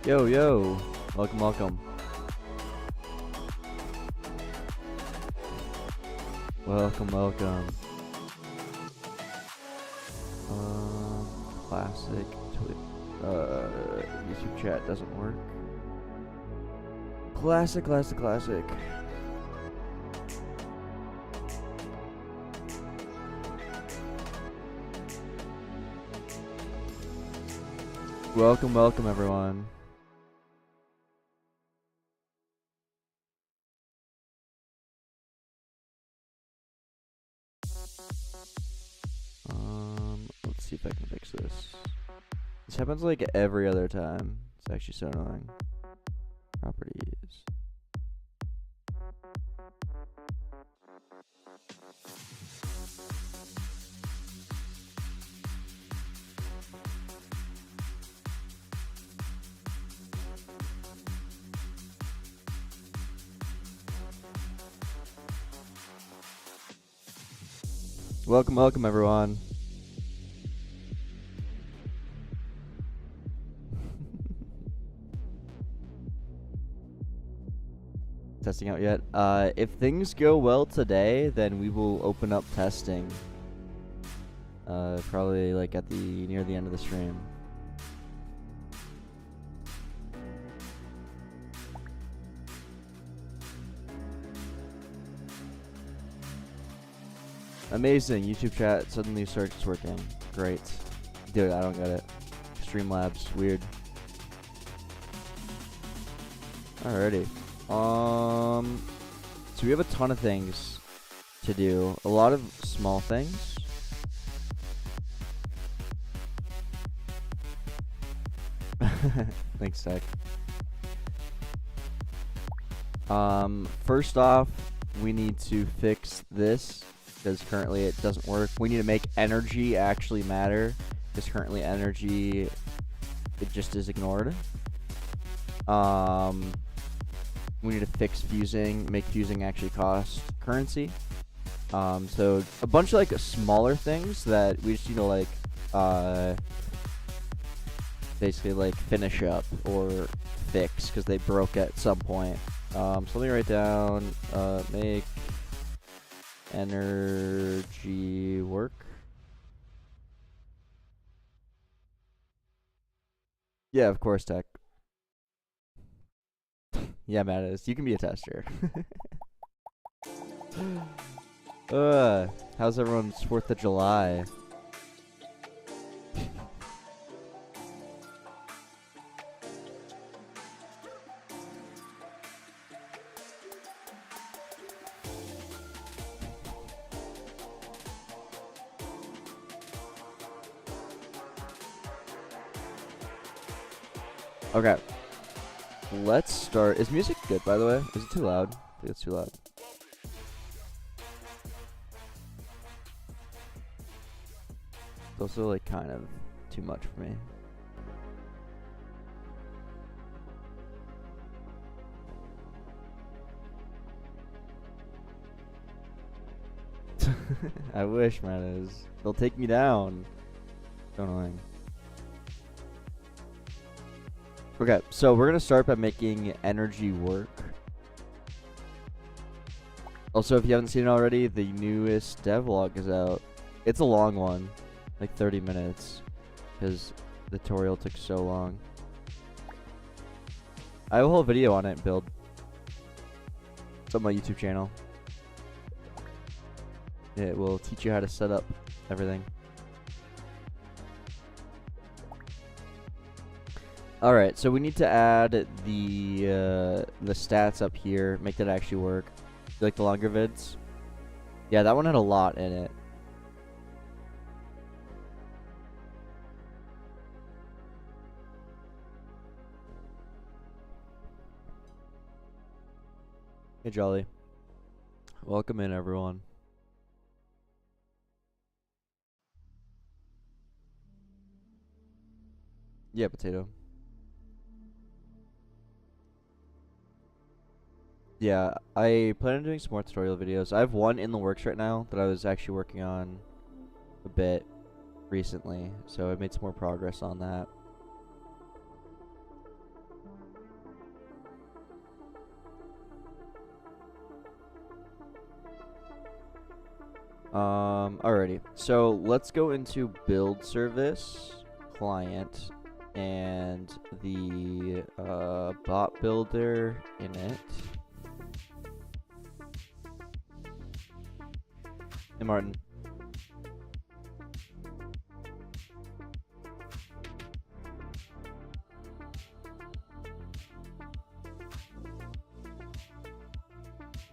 Yo, yo. Welcome, welcome. Welcome, welcome. Classic. YouTube chat doesn't work. Classic, classic, classic. Welcome, welcome, everyone. Let's see if I can fix this. This happens like every other time. It's actually so annoying. Properties. Welcome, welcome, everyone. Testing out yet? If things go well today, then we will open up testing. Probably like at near the end of the stream. Amazing, YouTube chat suddenly starts working. Great. Dude, I don't get it. Streamlabs, weird. Alrighty. So we have a ton of things to do. A lot of small things. Thanks, Tech. First off, we need to fix this because currently it doesn't work. We need to make energy actually matter because currently energy, it just is ignored. We need to fix fusing, make fusing actually cost currency. So a bunch of like smaller things that we just need to like basically like finish up or fix because they broke at some point. So let me write down make energy work. Yeah, of course, Tech. Yeah, Mattis, you can be a tester. How's everyone's 4th of July? Okay. Let's start. Is music good, by the way? Is it too loud? I think it's too loud. It's also like kind of too much for me. I wish, man. They'll take me down. So annoying. Okay, so we're gonna start by making energy work. Also, if you haven't seen it already, the newest devlog is out. It's a long one, like 30 minutes, because the tutorial took so long. I have a whole video on it, build. It's on my YouTube channel. It will teach you how to set up everything. Alright, so we need to add the stats up here, make that actually work. You like the longer vids? Yeah, that one had a lot in it. Hey, Jolly. Welcome in, everyone. Yeah, Potato. Yeah, I plan on doing some more tutorial videos. I have one in the works right now that I was actually working on a bit recently, so I made some more progress on that. Alrighty. So let's go into build service client and the bot builder in it. Hey, Martin.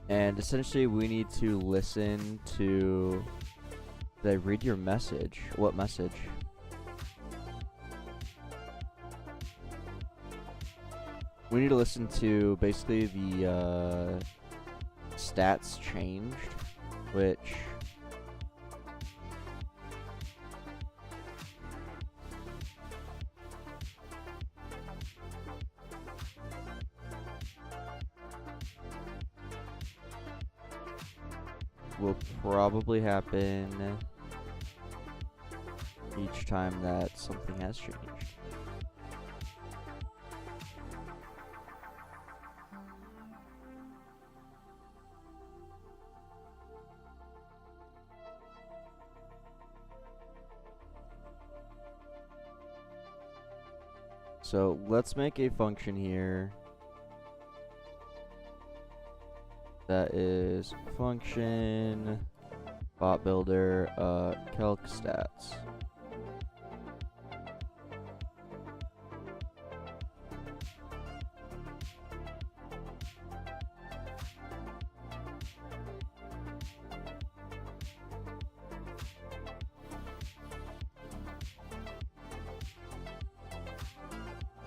And essentially we need to listen to... Did I read your message? What message? We need to listen to basically the stats changed, which... will probably happen each time that something has changed. So let's make a function here that is function bot builder calc stats.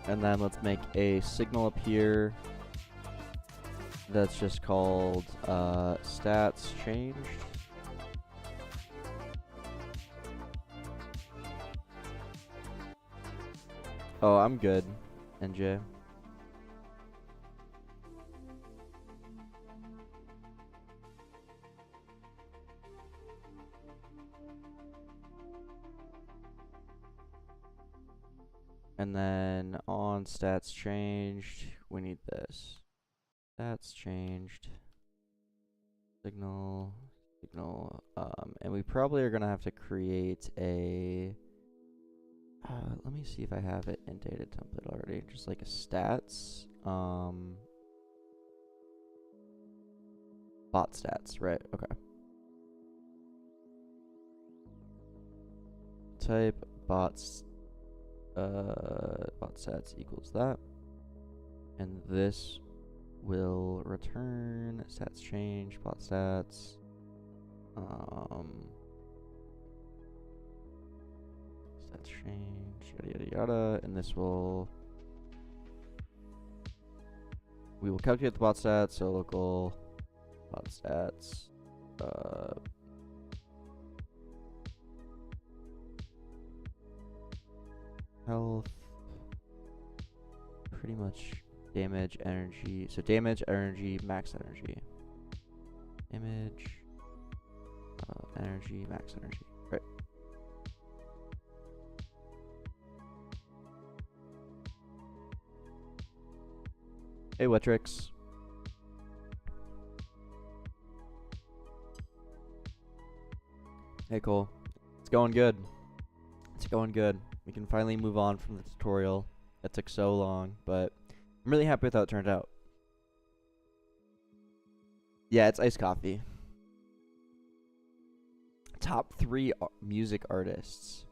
And then let's make a signal up here that's just called stats changed. Oh, I'm good, NJ. And then on stats changed, we need this. Stats changed. Signal, and we probably are gonna have to create a, let me see if I have it in data template already, just like a stats, bot stats, right, okay. Type bots, bot stats equals that, and this will return stats change, bot stats, stats change, yada yada yada, and this will, we will calculate the bot stats, so local bot stats, health, pretty much damage, energy, so damage, energy, max energy. Damage, energy, max energy, right. Hey, Wetrix. Hey, Cole. It's going good. It's going good. We can finally move on from the tutorial. That took so long, but I'm really happy with how it turned out. Yeah, it's iced coffee. Top 3 music artists.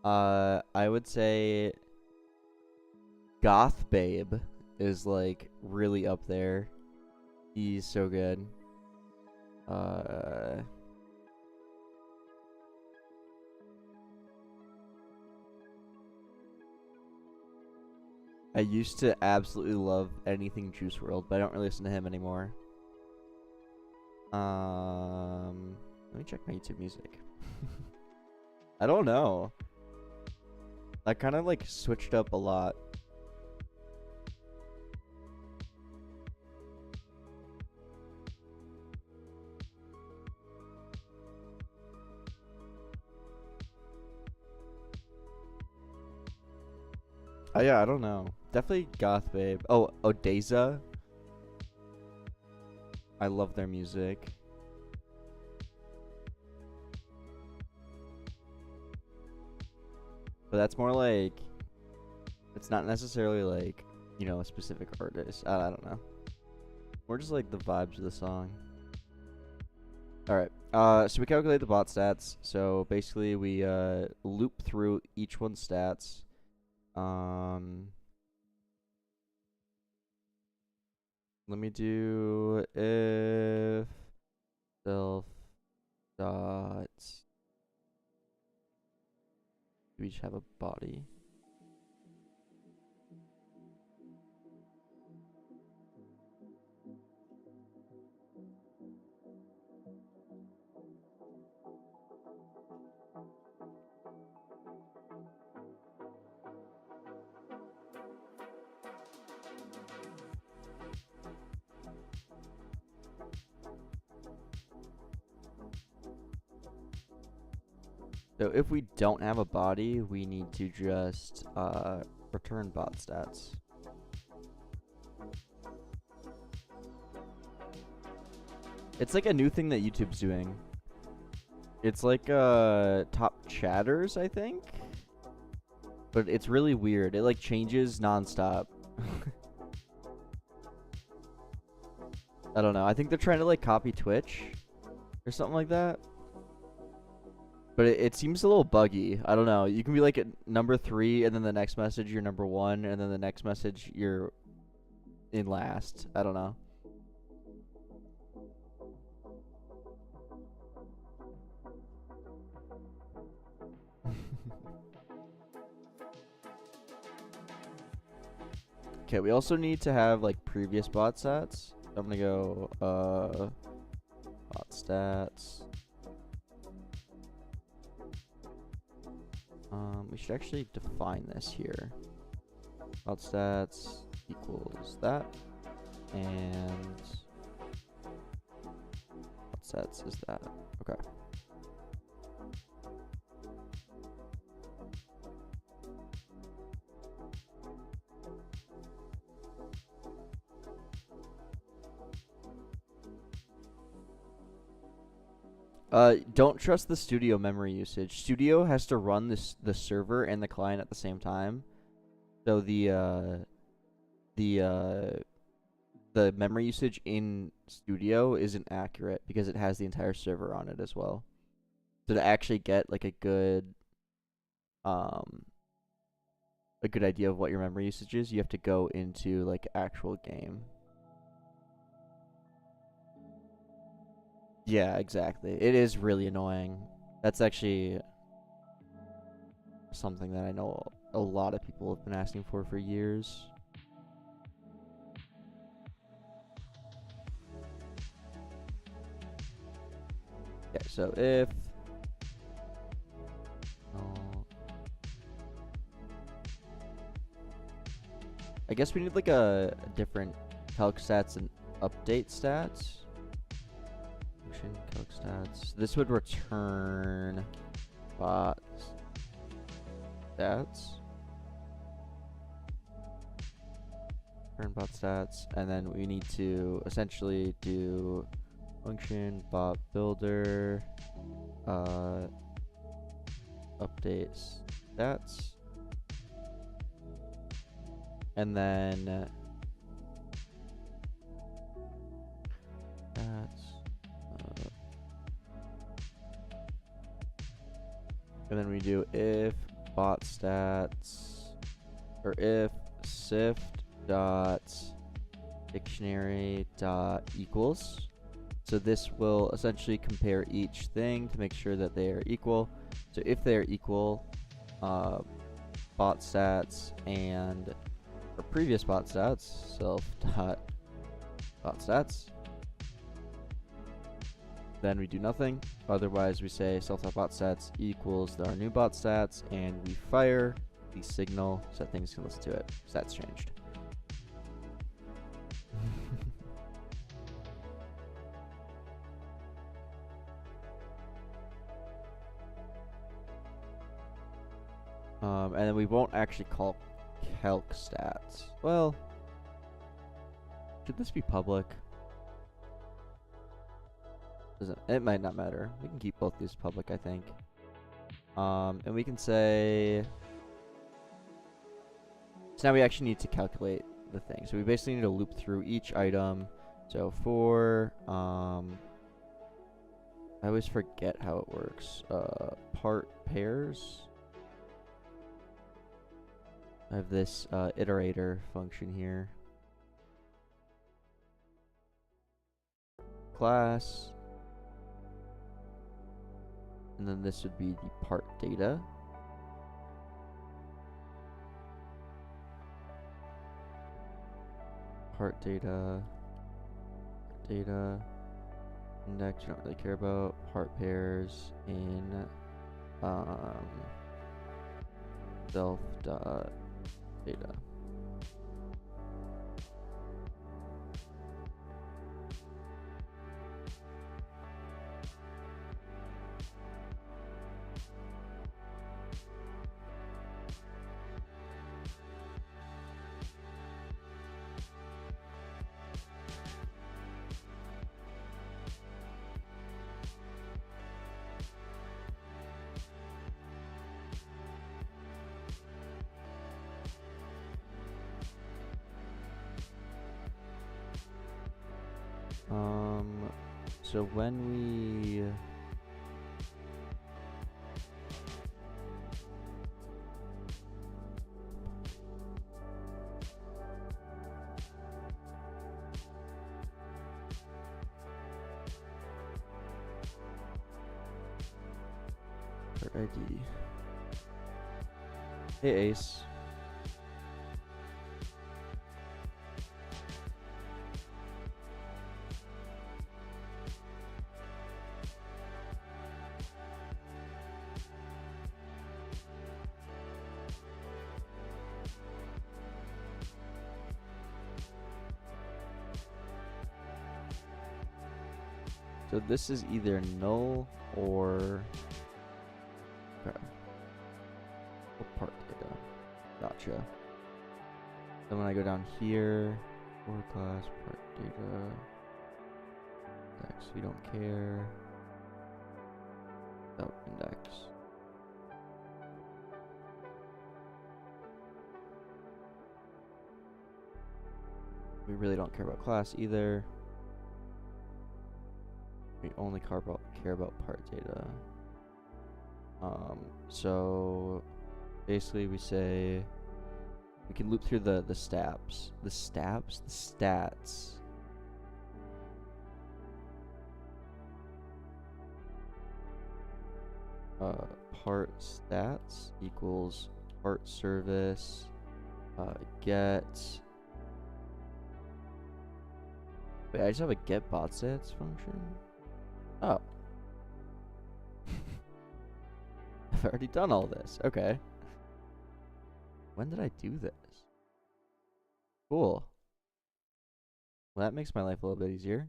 I would say Goth Babe is like really up there. He's so good. I used to absolutely love anything Juice WRLD, but I don't really listen to him anymore. Let me check my YouTube music. I don't know. I kind of like switched up a lot. Oh yeah, I don't know. Definitely Goth Babe. Oh, Odeza. I love their music. But that's more like, it's not necessarily like, you know, a specific artist. I don't know. More just like the vibes of the song. Alright, so we calculate the bot stats. So basically we loop through each one's stats. Let me do if self dot, we each have a body. So if we don't have a body, we need to just return bot stats. It's like a new thing that YouTube's doing. It's like top chatters, I think. But it's really weird. It like changes nonstop. I don't know. I think they're trying to like copy Twitch or something like that. But it seems a little buggy. I don't know. You can be like at number 3, and then the next message you're number 1, and then the next message you're in last. I don't know. Okay, we also need to have like previous bot stats. I'm gonna go bot stats. We should actually define this here. Bot stats equals that, and bot stats is that. Okay. Don't trust the Studio memory usage. Studio has to run the server and the client at the same time. So the memory usage in Studio isn't accurate because it has the entire server on it as well. So to actually get like a good idea of what your memory usage is, you have to go into like actual game. Yeah, exactly. It is really annoying. That's actually something that I know a lot of people have been asking for years. Okay, so if I guess we need like a different calc stats and update stats. Calc stats. This would return bot stats. Return bot stats, and then we need to essentially do function bot builder updates stats, and then and then we do if bot stats, or if sift dot dictionary dot equals. So this will essentially compare each thing to make sure that they are equal. So if they are equal, bot stats and our previous bot stats, self dot bot stats, then we do nothing. Otherwise, we say self.bot stats equals our new bot stats, and we fire the signal so that things can listen to it. Stats changed. And then we won't actually call calc stats. Well, should this be public? It might not matter. We can keep both these public, I think. And we can say So now we actually need to calculate the thing. So we basically need to loop through each item. So for I always forget how it works. Part pairs. I have this iterator function here. Class. And then this would be the part data. Part data. Data. Index, you don't really care about. Part pairs in self dot data. So when we part ID. Hey Ace. So this is either null or okay. Part data. Gotcha. Then when I go down here, for class part data. Index, we don't care. Without index. We really don't care about class either. We only care about part data. So basically we say we can loop through the stats. The stats. Part stats equals part service get. Wait, I just have a get bot stats function. Oh. I've already done all this. Okay. When did I do this? Cool. Well, that makes my life a little bit easier.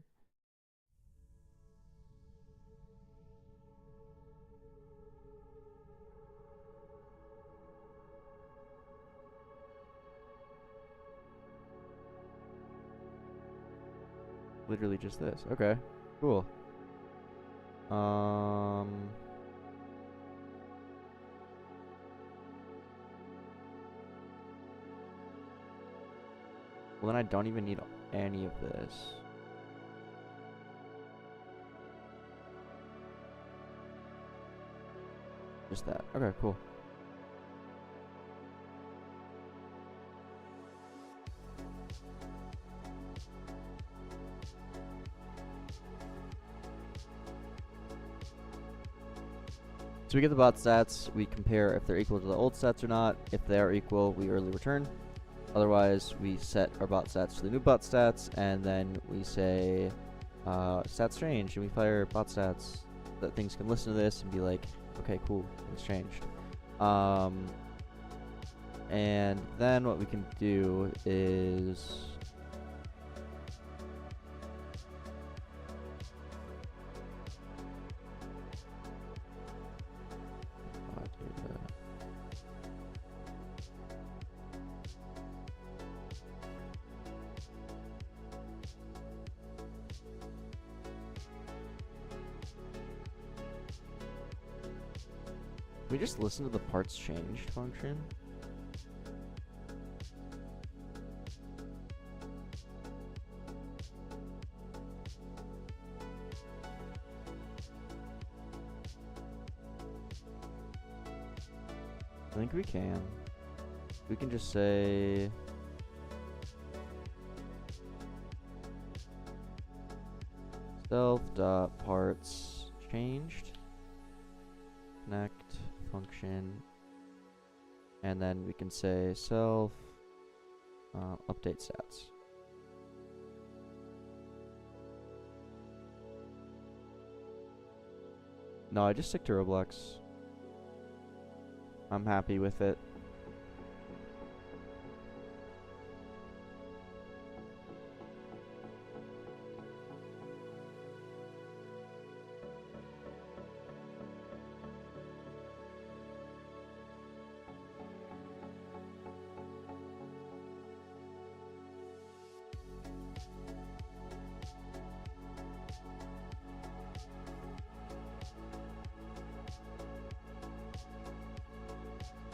Literally just this. Okay. Cool. Well, then I don't even need any of this. Just that. Okay, cool. So we get the bot stats, we compare if they're equal to the old stats or not. If they are equal, we early return. Otherwise, we set our bot stats to the new bot stats, and then we say stats change, and we fire bot stats that things can listen to this and be like, okay, cool, it's changed. And then what we can do is we just listen to the parts changed function. I think we can. We can just say self.parts changed, connect function, and then we can say self update stats. No, I just stick to Roblox. I'm happy with it.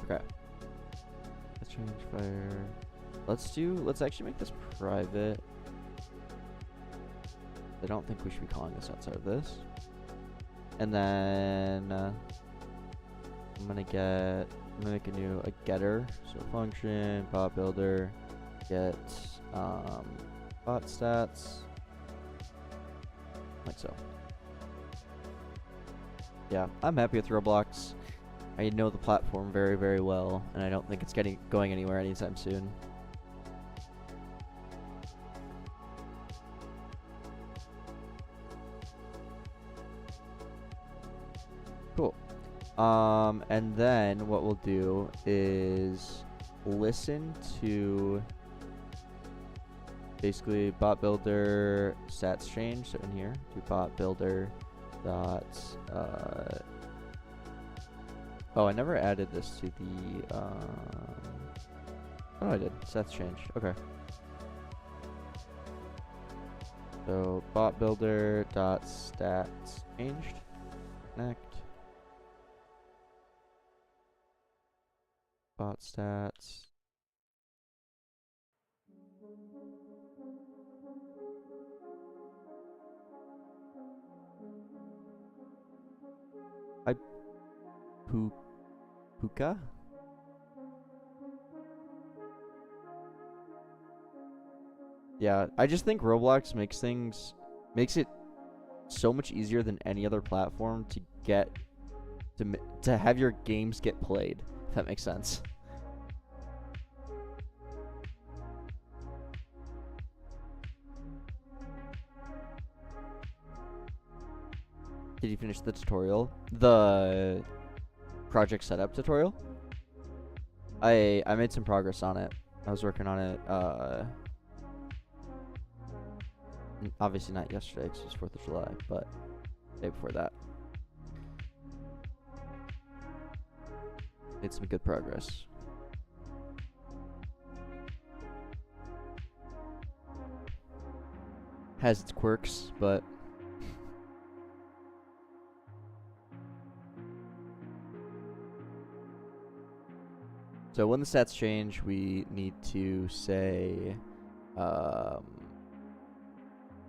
Okay. Let's change fire. Let's actually make this private. I don't think we should be calling this outside of this. And then I'm gonna make a getter. So function, bot builder, get bot stats. Like so. Yeah, I'm happy with Roblox. I know the platform very, very well, and I don't think it's going anywhere anytime soon. Cool. And then what we'll do is listen to basically bot builder stats change. So in here, do bot builder dot oh, I never added this to the oh, I did. Stats changed. Okay. So bot builder dot stats changed. Connect. Bot stats. Puka? Yeah, I just think Roblox makes it so much easier than any other platform to get to have your games get played, if that makes sense. Did you finish the tutorial? The project setup tutorial? I made some progress on it. I was working on it obviously not yesterday because it was 4th of July, but the day before that. Made some good progress. Has its quirks, but so when the stats change, we need to say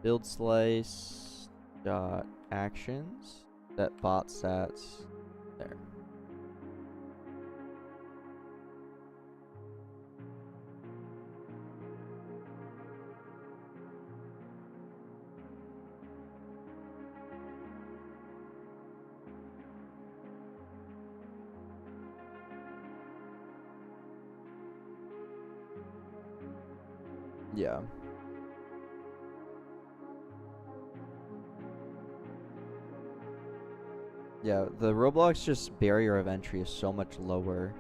build slice dot actions that bot stats there. Yeah. Yeah, the Roblox just barrier of entry is so much lower.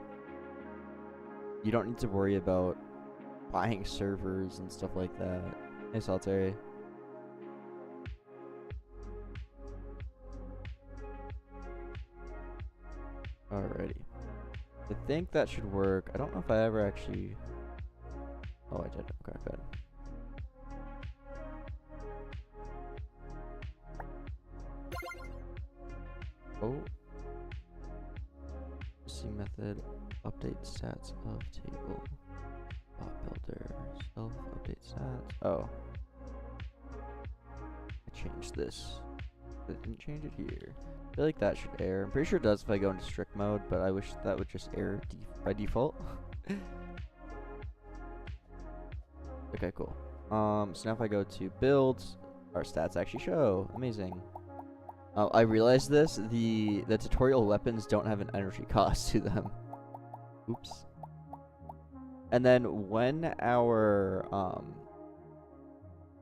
You don't need to worry about buying servers and stuff like that. Hey, Solitary. Alrighty. I think that should work. I don't know if I ever actually... Oh, I did. Okay, good. Oh. C method update stats of table. Bot builder self update stats. Oh. I changed this. but it didn't change it here. I feel like that should error. I'm pretty sure it does if I go into strict mode, but I wish that would just error by default. Okay, cool. So now if I go to build, our stats actually show. Amazing. I realized this. The tutorial weapons don't have an energy cost to them. Oops. And then when our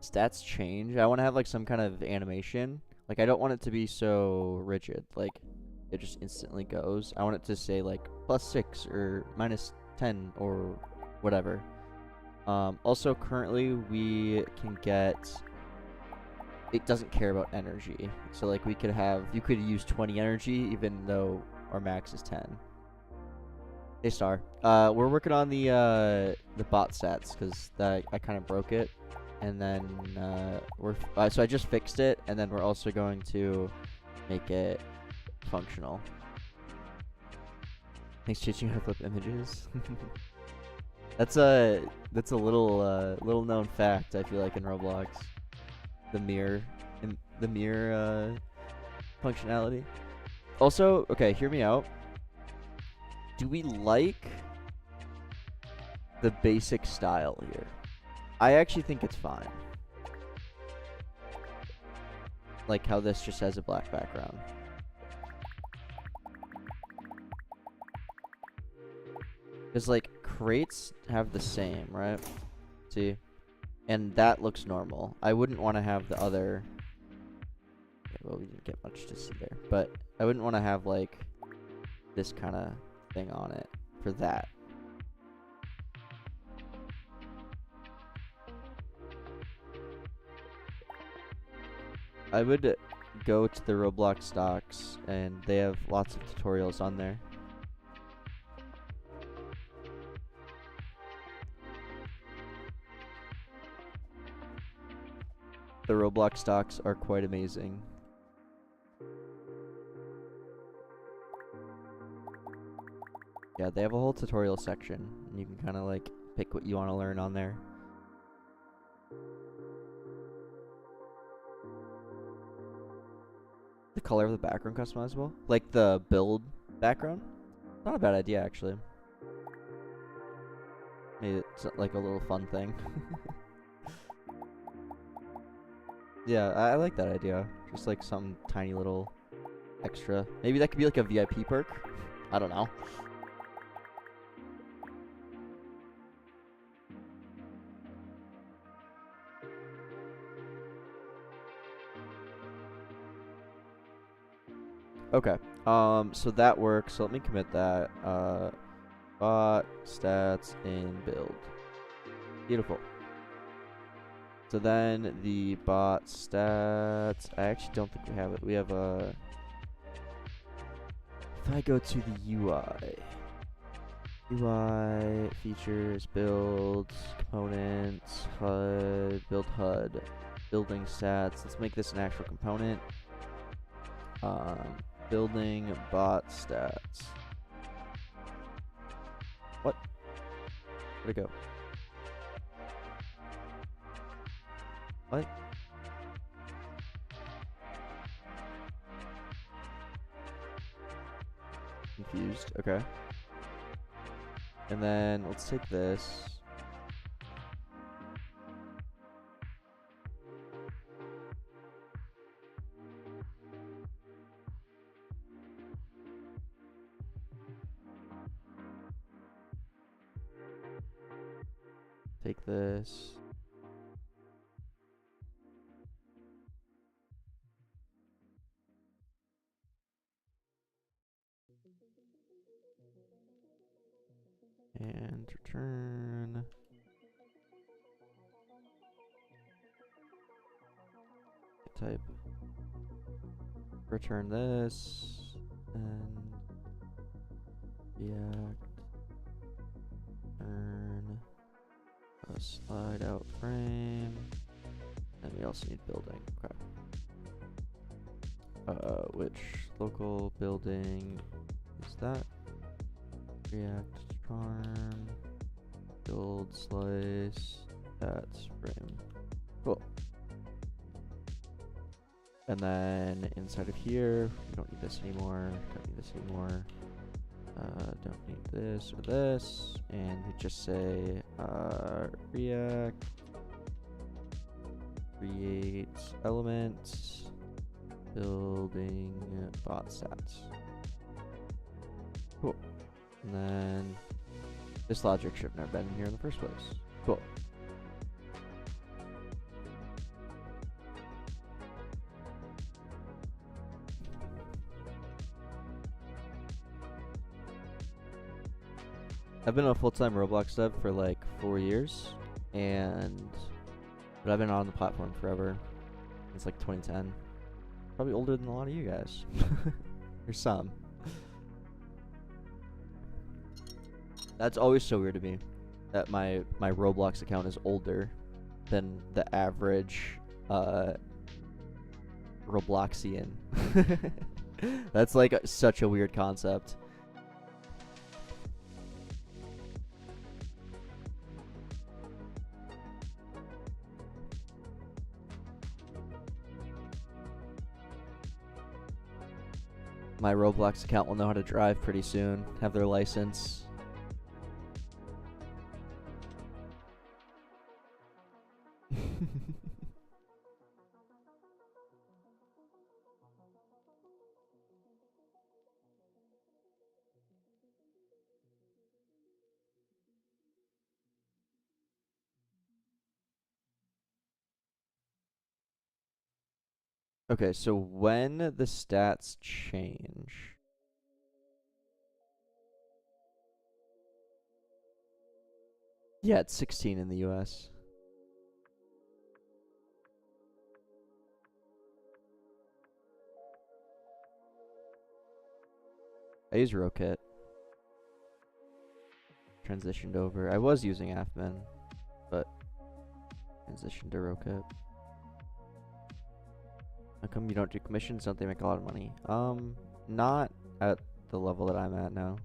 stats change, I want to have like some kind of animation. Like I don't want it to be so rigid. Like it just instantly goes. I want it to say like +6 or -10 or whatever. Also currently we can get, it doesn't care about energy. So like we could have, you could use 20 energy even though our max is 10. Hey Star. We're working on the bot stats because I kind of broke it, and then so I just fixed it, and then we're also going to make it functional. Thanks, teaching how to flip images. That's a little known fact, I feel like, in Roblox. The mirror functionality. Also, okay, hear me out. Do we like the basic style here? I actually think it's fine. Like how this just has a black background. Because like crates have the same, right? See? And that looks normal. I wouldn't want to have the other. Okay, well, we didn't get much to see there. But I wouldn't want to have like this kind of thing on it for that. I would go to the Roblox docs, and they have lots of tutorials on there. The Roblox docs are quite amazing. Yeah, they have a whole tutorial section, and you can kind of like pick what you want to learn on there. The color of the background customizable? Like the build background? Not a bad idea, actually. Maybe it's like a little fun thing. Yeah, I like that idea. Just like some tiny little extra. Maybe that could be like a VIP perk? I don't know. Okay, so that works. So let me commit that. Bot stats and build. Beautiful. So then the bot stats. I actually don't think we have it. We have a. If I go to the UI features, builds, components, HUD, build HUD, building stats. Let's make this an actual component. Building bot stats. What? Where'd it go? What? Confused. Okay. And then let's take this. Take this. And return. Type. Return this. And React. Turn. A slide out frame. And we also need building. Okay. Which local building is that? React charm. Build slice. That's frame. Cool. And then inside of here, we don't need this anymore. Don't need this anymore. Don't need this or this. And we just say React create elements building bot stats. Cool. And then this logic should have never been in here in the first place. Cool. I've been a full-time Roblox dev for like 4 years, but I've been on the platform forever. It's like 2010. Probably older than a lot of you guys. Or some. That's always so weird to me, that my Roblox account is older than the average Robloxian. That's like such a weird concept. My Roblox account will know how to drive pretty soon, have their license. Okay, so when the stats change, yeah, it's 16 in the US. I use Rokit. Transitioned over. I was using Afmin, but transitioned to Rokit. How come you don't do commissions? Don't they make a lot of money? Not at the level that I'm at now.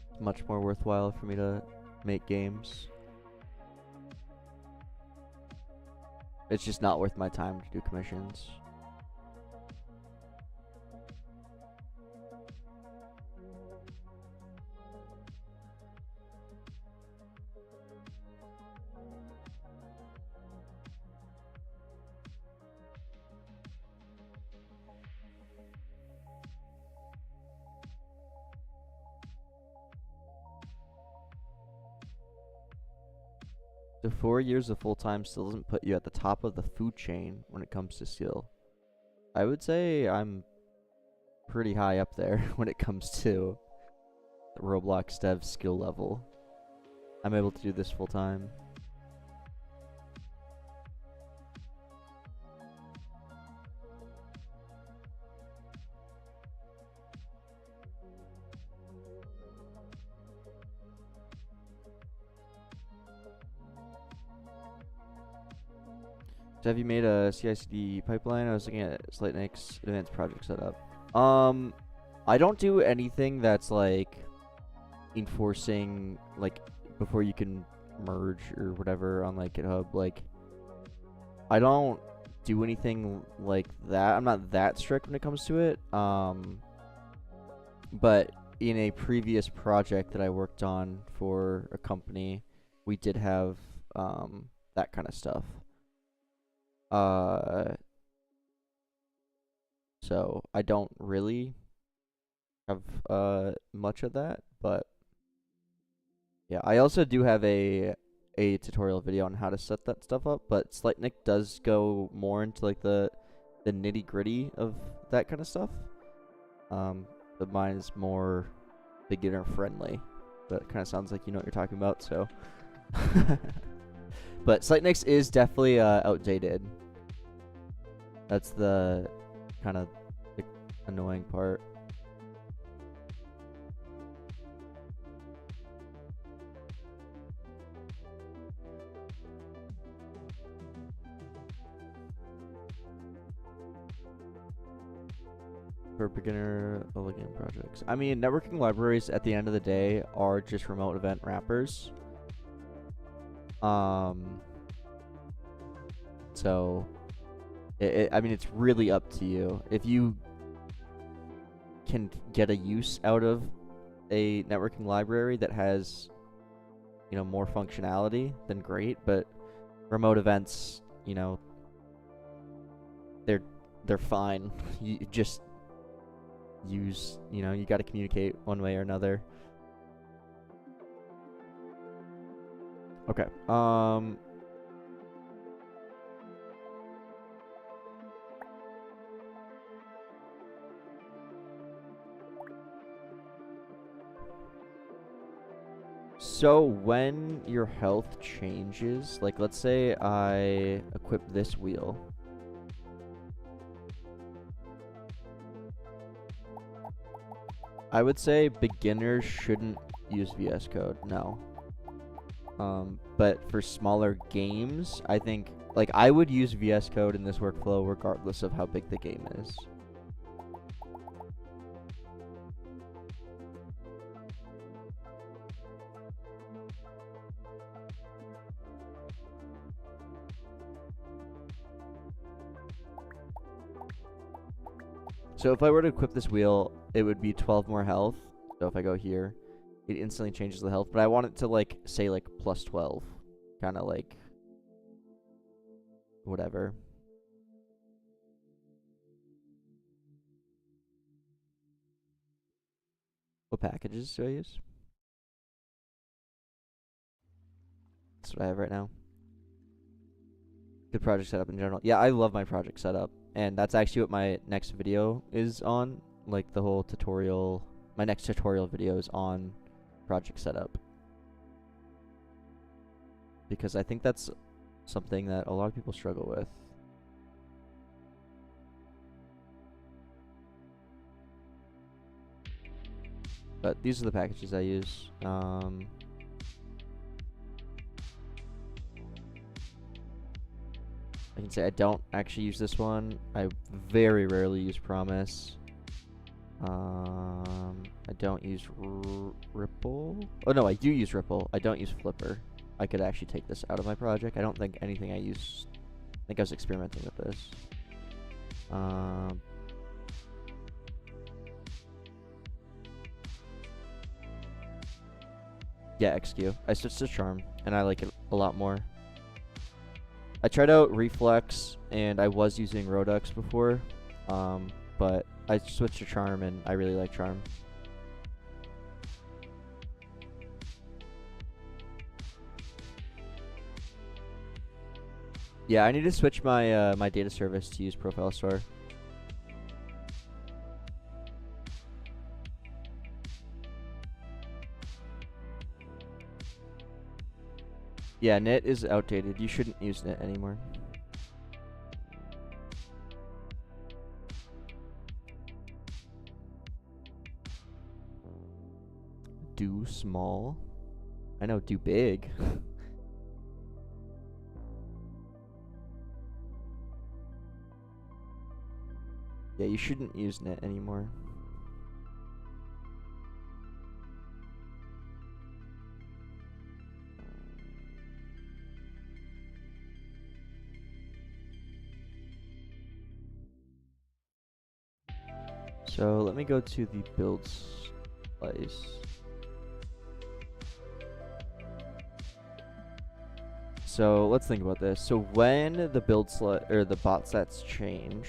It's much more worthwhile for me to make games. It's just not worth my time to do commissions. The 4 years of full-time still doesn't put you at the top of the food chain when it comes to skill. I would say I'm pretty high up there when it comes to the Roblox dev skill level. I'm able to do this full-time. So have you made a CI/CD pipeline? I was looking at SlightNick's advanced project setup. I don't do anything that's like enforcing like before you can merge or whatever on like GitHub. Like I don't do anything like that. I'm not that strict when it comes to it. But in a previous project that I worked on for a company, we did have that kind of stuff. So I don't really have much of that, but yeah, I also do have a tutorial video on how to set that stuff up, but SlightNick does go more into like the nitty-gritty of that kind of stuff. But mine is more beginner friendly, but it kind of sounds like you know what you're talking about, so but SlightNick's is definitely outdated. That's the kind of the annoying part. For beginner elegant projects. I mean, networking libraries at the end of the day are just remote event wrappers. So I mean, it's really up to you. If you can get a use out of a networking library that has, you know, more functionality, then great. But remote events, you know, they're fine. You just use, you know, you got to communicate one way or another. Okay. So when your health changes, like let's say I equip this wheel. I would say beginners shouldn't use VS Code, no. But for smaller games, I think, like, I would use VS Code in this workflow regardless of how big the game is. So if I were to equip this wheel, it would be 12 more health. So if I go here, it instantly changes the health. But I want it to, like, say, like, plus 12. Kind of like, whatever. What packages do I use? That's what I have right now. Good project setup in general. Yeah, I love my project setup. And that's actually what my next video is on. Like, the whole tutorial. My next tutorial video is on project setup. Because I think that's something that a lot of people struggle with. But these are the packages I use. I can say I don't actually use this one. I very rarely use Promise. I don't use Ripple. Oh no, I do use Ripple. I don't use Flipper. I could actually take this out of my project. I don't think anything I use. I think I was experimenting with this. Yeah, XQ. I switched to Charm, and I like it a lot more. I tried out Reflex, and I was using Rodux before, but I switched to Charm, and I really like Charm. Yeah, I need to switch my my data service to use Profile Store. Yeah, Knit is outdated. You shouldn't use Knit anymore. Do small. I know, do big. Yeah, you shouldn't use Knit anymore. So let me go to the build slice. So let's think about this. So when the build slut or the bot sets change,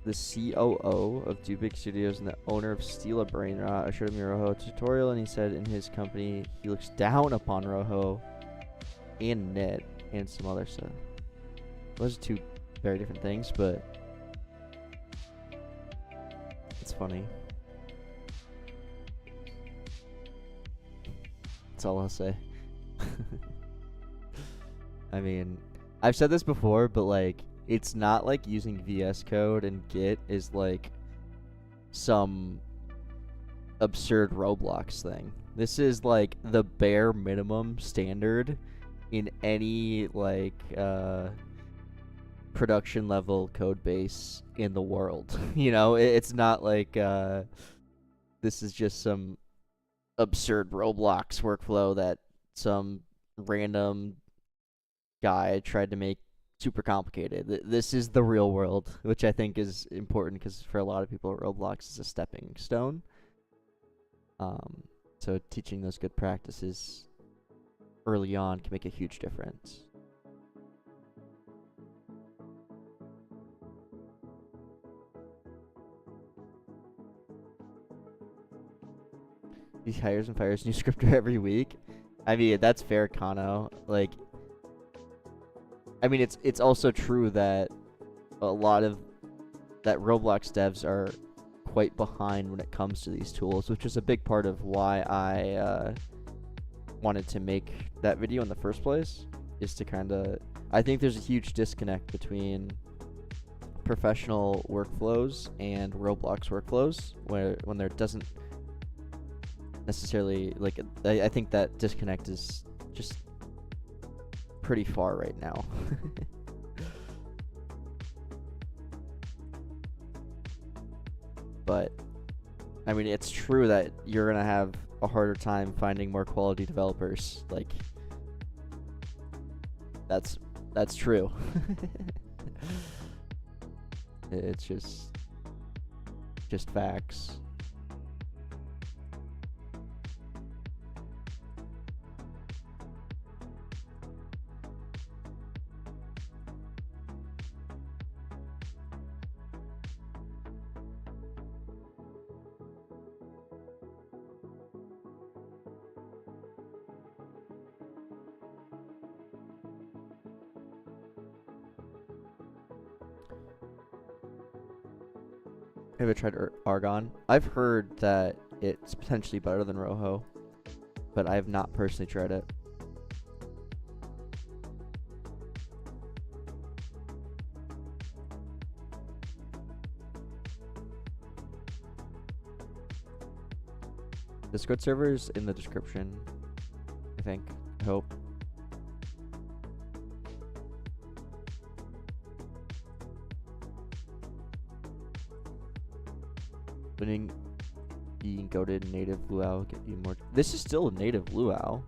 the COO of Do Big Studios and the owner of Steal a Brain Rot, I showed him your Rojo tutorial, and he said in his company he looks down upon Rojo and Knit and some other stuff. Those are two very different things, but it's funny. That's all I'll say. I mean, I've said this before, but like, it's not like using VS Code and Git is like some absurd Roblox thing. This is like the bare minimum standard in any like production level code base in the world. You know, it's not like this is just some absurd Roblox workflow that some random guy tried to make super complicated. This is the real world, which I think is important because for a lot of people, Roblox is a stepping stone. So teaching those good practices early on can make a huge difference. He hires and fires new scripter every week. I mean, that's fair, Kano. Like, I mean, it's also true that a lot of that Roblox devs are quite behind when it comes to these tools, which is a big part of why I wanted to make that video in the first place. Is to kind of, I think there's a huge disconnect between professional workflows and Roblox workflows, where when there doesn't necessarily like I think that disconnect is just pretty far right now. But I mean, it's true that you're gonna have a harder time finding more quality developers. Like, that's true. It's just facts. Have you tried Argon? I've heard that it's potentially better than Rojo, but I have not personally tried it. Discord server's in the description, I think. I hope. Winning being goated native luau get you more. This is still native luau.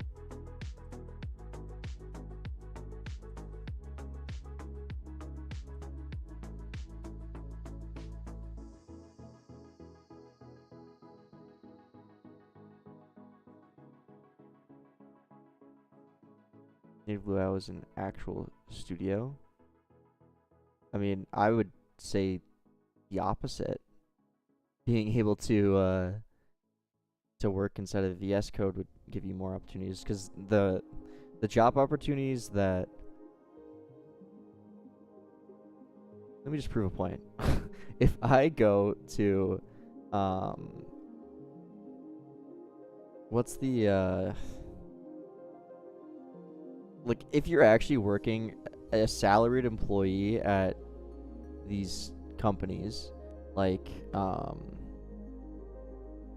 Native luau is an actual studio. I mean, I would say the opposite. Being able to work inside of VS Code would give you more opportunities, because the job opportunities that, let me just prove a point. If I go to what's the like, if you're actually working a salaried employee at these companies, like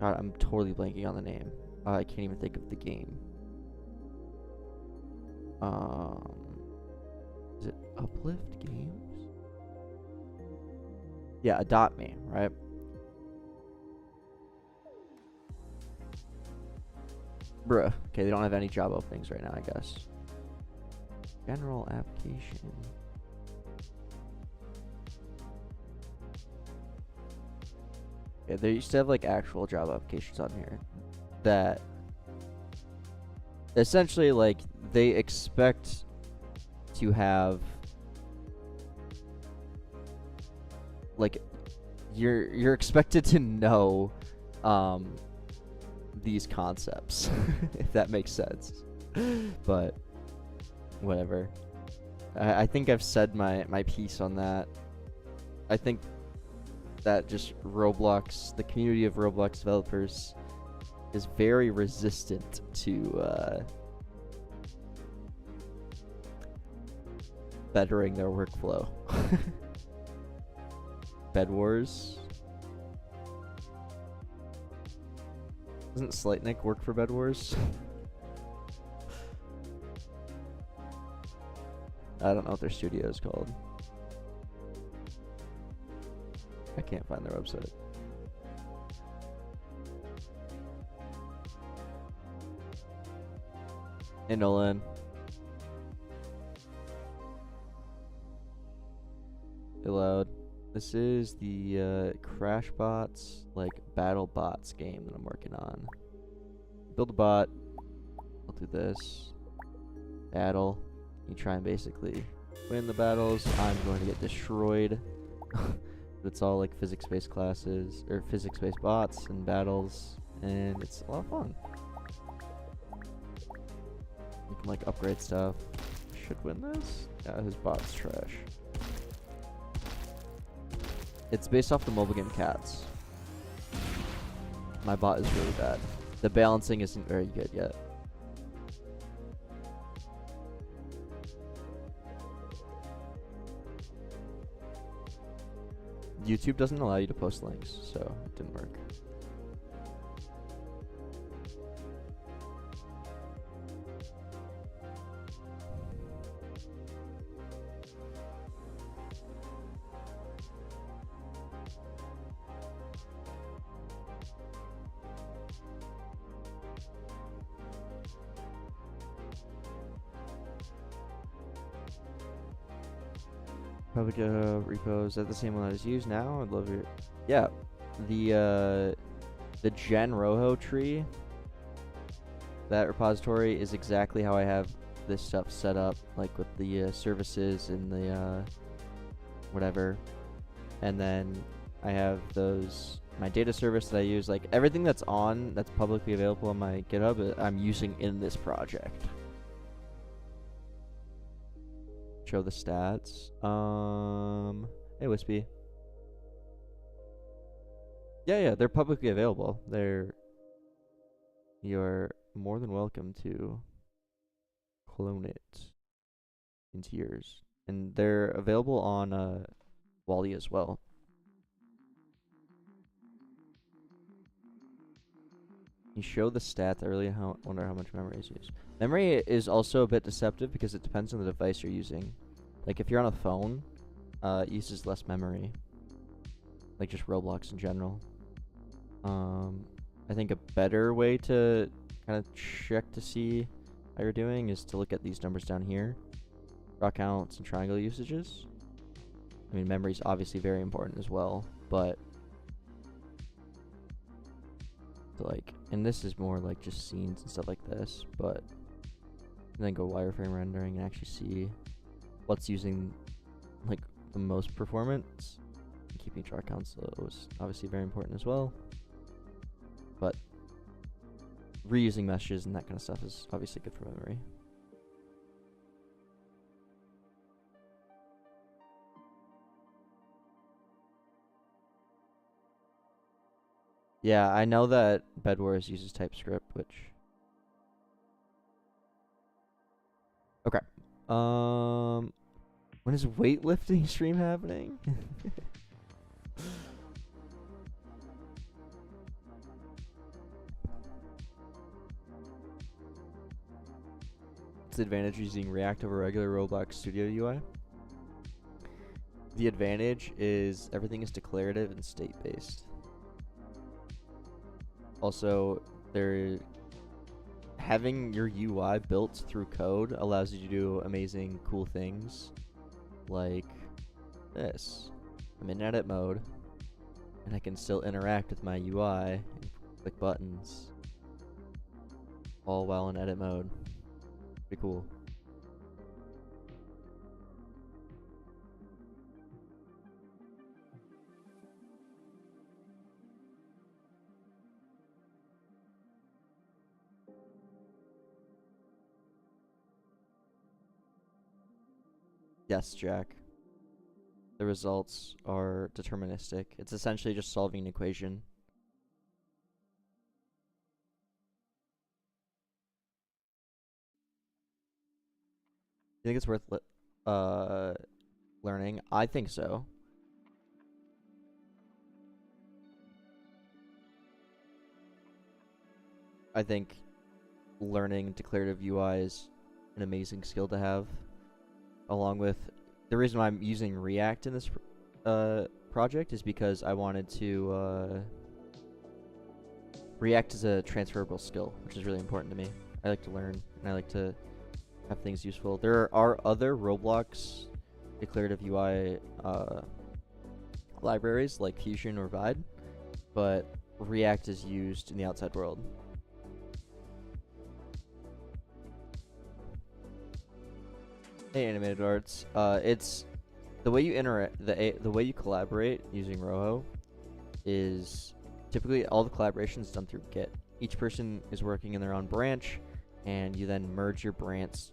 God, I'm totally blanking on the name. I can't even think of the game. Is it Uplift Games? Yeah, Adopt Me, right? Bruh. Okay, they don't have any job openings right now, I guess. General application. Yeah, they used to have like actual job applications on here that essentially, like, they expect to have, like, you're expected to know these concepts, if that makes sense. But whatever. I think I've said my piece on that. I think that just Roblox, the community of Roblox developers, is very resistant to bettering their workflow. Bed Wars. Doesn't Slightnick work for Bed Wars? I don't know what their studio is called. I can't find their website. Hey, Nolan. Hey, Loud. This is the Crash Bots, like, Battle Bots game that I'm working on. Build a bot. I'll do this. Battle. You try and basically win the battles. I'm going to get destroyed. It's all like physics-based classes, or physics-based bots and battles, and it's a lot of fun. You can like upgrade stuff. Should win this? Yeah, his bot's trash. It's based off the mobile game Cats. My bot is really bad. The balancing isn't very good yet. YouTube doesn't allow you to post links, so it didn't work. Public repos. Is that the same one that is used now? I'd love your. Yeah, the Gen Rojo tree. That repository is exactly how I have this stuff set up, like with the services and the whatever. And then I have my data service that I use, like everything that's publicly available on my GitHub, I'm using in this project. Show the stats. Hey Wispy. Yeah, they're publicly available. You're more than welcome to clone it into yours. And they're available on Wally as well. You show the stats. I really wonder how much memory is used. Memory is also a bit deceptive because it depends on the device you're using. Like if you're on a phone, it uses less memory. Like just Roblox in general. I think a better way to kind of check to see how you're doing is to look at these numbers down here. Raw counts and triangle usages. I mean, memory is obviously very important as well, but and this is more like just scenes and stuff like this, but then go wireframe rendering and actually see what's using like the most performance. And keeping track counts is obviously very important as well, but reusing meshes and that kind of stuff is obviously good for memory. Yeah, I know that Bed Wars uses TypeScript, which... Okay. When is weightlifting stream happening? What's the advantage of using React over regular Roblox Studio UI? The advantage is everything is declarative and state-based. Also, having your UI built through code allows you to do amazing, cool things, like this. I'm in edit mode, and I can still interact with my UI and click buttons, all while in edit mode. Pretty cool. Yes, Jack. The results are deterministic. It's essentially just solving an equation. You think it's worth learning? I think so. I think learning declarative UI is an amazing skill to have. along with the reason why I'm using React in this project is because I wanted to React is a transferable skill, which is really important to me. I like to learn and I like to have things useful. There are other Roblox declarative UI libraries like Fusion or Vide, but React is used in the outside world. Hey, Animated Arts. It's the way you interact, the way you collaborate using Roho is typically all the collaboration is done through Git. Each person is working in their own branch, and you then merge your branch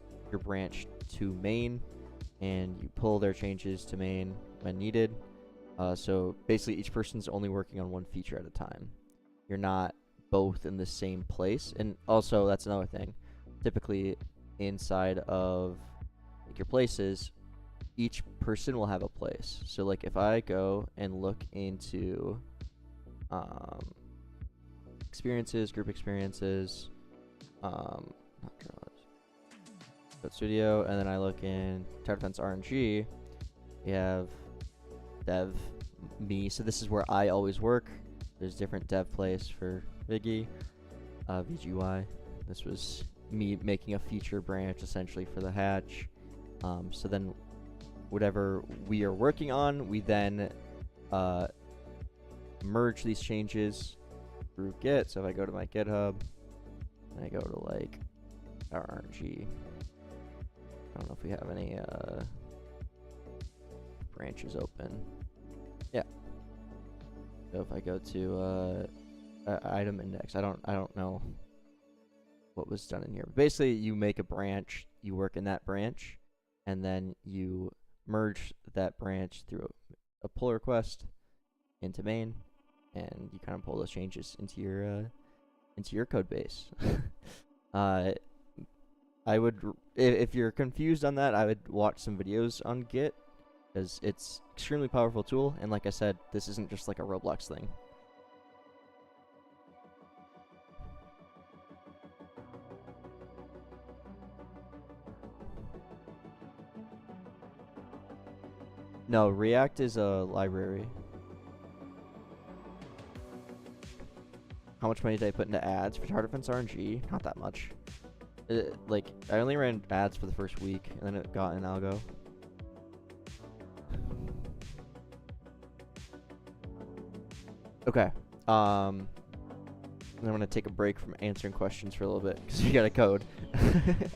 to main, and you pull their changes to main when needed. So basically, each person's only working on one feature at a time. You're not both in the same place, and also that's another thing. Typically, inside of like your places, each person will have a place. So like if I go and look into experiences, group experiences, not Code Studio, and then I look in Tower Defense RNG, we have dev, me. So this is where I always work. There's different dev place for Viggy, VGUI. This was me making a feature branch essentially for the hatch. So then whatever we are working on, we then merge these changes through Git. So if I go to my GitHub and I go to like our RNG, I don't know if we have any branches open. Yeah. So if I go to item index, I don't know what was done in here. But basically, you make a branch, you work in that branch, and then you merge that branch through a pull request into main, and you kind of pull those changes into your code base. I would, if you're confused on that, I would watch some videos on Git, because it's extremely powerful tool, and like I said, this isn't just like a Roblox thing. No, React is a library. How much money did I put into ads for Tower Defense RNG? Not that much. Like, I only ran ads for the first week, and then it got an algo. Okay. I'm gonna take a break from answering questions for a little bit, because we gotta code.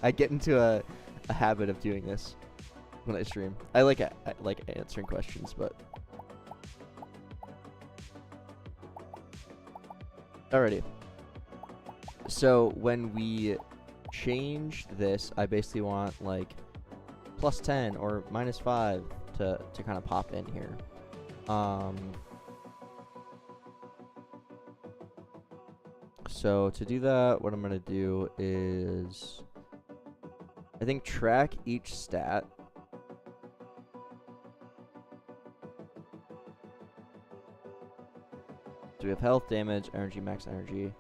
I get into a habit of doing this when I stream. I like answering questions, but alrighty. So when we change this, I basically want like +10 or -5 to kind of pop in here. So to do that, what I'm gonna do is I think track each stat. So we have health, damage, energy, max energy.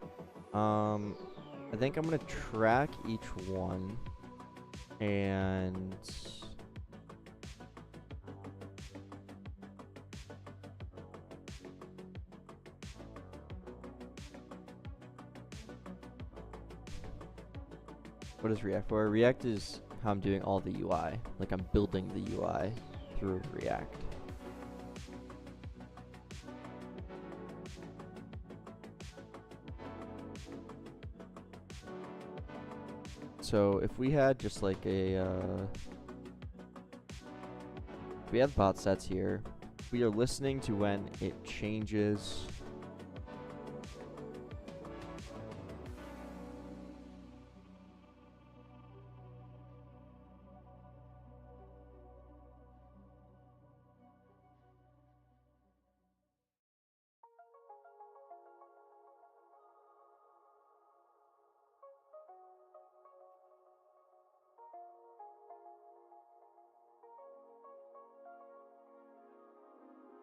I think I'm gonna track each one, and what is React for? React is how I'm doing all the UI. Like I'm building the UI through React. So if we had just like a, if we have bot sets here, we are listening to when it changes.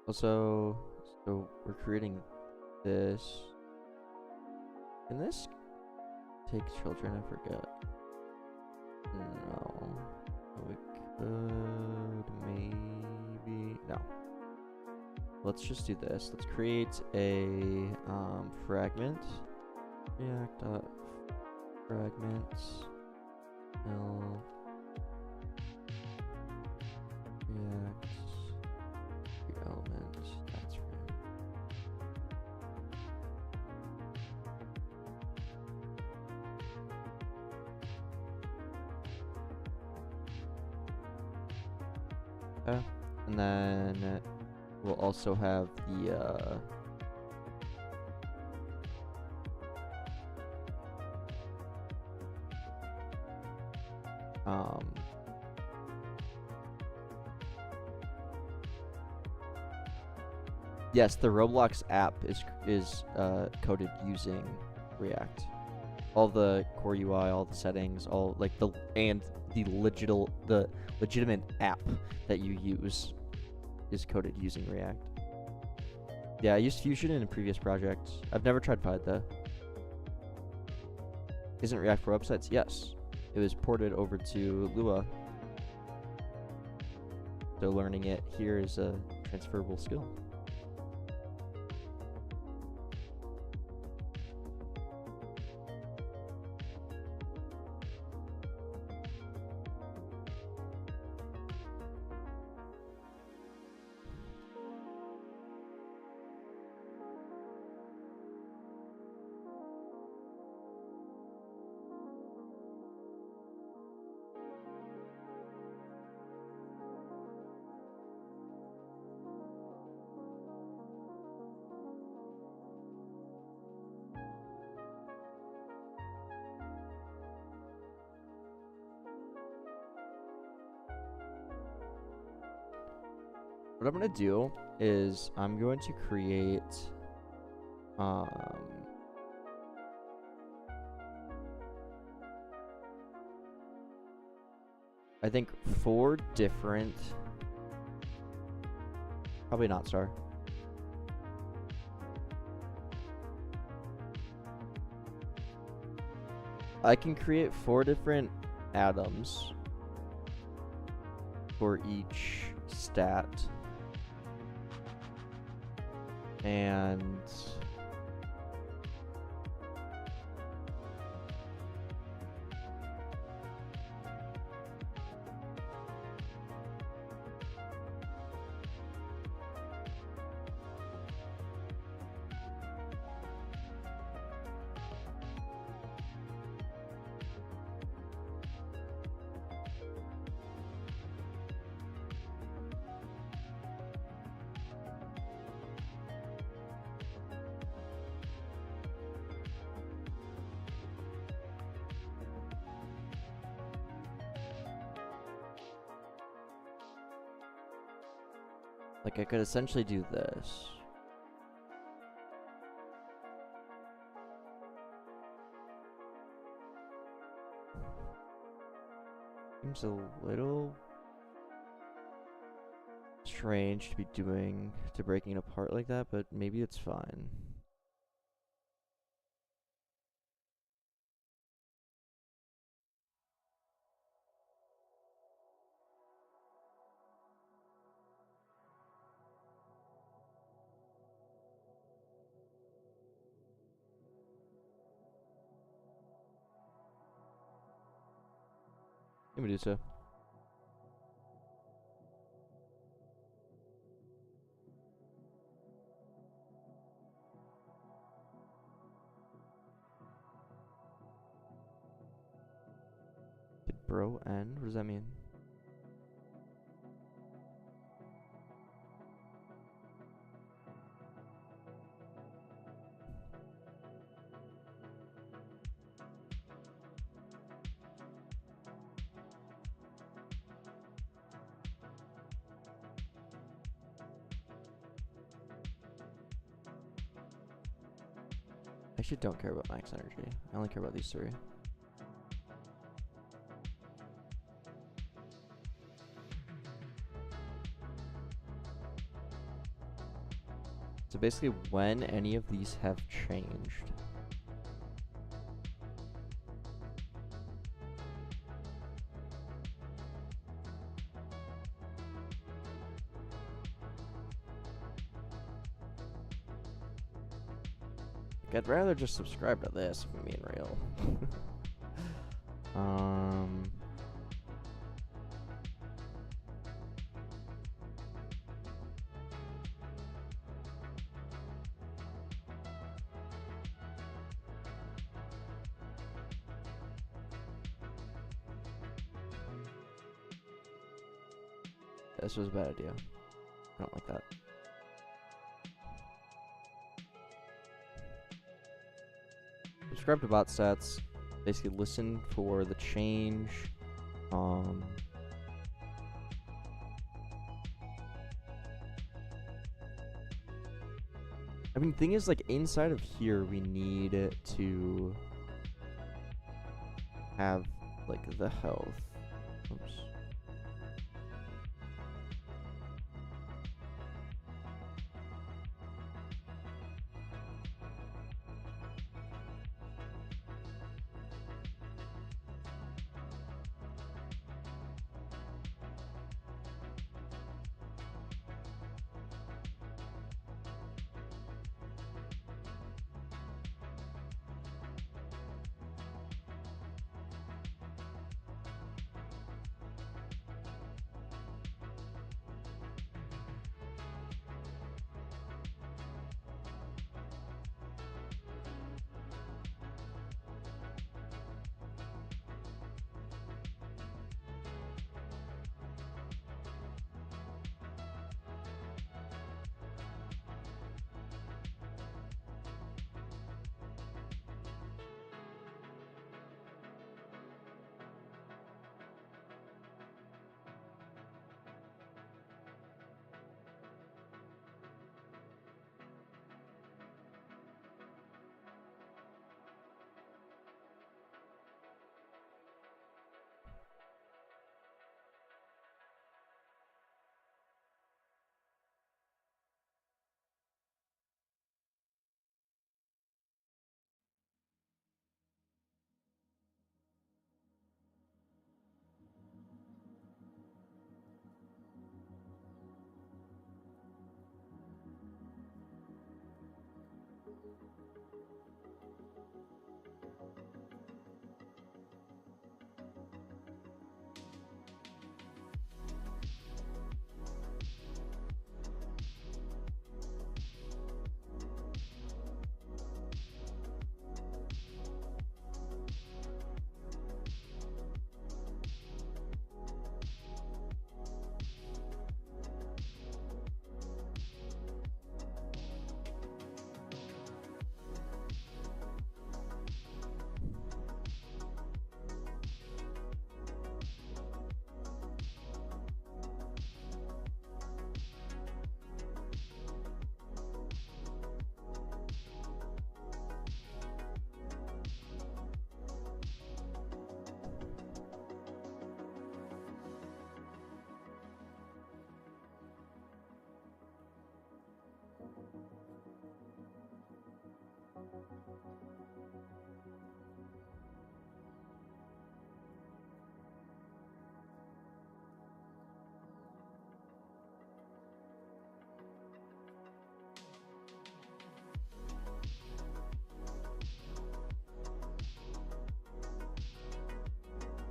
Also, so we're creating this. Can this take children? I forget. No. maybe no. Let's just do this. Let's create a fragment. React.fragments. React element. That's right. Okay. And then we'll also have the yes, the Roblox app is coded using React. All the core UI, all the settings, all like the legitimate app that you use is coded using React. Yeah, I used Fusion in a previous project. I've never tried Pied though. Isn't React for websites? Yes. It was ported over to Lua. So learning it here is a transferable skill. What I'm going to do is I'm going to create I think 4 different, probably not star. I can create 4 different atoms for each stat. And like I could essentially do this. Seems a little strange to be breaking it apart like that, but maybe it's fine. Let me do so. Did bro end? What does that mean? I actually don't care about max energy. I only care about these 3. So basically, when any of these have changed, I'd rather just subscribe to this, if I'm being real. This was a bad idea. I don't like that. Subscribe to bot stats. Basically listen for the change. I mean, the thing is, like, inside of here, we need to have, like, the health. Oops.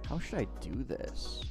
How should I do this?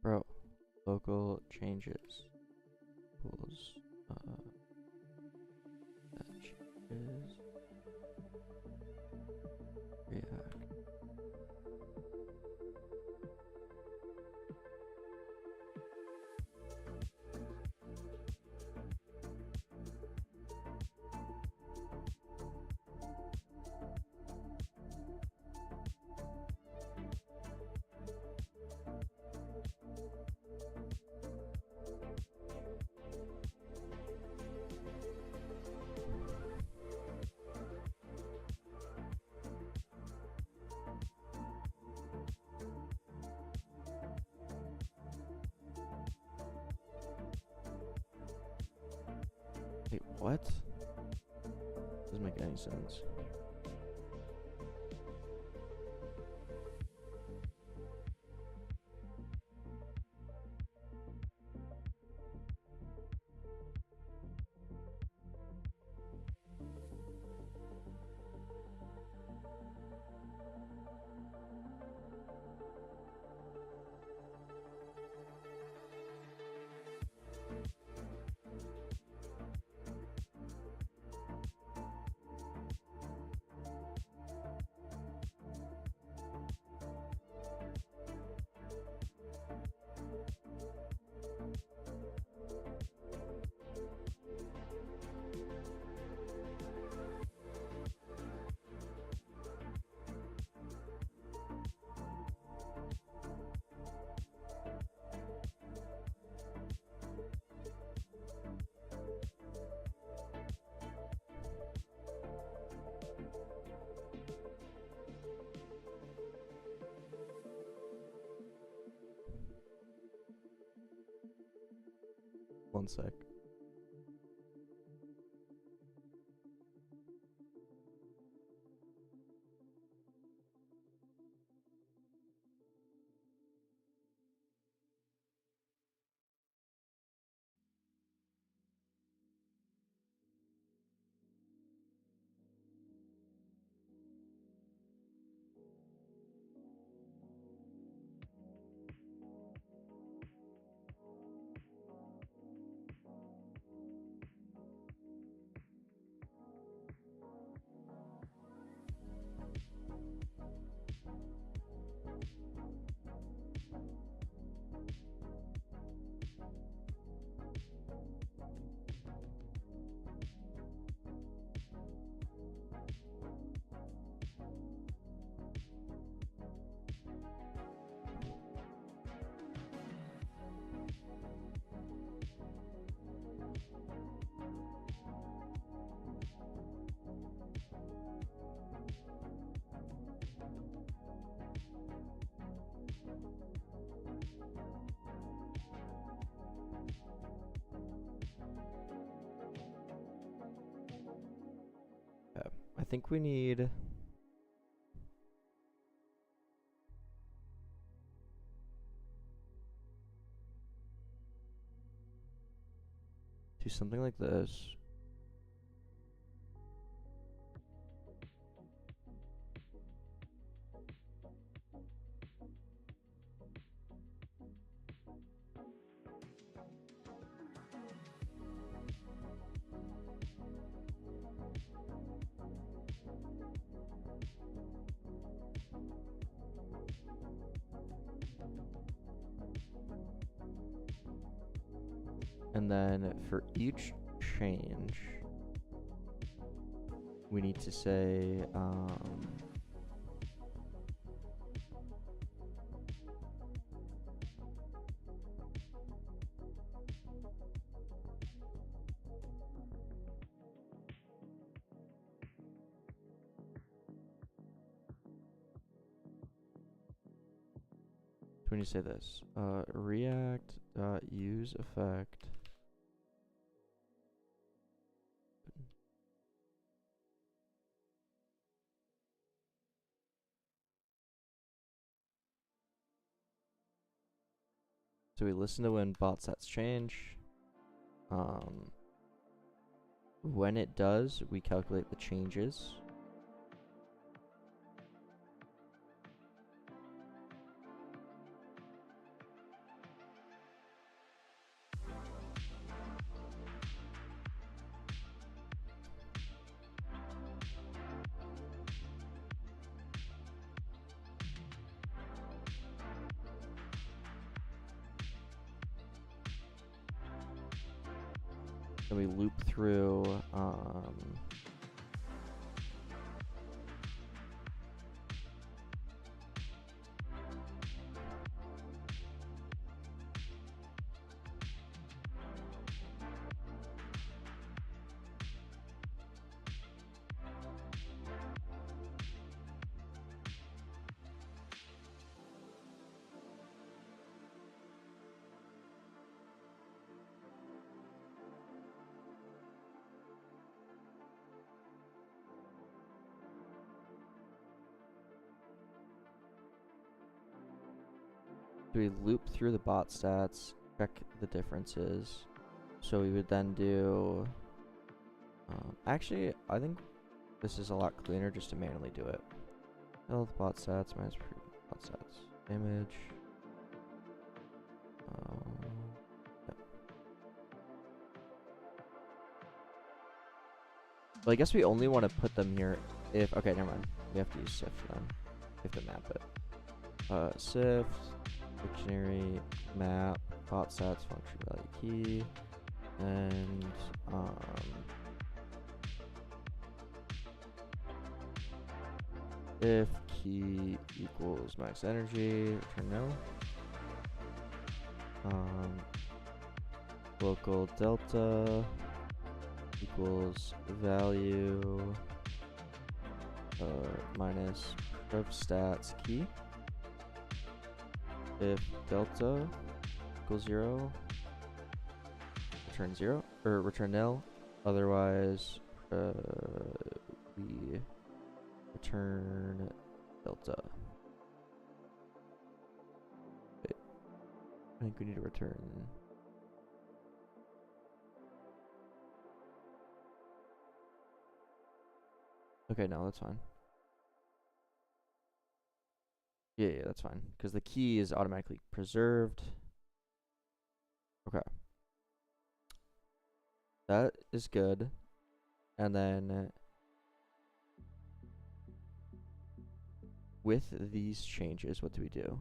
Bro, local changes equals that changes react Wait, what? Doesn't make any sense. One sec. Yeah, I think we need do something like this. And then for each change, we need to say, we need to say this, react use effect. So we listen to when bot sets change. When it does, we calculate the changes. Then we loop through So we loop through the bot stats, check the differences. So we would then do. Actually, I think this is a lot cleaner just to manually do it. Health bot stats minus bot stats. Image. Yep. Well, I guess we only want to put them here if. Okay, never mind. We have to use SIFT for them. We have to map it. SIFT, dictionary, map, bot stats, function value key, and if key equals max energy, return no. Local delta equals value minus pref stats key. If delta equals 0, return 0 or return nil. Otherwise, we return delta. Wait, I think we need to return. Okay, no, that's fine. Yeah, that's fine. Because the key is automatically preserved. Okay. That is good. And then with these changes, what do we do?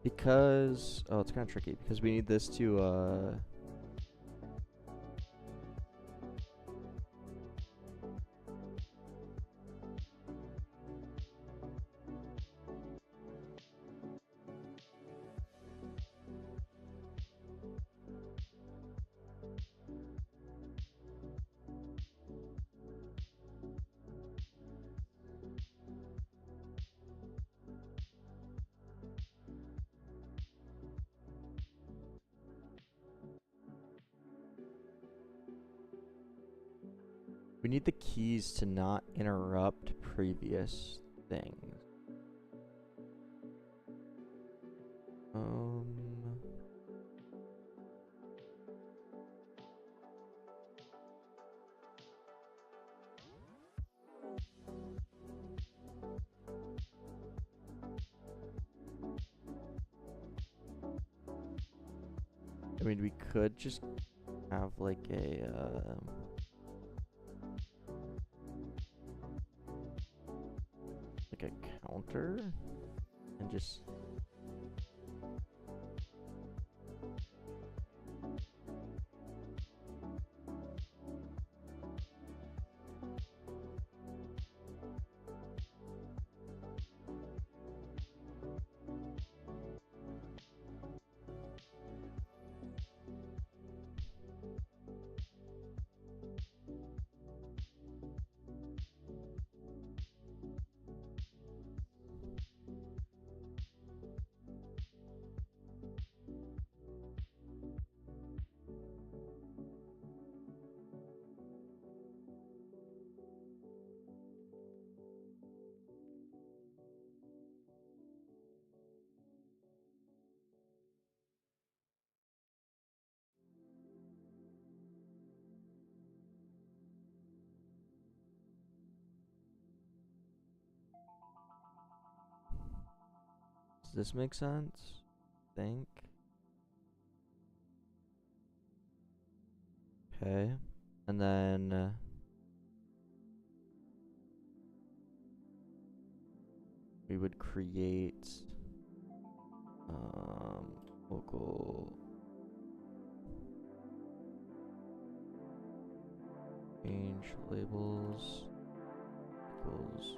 Because, oh, it's kind of tricky because we need this to, we need the keys to not interrupt previous things. I mean, we could just have like a, counter and just Does this make sense? Think. Okay. And then we would create local change labels. equals.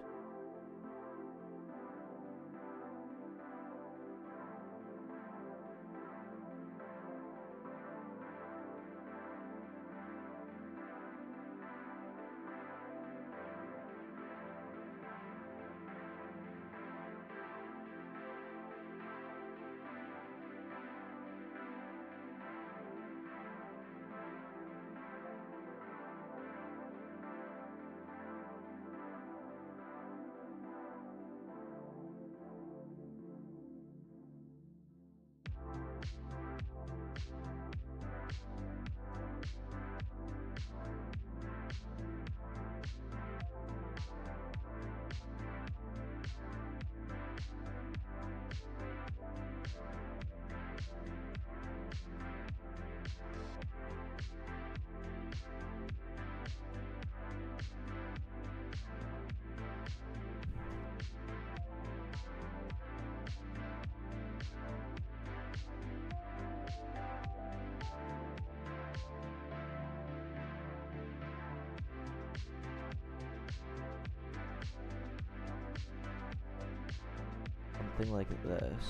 Something like this.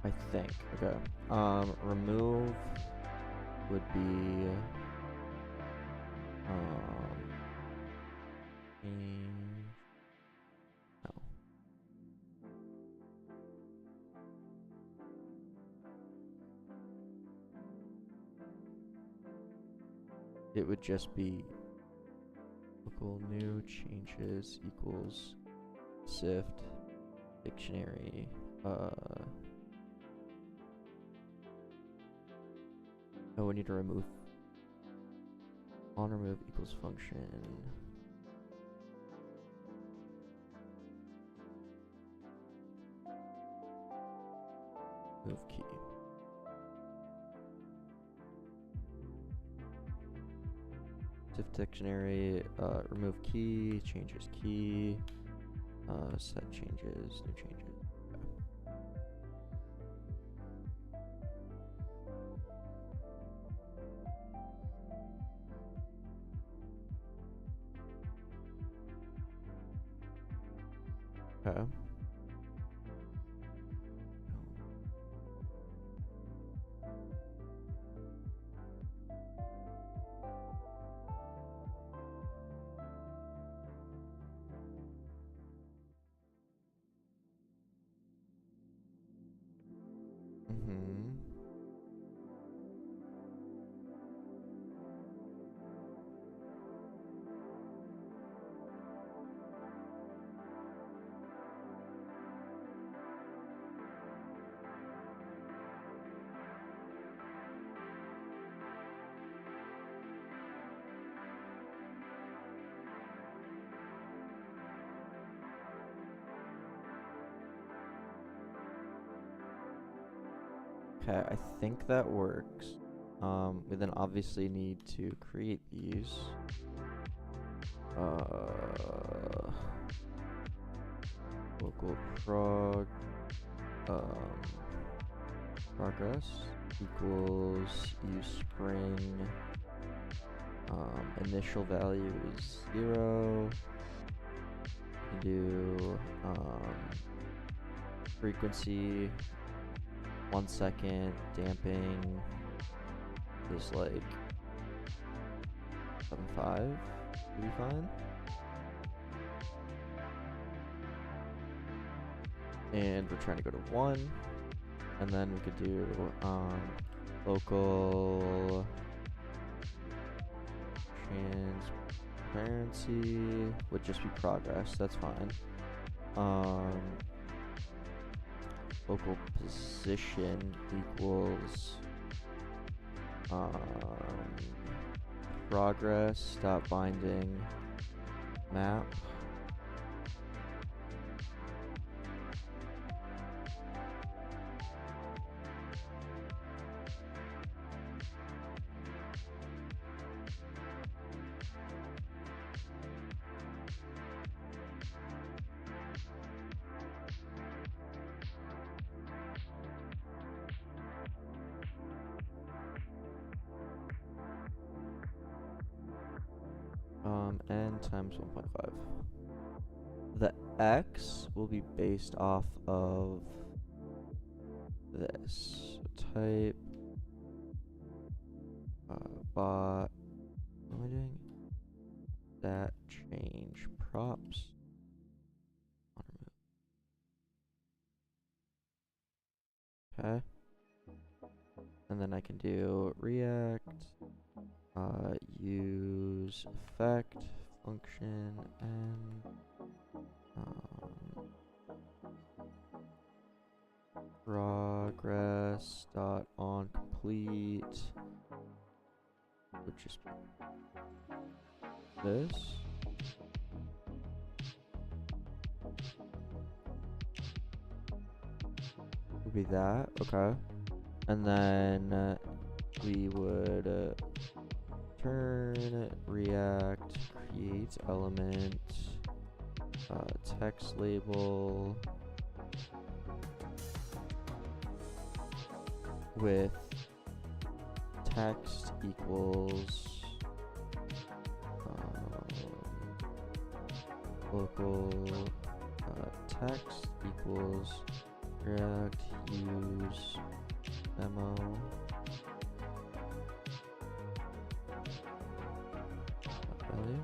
I think. Okay. Remove would be no. It would just be local new changes equals sift dictionary oh, we need to remove on remove equals function move key. Sift dictionary, remove key, changes key, set changes, new changes. Okay. Okay, I think that works. We then obviously need to create these. Local progress equals uSpring. Initial value is 0. We can do frequency 1 second, damping is like 7.5, will be fine. And we're trying to go to 1, and then we could do local transparency would just be progress, that's fine. Local position equals progress dot binding map. n times 1.5. The x will be based off of this. So type bot. What am I doing? That change props. Okay. And then I can do React, use effect function and progress dot on complete, which is this. Would be that, okay. And then we would turn React create element text label with text equals local text equals React use demo value.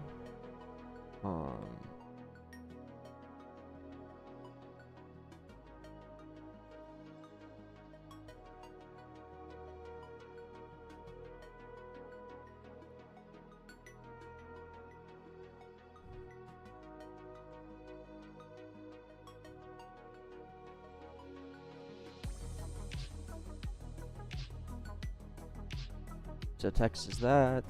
So text is that.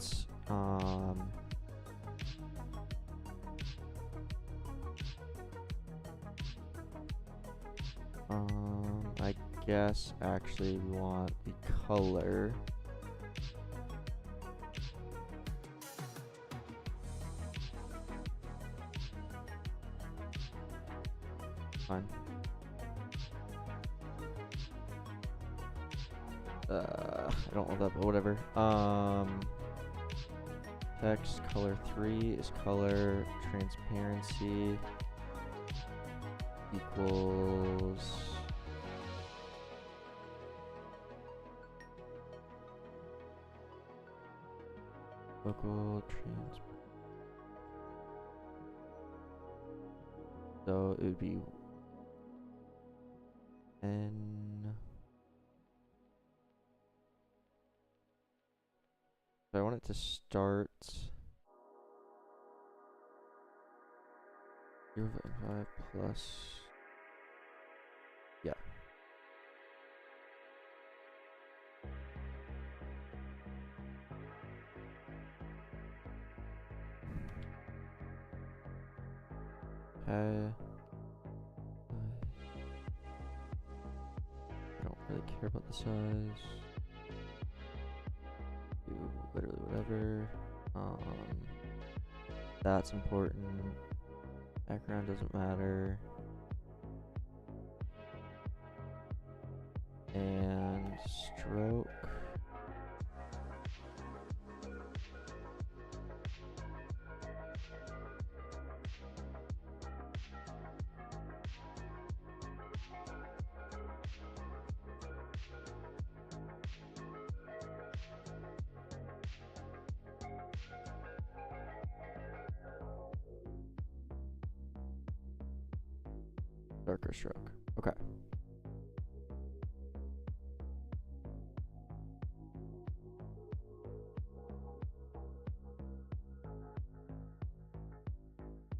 I guess actually we want the color. Fine. I don't love that, but whatever. Text color 3 is color transparency equals local trans. So it would be n. So I want it to start 0.5 plus. Yeah. Okay. I don't really care about the size. Do literally whatever. That's important. Background doesn't matter. And stroke. Darker stroke. Okay.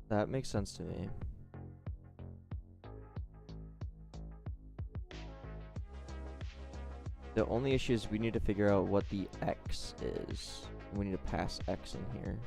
That makes sense to me. The only issue is we need to figure out what the X is. We need to pass X in here.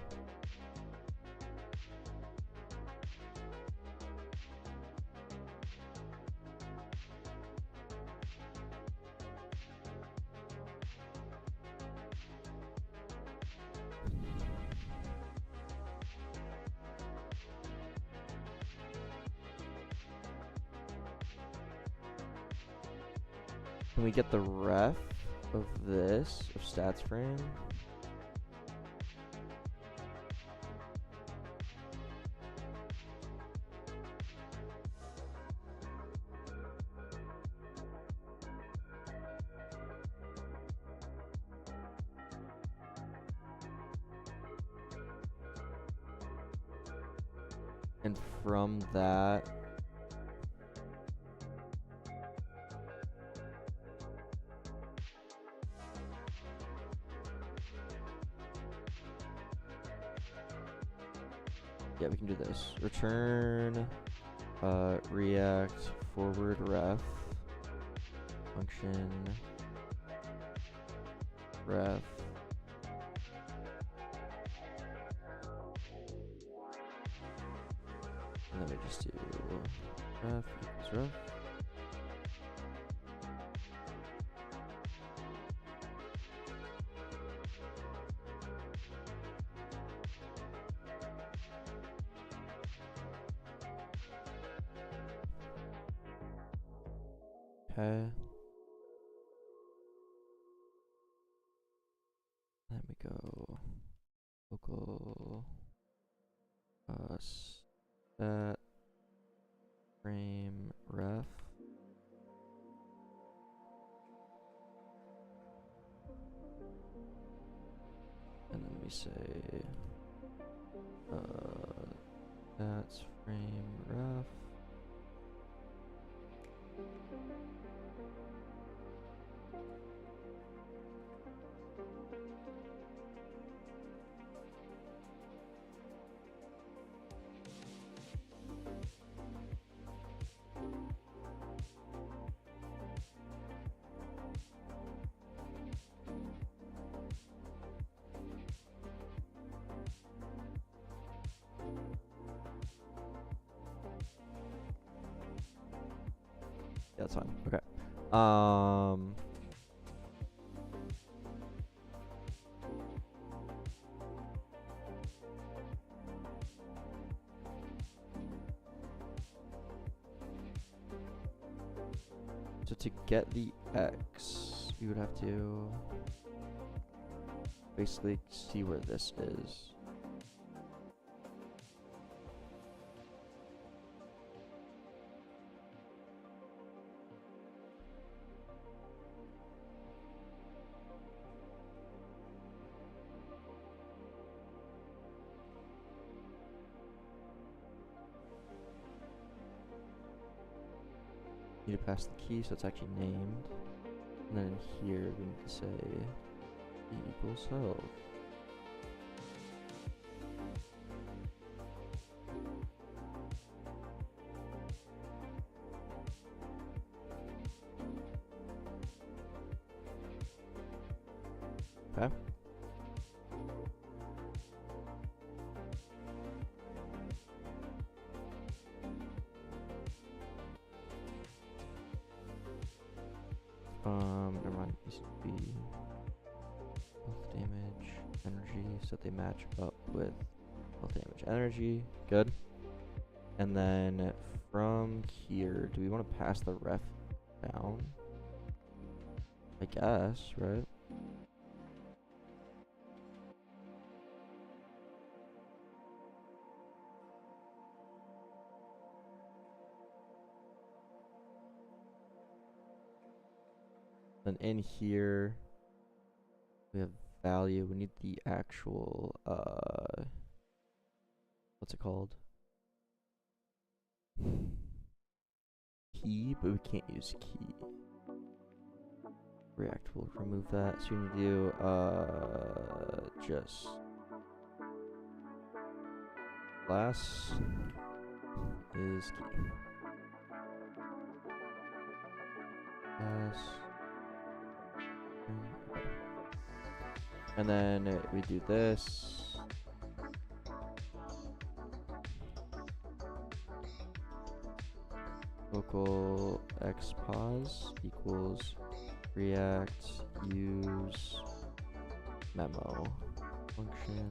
Can we get the ref of this, of stats frame? And from that, yeah, we can do this. Return React forward ref function ref. And then we just do ref equals ref. Okay. Then we go local set frame ref. And then we say that's frame ref. Yeah, that's fine. Okay. So to get the X, we would have to basically see where this is. Need to pass the key so it's actually named. And then in here we need to say E equals health. Okay. Never mind. These should be health damage, energy, so they match up with health damage, energy. Good. And then from here, do we want to pass the ref down? I guess, right? Then in here, we have value. We need the actual, what's it called? Key, but we can't use key. React will remove that. So we need to do, just class is key. Class. And then we do this. Local xpos equals react use memo function.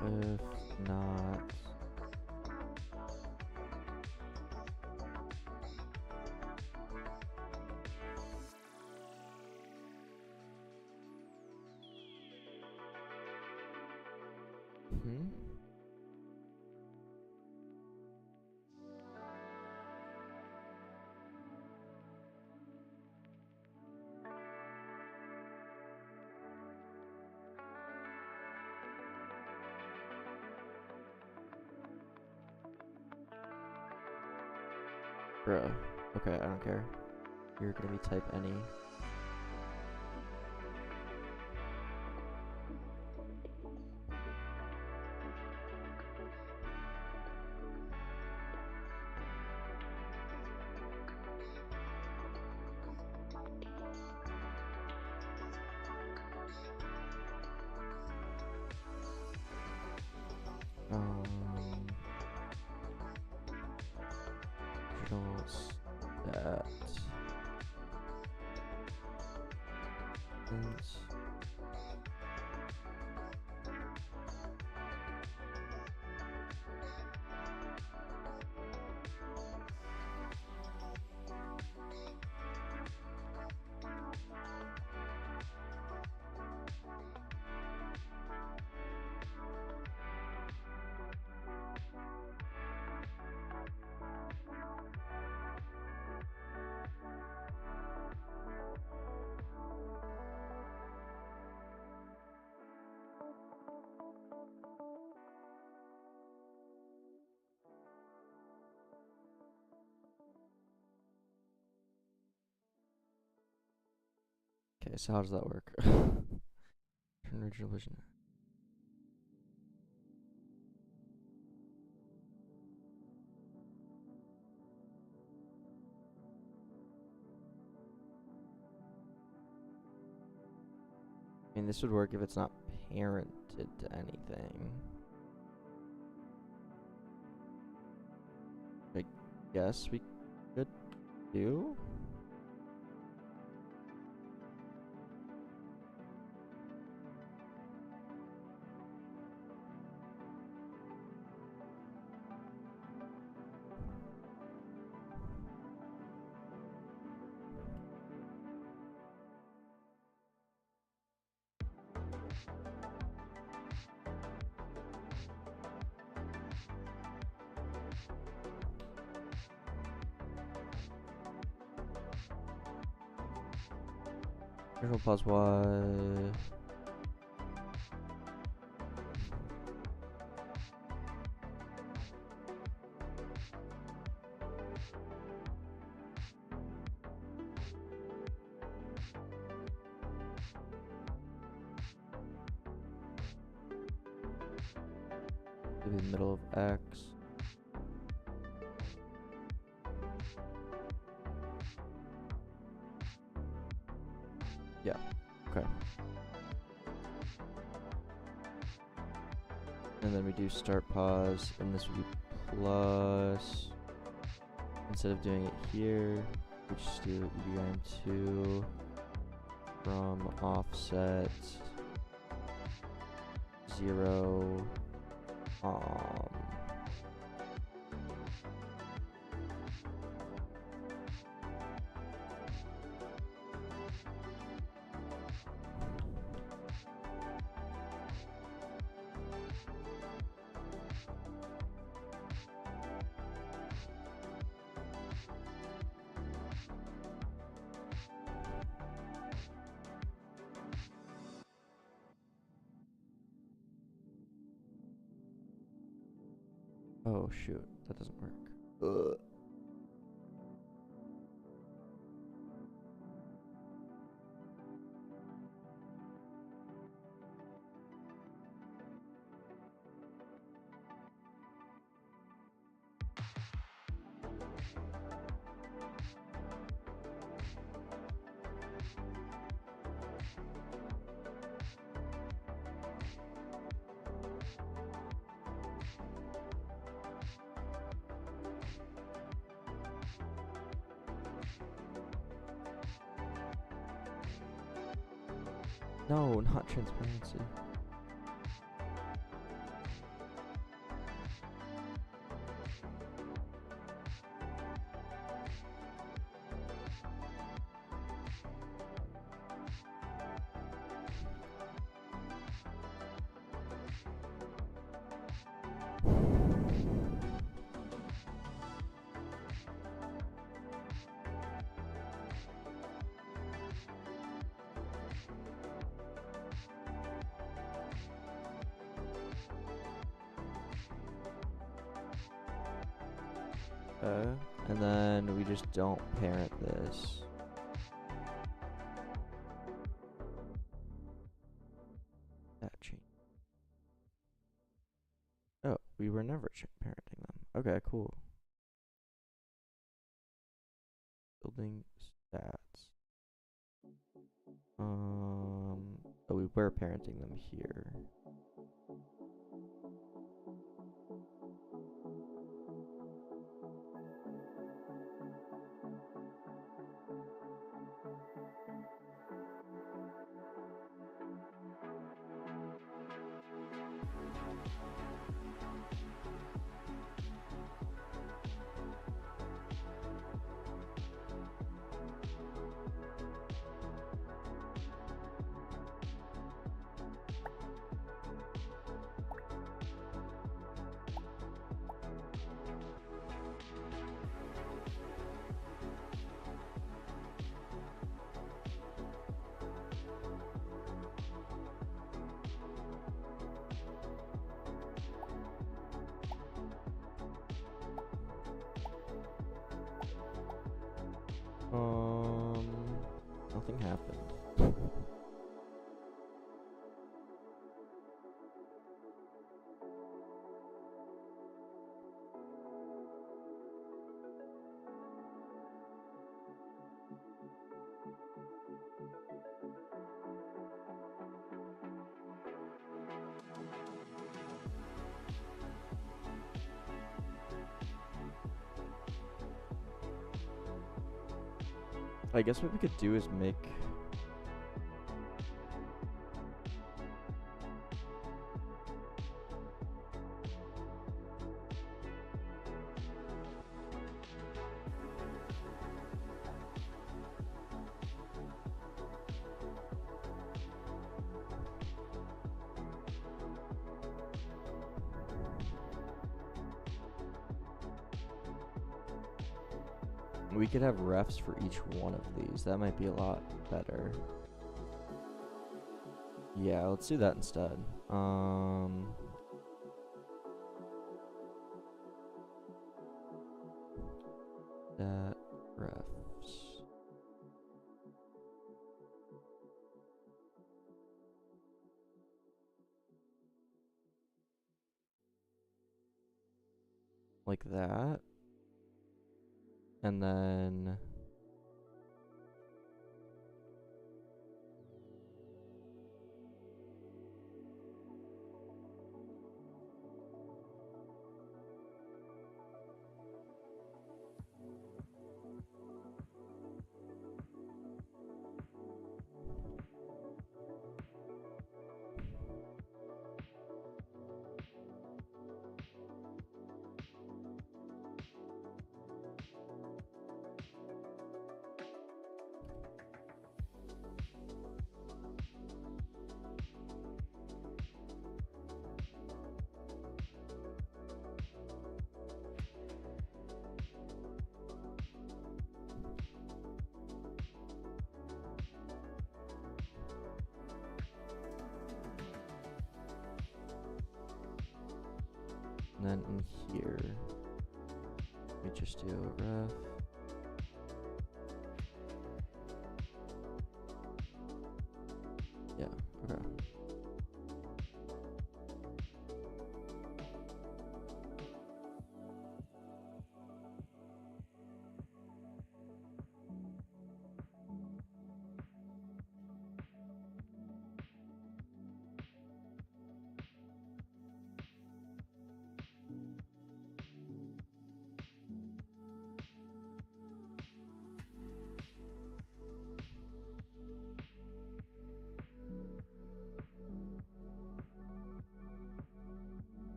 If not, Bruh. Okay, I don't care. You're gonna be type any. That is okay, so how does that work? Turn original vision. I mean, this would work if it's not parented to anything. I guess we could do. Visual plus Y. Maybe the middle of X. Yeah, okay. And then we do start pause, and this would be plus. Instead of doing it here, we just do EDIM2 from offset 0. Oh shoot, that doesn't work. Ugh. No, not transparency. And then we just don't parent this. That change. Oh, we were never parenting them. Okay, cool. Building stats. Oh, we were parenting them here. Nothing happened. I guess what we could do is make we could have refs for each one of these. That might be a lot better. Yeah, let's do that instead. That refs. Like that. And then in here, we just do a ref. Yeah, okay.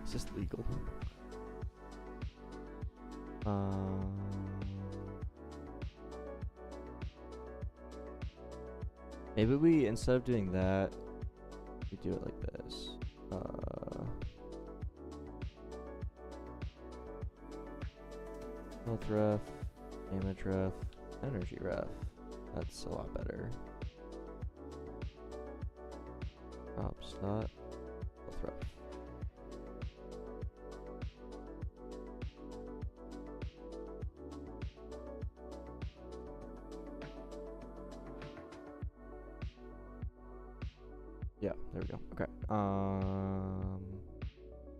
Is this legal? Maybe we, instead of doing that, we do it like this. Health ref, damage ref, energy ref. That's a lot better. Ops dot health ref. Yeah, there we go. Okay.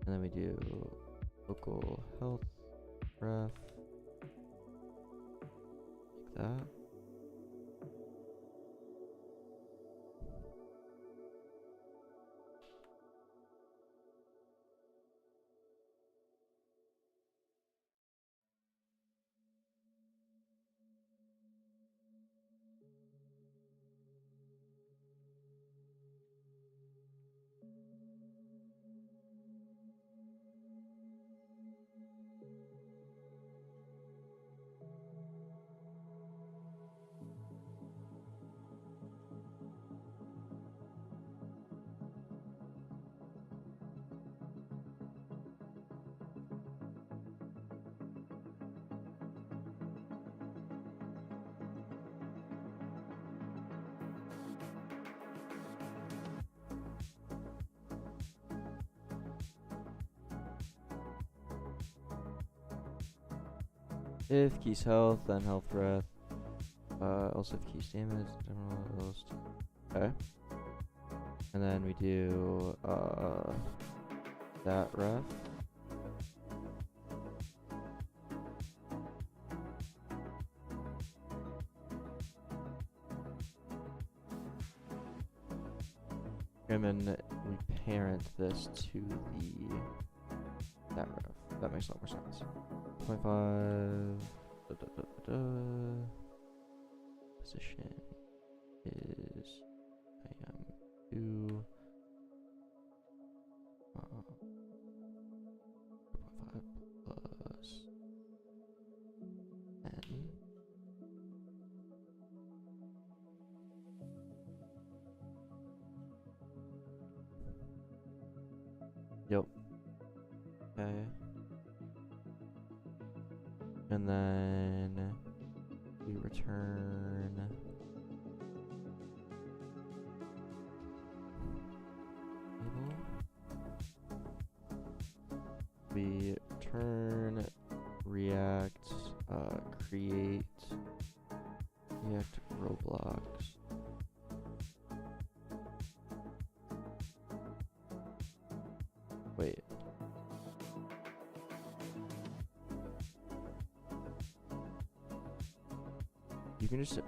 And then we do local health ref like that. If keys health, then health ref. Also if keys damage, general. Okay. And then we do that ref. And then we parent this to the that ref. That makes a lot more sense. 25 position is IM2 5 plus N. Yep. Okay. And then we return table. We return React create React Roblox. Wait. You can just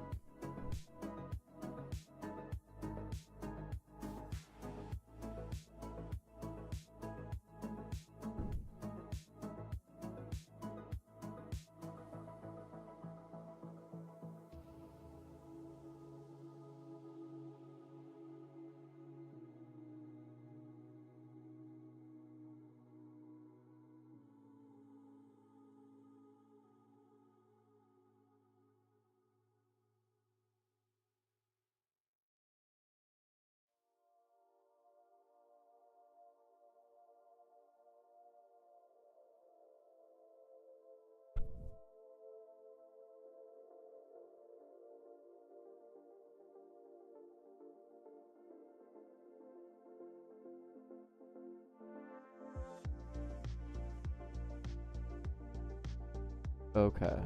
okay.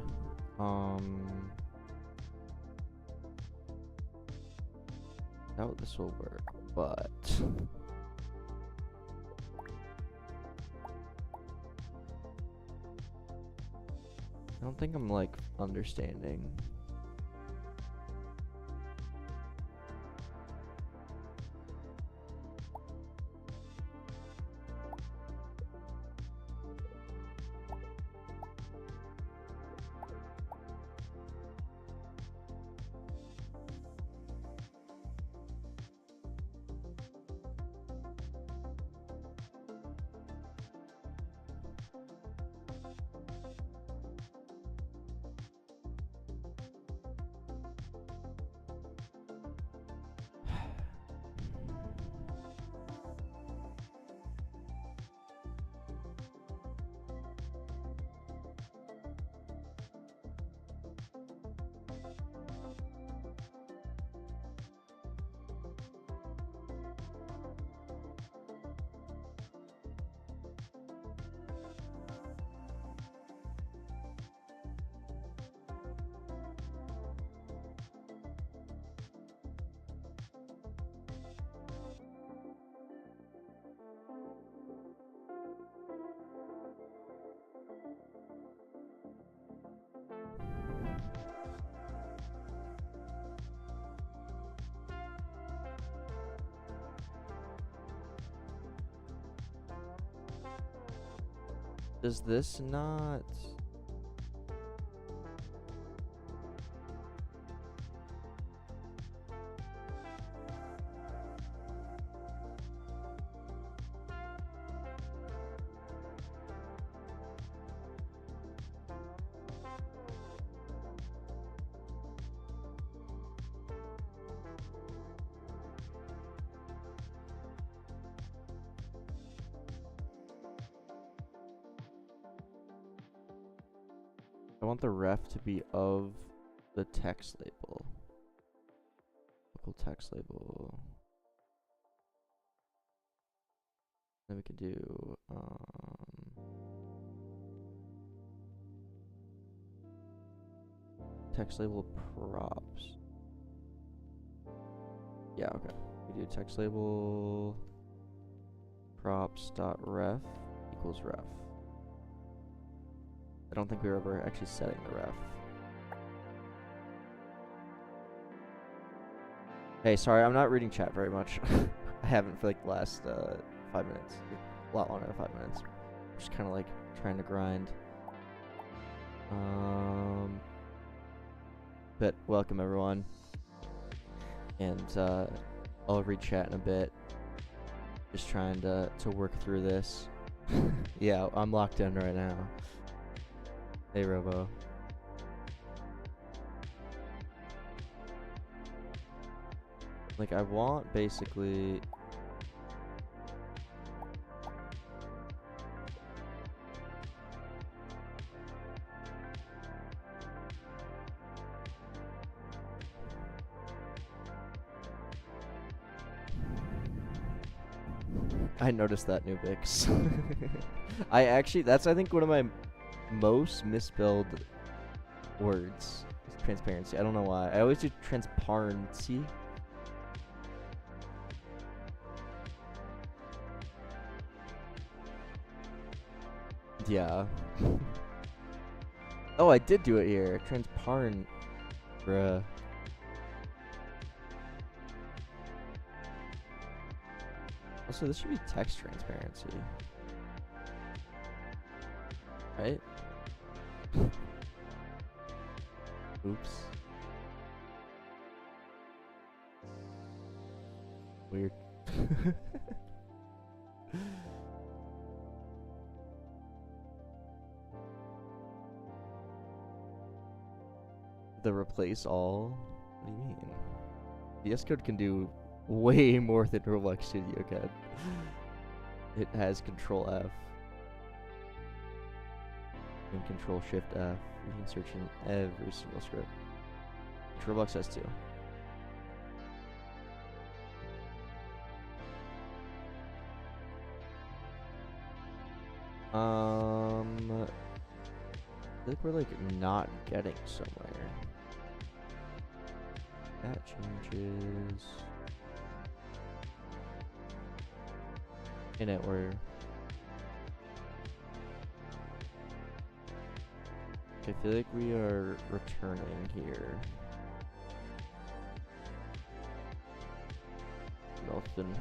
Doubt this will work, but I don't think I'm like understanding. Does this not... I want the ref to be of the text label. Local text label. Then we can do text label props. Yeah, okay. We do text label props dot ref equals ref. I don't think we were ever actually setting the ref. Hey, sorry, I'm not reading chat very much. I haven't for like the last 5 minutes. A lot longer than 5 minutes. Just kind of like trying to grind. But welcome everyone. And I'll read chat in a bit. Just trying to work through this. Yeah, I'm locked in right now. Hey, Robo. Like, I want basically... I noticed that, Nubix. I actually, that's I think one of my most misspelled words is transparency. I don't know why. I always do transparency. Yeah. Oh, I did do it here. Transparent. Bruh. Also, this should be text transparency. Right? Oops. Weird. The replace all? What do you mean? VS Code can do way more than Roblox Studio can. It has Control F and Control Shift F. You can search in every single script. Roblox has too. I think we're like not getting somewhere. That changes. In it, we're. I feel like we are returning here. Melton.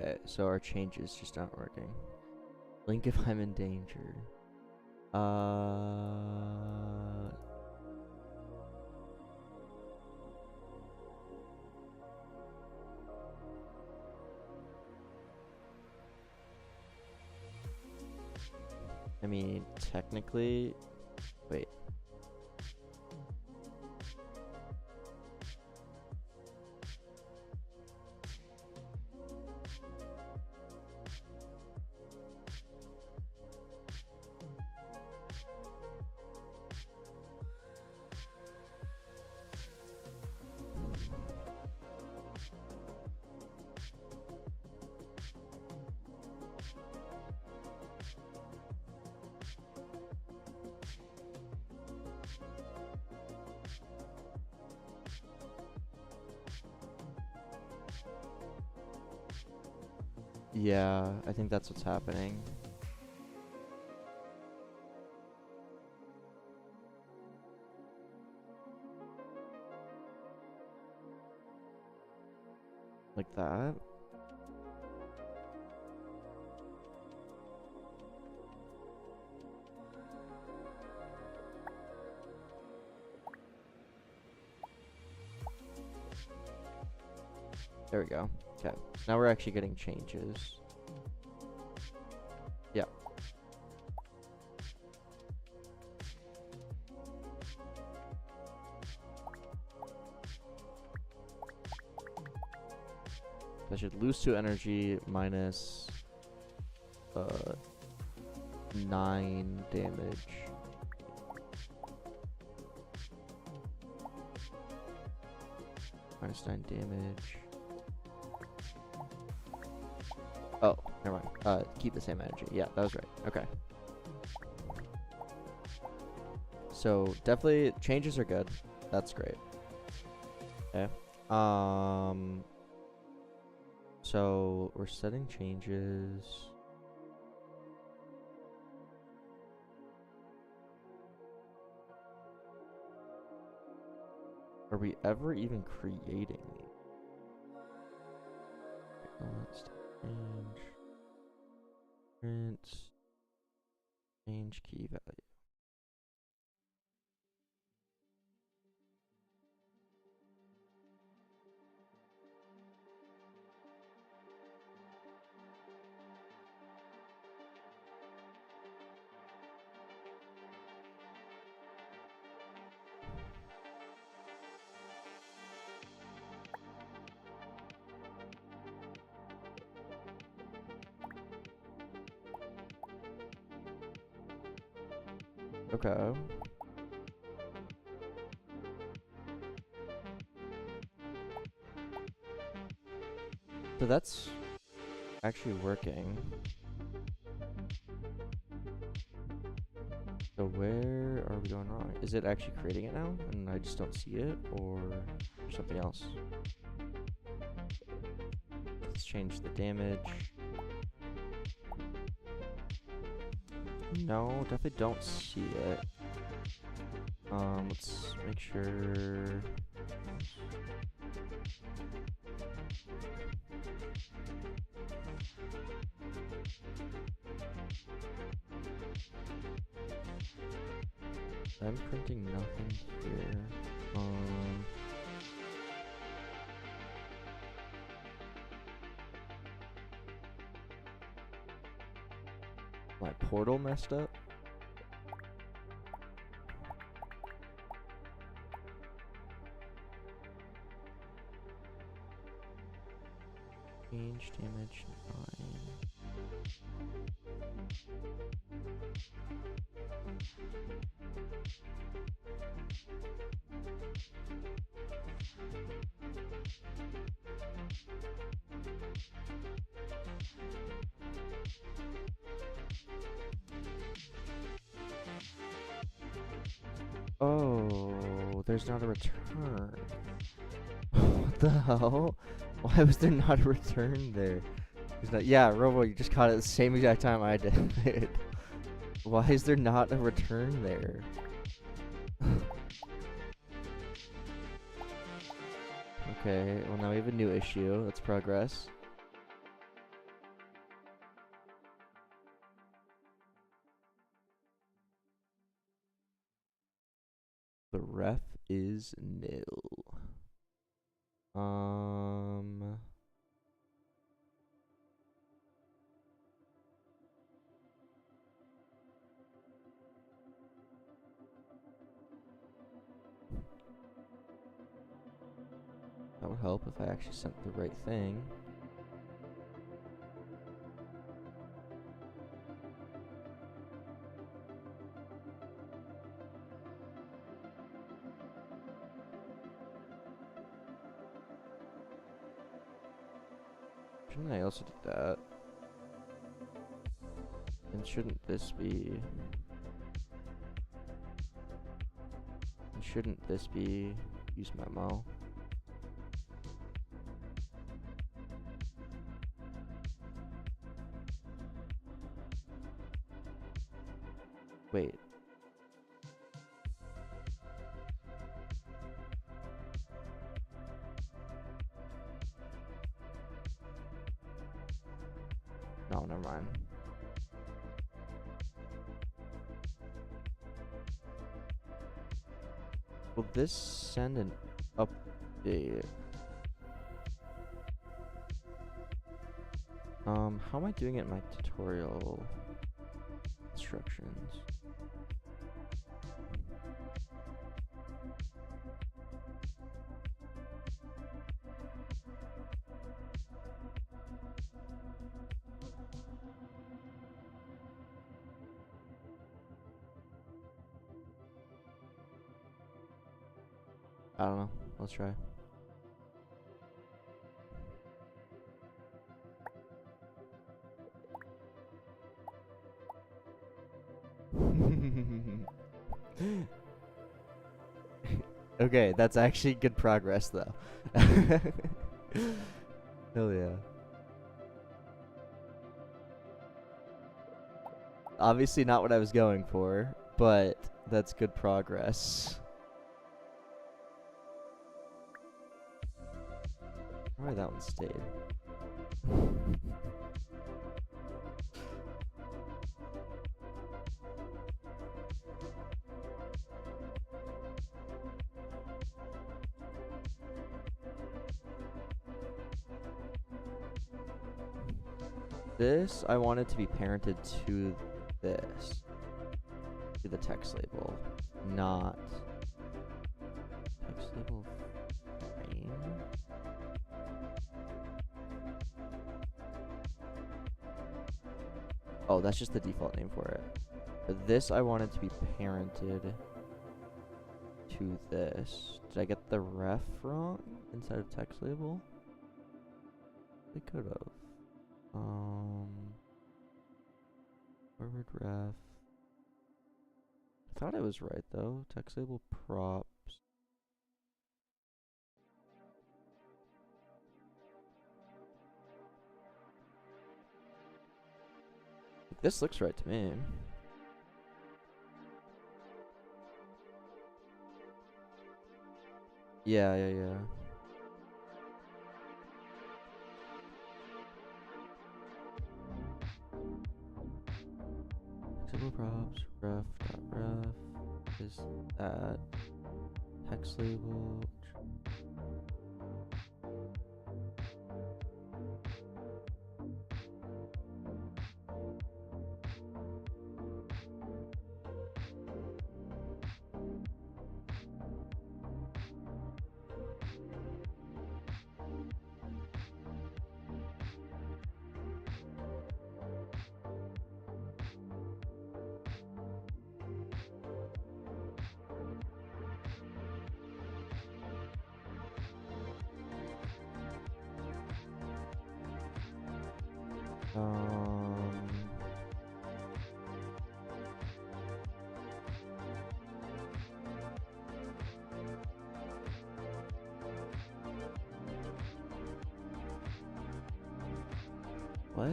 Okay, so our changes just aren't working. Link if I'm in danger. I mean, technically, wait. Yeah, I think that's what's happening. Like that. There we go. Okay. Now we're actually getting changes. Yeah. I should lose 2 energy minus 9 damage. Minus 9 damage. Oh, never mind. Keep the same energy. Yeah, that was right. Okay. So definitely changes are good. That's great. Okay. So we're setting changes. Are we ever even creating these? Let's change. Print. Change key value. Okay. So that's actually working. So where are we going wrong? Is it actually creating it now and I just don't see it, or something else? Let's change the damage. No, definitely don't see it. Let's make sure. I'm printing nothing here. My portal messed up. Change damage 9. Oh, there's not a return. What the hell? Why was there not a return there? Yeah, Robo, you just caught it at the same exact time I did. Why is there not a return there? Okay, well now we have a new issue. Let's progress. The ref is nil. That would help if I actually sent the right thing. Shouldn't I also do that? And shouldn't this be... And shouldn't this be... Use memo? Wait. No, never mind. Will this send an update? How am I doing it in my tutorial instructions? I don't know. Let's try. Okay, that's actually good progress though. Hell yeah. Obviously not what I was going for, but that's good progress. Where that one stayed. This, I want it to be parented to this. To the text label. Not text label frame. Oh, that's just the default name for it. But this, I want it to be parented to this. Did I get the ref wrong inside of text label? I could have. Forward ref. I thought I was right though. Text label props. This looks right to me. Yeah. Text label props, ref is that text label. What?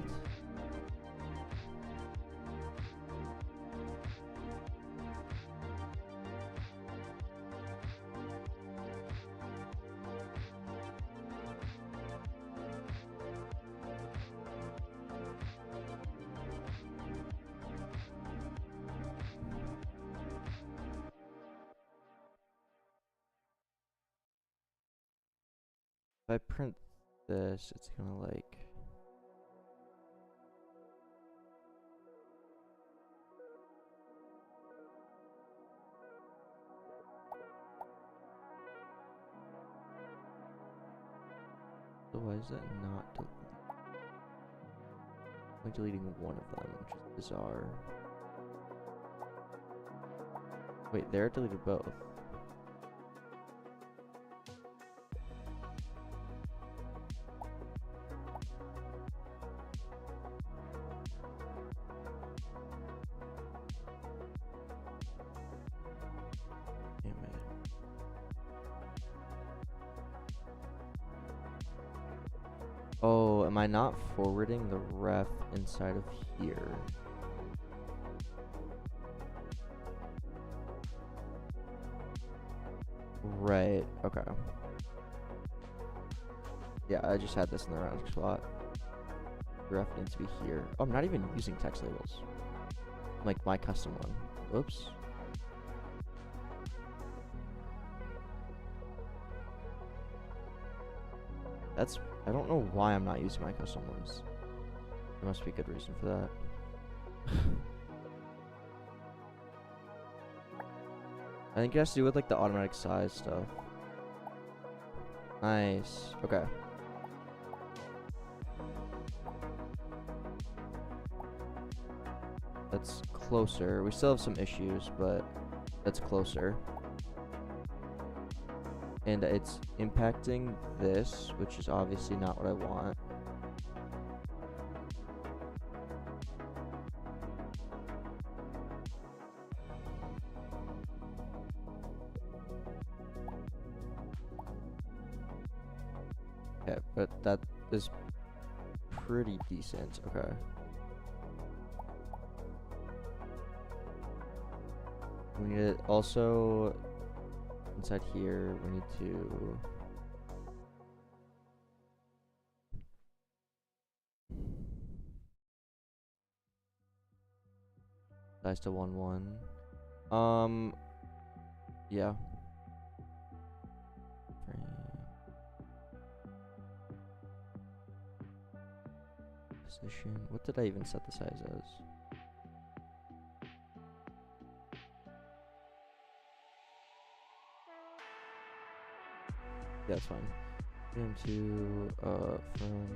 If I print this, it's gonna like. So why is that not I'm deleting one of them, which is bizarre. Wait, there it deleted both. Damn it. Oh, am I not forwarding the ref inside of here? Right, okay. Yeah, I just had this in the round spot. Ref needs to be here. Oh, I'm not even using text labels. Like my custom one. Whoops. I don't know why I'm not using my custom ones. There must be a good reason for that. I think it has to do with like the automatic size stuff. Nice. Okay. That's closer. We still have some issues, but that's closer. And it's impacting this, which is obviously not what I want. Okay, but that is pretty decent. Okay. We need to also, inside here, we need to size to 1:1. Yeah. Position. What did I even set the size as? Yeah, that's fine. Into from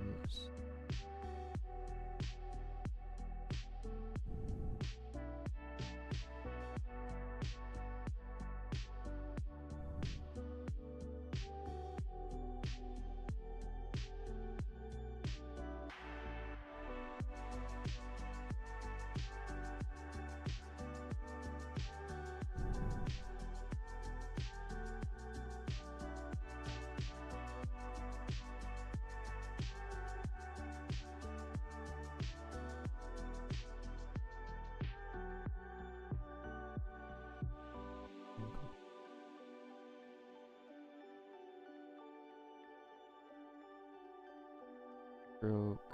stroke,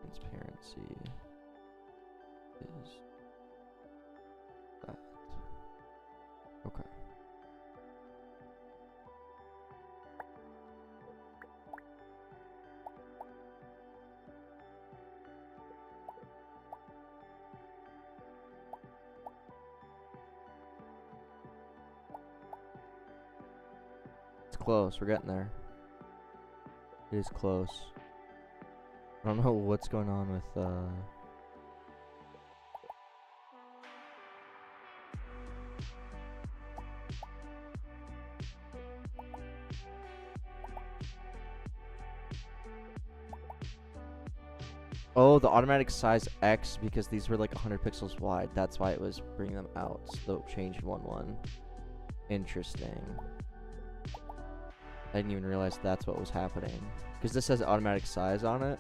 transparency is that. Okay. It's close. We're getting there. It is close. I don't know what's going on with oh, the automatic size X, because these were like 100 pixels wide. That's why it was bringing them out. So change 1:1. Interesting. I didn't even realize that's what was happening. Because this has automatic size on it.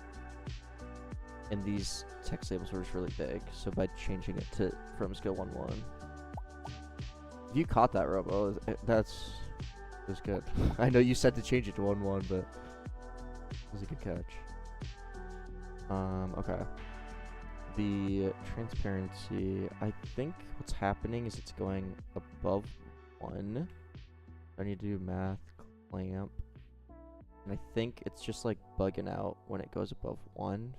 And these text labels were just really big. So by changing it to from scale 1:1. If you caught that, Robo, it was good. I know you said to change it to 1:1, but it was a good catch. Okay. The transparency, I think what's happening is it's going above 1. I need to do math clamp. And I think it's just like bugging out when it goes above 1.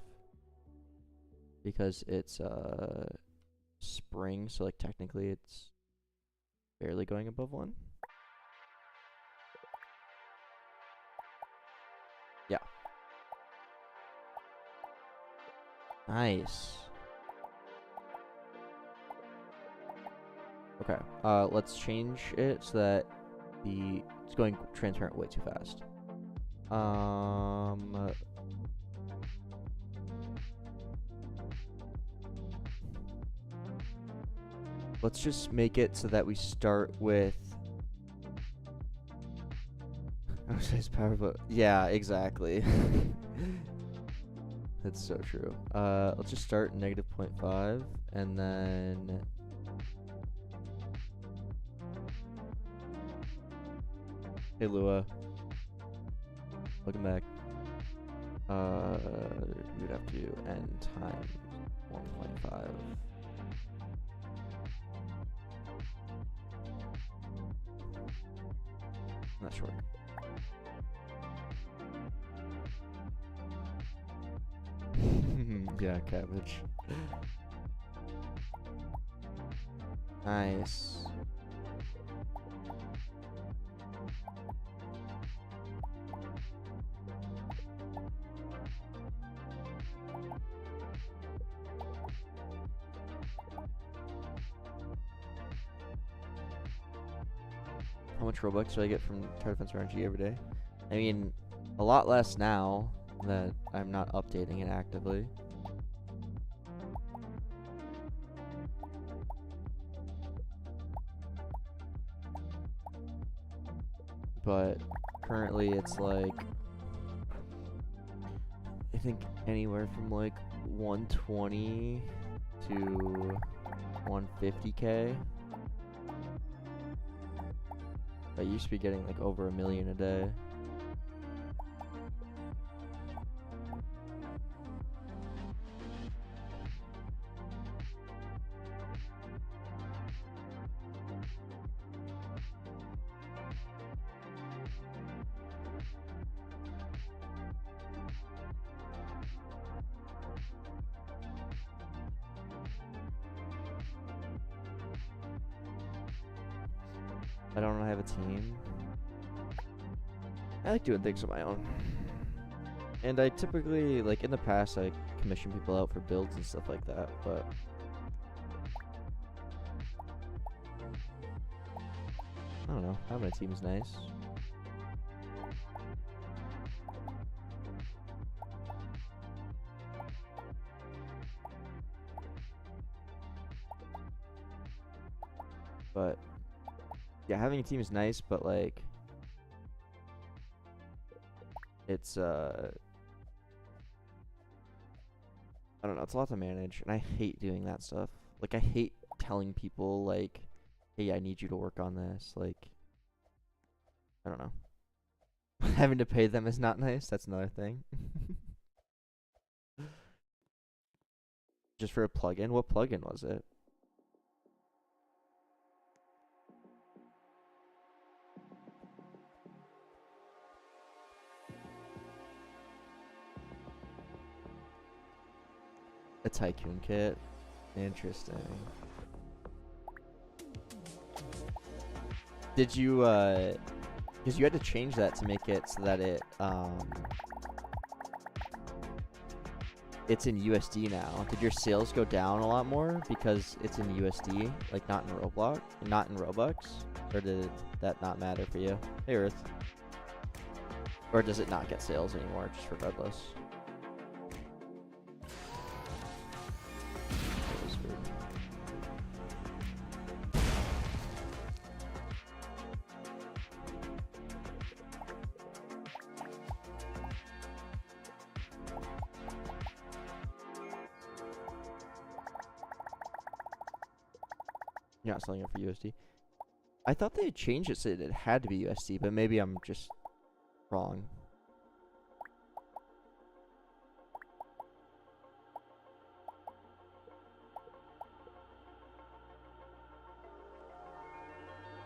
Because it's spring, so like technically it's barely going above 1. Yeah. Nice. Okay. Let's change it so that it's going transparent way too fast. Let's just make it so that we start with yeah, exactly. That's so true. Let's just start -0.5 and then Hey Lua. Welcome back. We would have to end time 1.5. Not sure. Yeah, cabbage. Nice. How much Robux do I get from Tower Defense RNG every day? I mean, a lot less now that I'm not updating it actively. But currently it's like, I think anywhere from like 120 to 150k. I used to be getting like over 1 million a day. I don't have a team. I like doing things on my own. And I typically, like in the past, I commission people out for builds and stuff like that, but I don't know, having a team is nice. But yeah, having a team is nice, but like it's I don't know, it's a lot to manage, and I hate doing that stuff. Like I hate telling people like, hey, I need you to work on this. Like, I don't know. Having to pay them is not nice. That's another thing. Just for a plugin? What plugin was it? A Tycoon kit. Interesting. Did you, because you had to change that to make it so that it's in USD now. Did your sales go down a lot more because it's in USD, like not in Roblox, not in Robux? Or did that not matter for you? Hey Earth. Or does it not get sales anymore, just regardless? You're not selling it for USD. I thought they had changed it so that it had to be USD, but maybe I'm just wrong.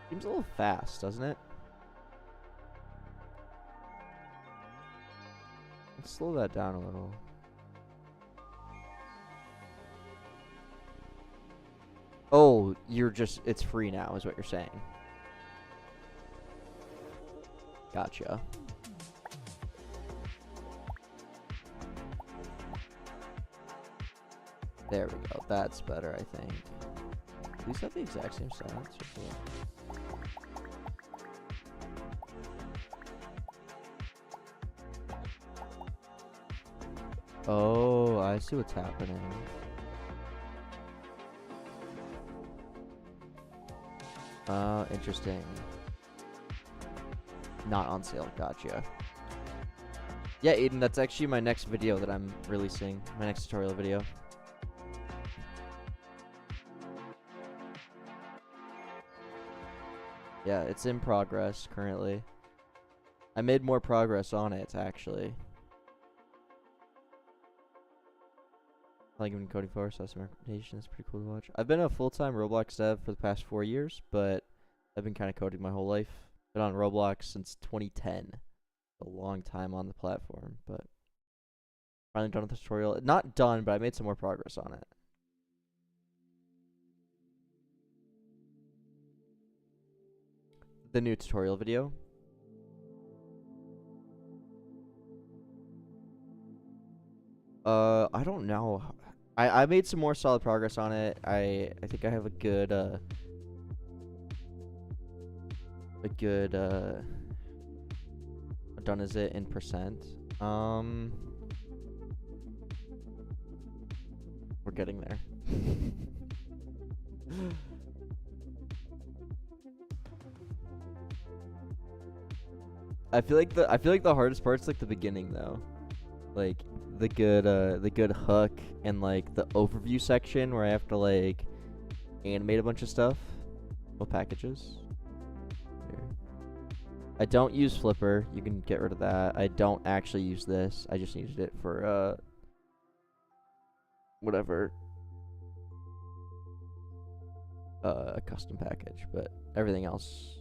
Seems a little fast, doesn't it? Let's slow that down a little. Oh, it's free now, is what you're saying. Gotcha. There we go. That's better, I think. Do these have the exact same stats? Oh, I see what's happening. Interesting. Not on sale. Gotcha. Yeah, Aiden, that's actually my next video that I'm releasing. My next tutorial video. Yeah, it's in progress currently. I made more progress on it, actually. Like in coding for system recommendation is pretty cool to watch. I've been a full-time Roblox dev for the past 4 years, but I've been kind of coding my whole life. Been on Roblox since 2010. A long time on the platform, but finally done with the tutorial. Not done, but I made some more progress on it. The new tutorial video. I don't know. I made some more solid progress on it. I think I have a good what done is it in percent? We're getting there. I feel like the hardest part's like the beginning though. Like the good hook and like the overview section where I have to like animate a bunch of stuff. What packages? Here. I don't use Flipper. You can get rid of that. I don't actually use this. I just needed it for whatever a custom package, but everything else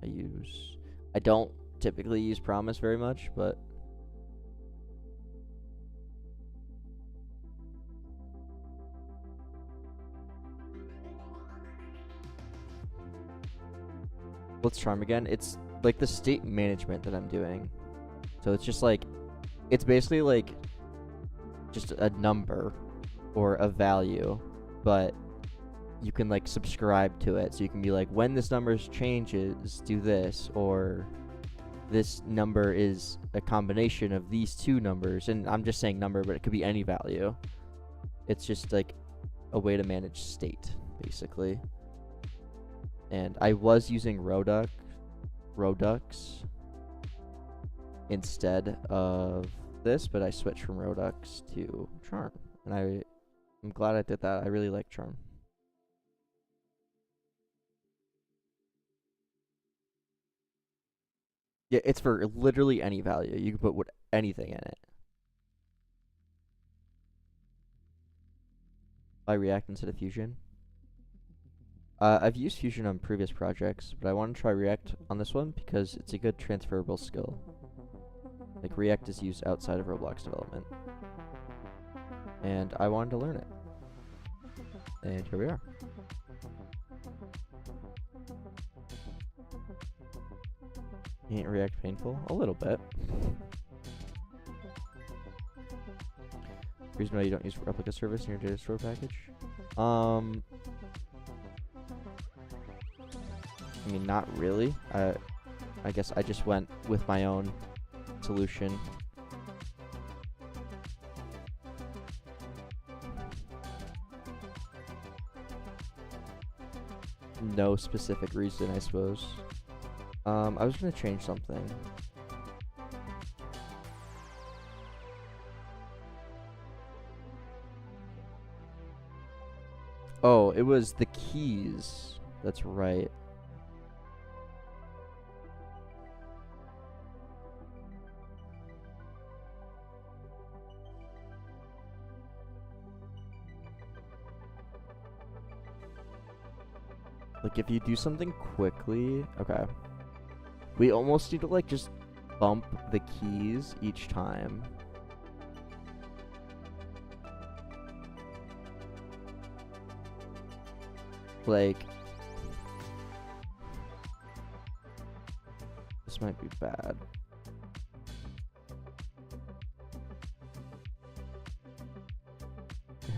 I use. I don't typically use Promise very much, but let's try them again. It's like the state management that I'm doing. So it's just like, it's basically like just a number or a value, but you can like subscribe to it. So you can be like, when this number changes, do this, or this number is a combination of these two numbers. And I'm just saying number, but it could be any value. It's just like a way to manage state, basically. And I was using Redux instead of this, but I switched from Redux to Charm, and I'm glad I did that. I really like Charm. Yeah, it's for literally any value. You can put anything in it. By React instead of Fusion. I've used Fusion on previous projects, but I want to try React on this one because it's a good transferable skill. Like, React is used outside of Roblox development. And I wanted to learn it. And here we are. Ain't React painful? A little bit. Reason why you don't use replica service in your data store package? I mean, not really. I guess I just went with my own solution. No specific reason, I suppose. I was gonna change something. Oh, it was the keys. That's right. Like, if you do something quickly, okay. We almost need to, like, just bump the keys each time. Like, this might be bad.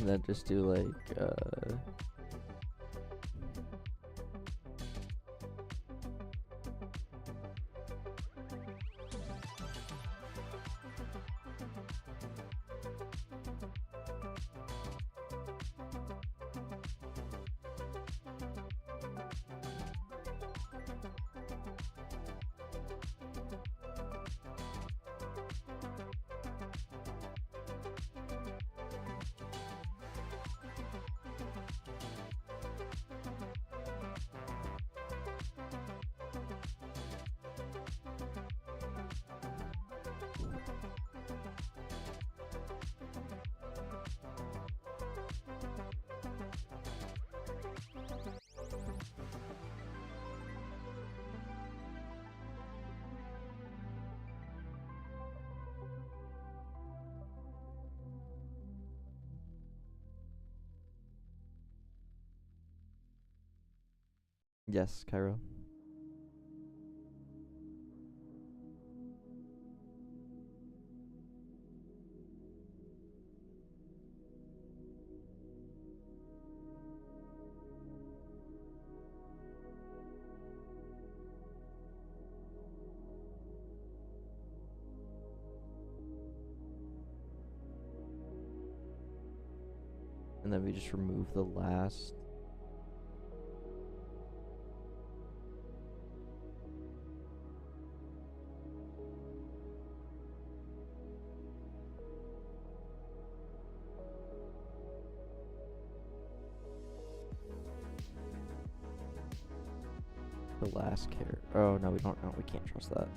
And then just do, like, Yes, Cairo. And then we just remove the last. The last character. Oh no, we don't know. We can't trust that.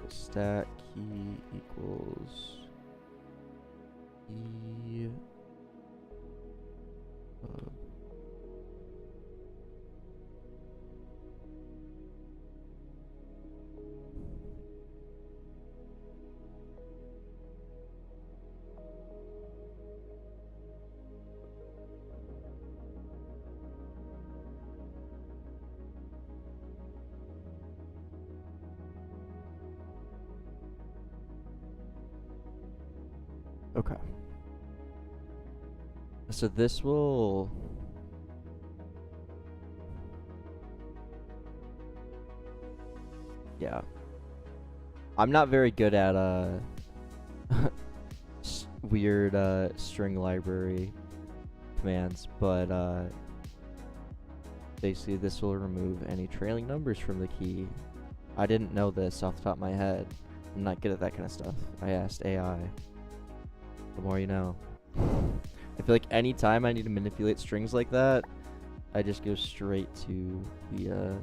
Stat key equals e. Okay. So this will. Yeah. I'm not very good at weird string library commands, but basically this will remove any trailing numbers from the key. I didn't know this off the top of my head. I'm not good at that kind of stuff. I asked AI. The more you know. I feel like anytime I need to manipulate strings like that, I just go straight to the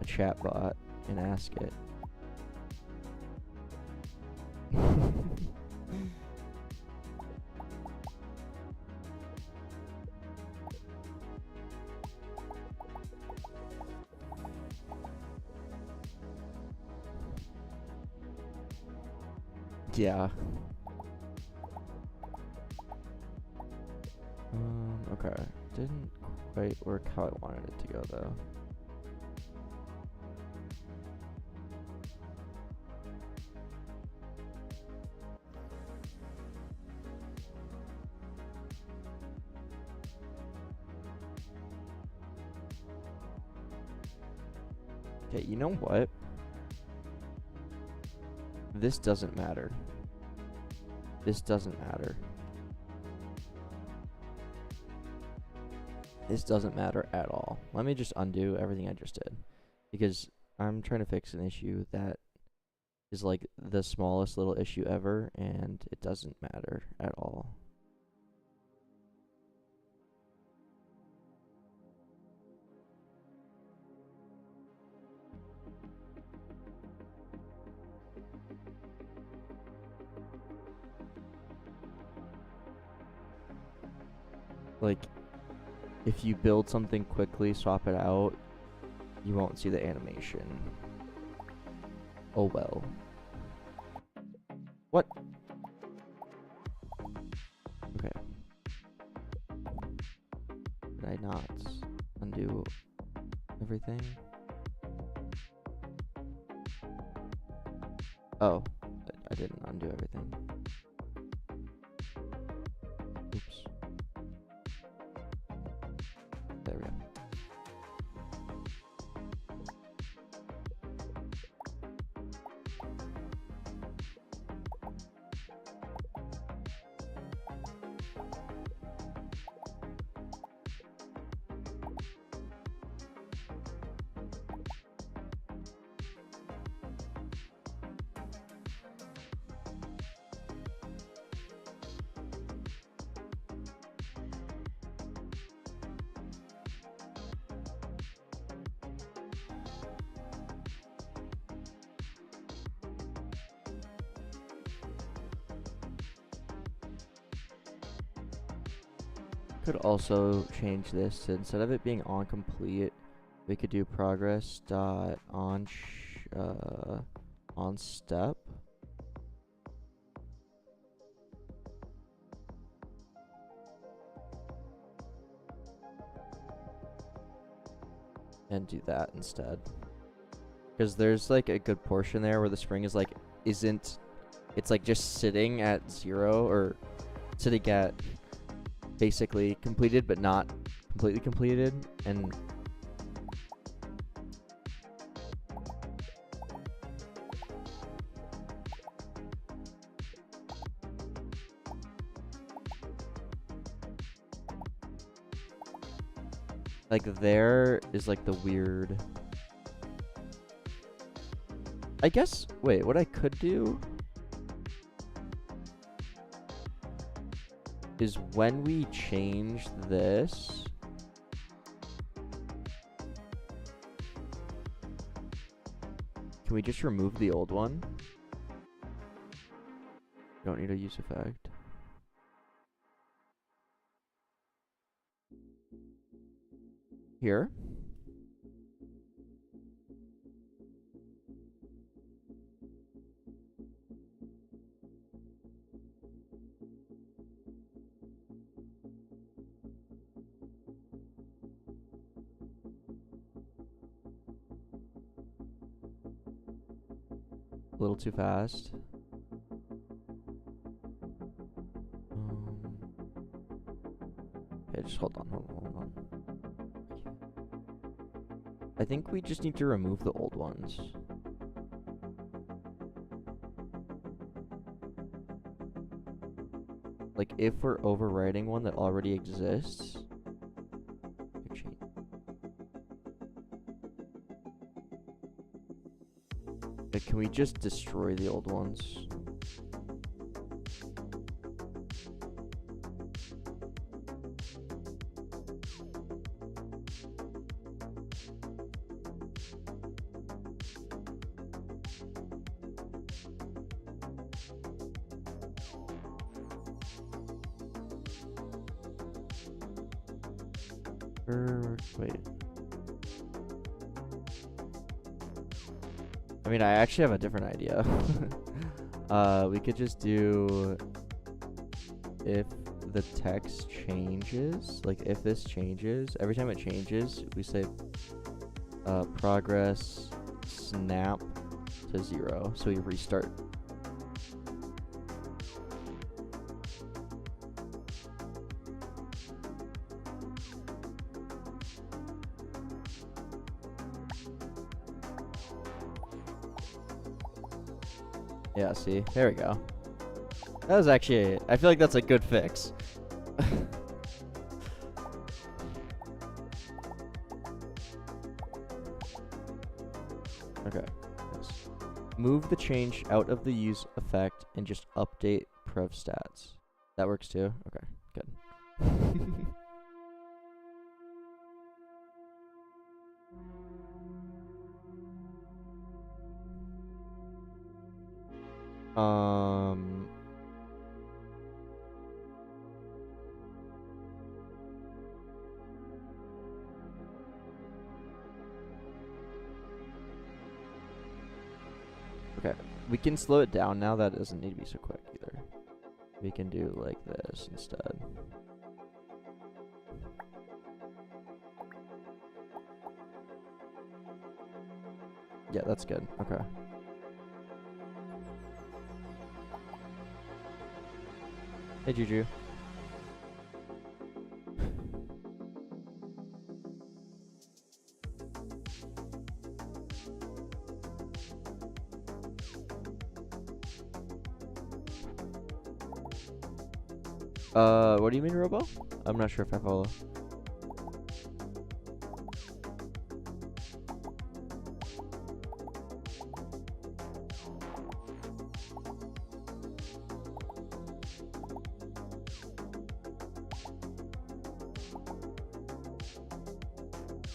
a chat bot and ask it. Yeah. Okay. Didn't quite work how I wanted it to go though. Okay, you know what? This doesn't matter. This doesn't matter. This doesn't matter at all. Let me just undo everything I just did, because I'm trying to fix an issue that is like the smallest little issue ever, and it doesn't matter at all. Like, if you build something quickly, swap it out, you won't see the animation. Oh well. What? Okay. Did I not undo everything? Oh, I didn't undo everything. Oops. There we go. could also change this to, instead of it being on complete, we could do progress dot on step. And do that instead. Because there's like a good portion there where the spring is like, it's like just sitting at 0 or sitting at basically completed but not completely completed, and like there is like the weird, I guess. Wait, what I could do is when we change this, can we just remove the old one? Don't need a use effect. Here. A little too fast. Okay, just hold on. I think we just need to remove the old ones. Like if we're overwriting one that already exists, can we just destroy the old ones? Wait. I mean, I actually have a different idea. We could just do, if the text changes, like if this changes, every time it changes, we say progress snap to 0, so we restart. Yeah, see, there we go. That was actually, I feel like that's a good fix. Okay. Nice. Move the change out of the use effect and just update prev stats. That works too? Okay, good. Okay, we can slow it down now. That doesn't need to be so quick either. We can do like this instead. Yeah, that's good. Okay. Hey, Juju. What do you mean, Robo? I'm not sure if I follow.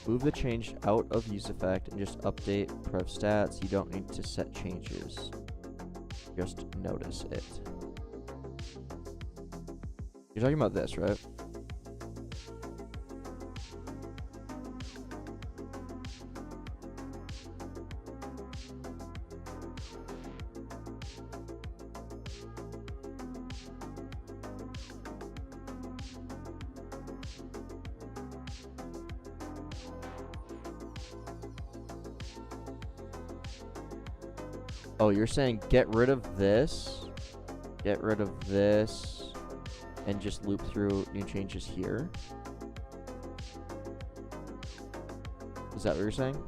Move the change out of use effect and just update prev stats. You don't need to set changes. Just notice it. You're talking about this, right? Oh, you're saying get rid of this, and just loop through new changes here? Is that what you're saying?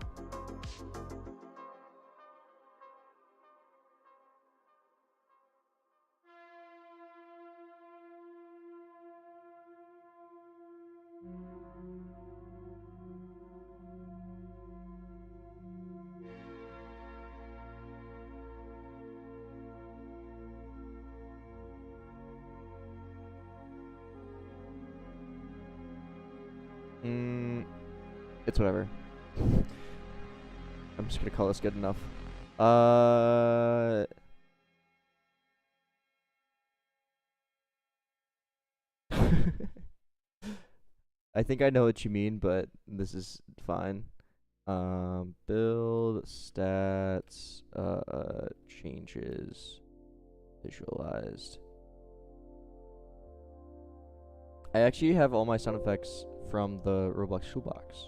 It's whatever. I'm just gonna call this good enough. I think I know what you mean, but this is fine. Build stats, changes, visualized. I actually have all my sound effects from the Roblox toolbox.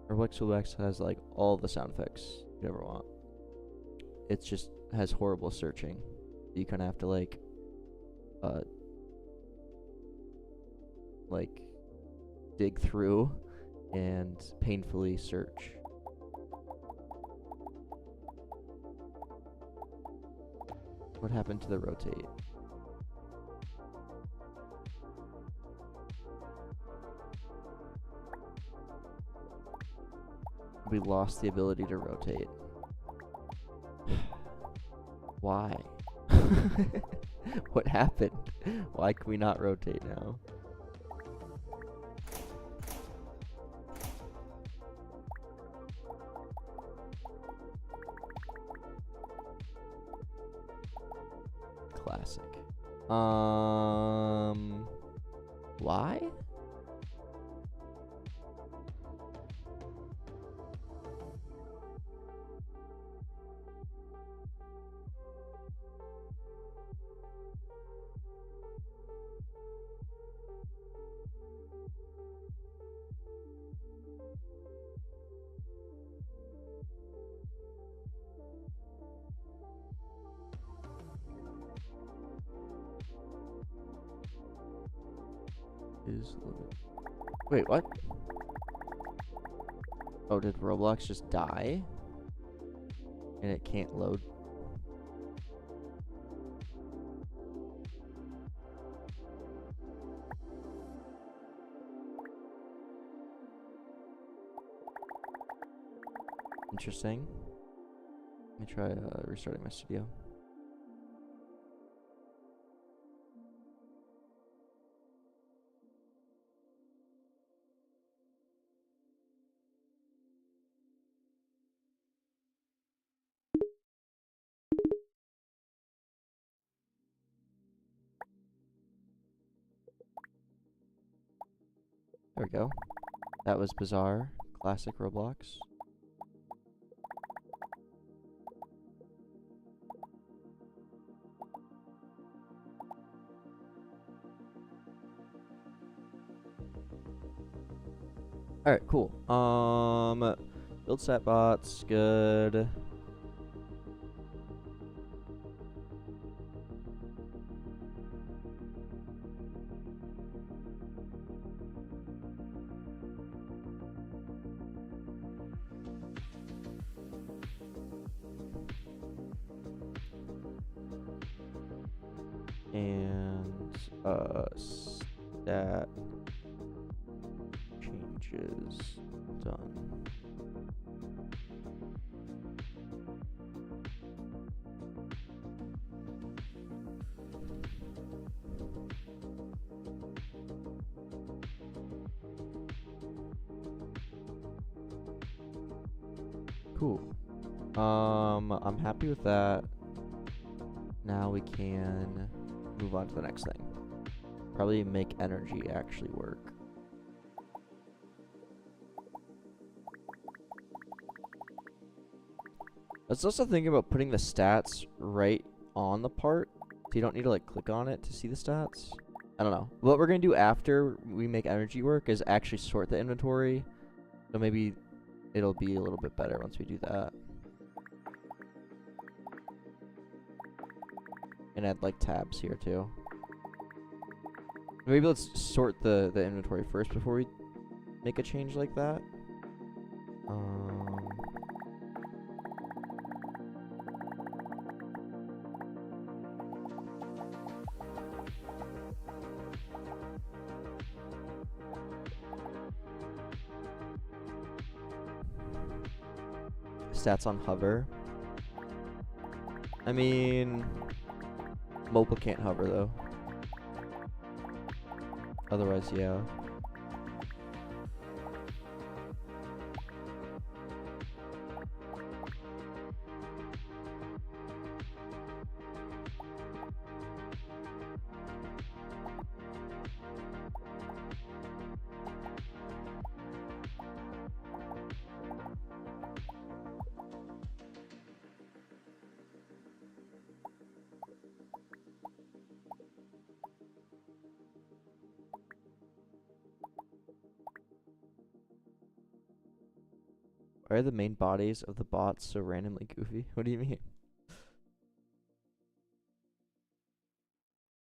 Roblox toolbox has like all the sound effects you ever want. It just has horrible searching. You kind of have to like dig through and painfully search. What happened to the rotate? We lost the ability to rotate. Why? What happened? Why can we not rotate now? Classic. Why? Wait, what? Oh, did Roblox just die? And it can't load? Interesting. Let me try restarting my studio. There we go. That was bizarre. Classic Roblox. Alright, cool. Build set bots, good. And stat changes done. Cool. I'm happy with that. Now we can move on to the next thing. Probably make energy actually work. Let's also think about putting the stats right on the part, so you don't need to like click on it to see the stats. I don't know. What we're gonna do after we make energy work is actually sort the inventory. So maybe it'll be a little bit better once we do that. And add like tabs here too. Maybe let's sort the inventory first before we make a change like that. Stats on hover. I mean, mobile can't hover though. Otherwise, yeah. Why are the main bodies of the bots so randomly goofy? What do you mean?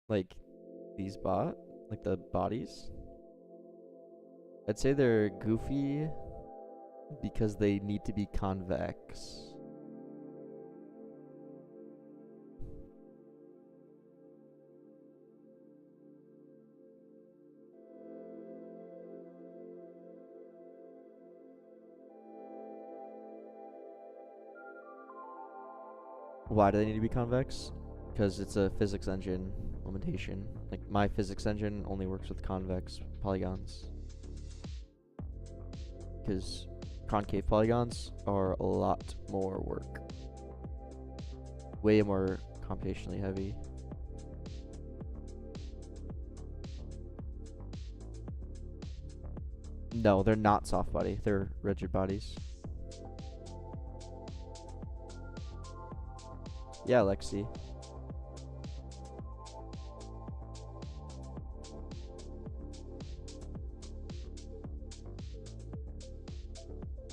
Like, these like the bodies? I'd say they're goofy because they need to be convex. Why do they need to be convex? Because it's a physics engine limitation. Like, my physics engine only works with convex polygons. Because concave polygons are a lot more work. Way more computationally heavy. No, they're not soft body. They're rigid bodies. Yeah, Lexi.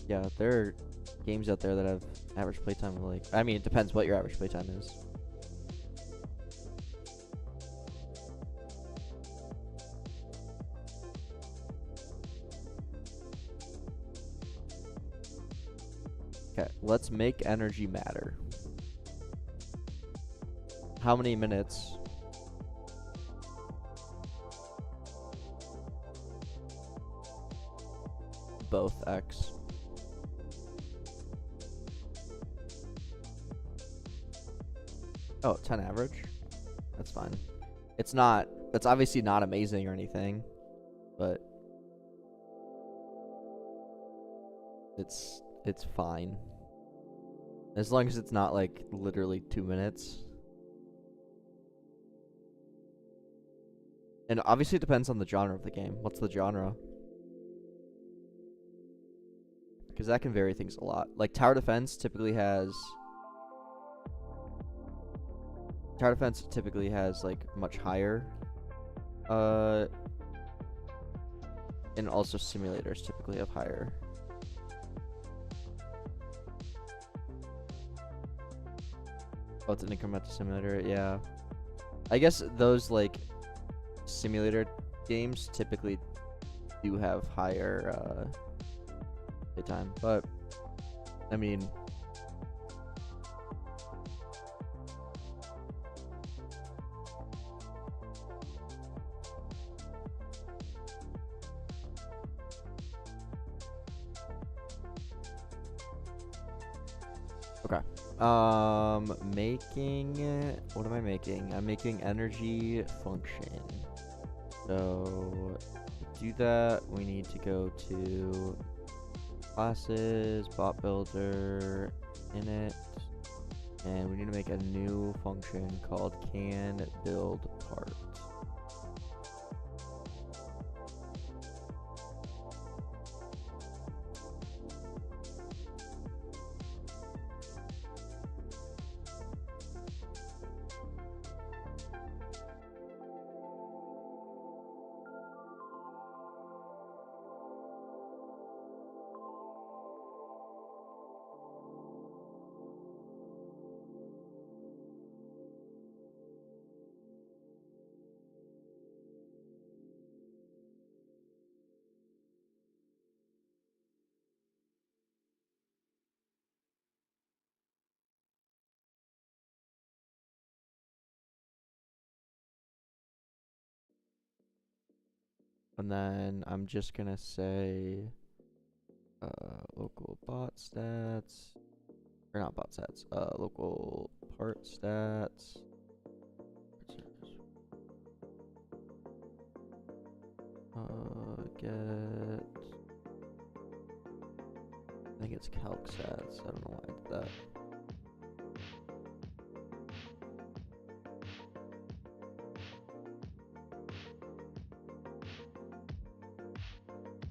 Yeah, there are games out there that have average playtime of like... I mean, it depends what your average playtime is. Okay, let's make energy matter. How many minutes? Both X. Oh, 10 average? That's fine. It's not, it's obviously not amazing or anything, but it's fine. As long as it's not like literally 2 minutes. And obviously it depends on the genre of the game. What's the genre? Because that can vary things a lot. Like tower defense typically has like much higher and also simulators typically have higher. Oh, it's an incremental simulator, yeah. I guess those like simulator games typically do have higher playtime, but I mean, okay. What am I making? I'm making energy function. So to do that, we need to go to classes, bot builder, init, and we need to make a new function called can build part. And then I'm just gonna say local bot stats, or not bot stats, local part stats. Get, I think it's calc stats. I don't know why I did that.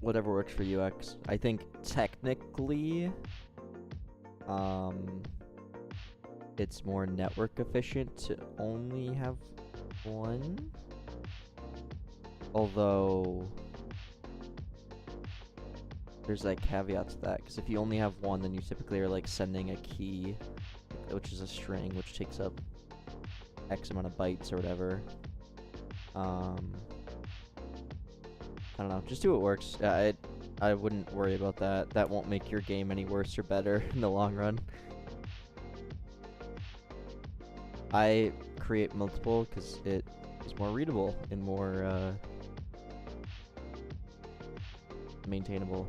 Whatever works for UX. I think technically, it's more network efficient to only have one. Although there's like caveats to that, because if you only have one, then you typically are like sending a key, which is a string, which takes up X amount of bytes or whatever. I don't know. Just do what works. I wouldn't worry about that. That won't make your game any worse or better in the long run. I create multiple because it is more readable and more maintainable.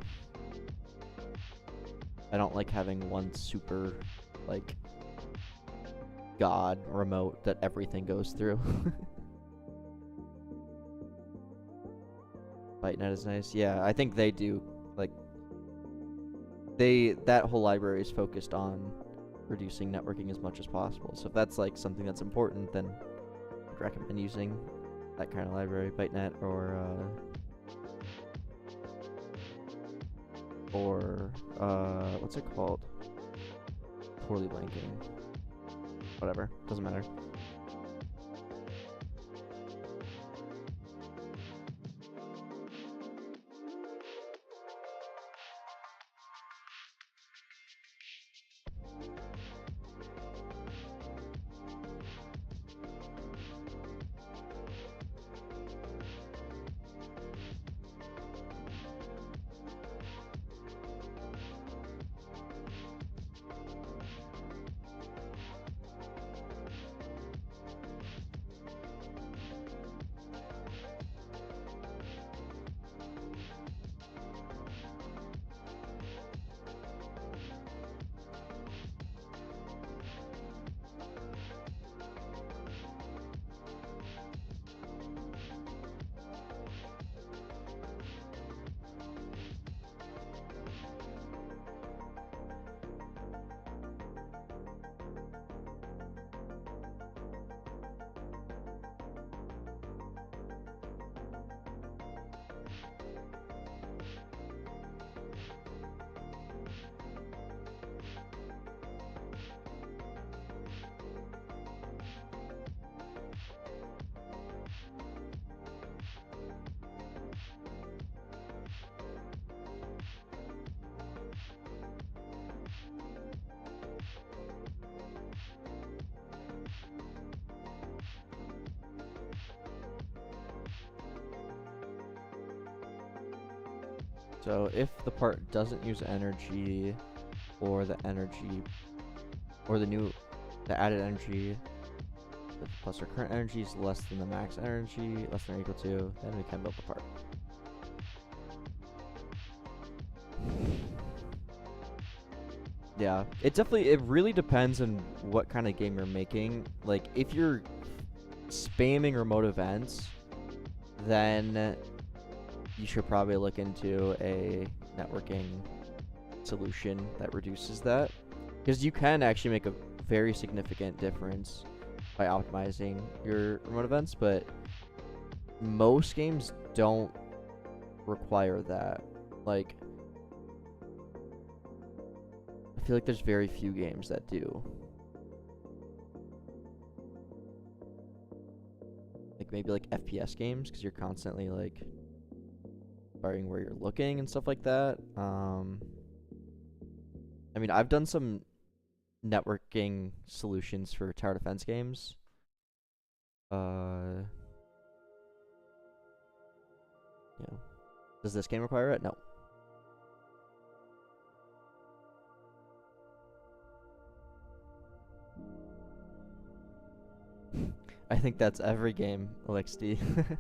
I don't like having one super, like, god remote that everything goes through. ByteNet is nice. Yeah, I think they do. Like, that whole library is focused on reducing networking as much as possible. So if that's like something that's important, then I'd recommend using that kind of library, ByteNet or what's it called? Totally blanking. Whatever, doesn't matter. So if the part doesn't use energy, or the energy, or the added energy plus our current energy is less than the max energy, less than or equal to, then we can build the part. Yeah, it really depends on what kind of game you're making. Like, if you're spamming remote events, then you should probably look into a networking solution that reduces that, because you can actually make a very significant difference by optimizing your remote events, but most games don't require that. Like, I feel like there's very few games that do. Like, maybe like FPS games, because you're constantly like varying where you're looking and stuff like that. I mean, I've done some networking solutions for tower defense games. Yeah. Does this game require it? No. I think that's every game, LXD.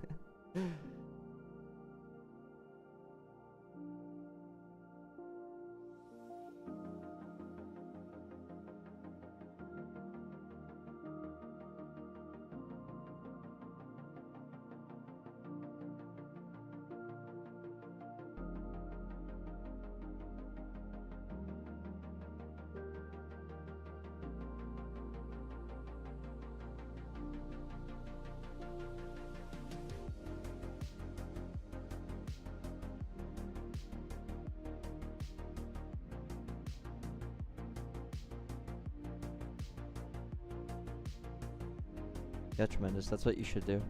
Yeah, tremendous. That's what you should do.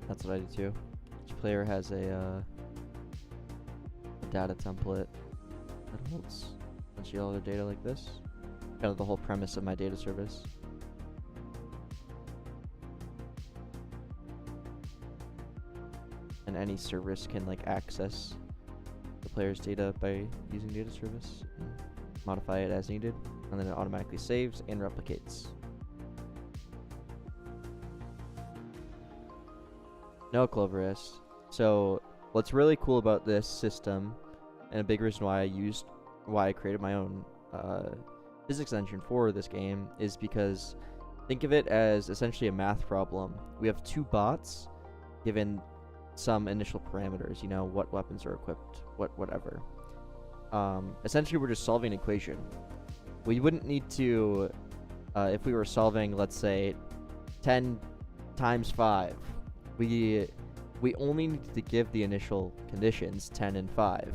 That's what I do too. Each player has a data template that holds essentially all their data like this. Kind of the whole premise of my data service. And any service can like access the player's data by using data service and modify it as needed, and then it automatically saves and replicates. No, Cloverist. So what's really cool about this system, and a big reason why I created my own physics engine for this game, is because think of it as essentially a math problem. We have two bots given some initial parameters, you know, what weapons are equipped, whatever. Essentially, we're just solving an equation. We wouldn't need to, if we were solving, let's say, 10 times 5, we only need to give the initial conditions 10 and 5.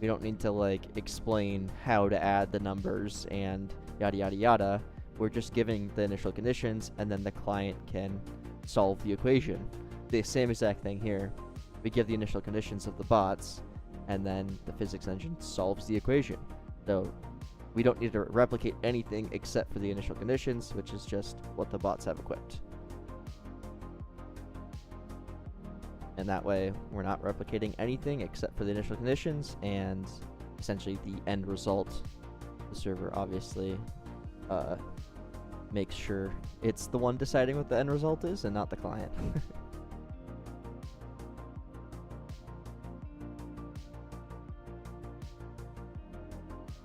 We don't need to like explain how to add the numbers and yada yada yada. We're just giving the initial conditions, and then the client can solve the equation. The same exact thing here. We give the initial conditions of the bots, and then the physics engine solves the equation. So we don't need to replicate anything except for the initial conditions, which is just what the bots have equipped. And that way, we're not replicating anything except for the initial conditions, and essentially the end result, the server obviously makes sure it's the one deciding what the end result is and not the client.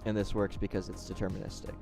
And this works because it's deterministic.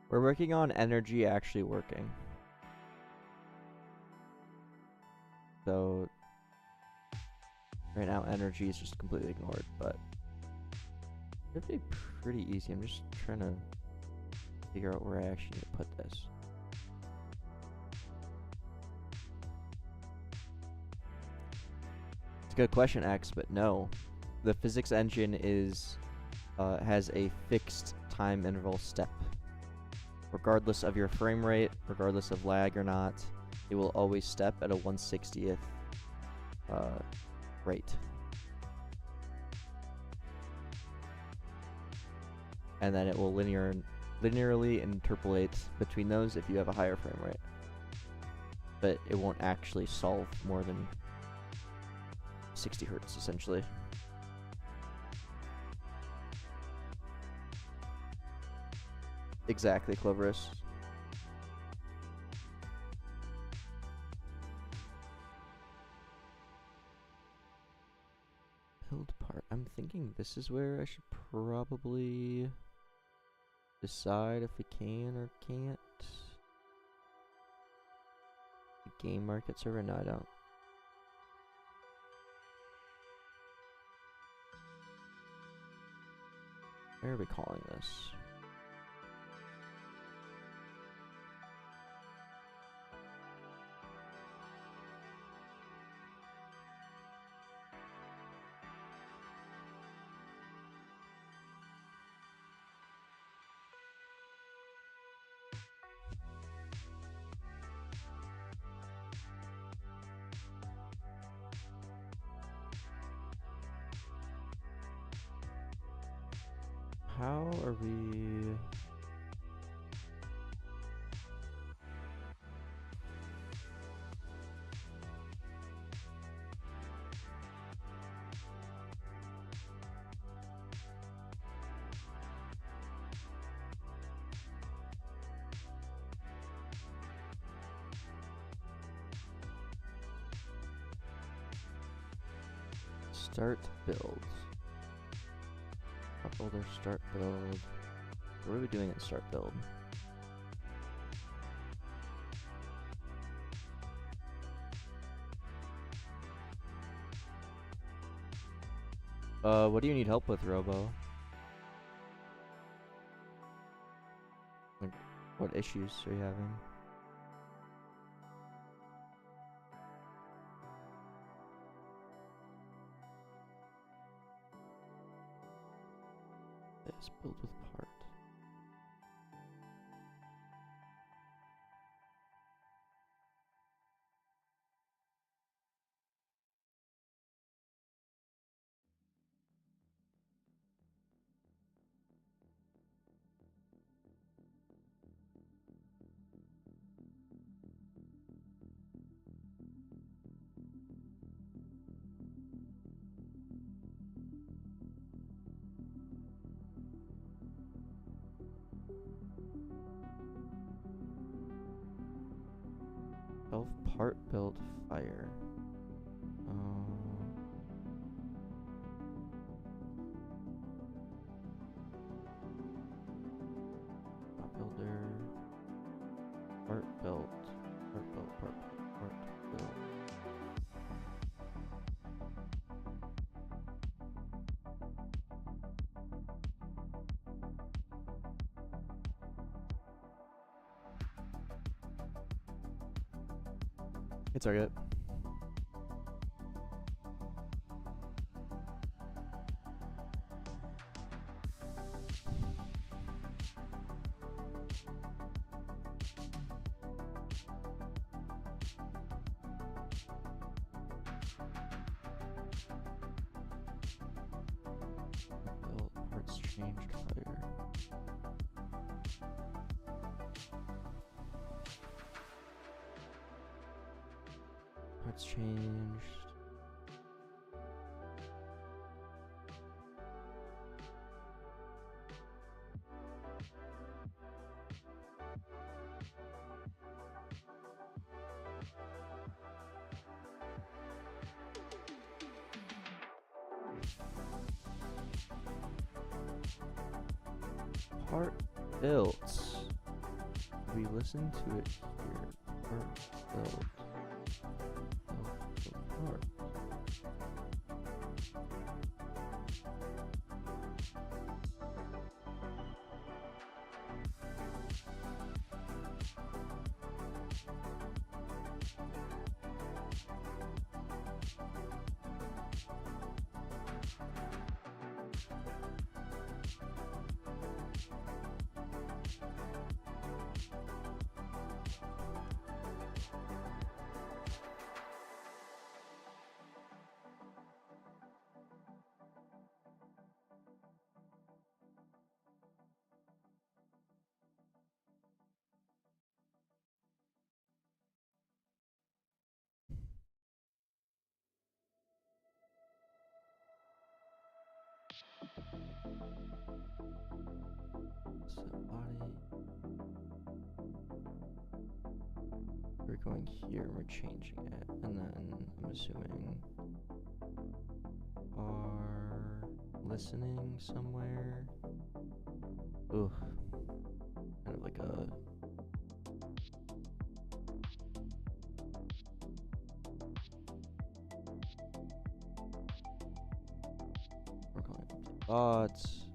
We're working on energy actually working. So right now energy is just completely ignored, but it should be pretty easy. I'm just trying to figure out where I actually need to put this. It's a good question, X, but no. The physics engine is has a fixed time interval step. Regardless of your frame rate, regardless of lag or not, it will always step at a 1/60th rate. And then it will linearly interpolate between those if you have a higher frame rate. But it won't actually solve more than 60 hertz, essentially. Exactly, Cloverus. Build part. I'm thinking this is where I should probably decide if we can or can't. The game market server? No, I don't. Where are we calling this? How are we... Start build. Top builder, start build. What are we doing in start build? What do you need help with, Robo? Like, what issues are you having? This build with part. Part build fire. Builder. Part built. Part built. Part built. Hit target. Parts changed fire. Parts changed. Part built. We listen to it here. Part built. Part. Set body. We're going here, we're changing it, and then I'm assuming are listening somewhere. Ugh. Kind of like a we're going up to bots.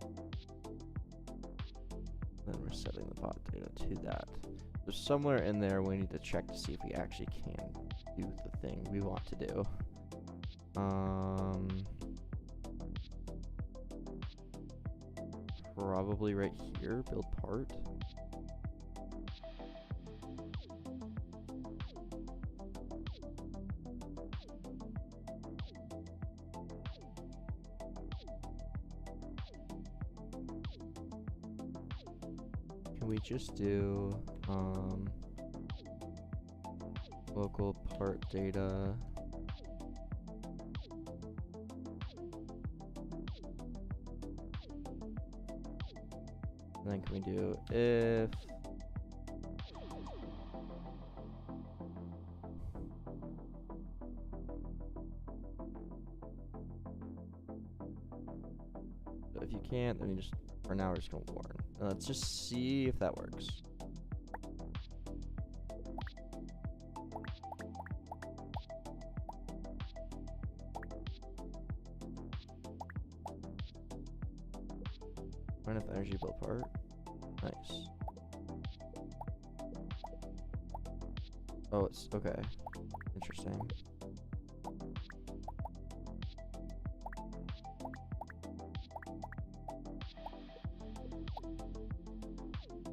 Then we're setting the bot data to that. So somewhere in there we need to check to see if we actually can do the thing we want to do. Probably right here, build part. Can we just do local part data? And then can we do if if you can't, then you just, for now, we're just gonna warn. And let's just see if that works. Enough energy build part. Nice. Oh, it's okay. Interesting.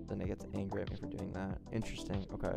Then it gets angry at me for doing that. Interesting. Okay.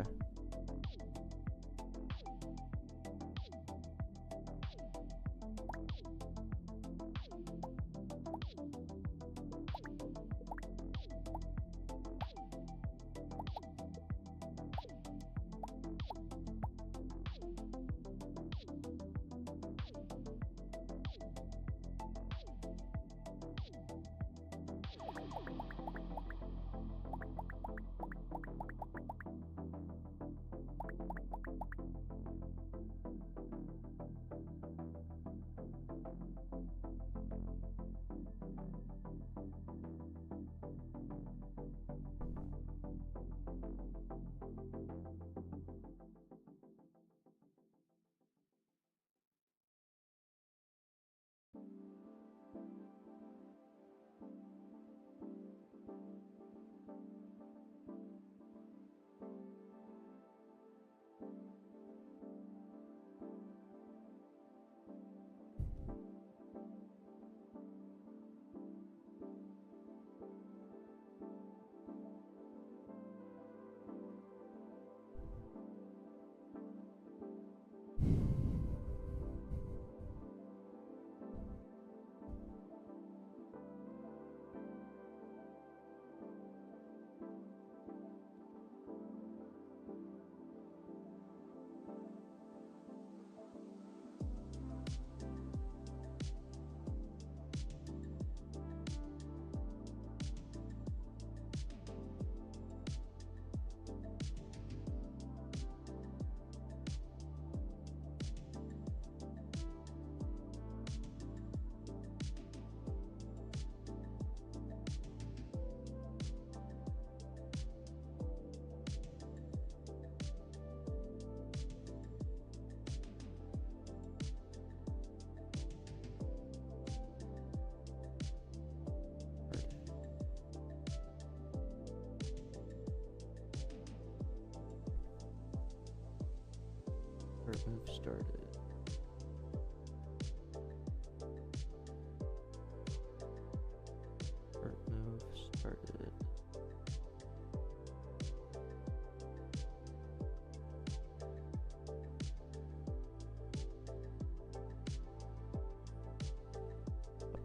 Move started. Move started.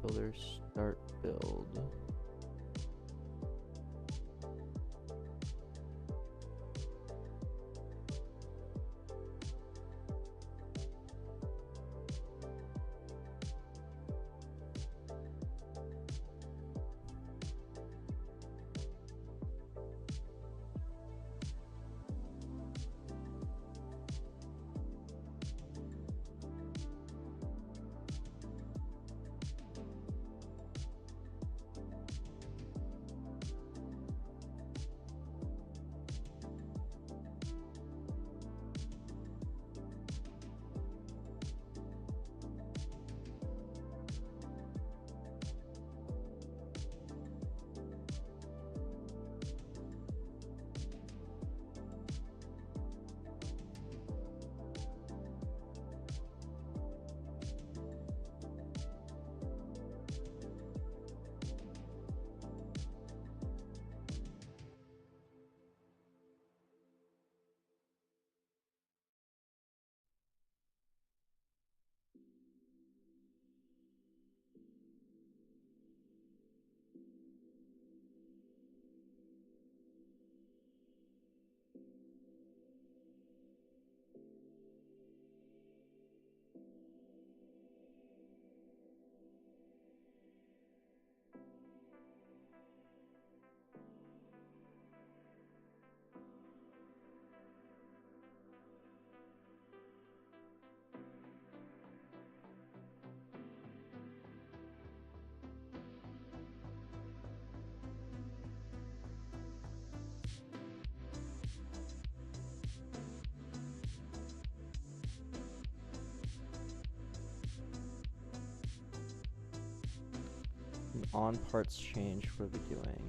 Builder start build. on parts change. What are we doing?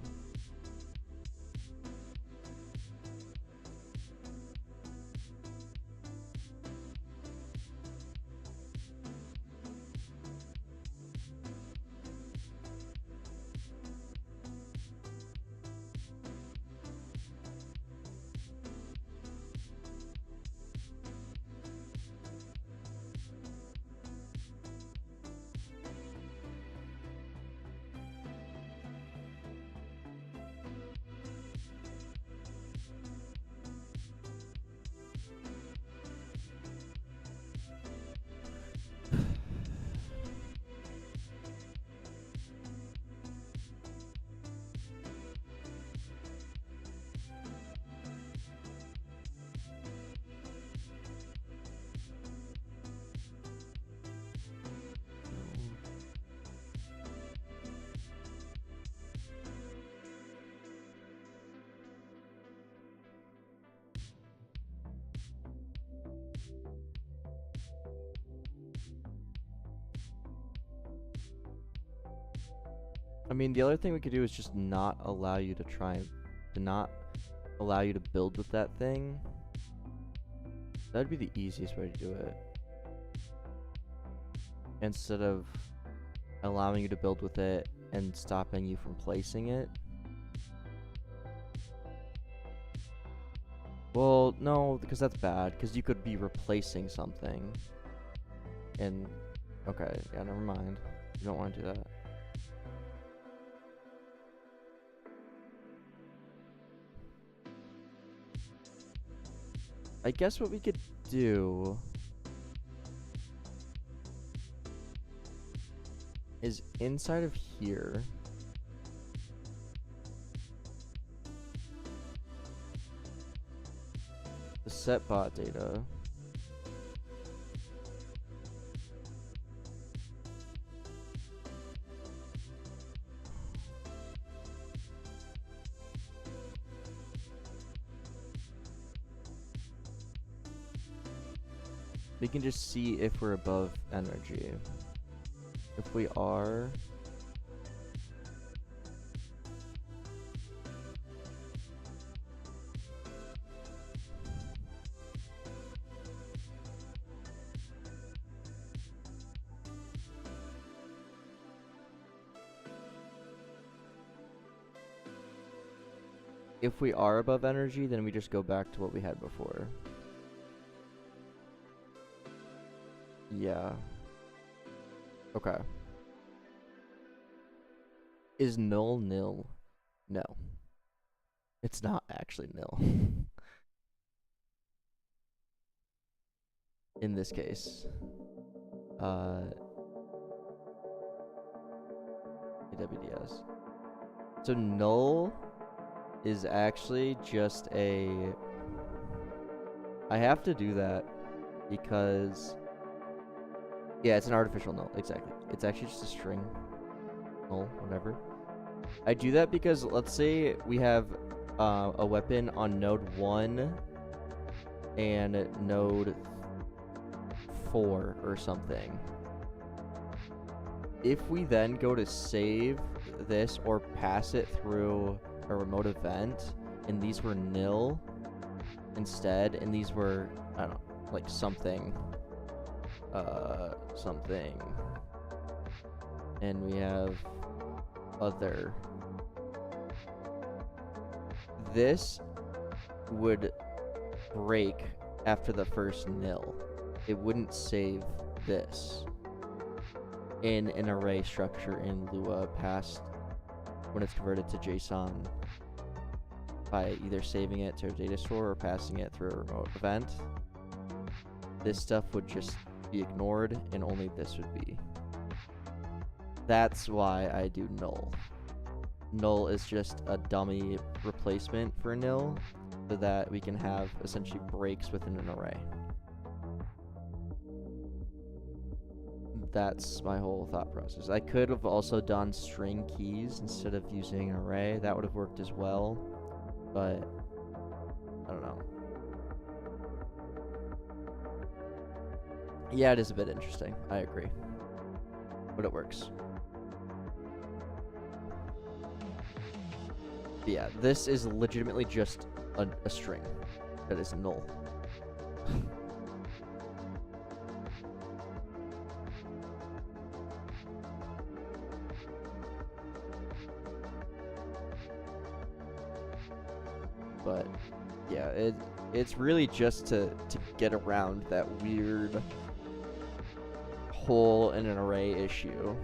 I mean, the other thing we could do is just not allow you to not allow you to build with that thing. That'd be the easiest way to do it. Instead of allowing you to build with it and stopping you from placing it. Well, no, because that's bad, because you could be replacing something. And, okay, yeah, never mind. You don't want to do that. I guess what we could do is inside of here, the set bot data, we can just see if we're above energy. If we are, above energy, then we just go back to what we had before. Yeah. Okay. Is null nil? No. It's not actually nil. In this case. AWDS. So null is actually just a... I have to do that because... Yeah, it's an artificial null, exactly. It's actually just a string null, whatever. I do that because let's say we have a weapon on node 1 and node 4 or something. If we then go to save this or pass it through a remote event and these were nil instead and these were, I don't know, like something, and we have other, this would break after the first nil. It wouldn't save this in an array structure in Lua past when it's converted to JSON by either saving it to a data store or passing it through a remote event. This stuff would just be ignored and only this would be. That's why I do null. Null is just a dummy replacement for nil so that we can have essentially breaks within an array. That's my whole thought process. I could have also done string keys instead of using an array. That would have worked as well, but I don't know. Yeah, it is a bit interesting. I agree. But it works. But yeah, this is legitimately just a string that is null. But yeah, it's really just to get around that weird hole in an array issue.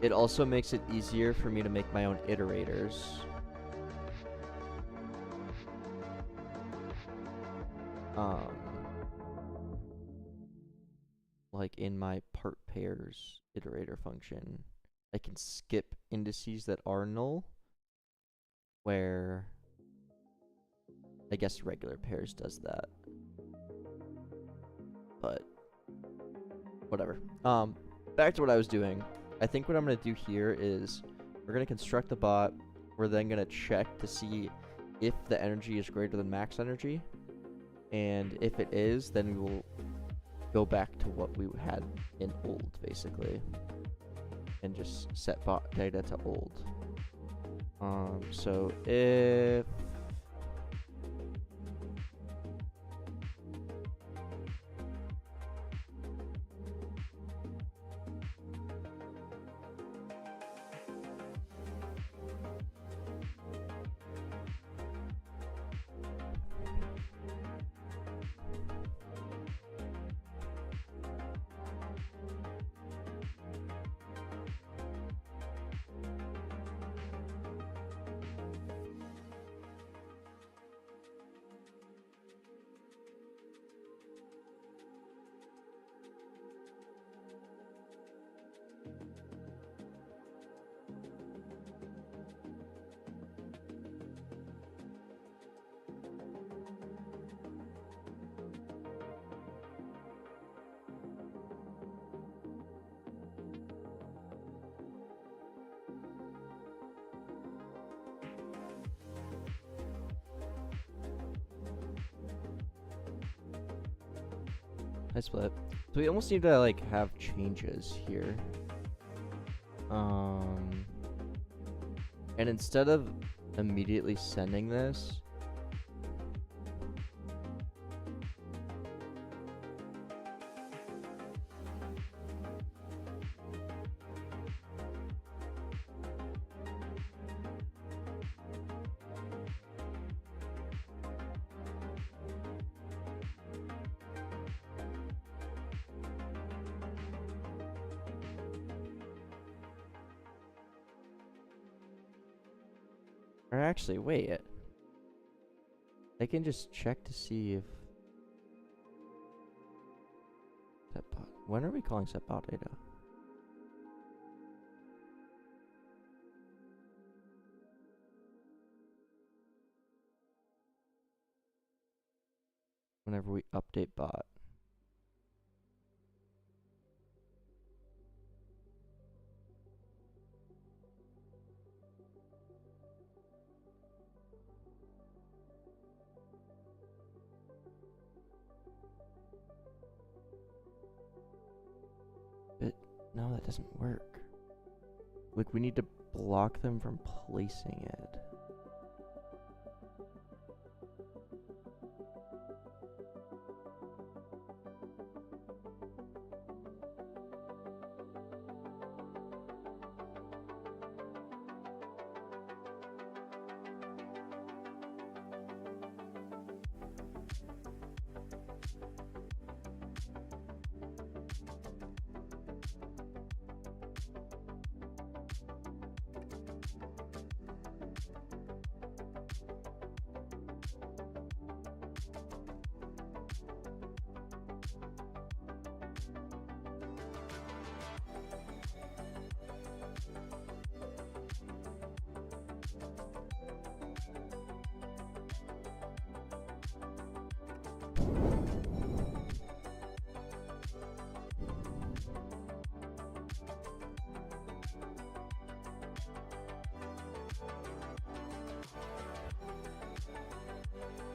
It also makes it easier for me to make my own iterators. Like in my part pairs iterator function, I can skip indices that are null, where I guess regular pairs does that. But whatever. Back to what I was doing. I think what I'm going to do here is we're going to construct the bot. We're then going to check to see if the energy is greater than max energy. And if it is, then we will go back to what we had in old, basically. And just set bot data to old. So if... I split. So we almost need to like have changes here. And instead of immediately sending this, or actually, wait. I can just check to see if setBot. When are we calling setBot data? Whenever we update bot. No, that doesn't work. Like, we need to block them from placing it.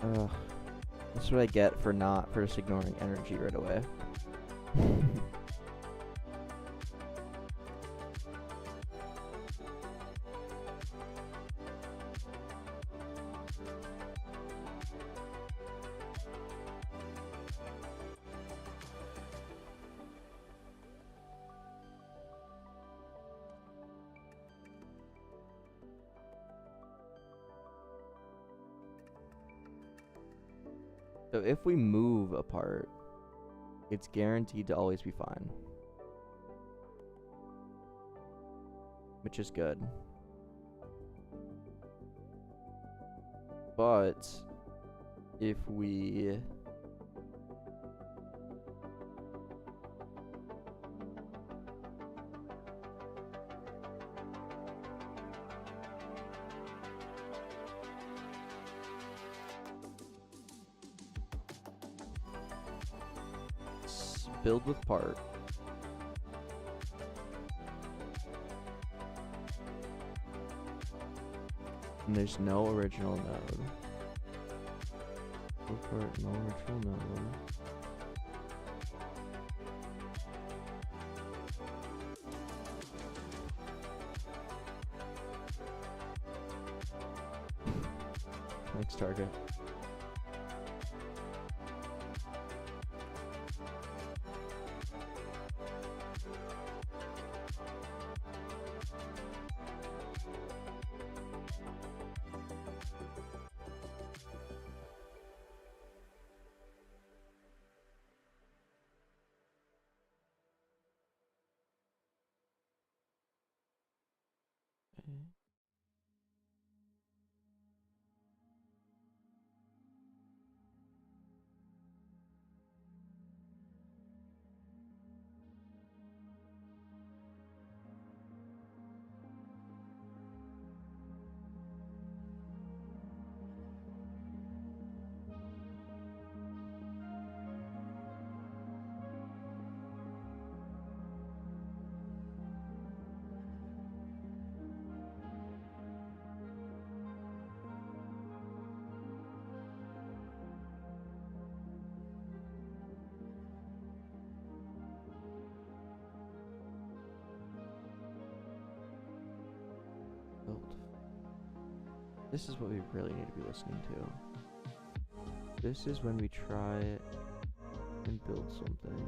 Ugh. That's what I get for just ignoring energy right away. So if we move a part, it's guaranteed to always be fine. Which is good. But if we build with part, and there's no original node. No part, no original node. Next target. This is what we really need to be listening to. This is when we try and build something.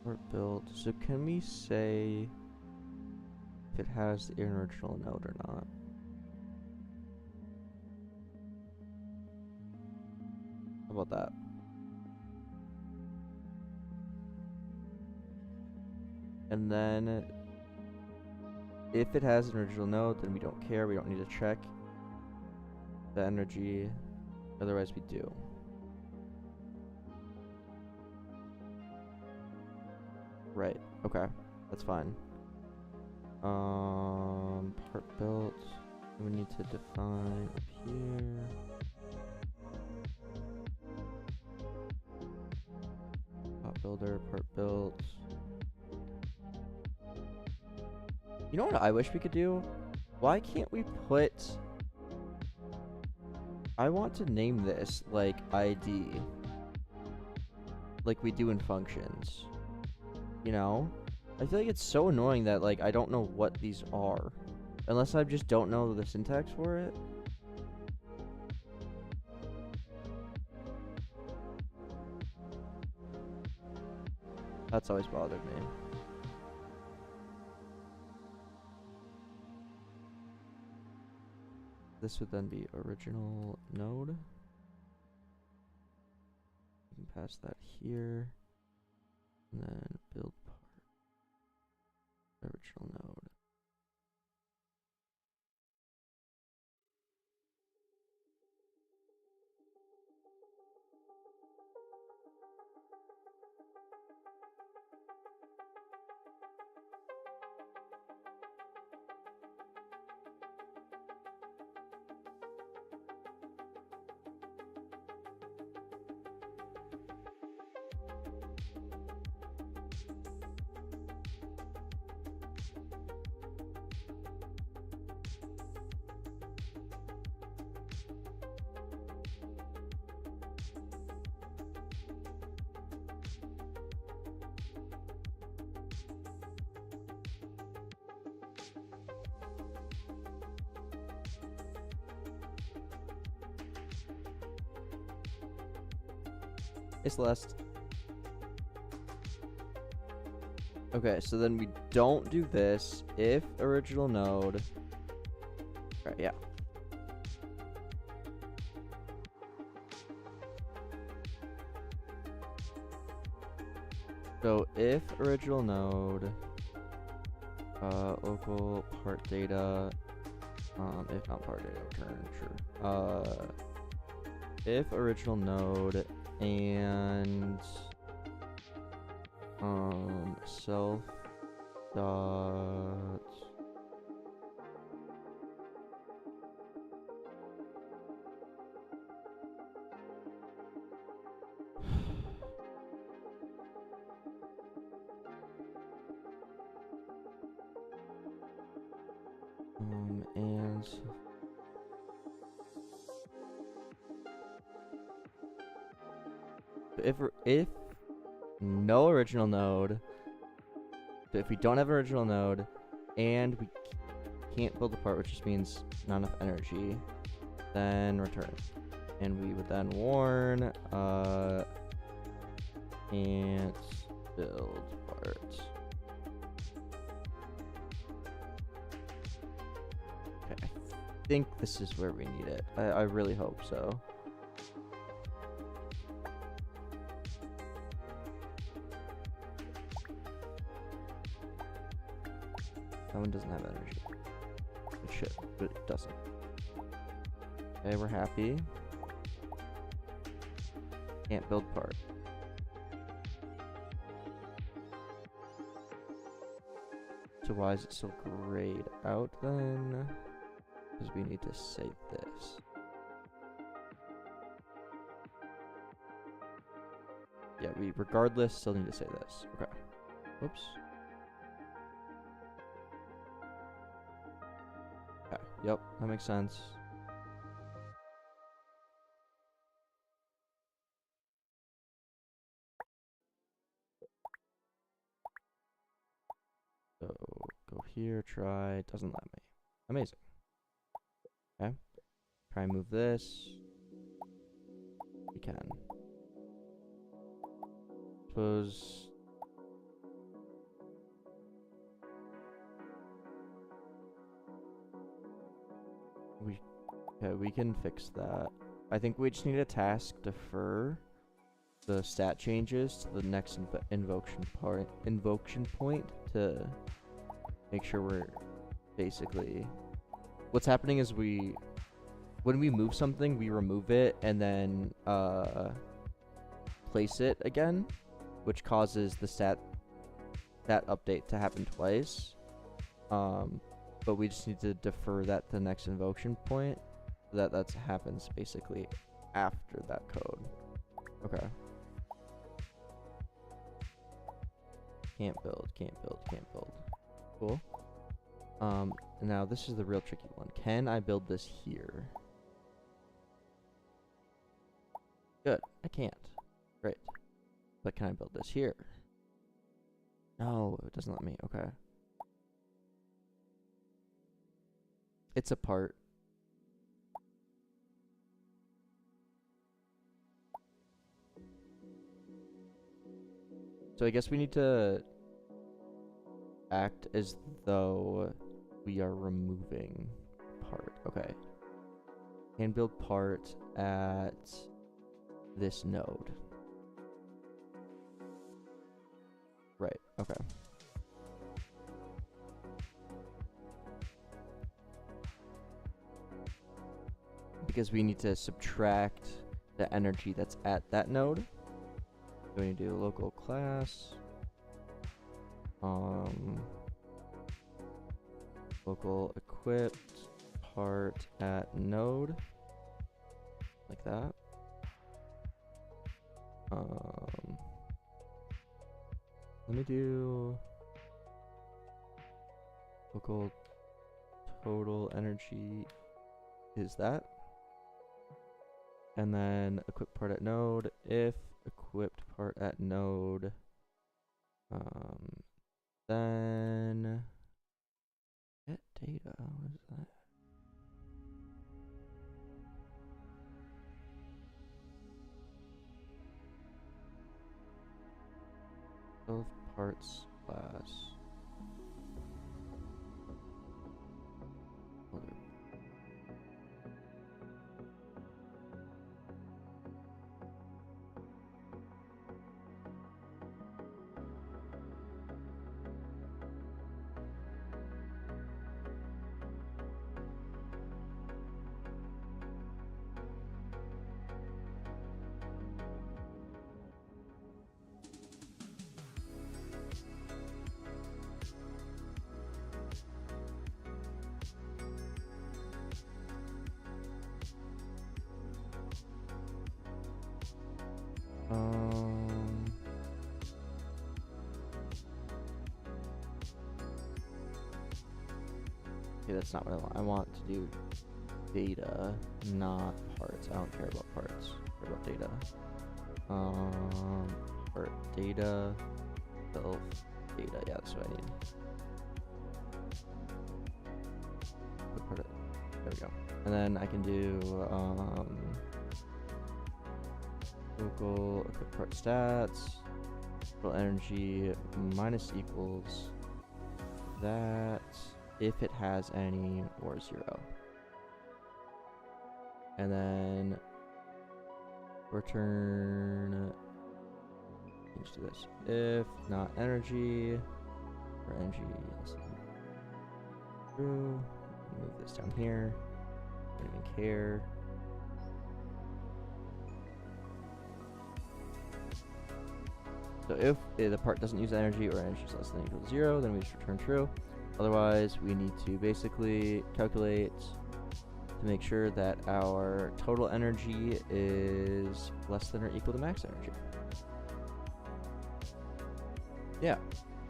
Or build. So can we say if it has the original node or not? How about that? And then if it has an original node, then we don't care. We don't need to check the energy. Otherwise, we do. Right. Okay. That's fine. Part built. We need to define up here. Part builder. Part built. You know what I wish we could do? Why can't we put... I want to name this, like, ID. Like we do in functions. You know? I feel like it's so annoying that, like, I don't know what these are. Unless I just don't know the syntax for it. That's always bothered me. This would then be original node. You can pass that here. And then build part. Original node. Hey, Celeste. Okay, so then we don't do this if original node. Alright, yeah. So if original node, local part data, if not part data return, sure. If original node and self dot and if no original node, so if we don't have an original node and we can't build a part, which just means not enough energy, then return. And we would then warn can't build part. Okay, I think this is where we need it. I really hope so. That one doesn't have energy. It should, but it doesn't. Okay, we're happy. Can't build part. So why is it still grayed out then? Because we need to save this. Yeah, we regardless still need to say this. Okay. Whoops. Okay. Yep, that makes sense. So go here, try, doesn't let me. Amazing. Okay. Try and move this. We can. Suppose we can fix that. I think we just need a task defer the stat changes to the next invocation point to make sure we're basically what's happening is when we move something we remove it and then place it again, which causes the stat update to happen twice. But we just need to defer that to the next invocation point so that happens basically after that code. Okay. Can't build. Cool. Now this is the real tricky one. Can I build this here? Good. I can't. Great. But can I build this here? No, it doesn't let me. Okay. It's a part. So I guess we need to act as though we are removing part. Okay. Can build part at this node. Right. Okay. Because we need to subtract the energy that's at that node. So we need to do local class. Local equipped part at node. Like that. Let me do local total energy is that. And then equipped part at node, if equipped part at node, then get data, what is that? parts class. Okay, that's not what I want. I want to do data, not parts. I don't care about parts. I care about data. Part data, self data. Yeah, that's what I need. There we go. And then I can do local part stats, total energy minus equals that if it has any or 0. And then return, let's do this, if not energy, or energy, true, move this down here, don't even care. So if the part doesn't use energy or energy is less than or equal to 0, then we just return true. Otherwise, we need to basically calculate to make sure that our total energy is less than or equal to max energy. Yeah,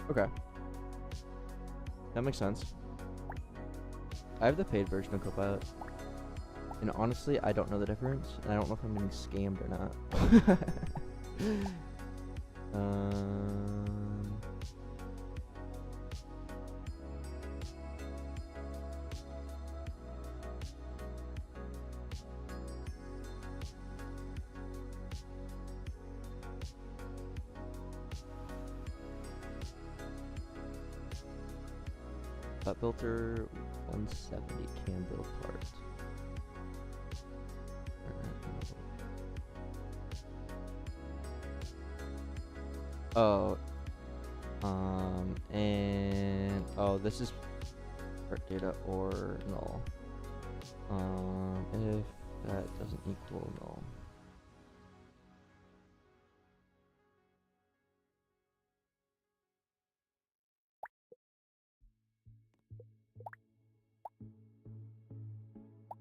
okay. That makes sense. I have the paid version of Copilot. And honestly, I don't know the difference. And I don't know if I'm getting scammed or not. Filter 170 can build parts. Oh, and oh, this is part data or null. If that doesn't equal null.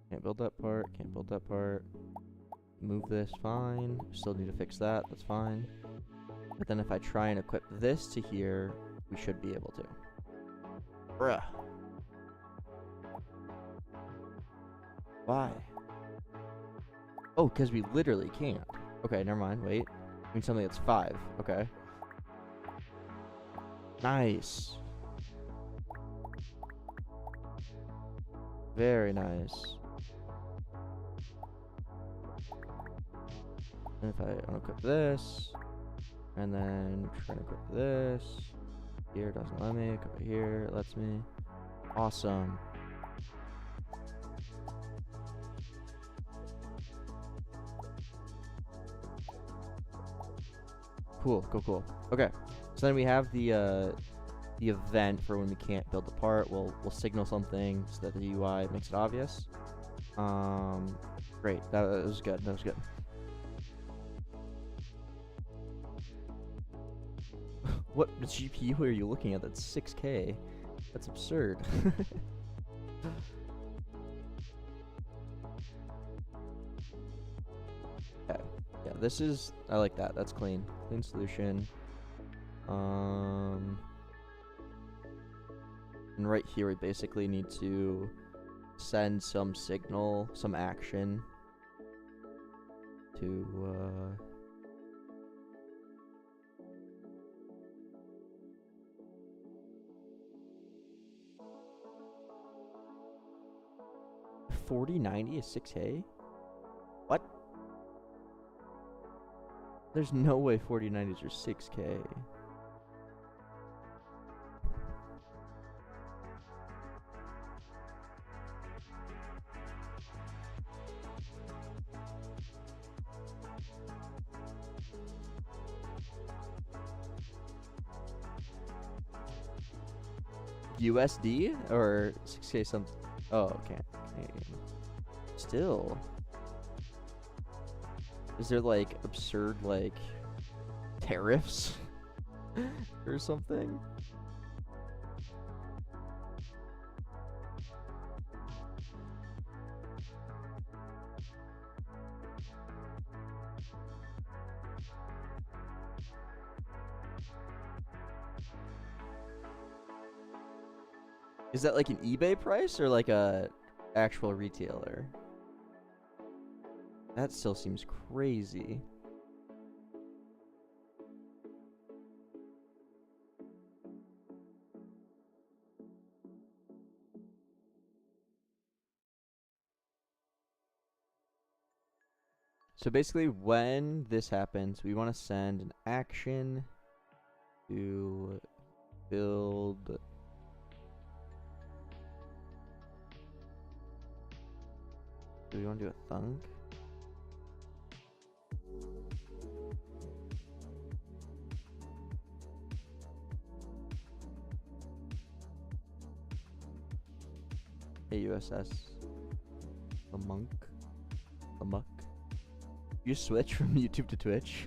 Can't build that part, can't build that part. Move this, fine. Still need to fix that, that's fine. But then if I try and equip this to here, we should be able to. Bruh. Why? Oh, because we literally can't. Okay, never mind, wait. I mean something that's 5, okay. Nice. Very nice. And if I unequip this, and then try to equip this, here doesn't let me, equip it here, it lets me. Awesome. Cool, cool, cool. Okay, so then we have the event for when we can't build the part. We'll signal something so that the UI makes it obvious. Great, that was good, that was good. What GPU are you looking at? That's 6K. That's absurd. Okay. Yeah, this is, I like that. That's clean. Clean solution. And right here we basically need to send some signal, some action to 4090 is 6K? What? There's no way 4090s are 6K. USD or 6K something? Oh, okay. Still. Is there like absurd like tariffs or something? Is that like an eBay price or like a actual retailer? That still seems crazy. So basically when this happens, we want to send an action to build do we want to do a thunk? AUSS the monk the muck. You switch from YouTube to Twitch.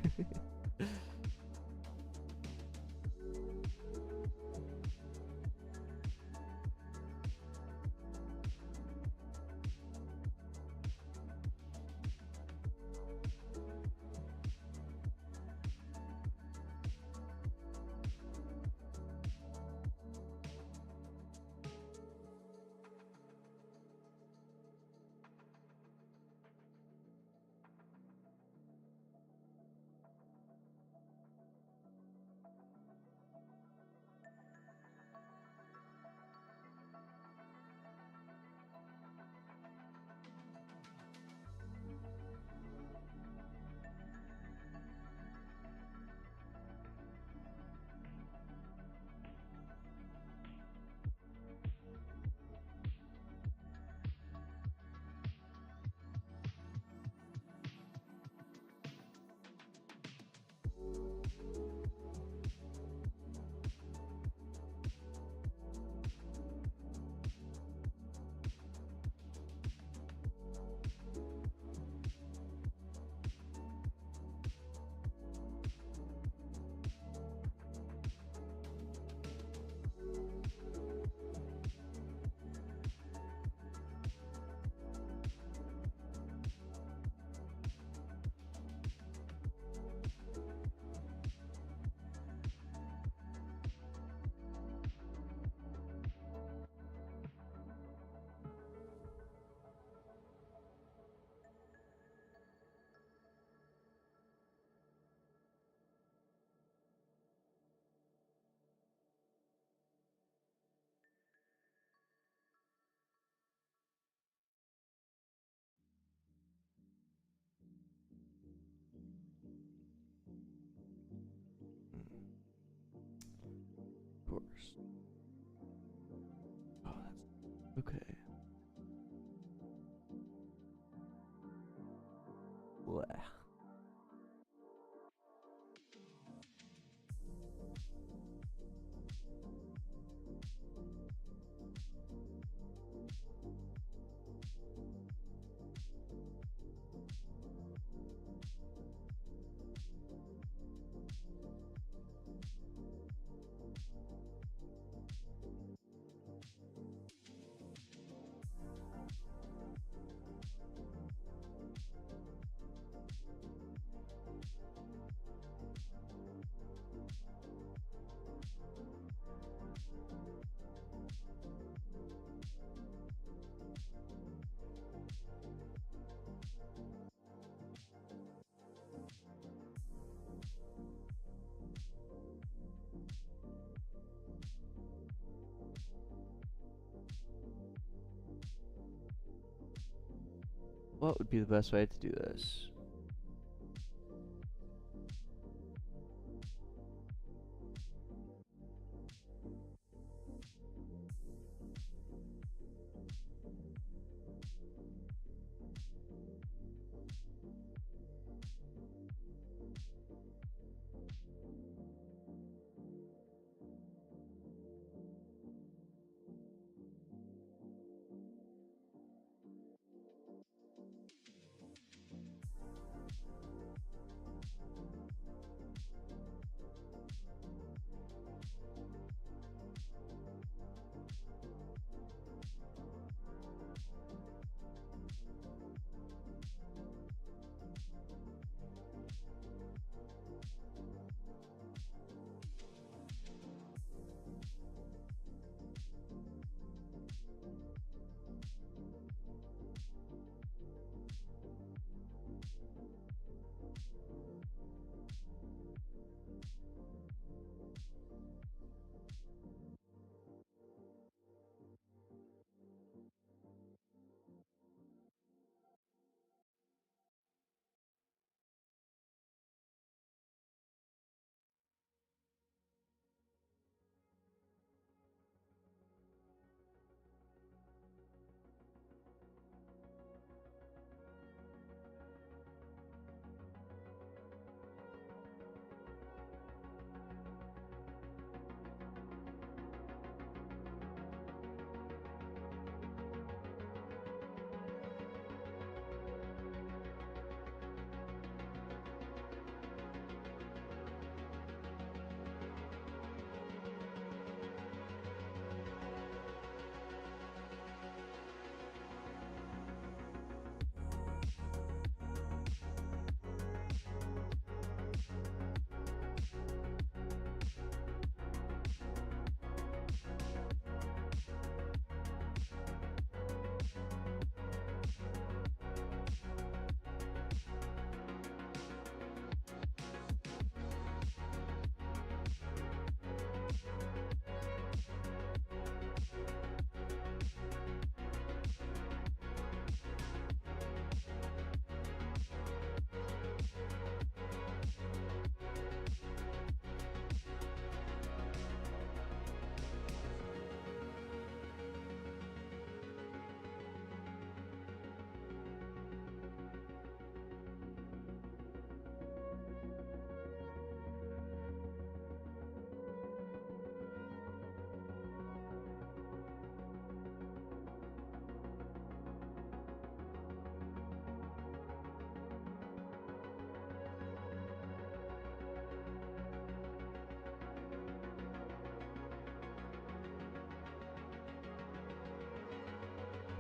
Of course. Oh, that's okay. Blech. What would be the best way to do this?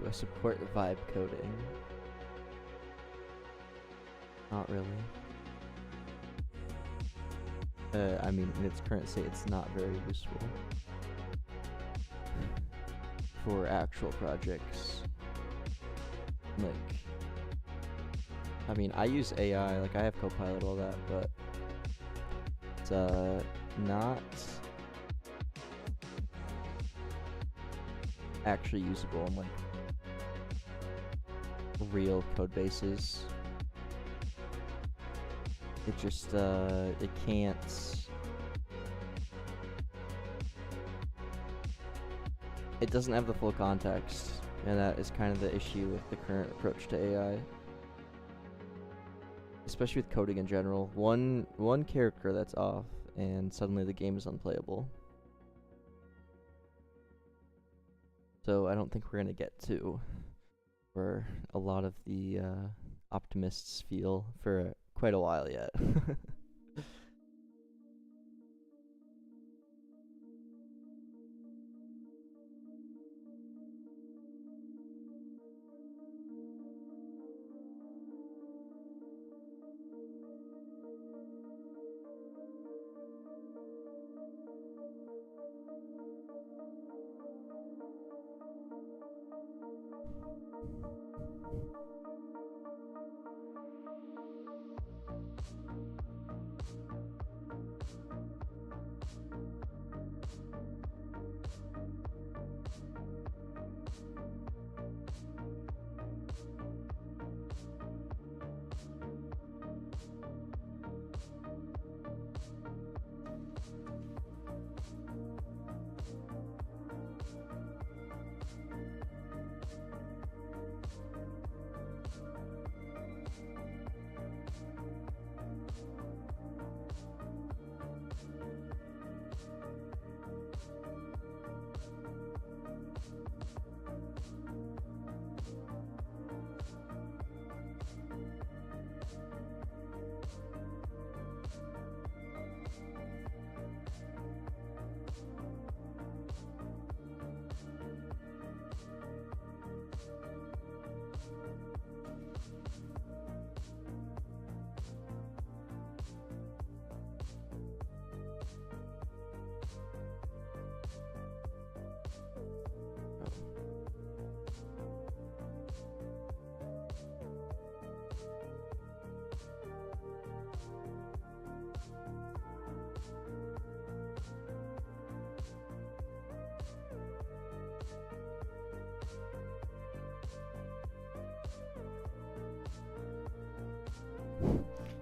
Do I support vibe coding? Not really. I mean, in its current state, it's not very useful for actual projects. Like, I mean, I use AI, like I have Copilot, all that, but it's not actually usable on like real code bases. It just it can't. It doesn't have the full context, and that is kind of the issue with the current approach to AI. Especially with coding in general. One character that's off, and suddenly the game is unplayable. So I don't think we're gonna get to where a lot of the optimists feel for quite a while yet.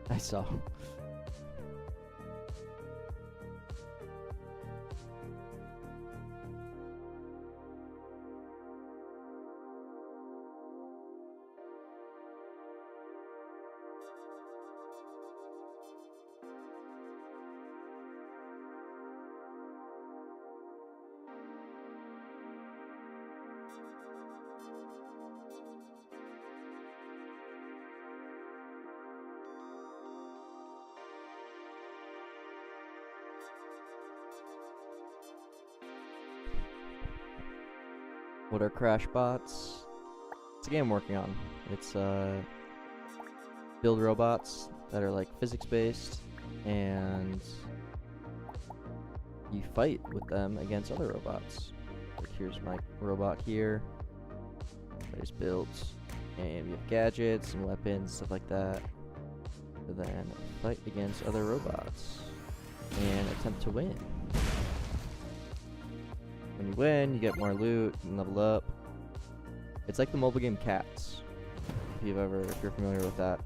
I saw. What are crash bots? It's a game I'm working on. It's build robots that are like physics based, and you fight with them against other robots. Like here's my robot here that is built, and we have gadgets and weapons, stuff like that. And then fight against other robots and attempt to win. When you win, you get more loot and level up. It's like the mobile game Cats, if you're familiar with that.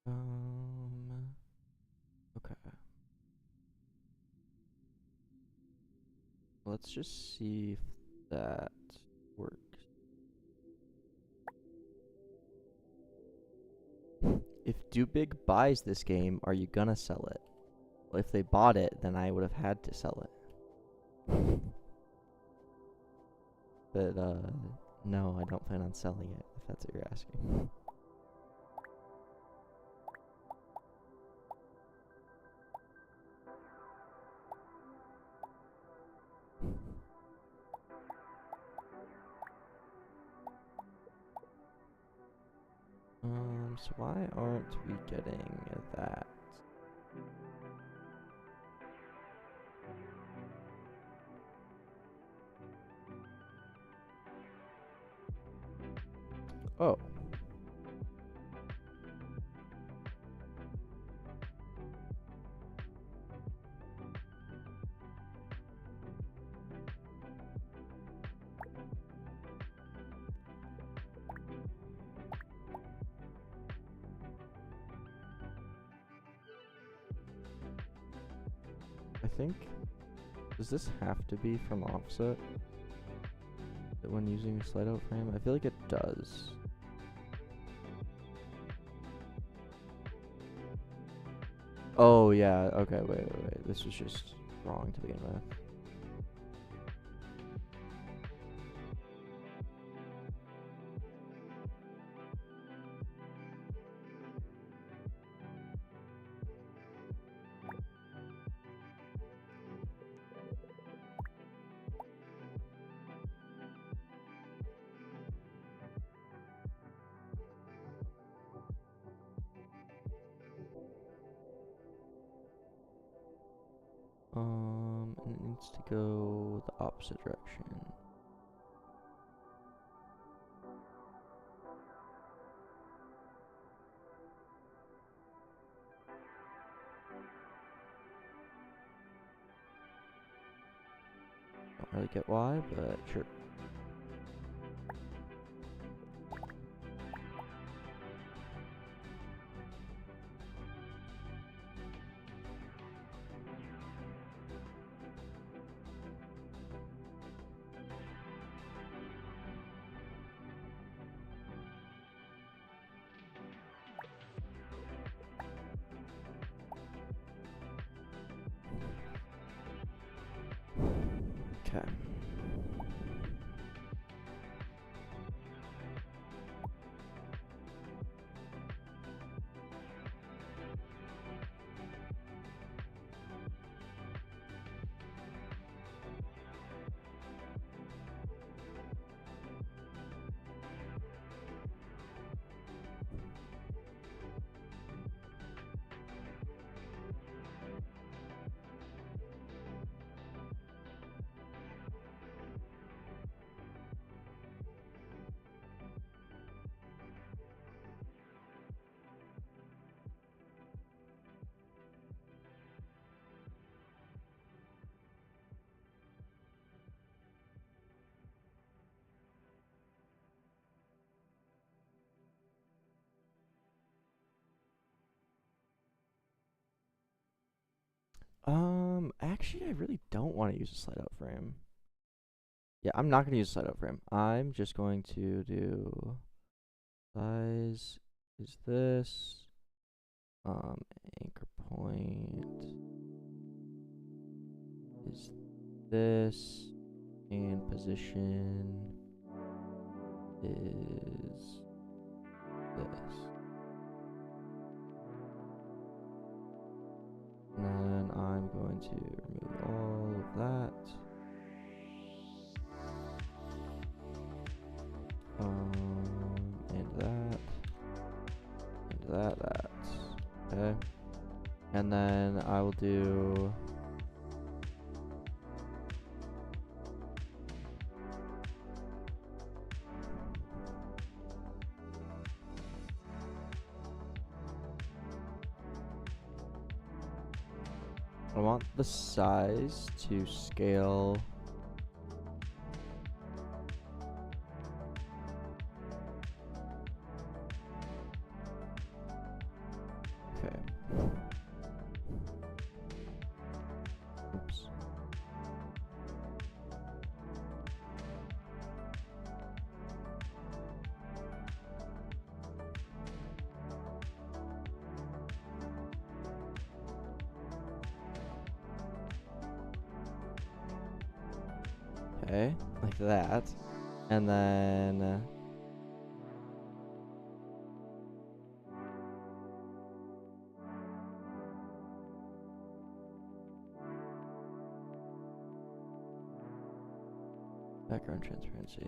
Okay. Let's just see if that works. If Dubig buys this game, are you gonna sell it? Well, if they bought it, then I would have had to sell it. But, no, I don't plan on selling it, if that's what you're asking. So why aren't we getting that? Oh. I think, does this have to be from offset when using a slide out frame? I feel like it does. Oh yeah, okay, wait. This was just wrong to begin with. And it needs to go the opposite direction. Don't really get why, but sure. Okay. Actually, I really don't want to use a slide out frame. Yeah, I'm not going to use a slide out frame. I'm just going to do size is this, anchor point is this, and position is this. And then I'm going to remove all of that. And that. Okay. And then I will do I want the size to scale Okay, like that. And then background transparency.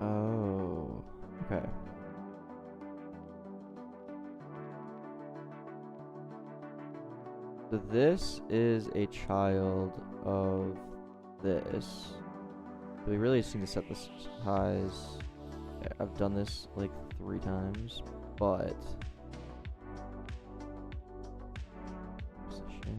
Oh, okay. So this is a child of this. We really just need to set the size. I've done this like 3 times, but position.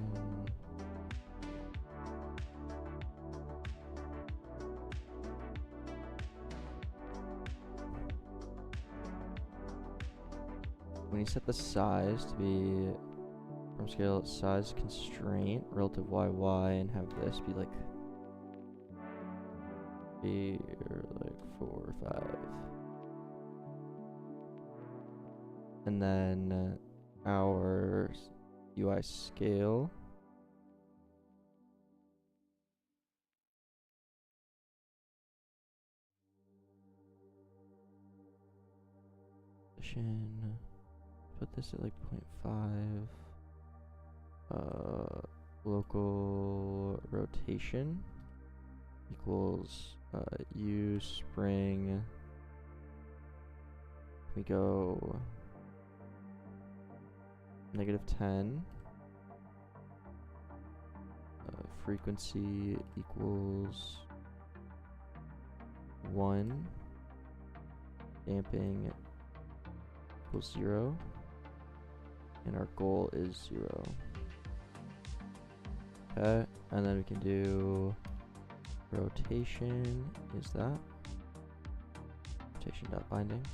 When you set the size to be from scale size constraint relative YY and have this be like 4 or 5. And then our UI scale. Put this at like 0.5. Local rotation equals U spring. We go -10. Frequency equals 1. Damping equals 0. And our goal is 0. Okay, and then we can do rotation. Is that rotation.binding?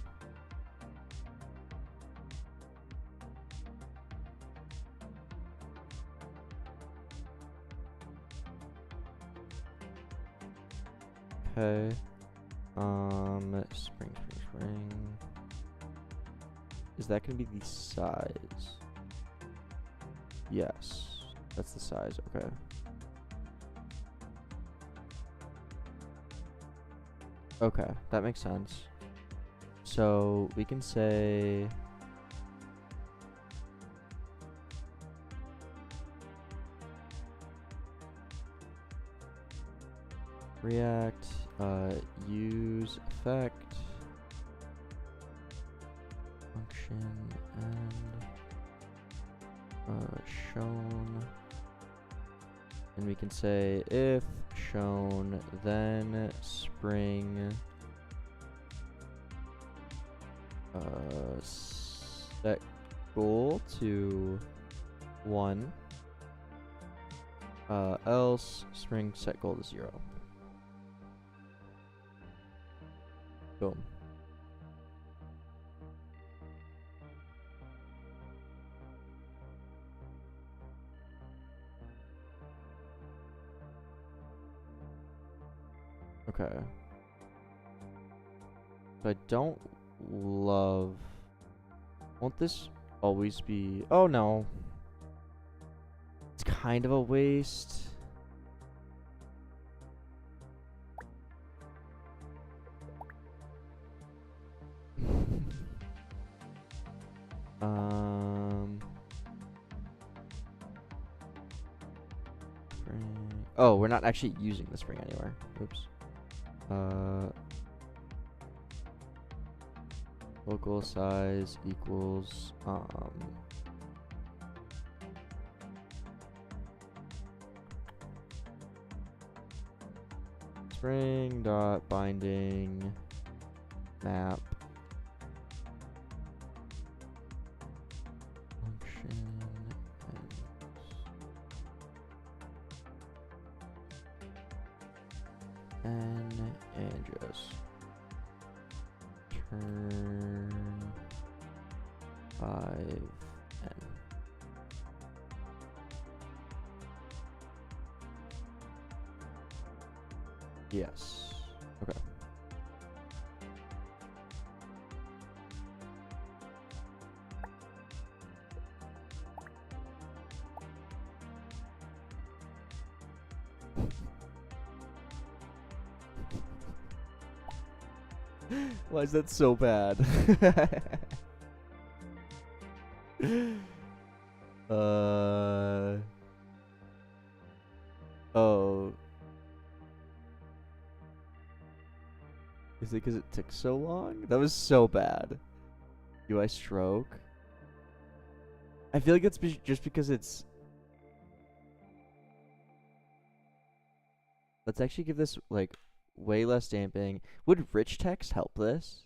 Okay. Spring. Is that gonna be the size? Yes, that's the size. Okay. Okay, that makes sense. So we can say React use effect function and shown, and we can say if shown then spring set goal to 1, else spring set goal to 0. Boom. Okay. So I don't love... Won't this always be... Oh no. It's kind of a waste. Spring. Oh, we're not actually using the spring anywhere. Oops. Local size equals String dot binding map function and just turn 5 n. Yes. Okay. Why is that so bad? Oh. Is it because it took so long? That was so bad. UI stroke. I feel like it's just because it's... Let's actually give this, like, way less damping. Would rich text help this?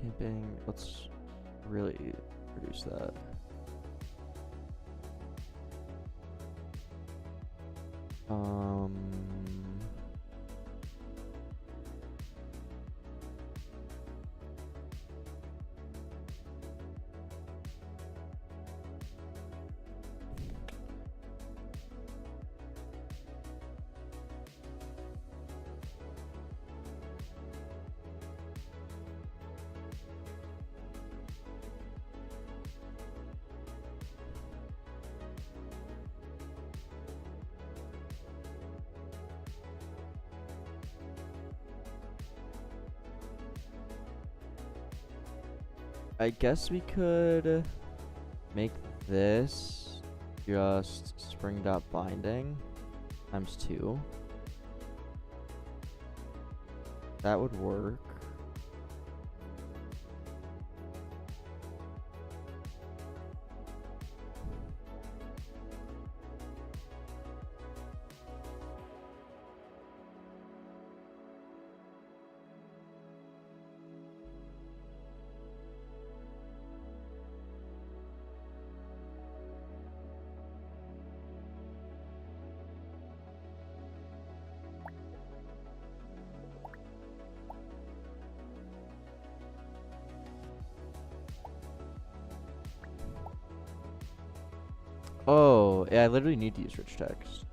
Damping. Let's really reduce that. I guess we could make this just spring.binding times 2. That would work. Oh, yeah, I literally need to use rich text.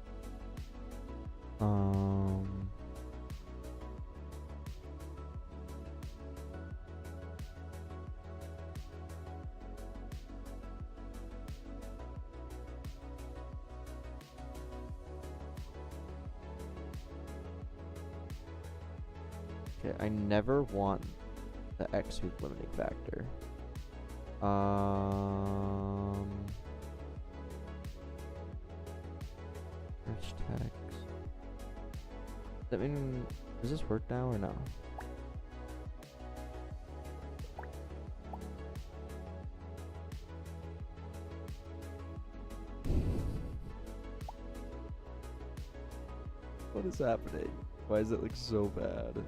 Okay, I never want the x with limiting factor. Rich text. Does that mean, does this work now or no? What is happening? Why does it look so bad?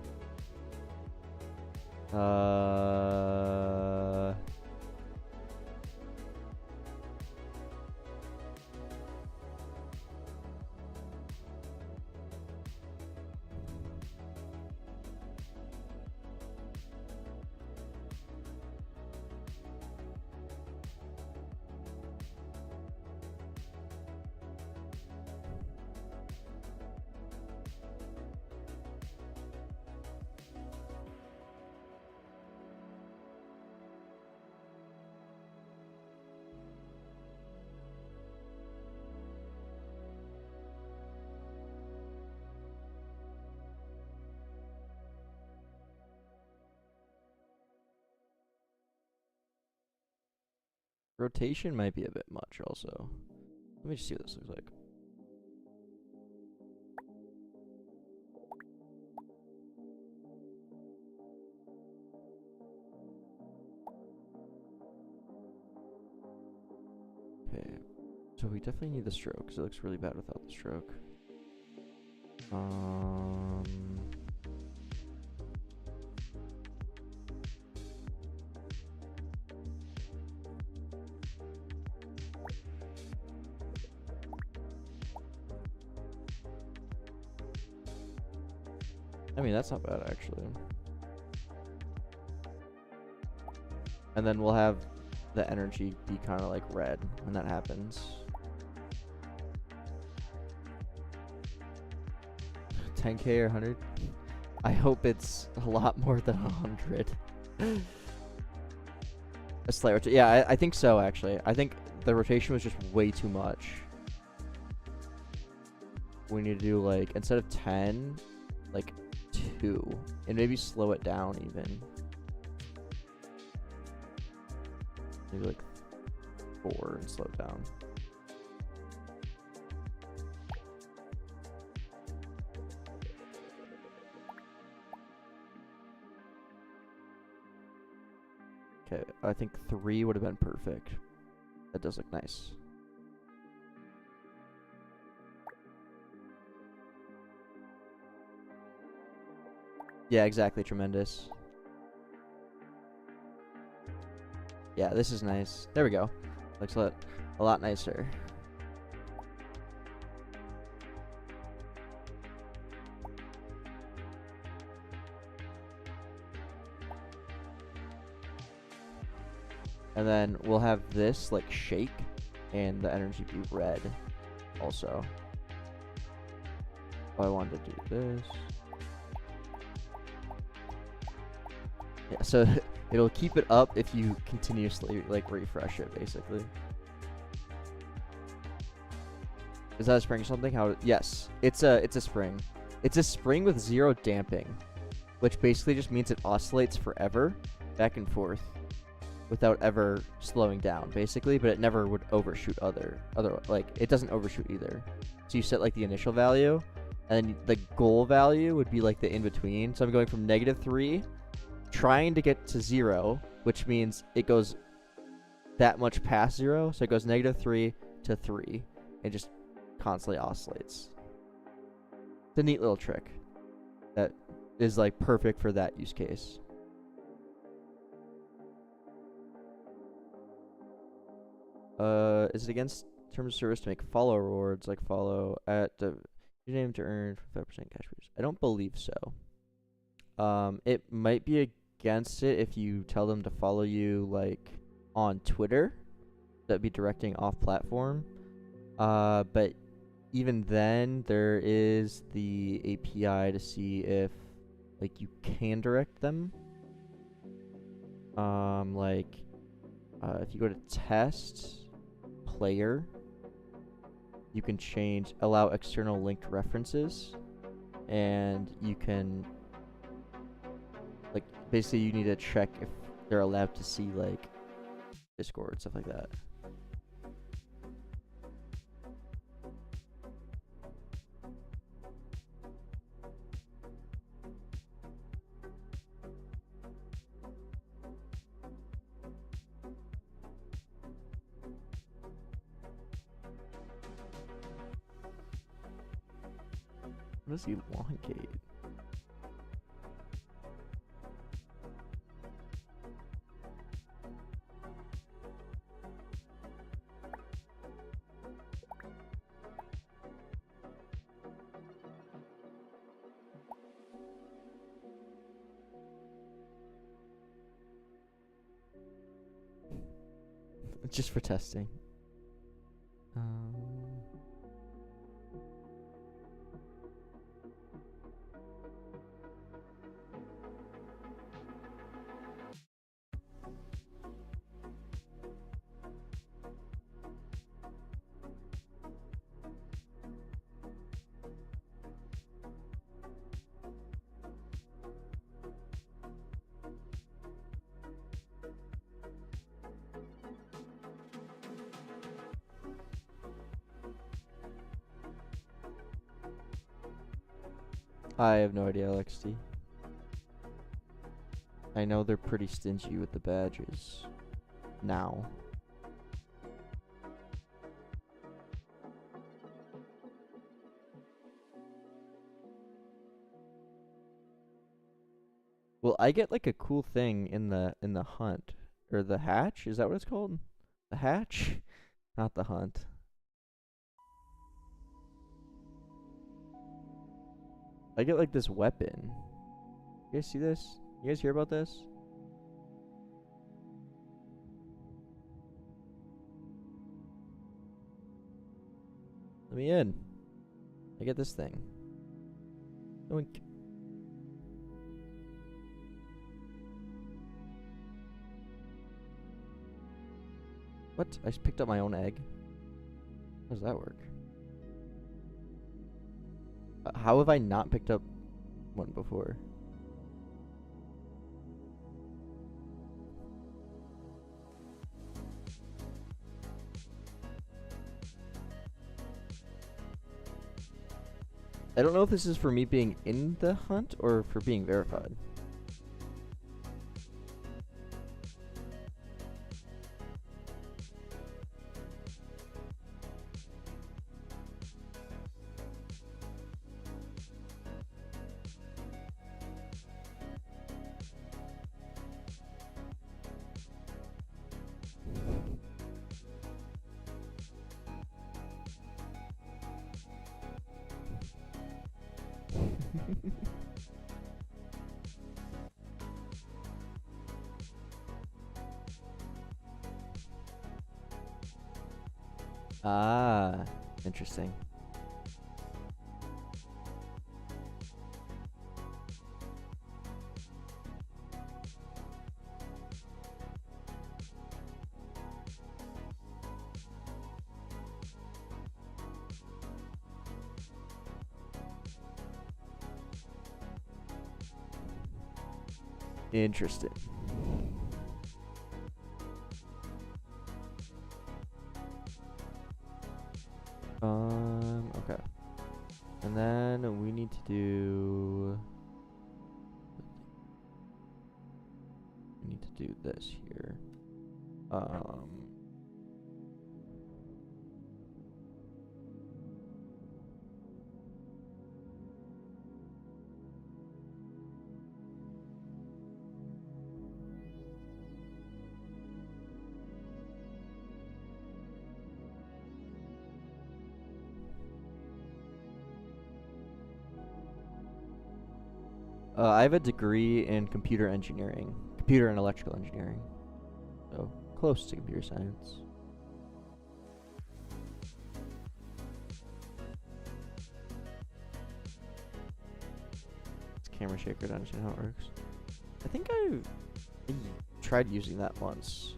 Rotation might be a bit much also. Let me just see what this looks like. Okay, so we definitely need the stroke because it looks really bad without the stroke. I mean, that's not bad actually. And then we'll have the energy be kind of like red when that happens. 10K or 100? I hope it's a lot more than 100. A slight rotation. Yeah, I think so actually. I think the rotation was just way too much. We need to do like, instead of 10, like 2. And maybe slow it down even. Maybe like 4 and slow it down. Okay, I think 3 would have been perfect. That does look nice. Yeah, exactly, tremendous. Yeah, this is nice. There we go. Looks a lot nicer. And then we'll have this like shake and the energy be red also. Oh, I wanted to do this. Yeah, so it'll keep it up if you continuously like refresh it basically. Is that a spring or something? Yes, it's a spring. It's a spring with 0 damping, which basically just means it oscillates forever back and forth without ever slowing down basically, but it never would overshoot other like it doesn't overshoot either. So you set like the initial value and then the goal value would be like the in between. So I'm going from -3 trying to get to 0, which means it goes that much past 0, so it goes -3 to 3 and just constantly oscillates. It's a neat little trick that is like perfect for that use case. Is it against terms of service to make follow rewards, like follow at the username to earn 5% cash boost? I don't believe so. It might be against it if you tell them to follow you like on Twitter. That'd be directing off platform. But even then, there is the API to see if like you can direct them. If you go to test player, you can change allow external linked references, and you can like basically you need to check if they're allowed to see like Discord, stuff like that. What does he elongate? Just for testing. I have no idea, LXT. I know they're pretty stingy with the badges now. Well, I get like a cool thing in the hunt or the hatch. Is that what it's called? The hatch, not the hunt. I get like this weapon. You guys see this? You guys hear about this? Let me in. I get this thing. Oink. What? I just picked up my own egg. How does that work? How have I not picked up one before? I don't know if this is for me being in the hunt or for being verified. Ah, interesting. Interesting. Okay. And then we need to do... We need to do this here. I have a degree in computer engineering, computer and electrical engineering, so close to computer science. It's camera shaker to understand how it works. I think I tried using that once.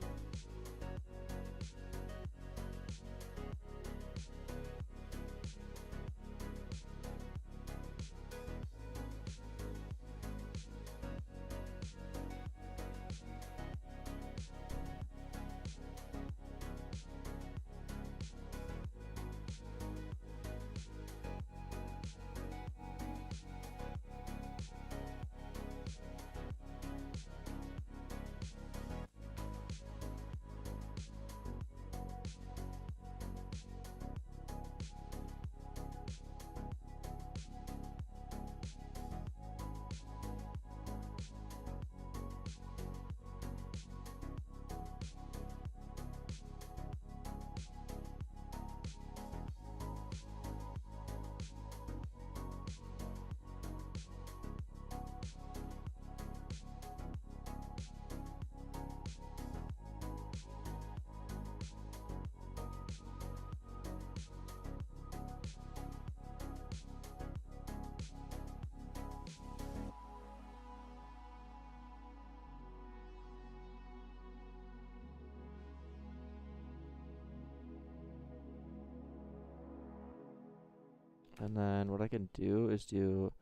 And then what I can do is do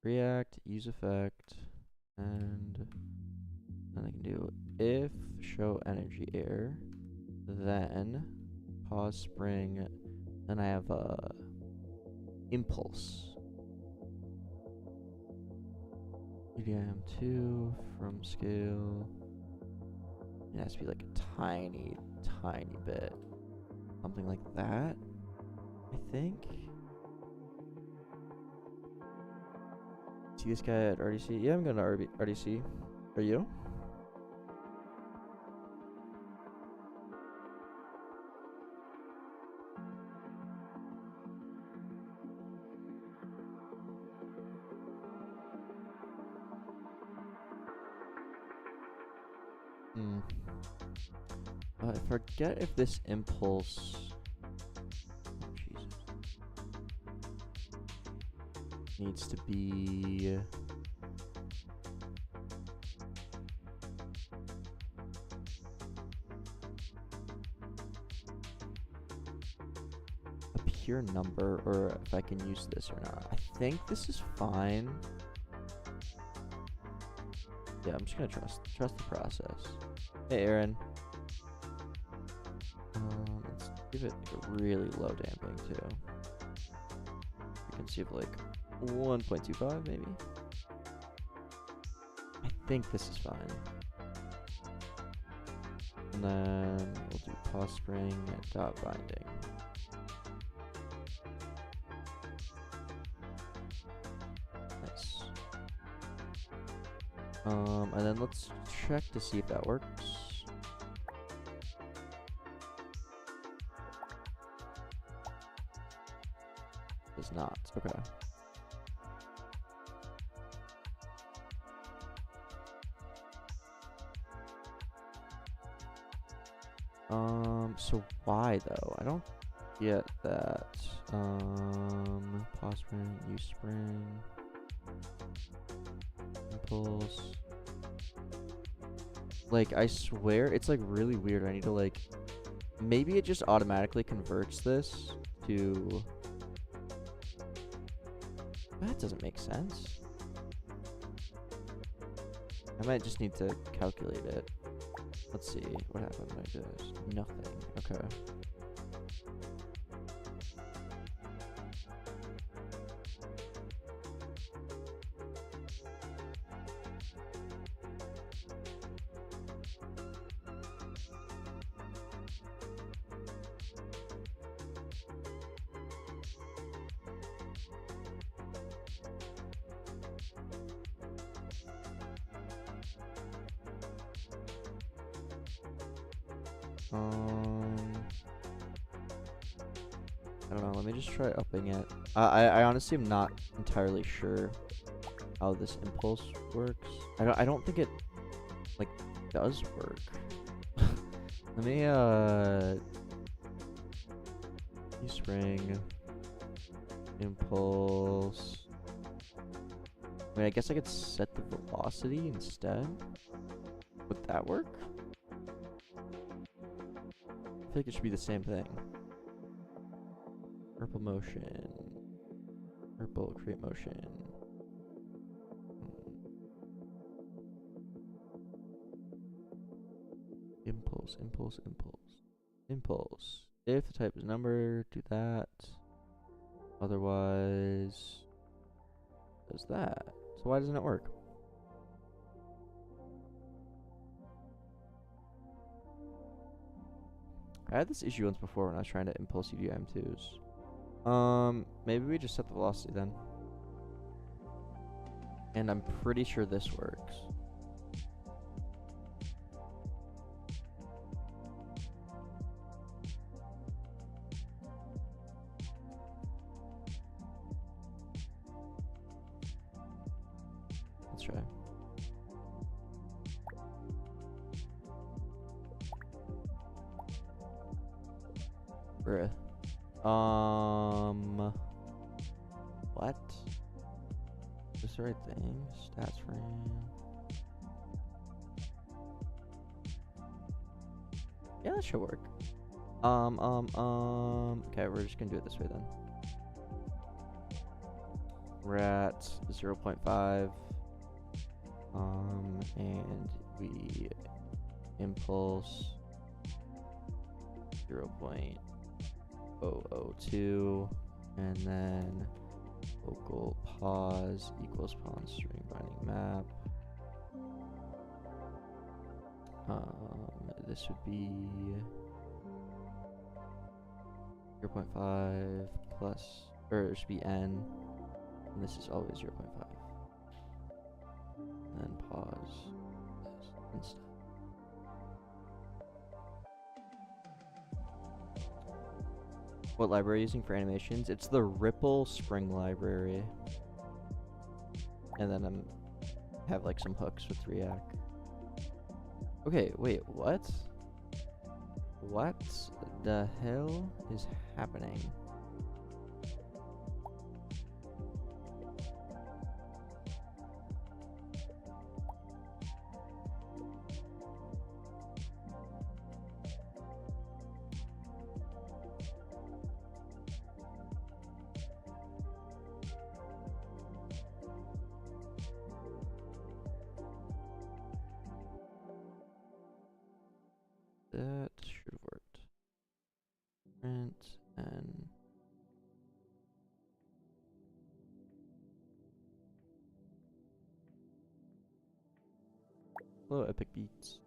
React, use effect, and then I can do if show energy error, then pause spring, then I have impulse. UDIM2 from scale. It has to be like a tiny, tiny bit. Something like that, I think. See this guy at RDC? Yeah, I'm going to RDC. Are you? I forget if this impulse... Jesus. Needs to be... a pure number, or if I can use this or not. I think this is fine. Yeah, I'm just gonna trust the process. Hey, Aaron. Let's give it like a really low damping too. You can see if like 1.25 maybe. I think this is fine. And then we'll do pause spring and dot binding. Nice. And then let's check to see if that works. Does not. Okay. So why though? I don't get that. Pause spring, use spring, impulse. Like, I swear it's like really weird. I need to like, maybe it just automatically converts this to. That doesn't make sense. I might just need to calculate it. Let's see what happened when I did this. Nothing. Okay. I don't know, let me just try upping it. I honestly am not entirely sure how this impulse works. I don't think it like does work. Let me use spring impulse. I mean, I guess I could set the velocity instead. Would that work? I feel like it should be the same thing. Purple motion. Purple create motion. Impulse, impulse, impulse. Impulse. If the type is number, do that. Otherwise, does that. So why doesn't it work? I had this issue once before when I was trying to impulse UDIM2s. Maybe we just set the velocity then. And I'm pretty sure this works. Let's try. Bruh. What? Is this the right thing? Stats frame. Yeah, that should work. Okay, we're just gonna do it this way then. We're at 0.5. And we impulse 0.002, and then local pause equals pawn string binding map. This would be 0.5 plus, or it should be n, and this is always 0.5. And then pause this instead. What library are you using for animations? It's the Ripple Spring library. And then have like some hooks with React. Okay, wait, what? What the hell is happening? That should have worked. Print and hello, Epic Beats.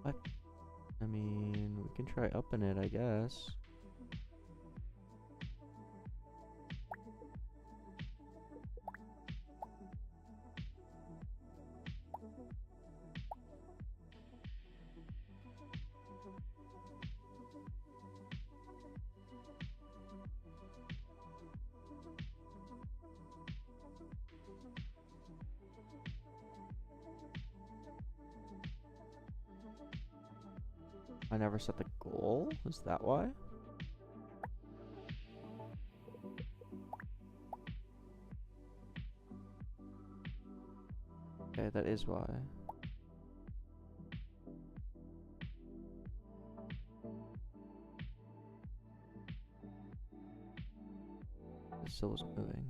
What? I mean, we can try upping it, I guess. I never set the goal? Is that why? Okay, that is why. It still wasn't moving.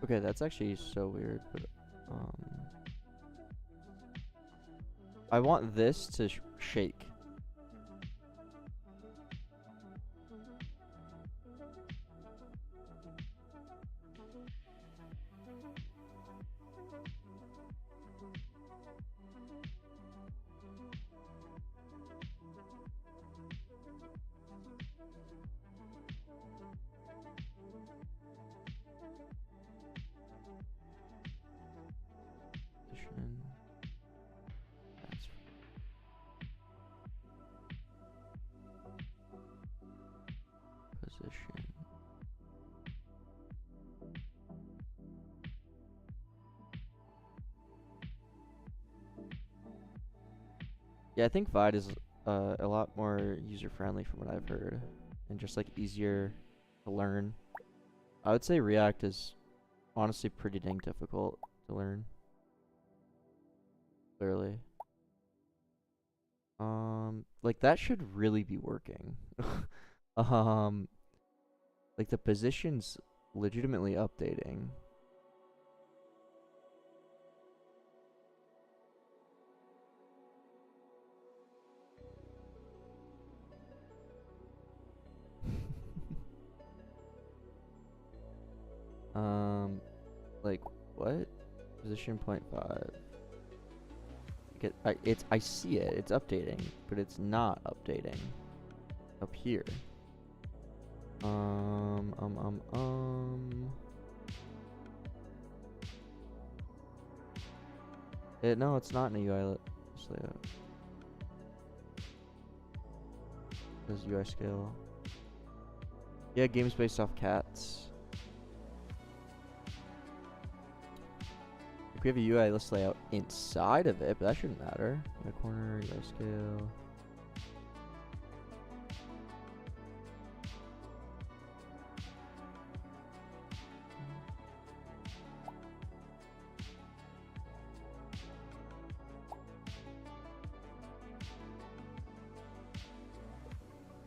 Okay, that's actually so weird, but I want this to shake. That's position. Yeah, I think Vide is a lot more user-friendly from what I've heard, and just like easier to learn. I would say React is honestly pretty dang difficult to learn. Clearly. Like that should really be working. Like the position's legitimately updating. Like what? Position 0.5. I see it. It's updating, but it's not updating up here. No, it's not in a UI layout. This is UI scale. Yeah, games based off cats. we have a UI list layout inside of it, but that shouldn't matter. UI corner, UI scale.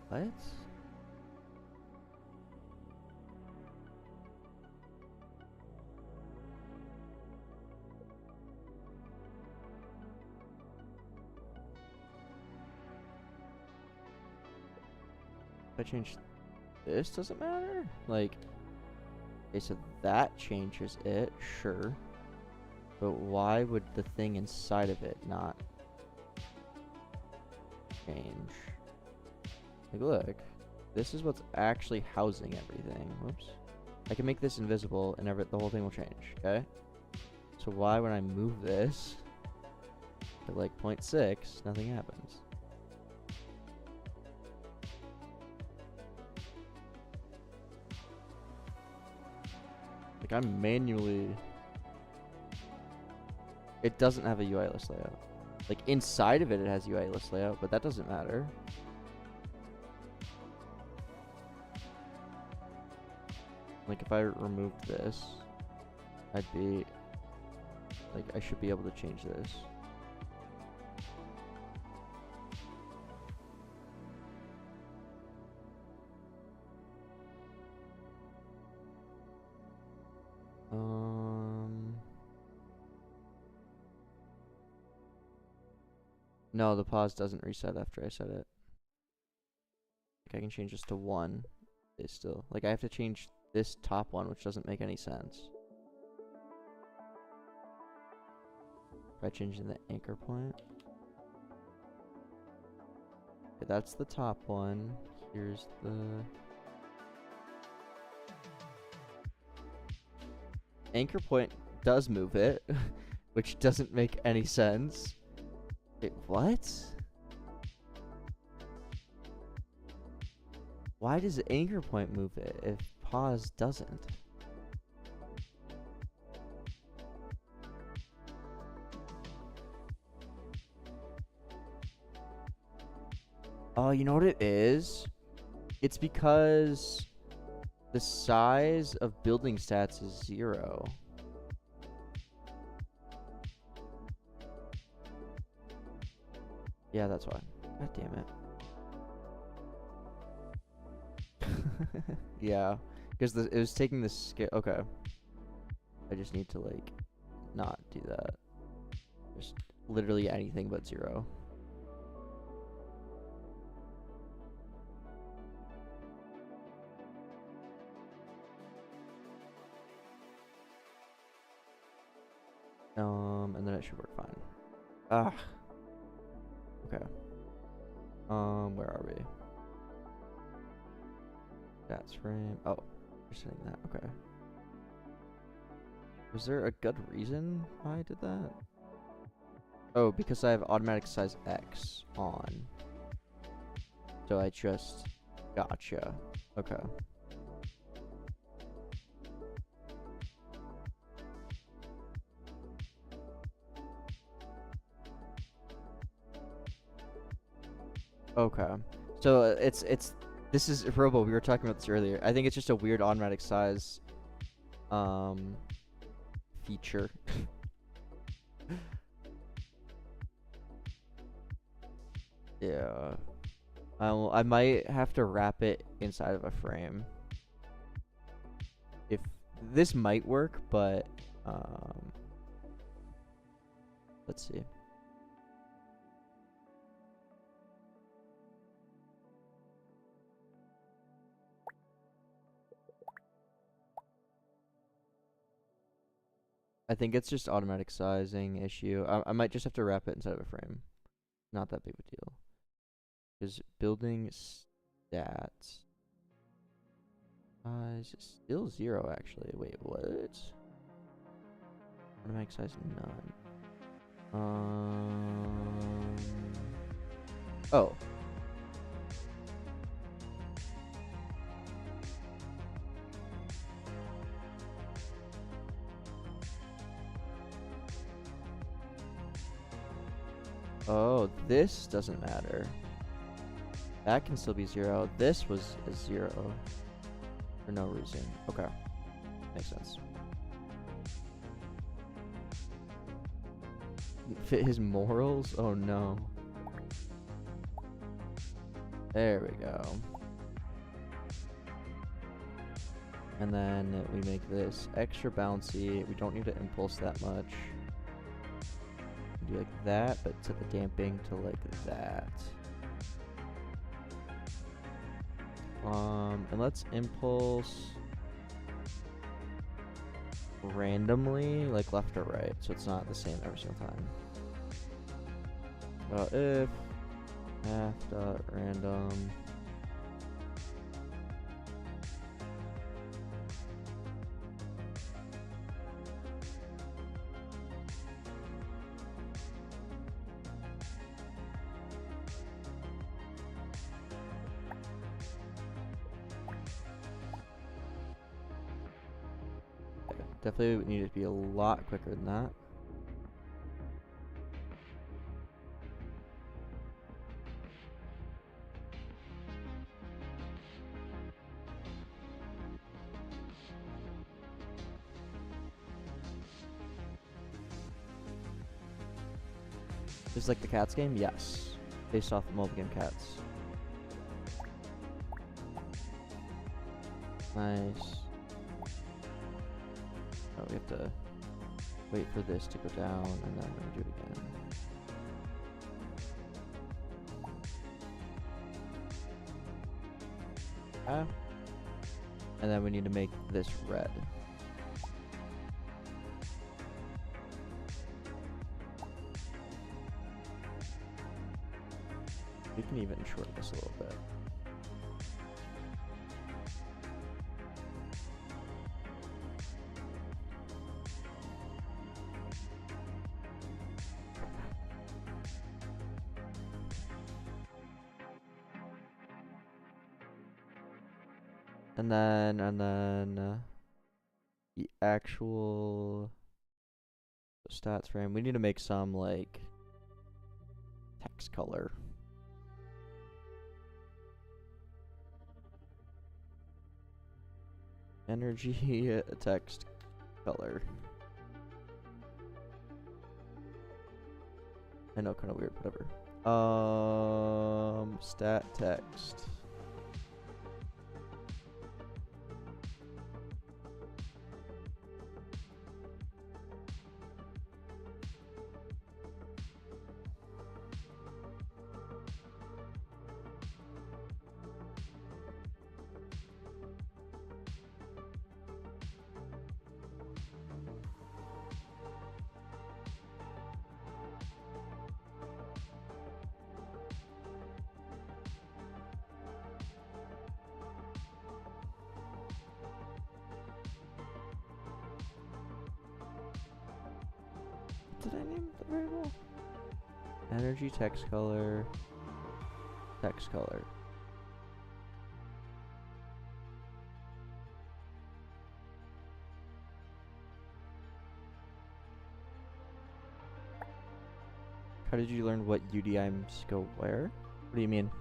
What? If I change this, doesn't matter? Like, okay, so that changes it, sure. But why would the thing inside of it not change? Like, look, this is what's actually housing everything. Whoops. I can make this invisible and the whole thing will change, okay? So why when I move this to like 0.6, nothing happens? Like I'm manually... It doesn't have a UI list layout. Like inside of it, it has UI list layout, but that doesn't matter. Like if I removed this, I'd be like, I should be able to change this. No, the pause doesn't reset after I set it. Like I can change this to 1. It's still like I have to change this top one, which doesn't make any sense. By changing the anchor point. Okay, that's the top one. Here's the anchor point does move it, which doesn't make any sense. Wait, what? Why does anchor point move it if pause doesn't? Oh, you know what it is? It's because the size of building stats is 0. Yeah, that's why. God damn it. Yeah, because it was taking the scale. Okay. I just need to, like, not do that. Just literally anything but 0. And then it should work fine. Ah. Okay. Where are we? That's frame. Oh, you're setting that. Okay. Was there a good reason why I did that? Oh, because I have automatic size X on. So I just... Gotcha. Okay. Okay. So it's this is Robo, we were talking about this earlier. I think it's just a weird automatic size feature. Yeah. I might have to wrap it inside of a frame. If this might work, but let's see. I think it's just automatic sizing issue. I might just have to wrap it inside of a frame. Not that big of a deal. Because building stats size is still 0 actually. Wait, what? Automatic size none. Oh. Oh, this doesn't matter. That can still be 0. This was a 0 for no reason. Okay, makes sense. Fit his morals? Oh no. There we go. And then we make this extra bouncy. We don't need to impulse that much. Do like that, but to the damping to like that. And let's impulse randomly, like left or right, so it's not the same every single time. If math.random definitely need to be a lot quicker than that. Just like the Cats game? Yes. Based off the mobile game Cats. Nice. Oh, we have to wait for this to go down and then we're gonna do it again. And then we need to make this red. We can even shorten this a little bit. And then the actual stats frame, we need to make some like text color. Energy text color. I know, kind of weird, whatever. Stat text. Did I name the variable? Energy text color. Text color. How did you learn what UDIMs go where? What do you mean?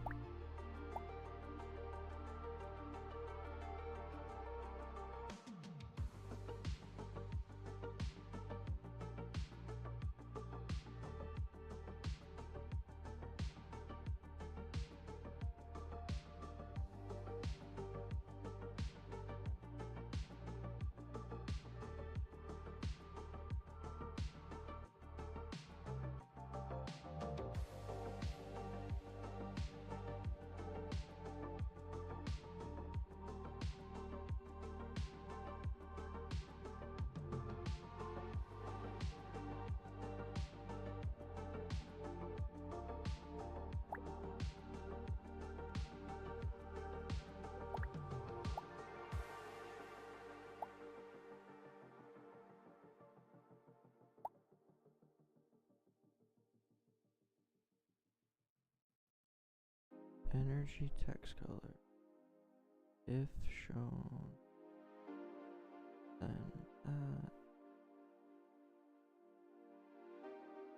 Energy text color. If shown, then that.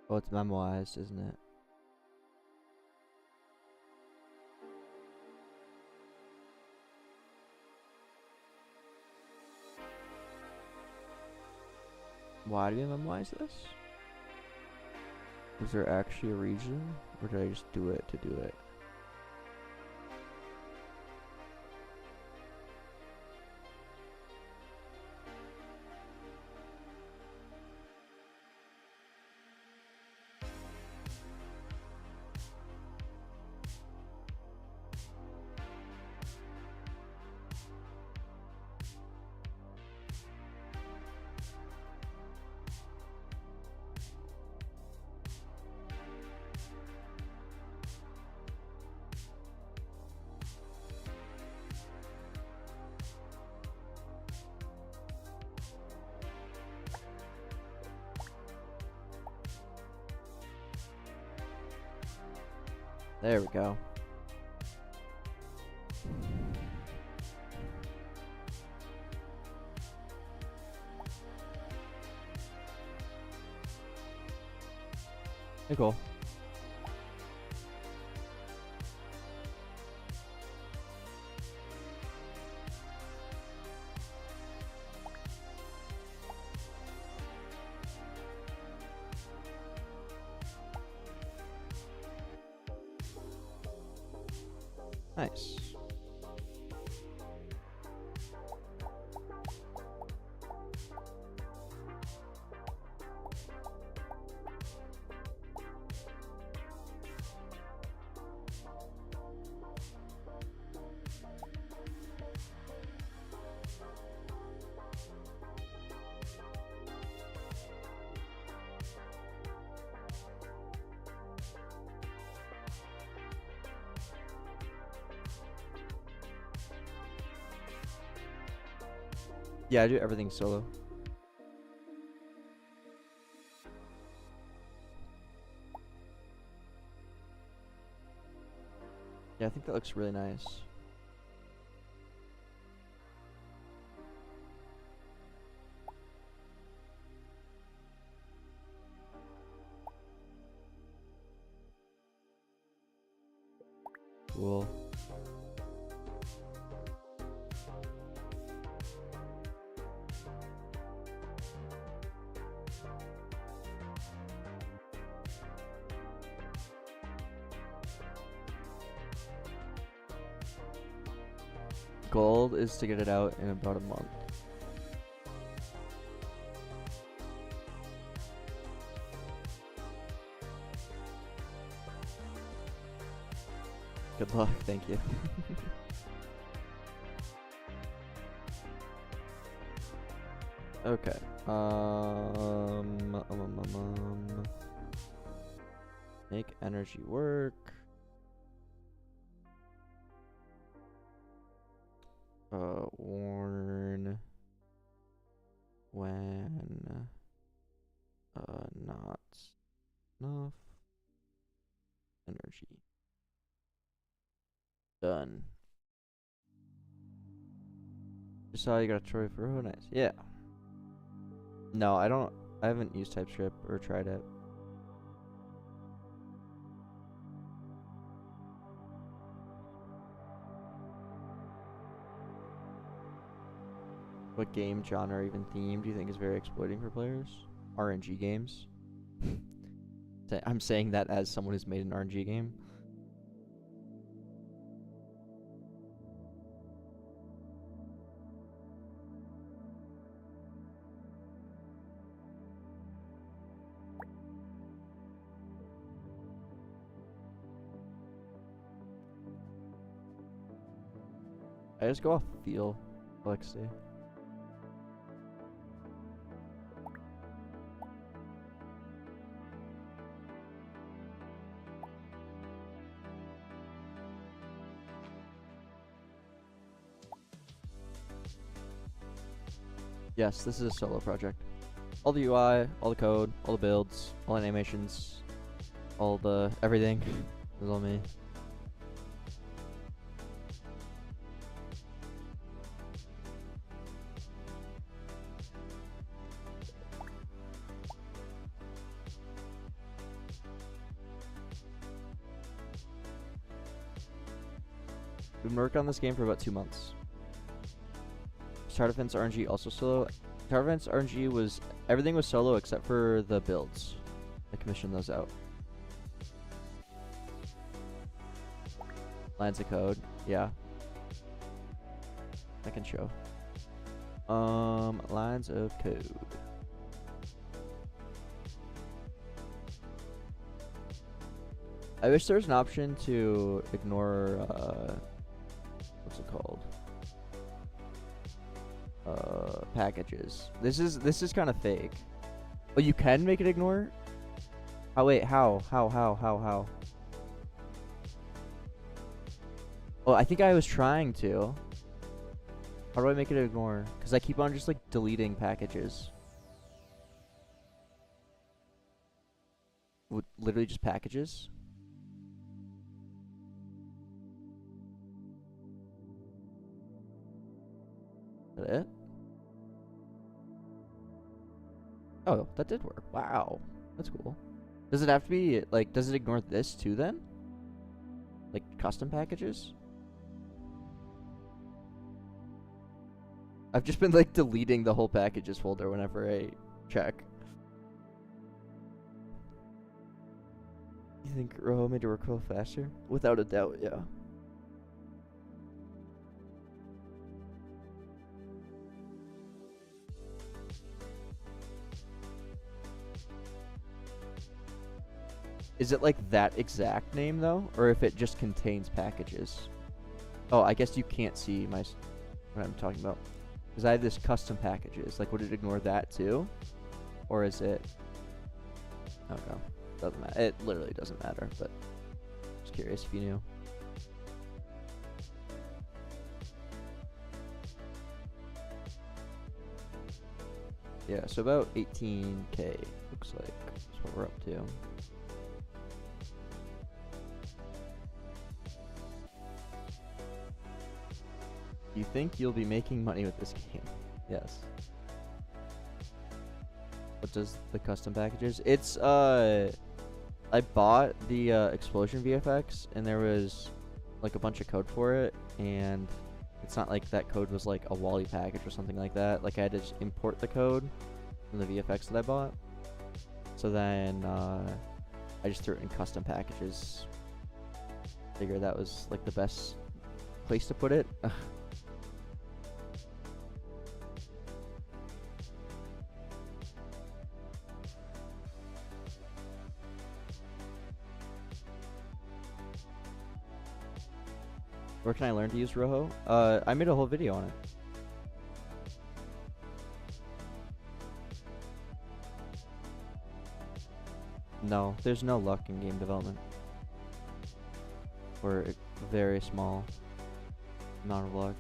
Oh, it's memoized, isn't it? Why do we memorize this? Was there actually a reason? Or did I just do it to do it? There we go. Hey, cool. Nice. Yeah, I do everything solo. Yeah, I think that looks really nice. Cool. Goal is to get it out in about a month. Good luck, thank you. Okay. Make energy work. Warn when not enough energy. Done. Just saw you got a trophy for nice. Yeah. No, I haven't used TypeScript or tried it. What game genre, even theme, do you think is very exploiting for players? RNG games. I'm saying that as someone who's made an RNG game. I just go off feel, Alexi. Yes, this is a solo project. All the UI, all the code, all the builds, all the animations, all the everything is all me. Been working on this game for about 2 months. Start Offense RNG also solo. Tower Defense RNG was everything was solo except for the builds. I commissioned those out. Lines of code, yeah. I can show. Lines of code. I wish there was an option to ignore what's it called? Packages. This is kind of fake. Oh, you can make it ignore? Oh wait, how? Oh, I think I was trying to. How do I make it ignore? Because I keep on just like deleting packages. Literally just packages. Is that it? Oh, that did work. Wow. That's cool. Does it have to be, like, does it ignore this too then? Like, custom packages? I've just been, like, deleting the whole packages folder whenever I check. You think Rojo made it work a little faster? Without a doubt, yeah. Is it like that exact name though, or if it just contains packages? Oh, I guess you can't see what I'm talking about, because I have this custom packages. Like, would it ignore that too, or is it? Okay, doesn't matter. It literally doesn't matter. But just curious if you knew. Yeah, so about 18K looks like that's what we're up to. You think you'll be making money with this game? Yes. What does the custom packages? It's I bought the explosion VFX and there was like a bunch of code for it, and it's not like that code was like a Wally package or something like that. Like, I had to just import the code from the VFX that I bought. So then I just threw it in custom packages. Figured that was like the best place to put it. Where can I learn to use Rojo? I made a whole video on it. No, there's no luck in game development. Or a very small amount of luck.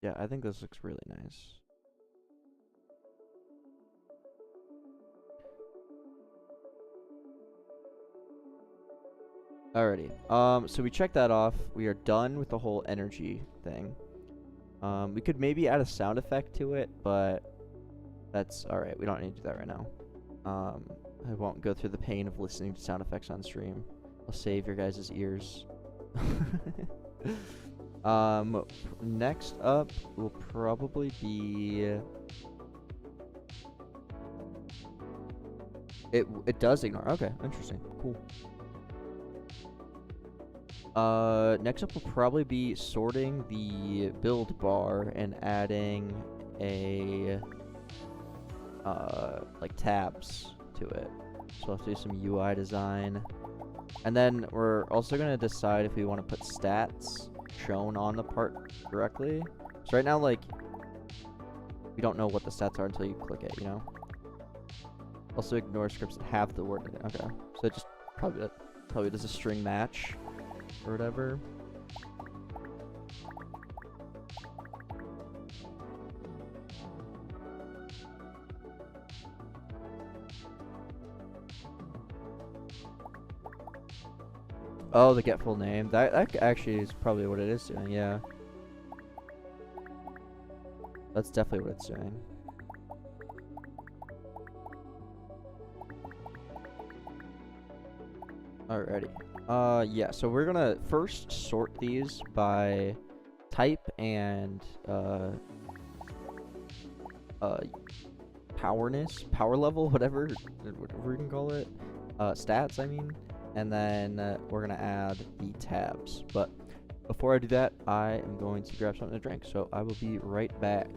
Yeah, I think this looks really nice. Alrighty. So we checked that off. We are done with the whole energy thing. We could maybe add a sound effect to it, but that's alright. We don't need to do that right now. I won't go through the pain of listening to sound effects on stream. I'll save your guys' ears. Next up will probably be... It does ignore. Okay, interesting. Cool. Next up will probably be sorting the build bar and adding a like tabs to it. So we'll have to do some UI design. And then we're also going to decide if we want to put stats shown on the part directly. So right now, like, we don't know what the stats are until you click it, you know? Also ignore scripts that have the word in it. Okay. So it just probably does a string match or whatever. Oh, the get full name. That actually is probably what it is doing. Yeah, that's definitely what it's doing. Alrighty. Yeah. So we're gonna first sort these by type and power level, whatever we can call it. Stats, I mean. And then we're gonna add the tabs. But before I do that, I am going to grab something to drink. So I will be right back.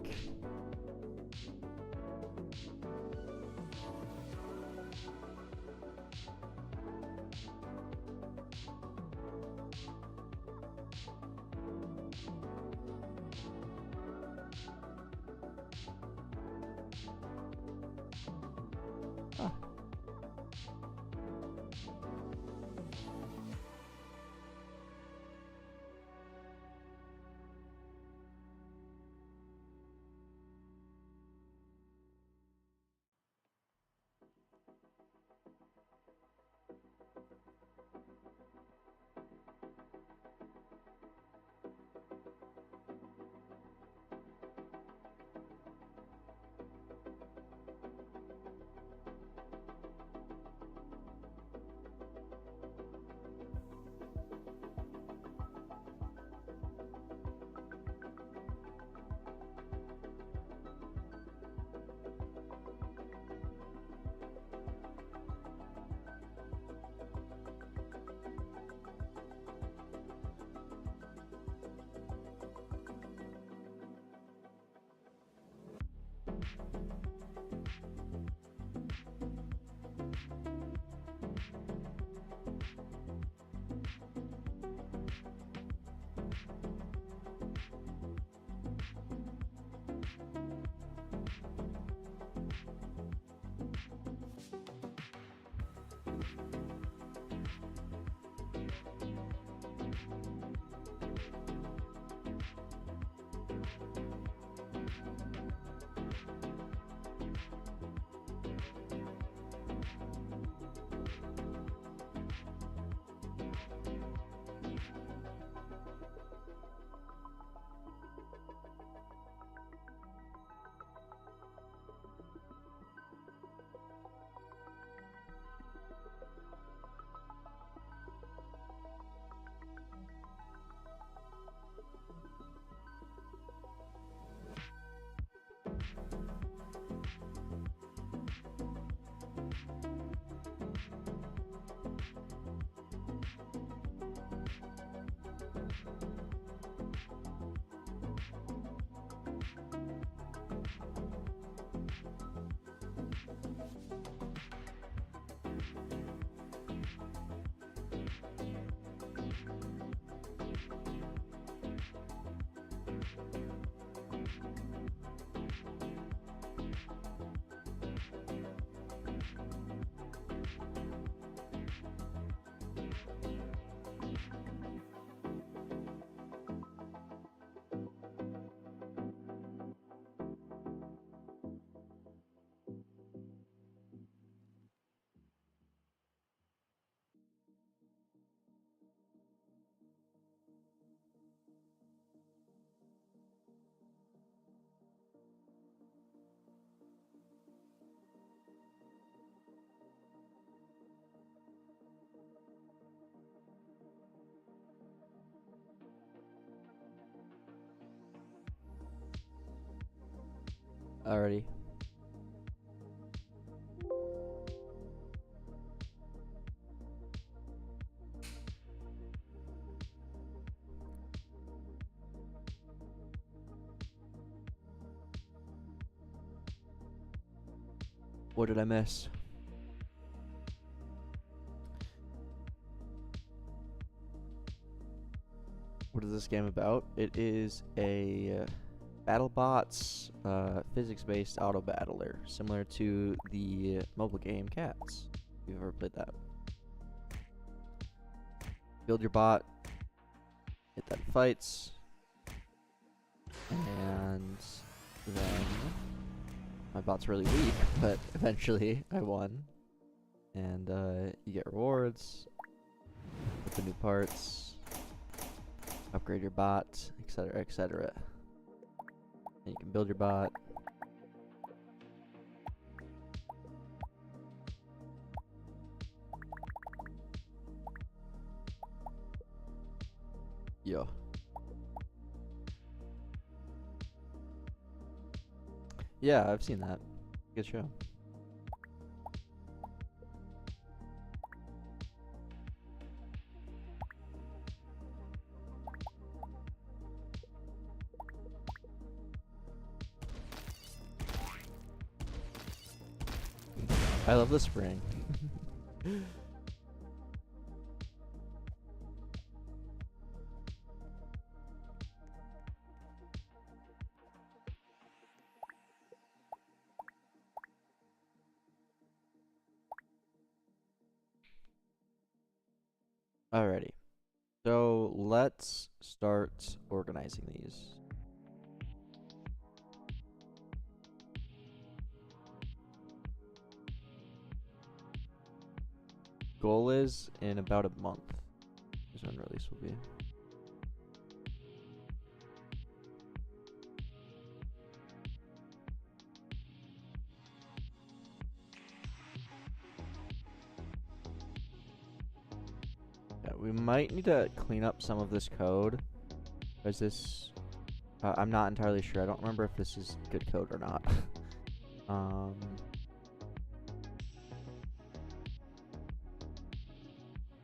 Alrighty. What did I miss? What is this game about? It is a BattleBots physics-based auto battler, similar to the mobile game Cats. If you've ever played that. Build your bot, hit that fights, and then my bot's really weak, but eventually I won. And you get rewards. with the new parts, upgrade your bot, etc., etc. And you can build your bot. Yo. Yeah, I've seen that. Good show. I love the spring. Alrighty. So let's start organizing these. Goal is in about a month is when release will be. Yeah, we might need to clean up some of this code. Because this, I'm not entirely sure. I don't remember if this is good code or not.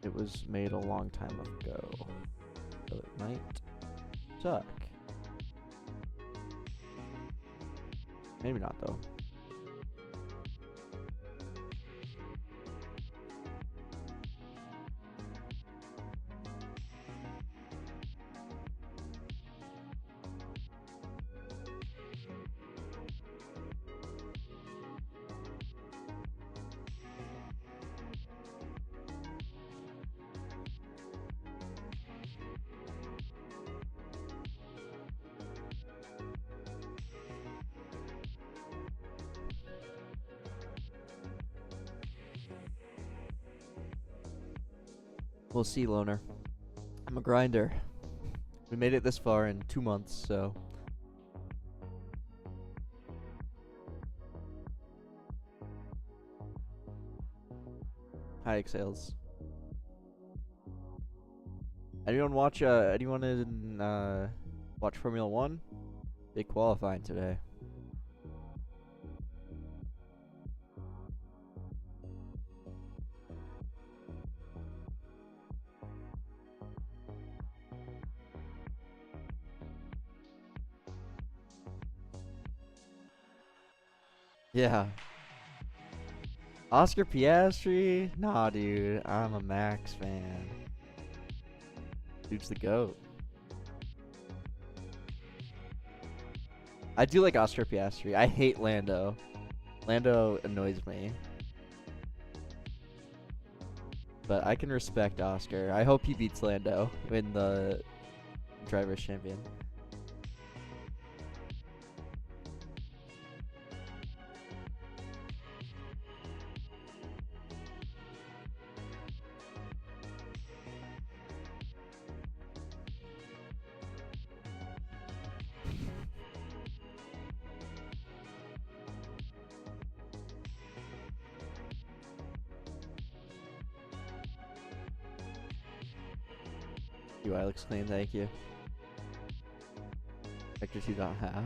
It was made a long time ago, so it might suck. Maybe not, though. We'll see, Loner. I'm a grinder. We made it this far in 2 months, so. High sales. Anyone watch? Anyone in watch Formula One? Big qualifying today. Yeah. Oscar Piastri? Nah, dude. I'm a Max fan. Dude's the GOAT. I do like Oscar Piastri. I hate Lando. Lando annoys me. But I can respect Oscar. I hope he beats Lando in the Drivers' Champion. UI looks clean, thank you. Vector 2 dot half.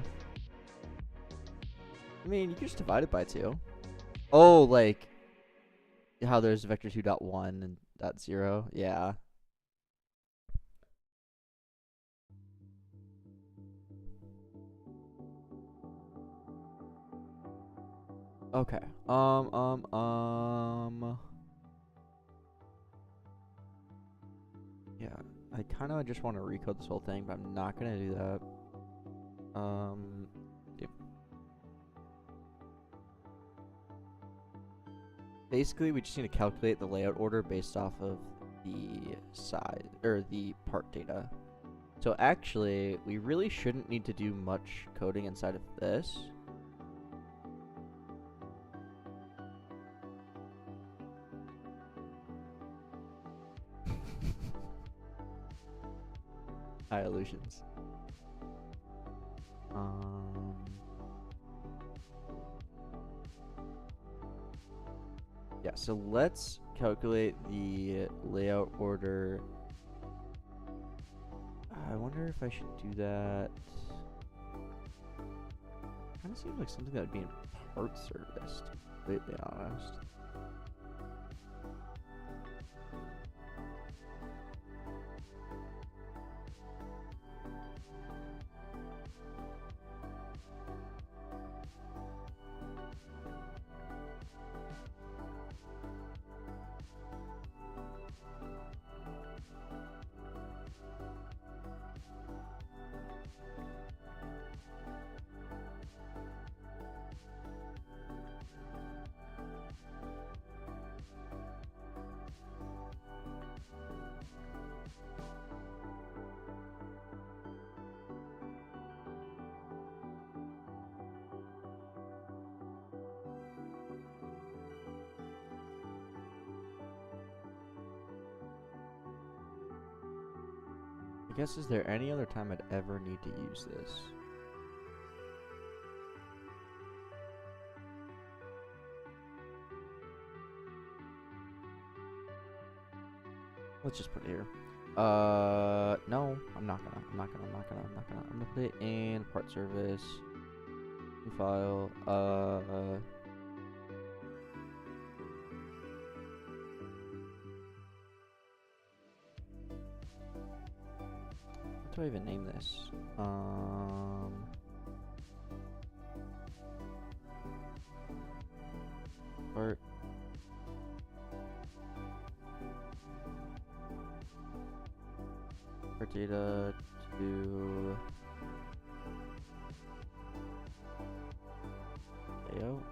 I mean, you can just divide it by 2. Oh, like how there's vector 2 dot 1 and dot 0. Yeah. Okay. Yeah, I kind of just want to recode this whole thing, but I'm not gonna do that. Yep. Basically, we just need to calculate the layout order based off of the size or the part data. So actually, we really shouldn't need to do much coding inside of this. High illusions. Yeah, so let's calculate the layout order. I wonder if I should do that. Kind of seems like something that would be in part service, to be completely honest. I guess, is there any other time I'd ever need to use this? Let's just put it here. No, I'm not gonna put it in part service. New file. What do I even name this? Part data to layout.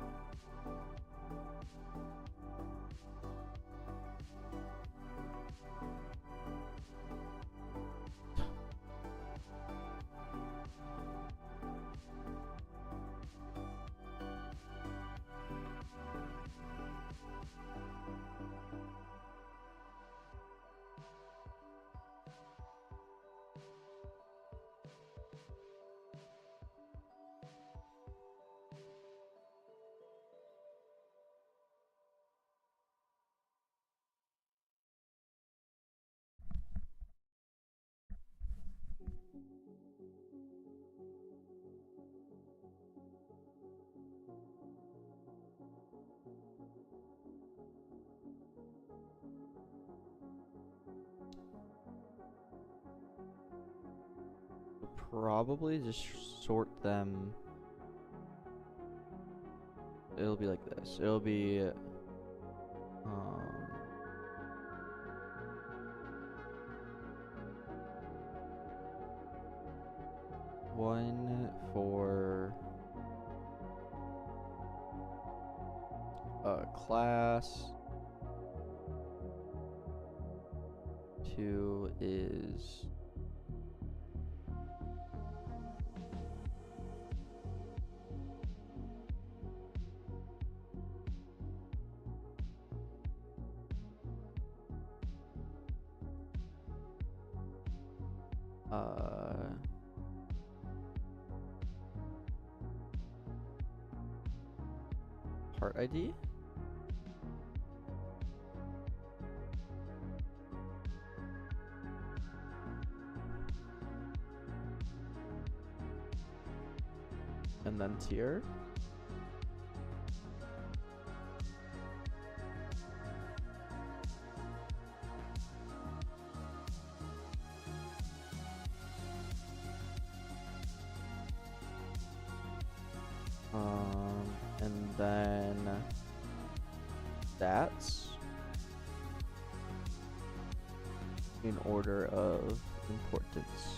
Probably just sort them. It'll be like this. It'll be one for class. 2 is part ID. And then tier. And then stats in order of importance.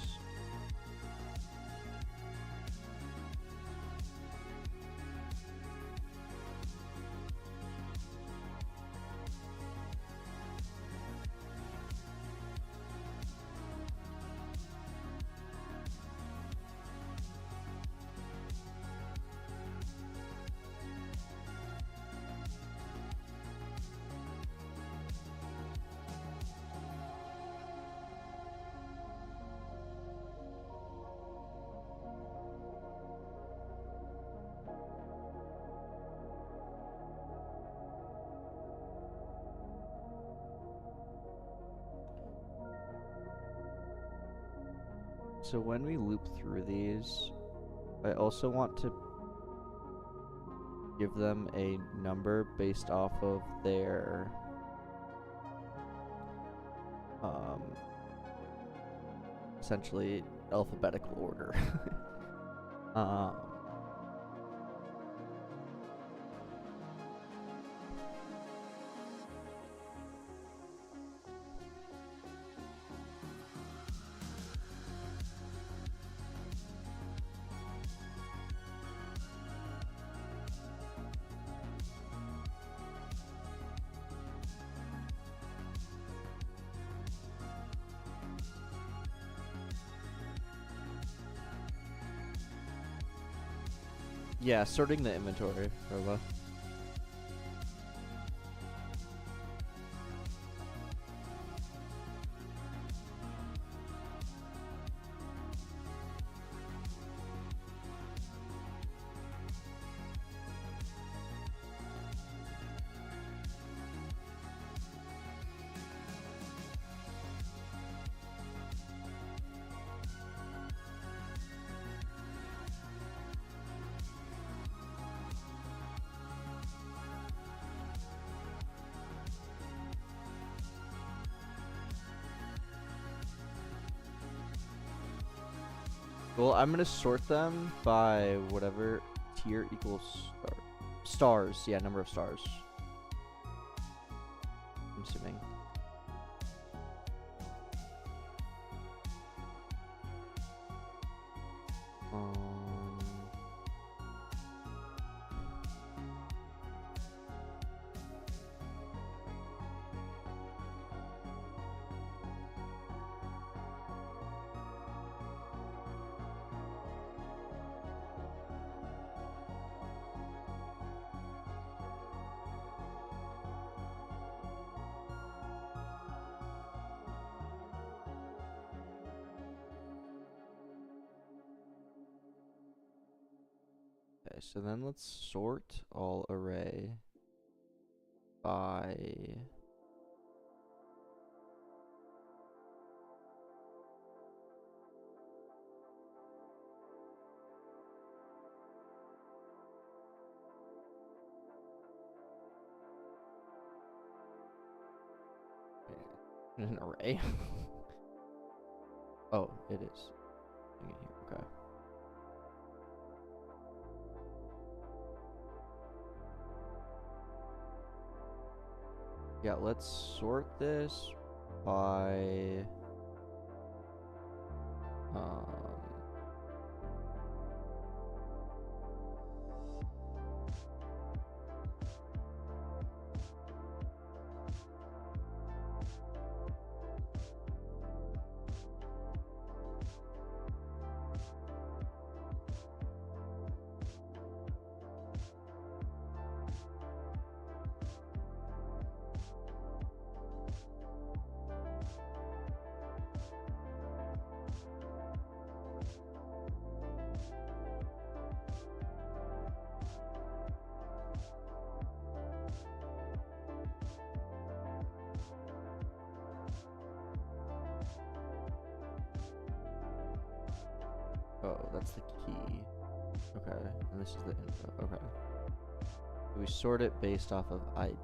So when we loop through these, I also want to give them a number based off of their essentially alphabetical order. Yeah, sorting the inventory, Robo. Well, I'm gonna sort them by whatever tier equals stars. Yeah, number of stars. I'm assuming. Okay, so then let's sort all array by an array. Oh, it is. Here. Okay. Yeah, let's sort this by oh, that's the key. Okay, and this is the info. Okay. We sort it based off of ID.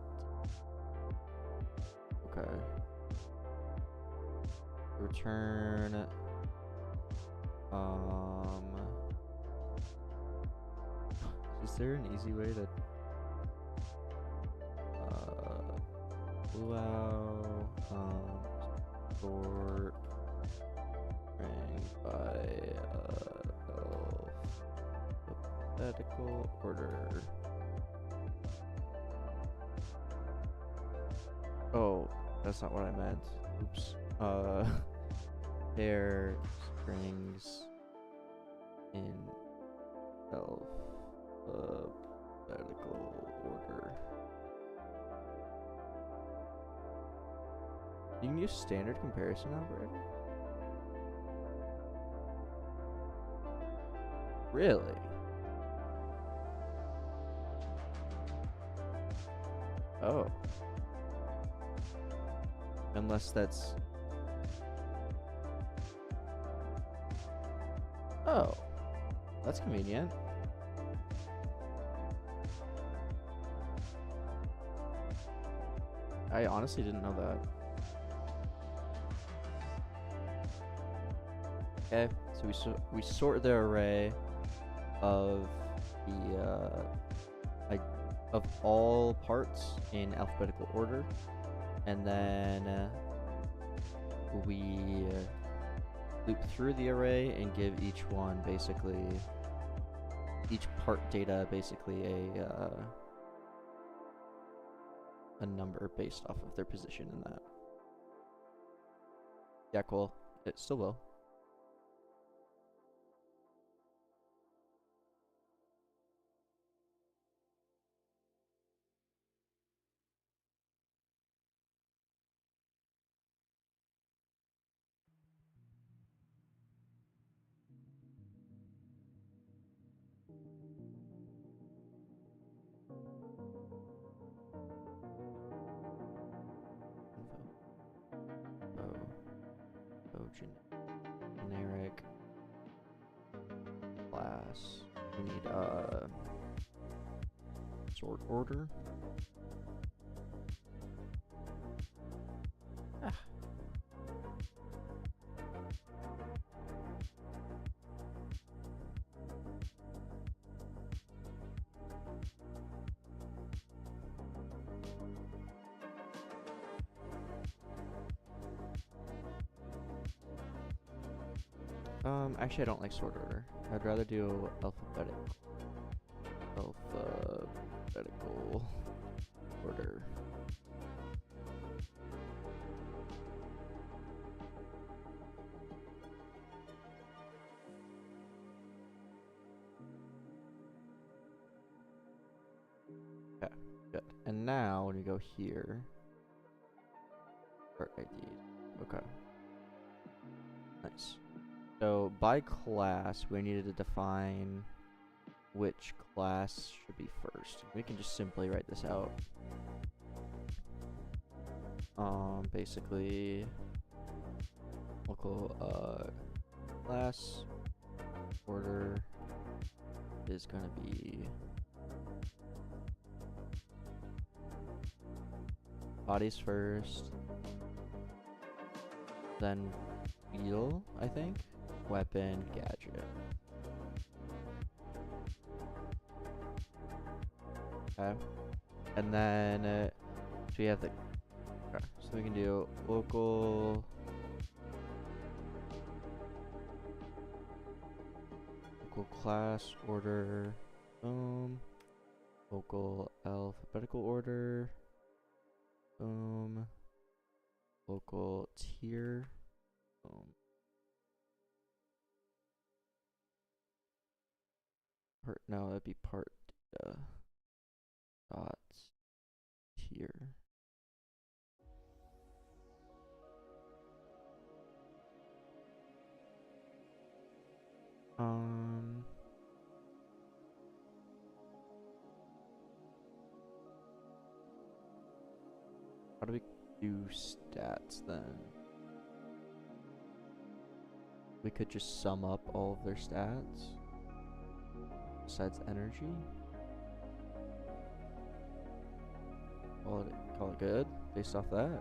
Okay. Return. Is there an easy way to allow sort by alphabetical order? Oh, that's not what I meant. Oops. Pair strings in alphabetical order. You can use standard comparison operator? Really? Oh. Unless that's... Oh, that's convenient. I honestly didn't know that. Okay, so we sort the array of the of all parts in alphabetical order, and then we loop through the array and give each one basically each part data basically a number based off of their position in that. Yeah, cool. It still will. Generic class. We need sort order. Ah. Actually, I don't like sort order. I'd rather do alphabetical order. Okay, good. And now when we go here, part ID. Okay. Nice. So by class, we needed to define which class should be first. We can just simply write this out. Basically, local class order is gonna be bodies first, then wheel, I think, weapon, gadget. Okay, and then so we have the so we can do local class order, local alphabetical order, local tier, no, that'd be part dots tier. How do we do stats then? We could just sum up all of their stats besides energy. Call it good based off that.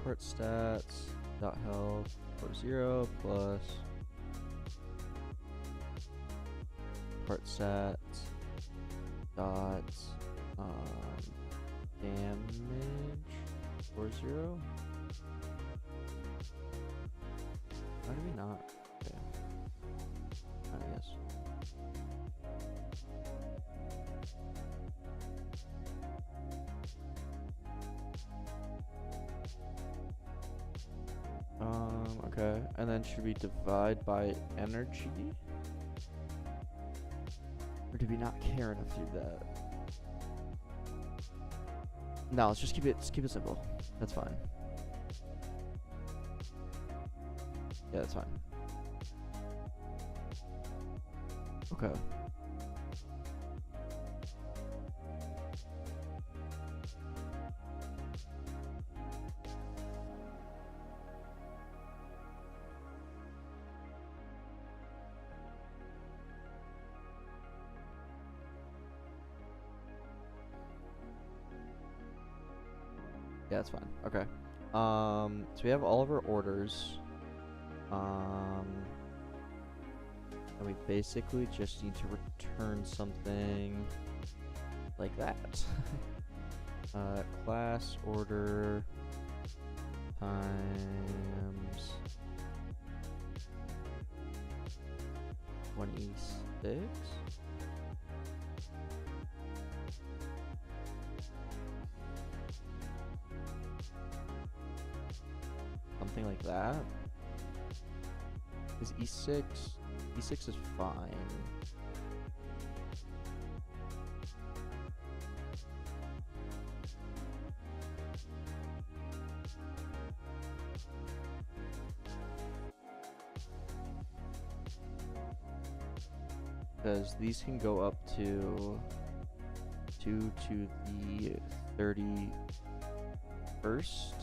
Part stats dot health for 0 plus part stats dot damage for 0. Why do we not? Okay. I guess. Okay, and then should we divide by energy? Or do we not care enough to do that? No, let's just keep it simple. That's fine. Yeah, that's fine. Okay. Yeah, that's fine. Okay. So we have all of our orders. And we basically just need to return something like that. Class order times 26. Something like that. Is E6 is fine. Because these can go up to 2 to the 31st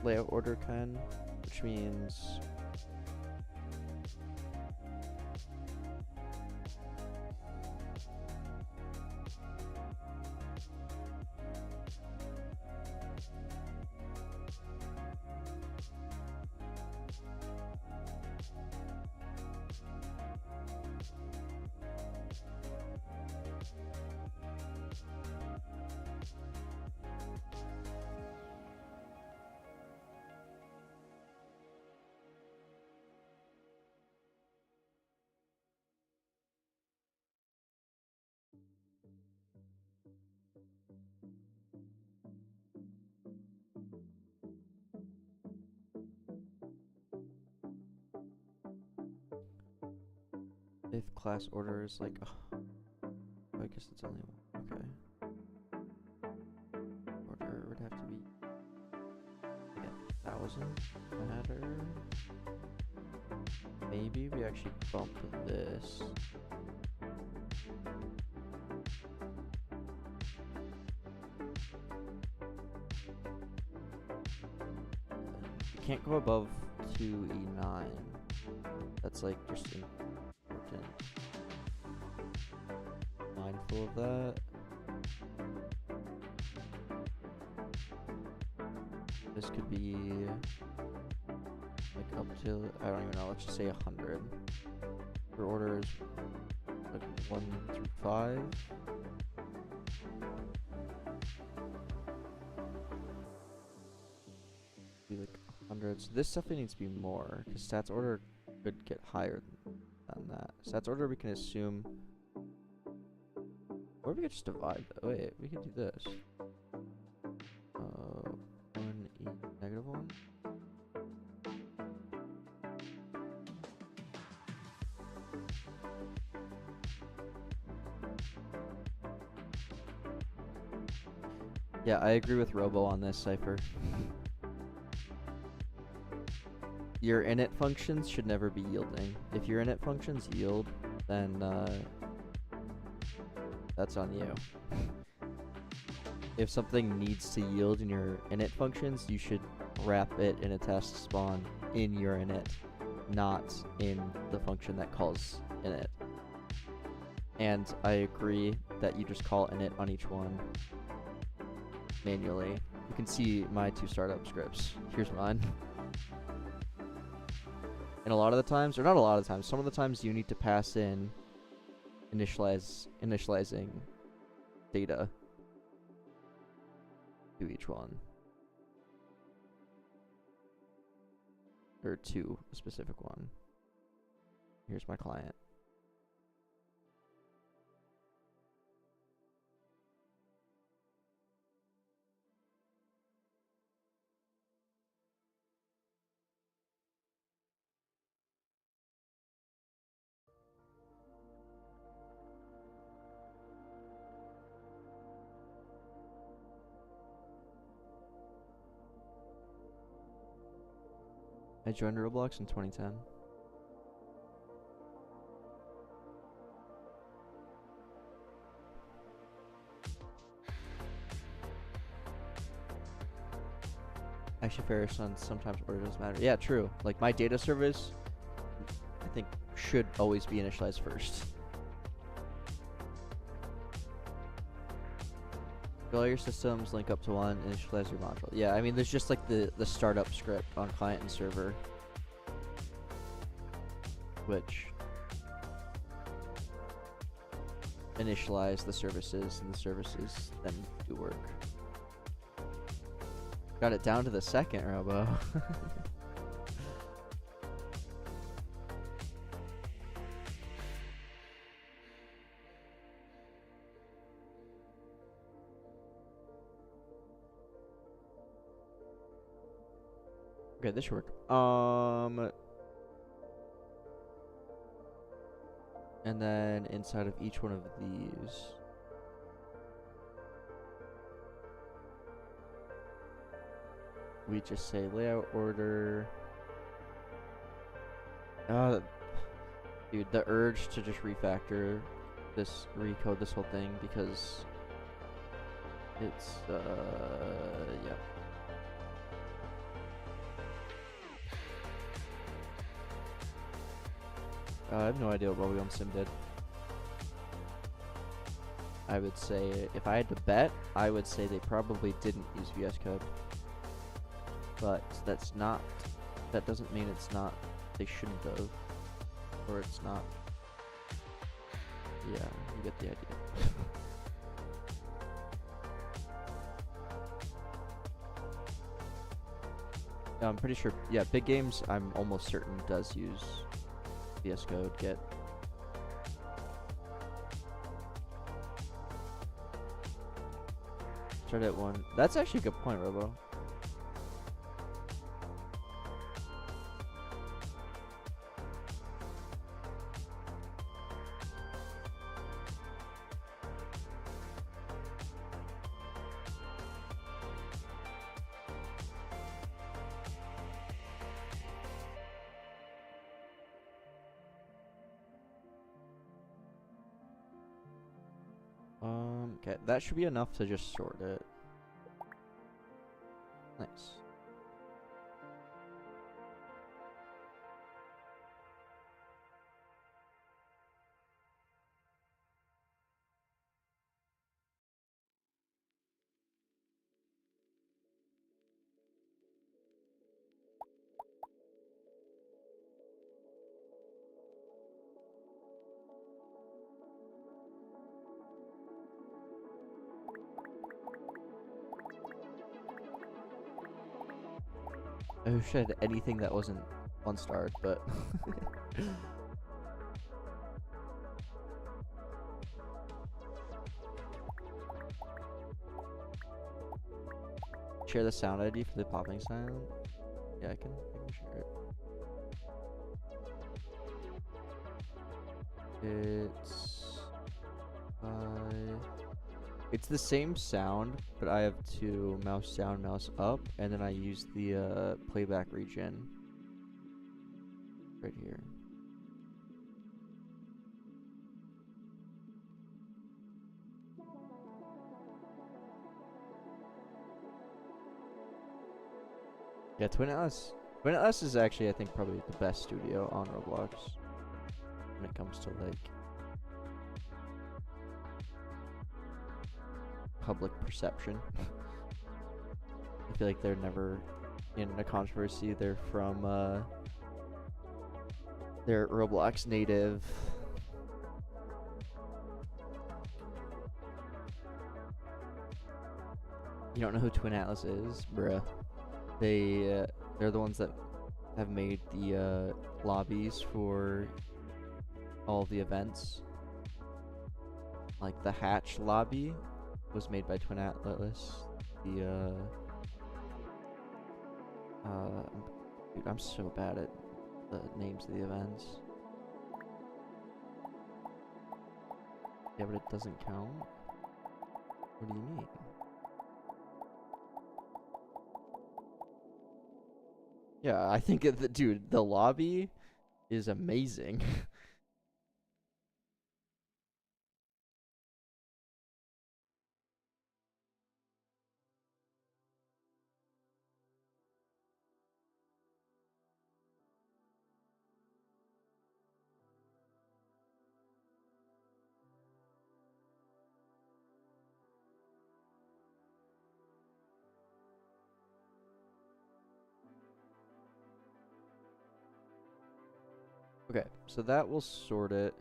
layout order 10, which means if class order is like, oh, I guess it's only one. Okay. Order would have to be like 1,000 matter. Maybe we actually bump this. You can't go above 2E9. That's like just important. Mindful of that. This could be like up to, I don't even know, let's just say 100. For orders like 1 through 5. Be like 100. So this definitely needs to be more, because stats order could get higher than that. Stats order we can assume, or we could just divide that. Wait, we could do this. 1e -1. Yeah, I agree with Robo on this, Cypher. Your init functions should never be yielding. If your init functions yield, then that's on you. If something needs to yield in your init functions, you should wrap it in a task spawn in your init, not in the function that calls init. And I agree that you just call init on each one manually. You can see my 2 startup scripts. Here's mine. And a lot of the times, or not a lot of the times, some of the times you need to pass in initializing data to each one. Or to a specific one. Here's my client. I joined Roblox in 2010. Actually, Ferris on sometimes order doesn't matter. Yeah, true. Like my data service, I think should always be initialized first. All your systems link up to one, initialize your module. Yeah, I mean, there's just like the startup script on client and server, which initialize the services, and the services then do work. Got it down to the second, Robo. Okay, this should work. And then inside of each one of these, we just say layout order. Dude, the urge to just recode this whole thing, because it's yeah. I have no idea what Bubblegum Sim did. I would say, if I had to bet, I would say they probably didn't use VS Code. But that's not, that doesn't mean it's not, they shouldn't have. Or it's not. Yeah, you get the idea. I'm pretty sure, yeah, Big Games, I'm almost certain does use VS Code, get. Start at 1. That's actually a good point, Robo. Okay, that should be enough to just sort it. Nice. I wish I had anything that wasn't 1-starred, but share the sound ID for the popping sound. Yeah, I can share it. It's the same sound, but I have to mouse down, mouse up, and then I use the playback region right here. Yeah, Twin Atlas is actually, I think, probably the best studio on Roblox when it comes to like public perception. I feel like they're never in a controversy. They're from they're Roblox native. You don't know who Twin Atlas is, bruh? They're the ones that have made the lobbies for all the events. Like the Hatch lobby was made by Twin Atlas. The dude, I'm so bad at the names of the events. Yeah, but it doesn't count. What do you mean? Yeah, I think dude, the lobby is amazing. Okay, so that will sort it.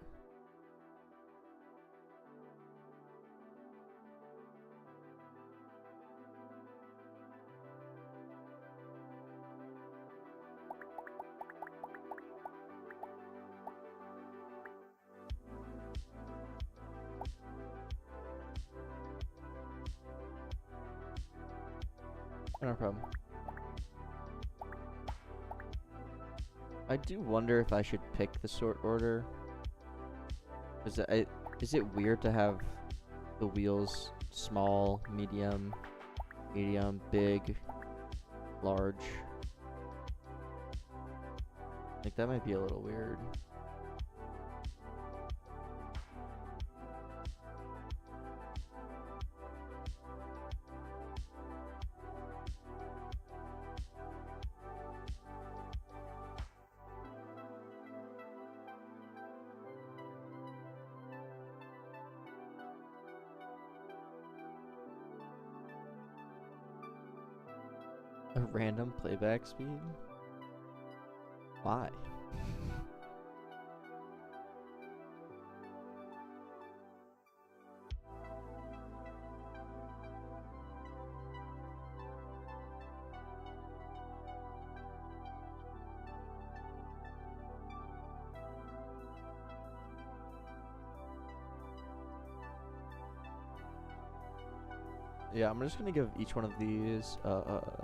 No problem. I do wonder if I should pick the sort order. Is it weird to have the wheels small, medium, big, large? Like, that might be a little weird. A random playback speed? Why? Yeah, I'm just gonna give each one of these well,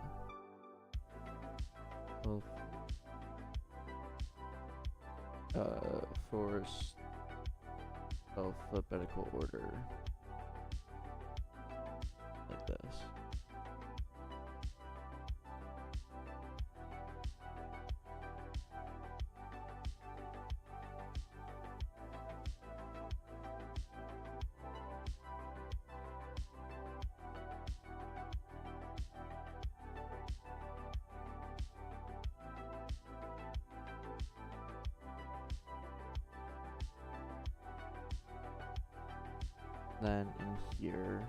forced alphabetical order like this. Then in here,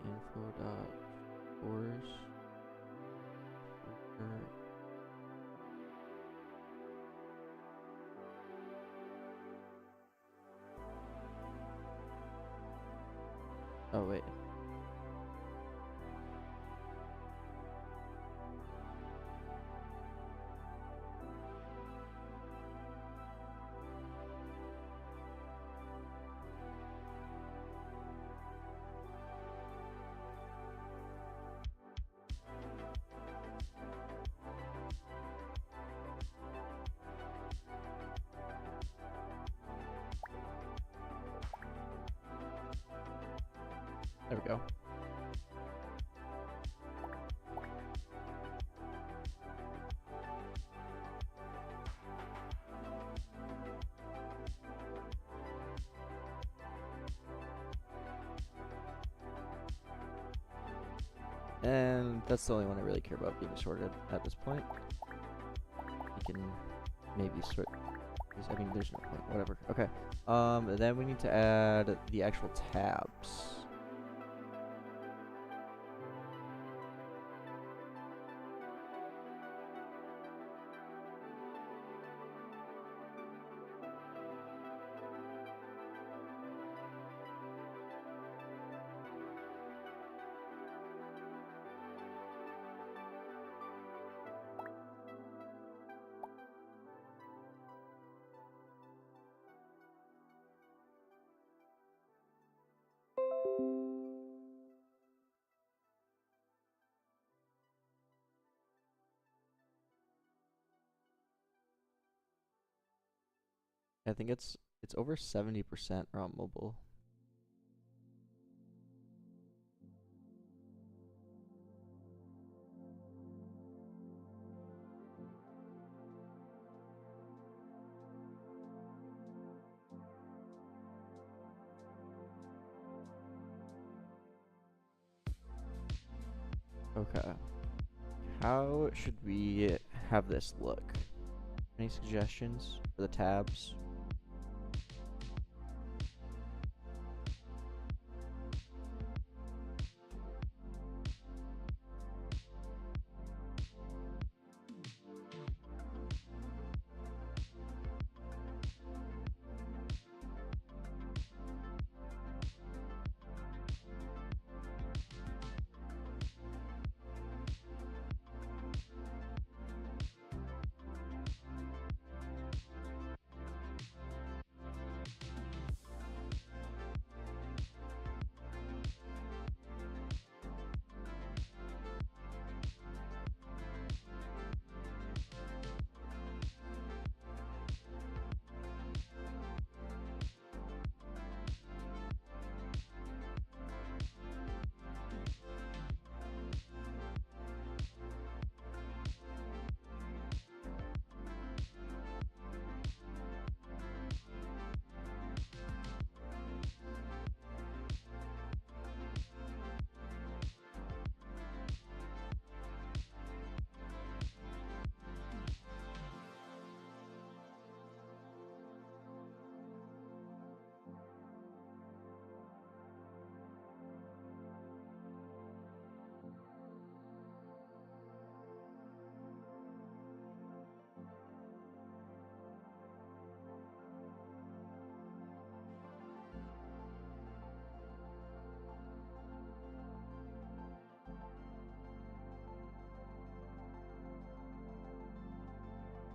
info dot force order. Oh wait. There we go. And that's the only one I really care about being sorted at this point. You can maybe sort. I mean, there's no point. Whatever. Okay. Then we need to add the actual tabs. I think it's over 70% are on mobile. Okay. How should we have this look? Any suggestions for the tabs?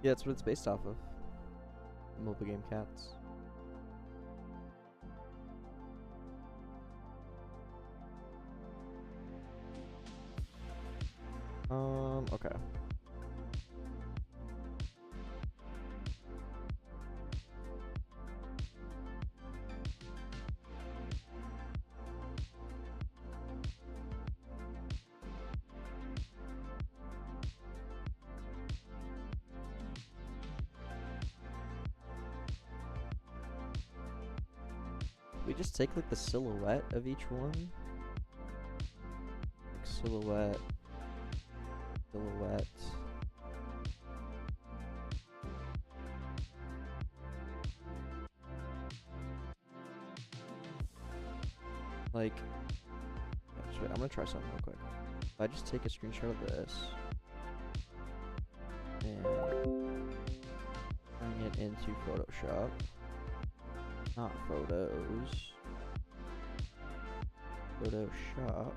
Yeah, that's what it's based off of. Mobile game cats. Okay. We just take like the silhouette of each one. Like silhouette. Silhouette. Like, actually, I'm gonna try something real quick. If I just take a screenshot of this and bring it into Photoshop, not Photos, Photoshop.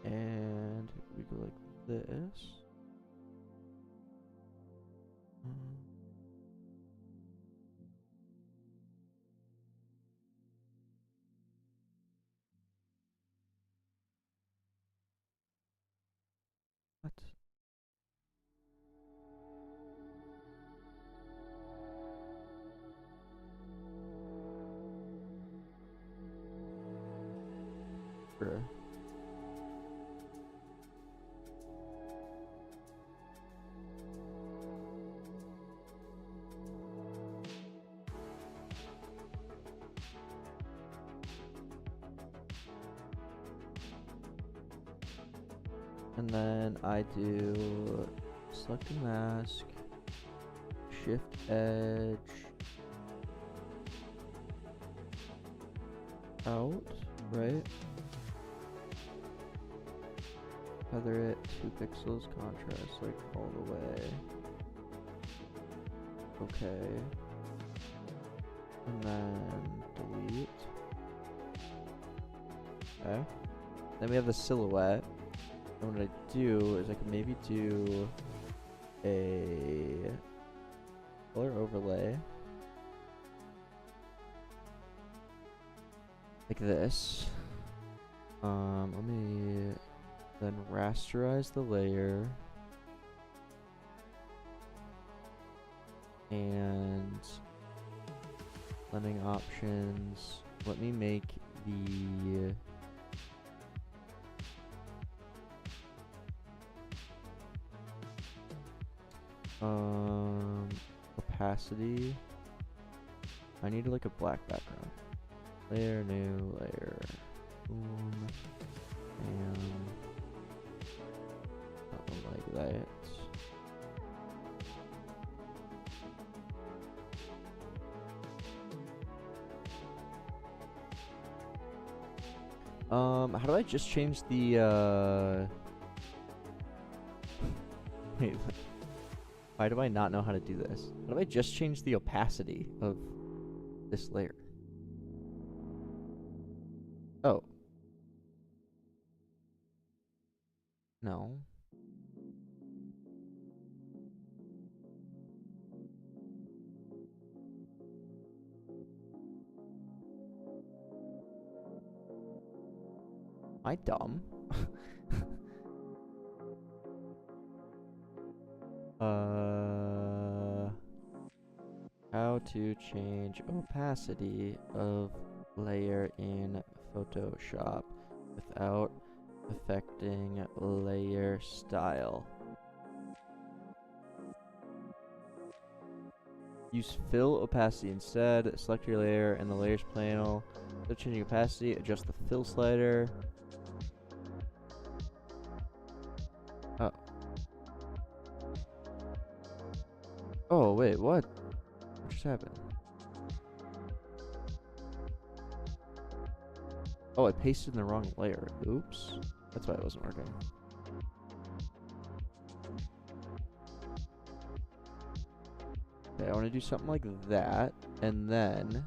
And we go like this. What? Bruh. And then I do select a mask, shift edge out, right? Feather it 2 pixels, contrast like all the way. Okay. And then delete. Okay. Then we have the silhouette. And what I do is I can maybe do a color overlay. Like this. Let me then rasterize the layer. And blending options. Let me make the opacity. I need like a black background. Layer, new layer. Boom. And something like that. How do I just change the wait, why do I not know how to do this? How do I just change the opacity of this layer? Oh. No. Am I dumb? How to change opacity of layer in Photoshop without affecting layer style. Use fill opacity instead. Select your layer in the layers panel. So changing opacity, adjust the fill slider. Oh. Oh, wait, what? What just happened? Oh, I pasted in the wrong layer. Oops. That's why it wasn't working. Okay, I want to do something like that. And then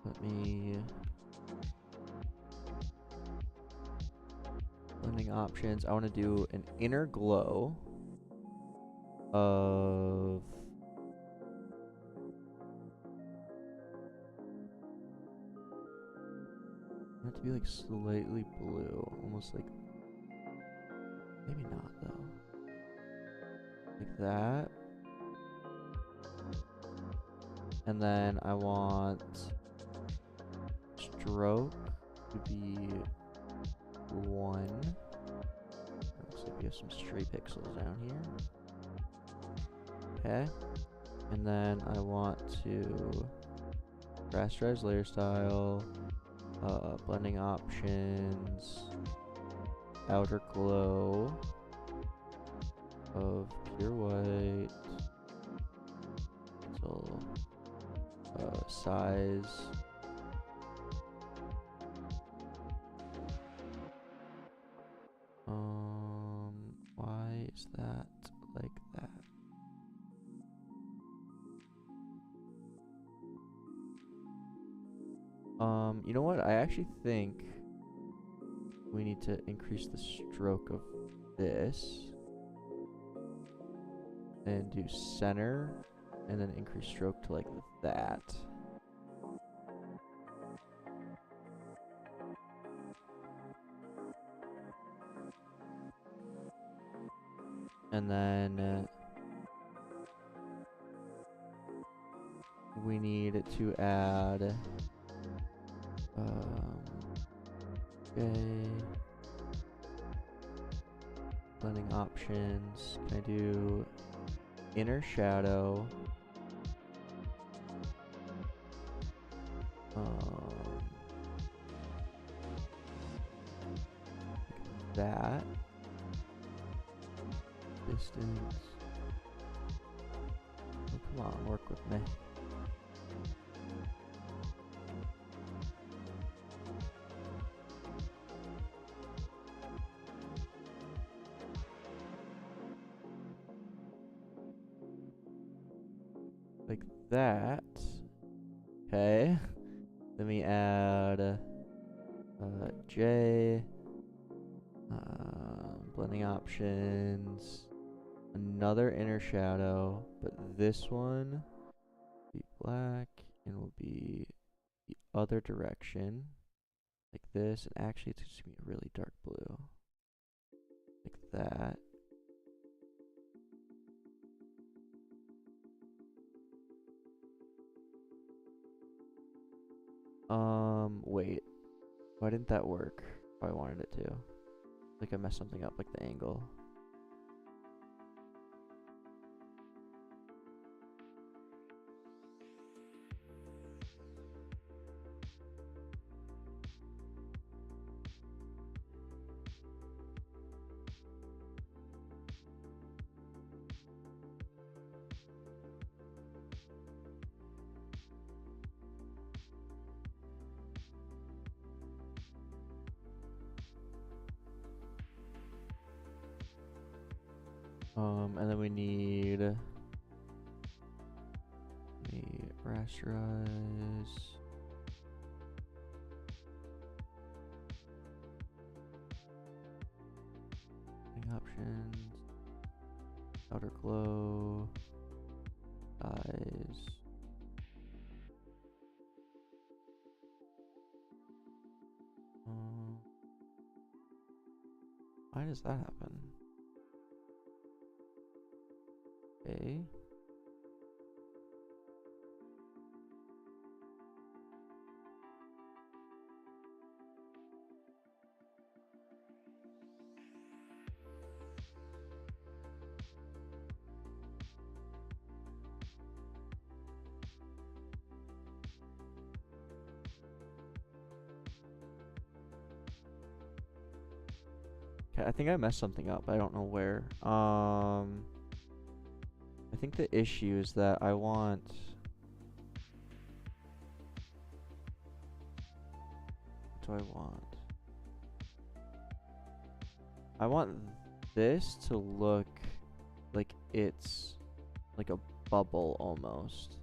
let me blending options. I want to do an inner glow of I want it to be like slightly blue, almost like maybe not though. Like that. And then I want stroke to be 1. Looks like we have some stray pixels down here. Okay. And then I want to rasterize layer style, blending options, outer glow of pure white, so size. Why is that like that? You know what? I actually think we need to increase the stroke of this and do center and then increase stroke to like that. And then we need to add okay, blending options. Can I do inner shadow? Like that. Distance. Oh, come on, work with me. Like that. Okay. Then we add J, blending options, another inner shadow, but this one will be black and will be the other direction, like this, and actually it's just gonna be really dark blue, like that. Wait, why didn't that work if I wanted it to? Like I messed something up, like the angle. And then we need rasterize. Options, outer glow, size. Why does that happen? Okay. Okay, I think I messed something up. I don't know where. I think the issue is that I want. What do I want? I want this to look like it's like a bubble almost.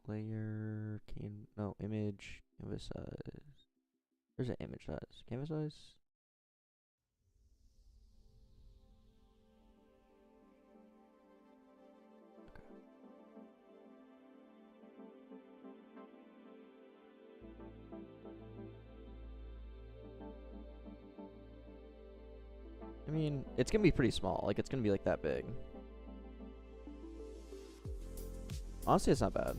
Layer, no, image, canvas size. There's an image size. Canvas size? Okay. I mean, it's gonna be pretty small. Like, it's gonna be like that big. Honestly, it's not bad.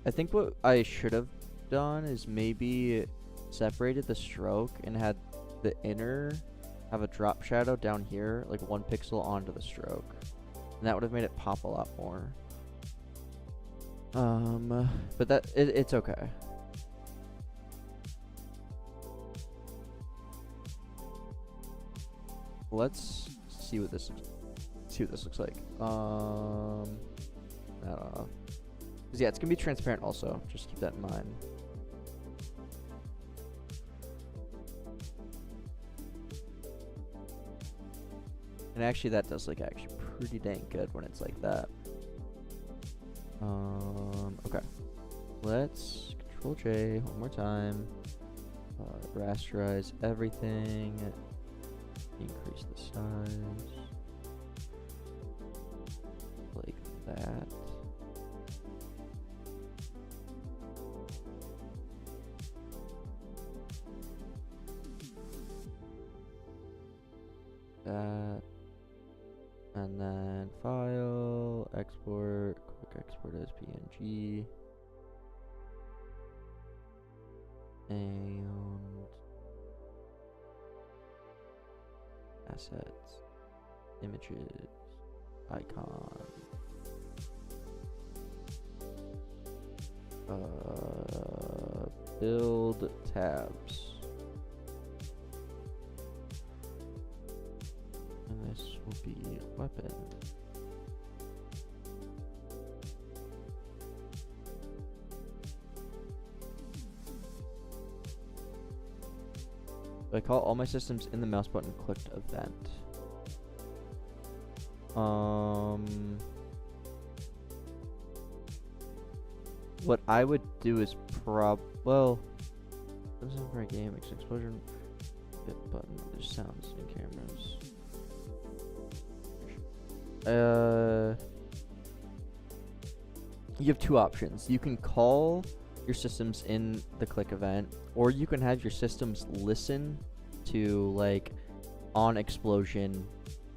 I think what I should have done is maybe separated the stroke and had the inner have a drop shadow down here, like 1 pixel onto the stroke. And that would have made it pop a lot more. But it's okay. Let's see what this looks like. I don't know. 'Cause yeah, it's gonna be transparent also. Just keep that in mind. And actually, that does look actually pretty dang good when it's like that. Okay. Let's Control J one more time. Rasterize everything. Increase the size. Like that. That. And then file, export, quick export as PNG. And assets, images. icon. Build tabs. And this will be weapon. I call all my systems in the mouse button clicked event. What I would do is well, this is for a game, explosion, hit button, there's sounds and cameras. You have two options. You can call your systems in the click event, or you can have your systems listen to, like, on explosion,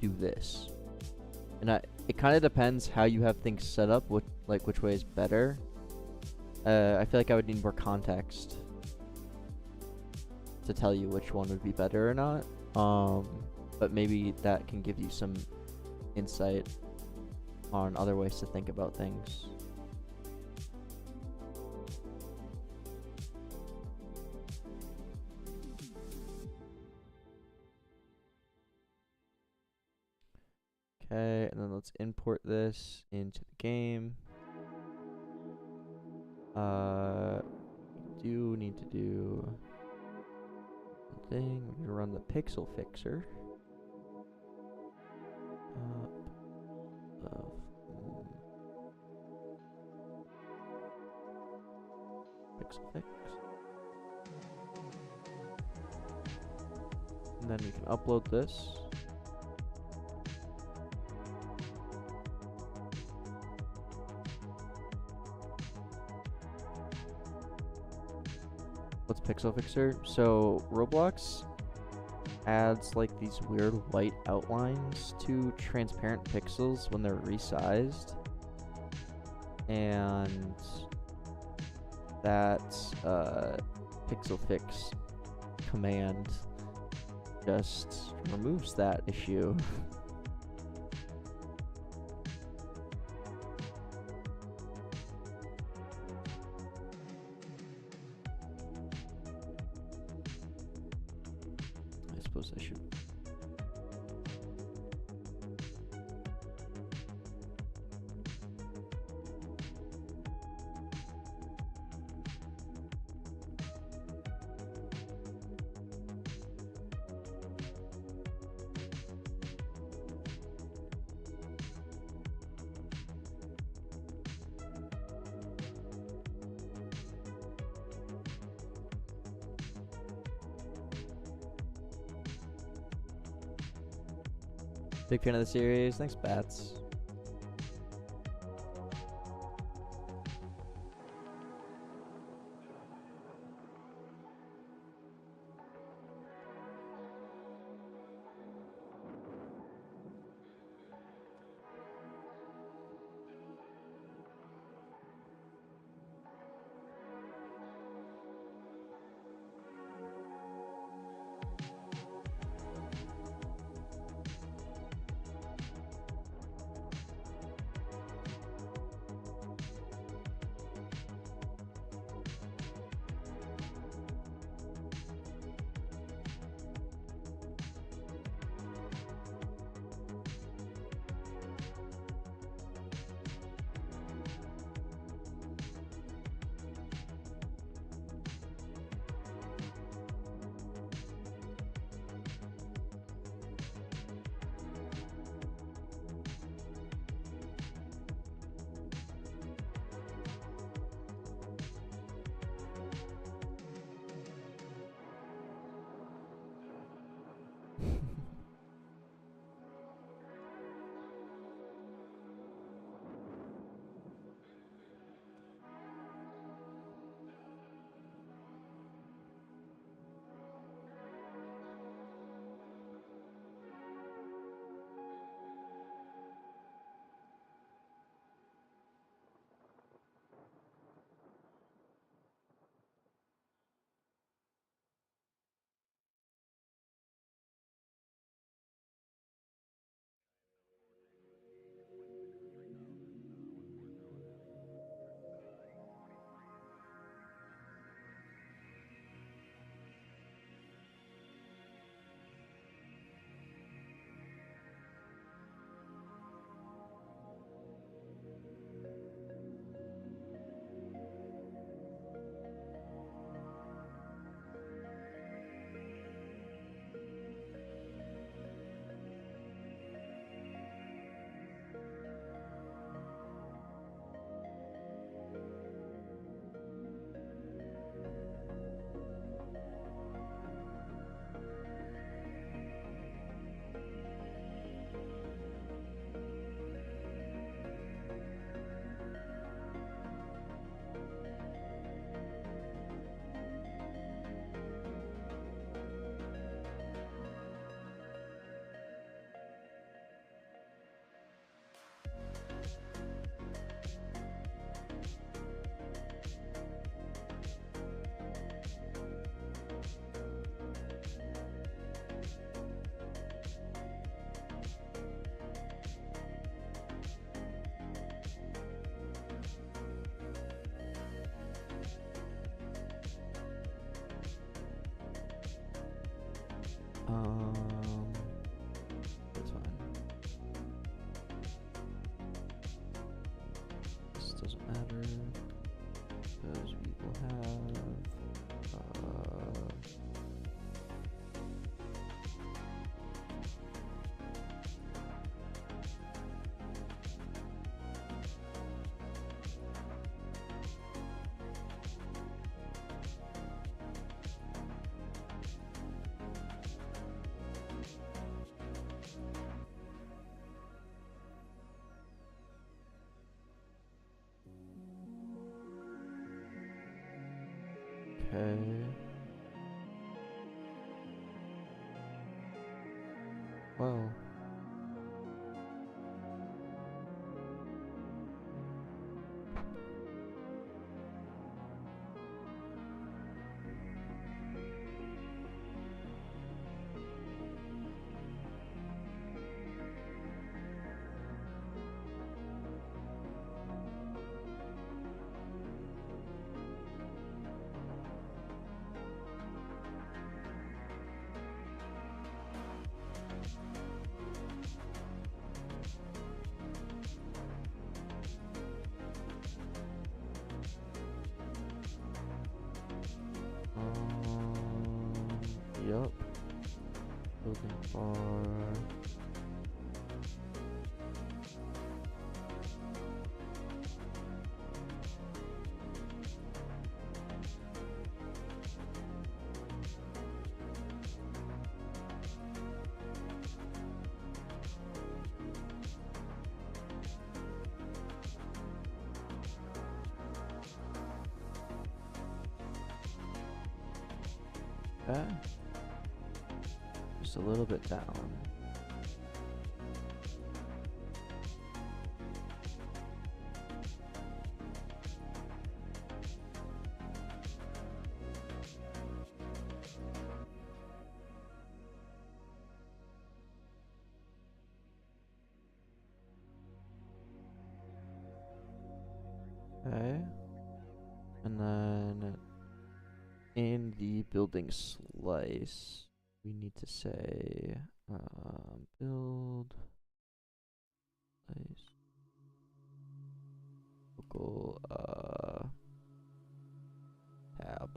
do this. And it kind of depends how you have things set up, which way is better. I feel like I would need more context to tell you which one would be better or not. But maybe that can give you some insight on other ways to think about things. Okay, and then let's import this into the game. We do need to do one thing. We need to run the pixel fixer. Pixel fix. And then we can upload this. What's Pixel Fixer? So Roblox adds like these weird white outlines to transparent pixels when they're resized, and that Pixel Fix command just removes that issue. I suppose I should. Big fan of the series. Thanks, Bats. That's fine. This doesn't matter because we will have okay. Well. Yup. Building bar. Okay. Just a little bit down. Okay. And then in the building slice, we need to say build slice local tab.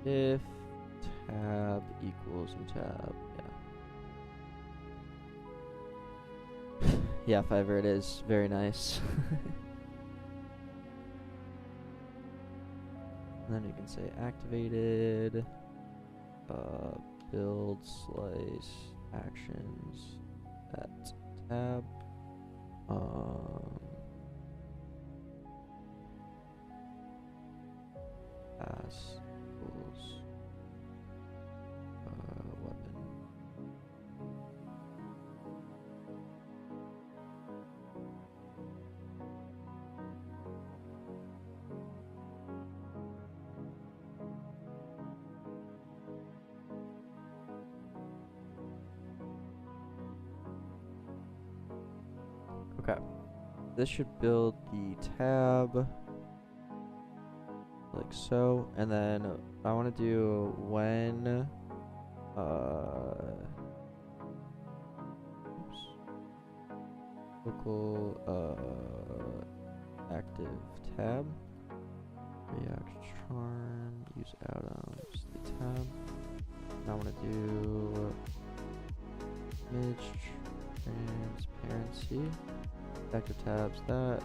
If tab equals new tab, yeah. Yeah, Fiverr it is. Very nice. And then you can say activated, build slice actions at tab. Pass equals weapon. Okay, this should build the tab like so, and then I want to do when local active tab react charm use atoms the tab. And I want to do image transparency active tabs that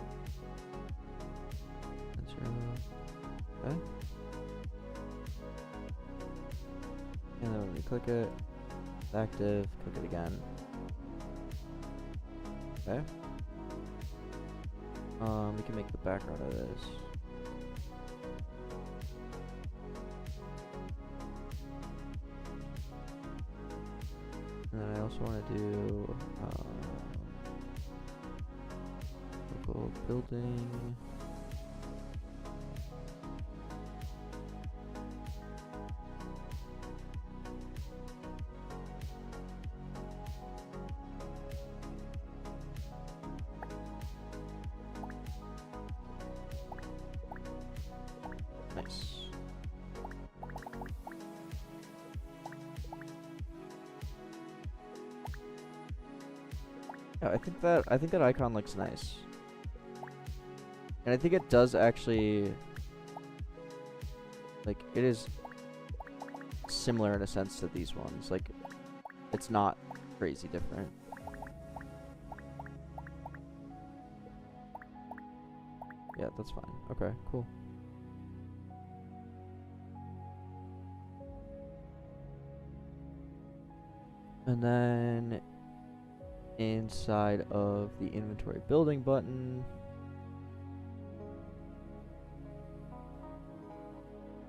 okay. And then when we click it, it's active, click it again. Okay. We can make the background of this. And then I also want to do local building. Nice. Yeah, I think that icon looks nice. And I think it does actually, like, it is similar in a sense to these ones. Like, it's not crazy different. Yeah, that's fine. Okay, cool. And then inside of the inventory building button,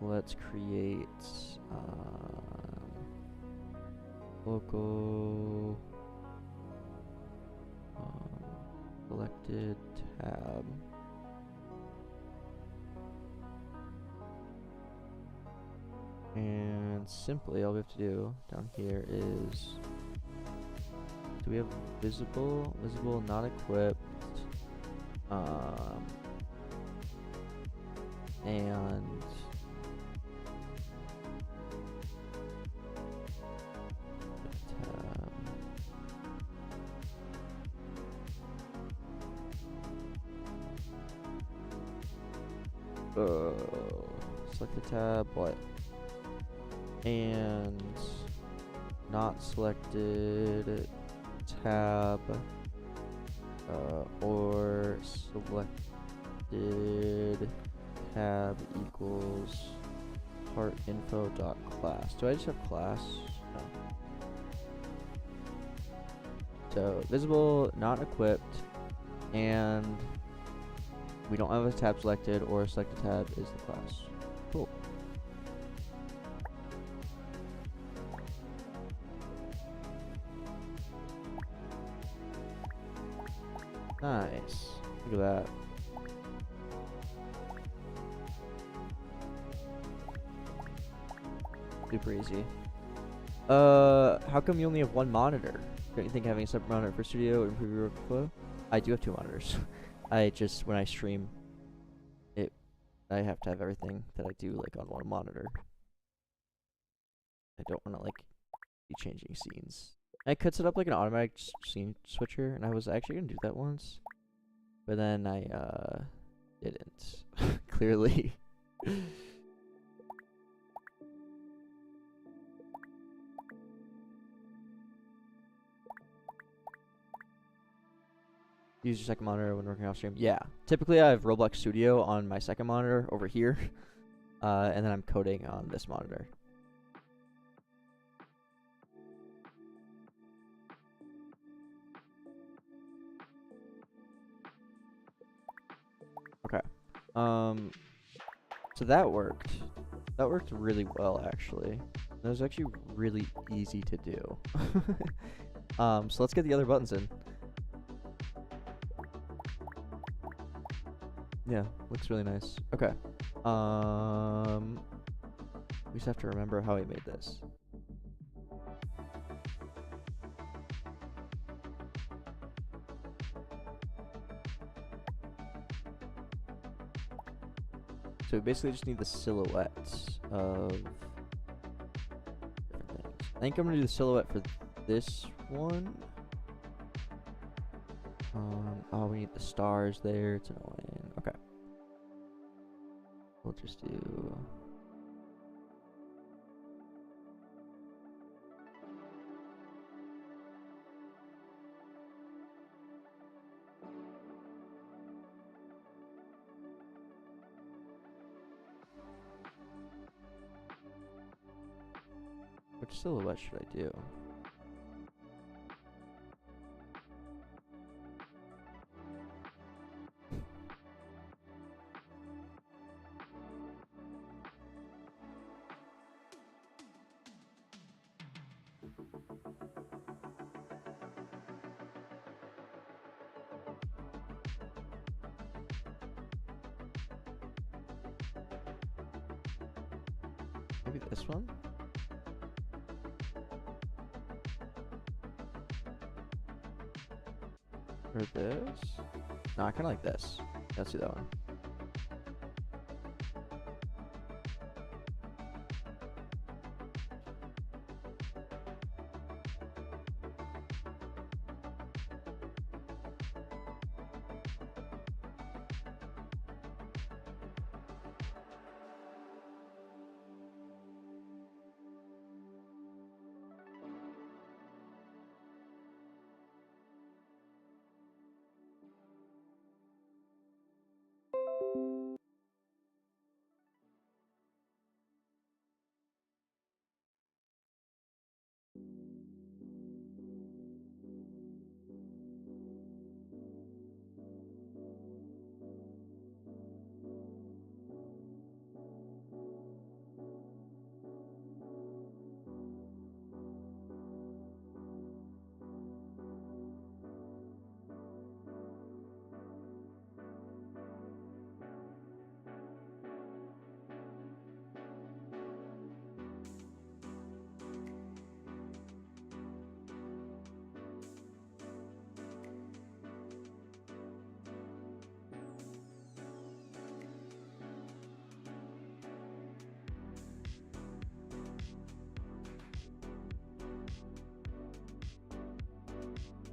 let's create local selected tab. And simply all we have to do down here is, do we have visible? Visible, not equipped. And select the tab, what? And not selected tab, or selected tab equals part info dot class. Do I just have class? No. So visible, not equipped, and we don't have a tab selected, or selected tab is the class. Cool. Nice. Look at that. Super easy. How come you only have one monitor? Don't you think having a separate monitor for studio would improve your workflow? I do have 2 monitors. I just, when I stream, I have to have everything that I do like on one monitor. I don't want to like be changing scenes. I could set up like an automatic scene switcher, and I was actually gonna do that once, but then I didn't. Clearly. Use your second monitor when working off stream. Yeah, typically I have Roblox Studio on my second monitor over here, and then I'm coding on this monitor. Okay. So that worked. That worked really well, actually. That was actually really easy to do. So let's get the other buttons in. Yeah, looks really nice. Okay. We just have to remember how we made this. So we basically just need the silhouettes of different things. I think I'm gonna do the silhouette for this one. Oh, we need the stars there. It's annoying. Okay. We'll just do... Which silhouette should I do? Maybe this one? Or this? No, I kind of like this. Let's do that one.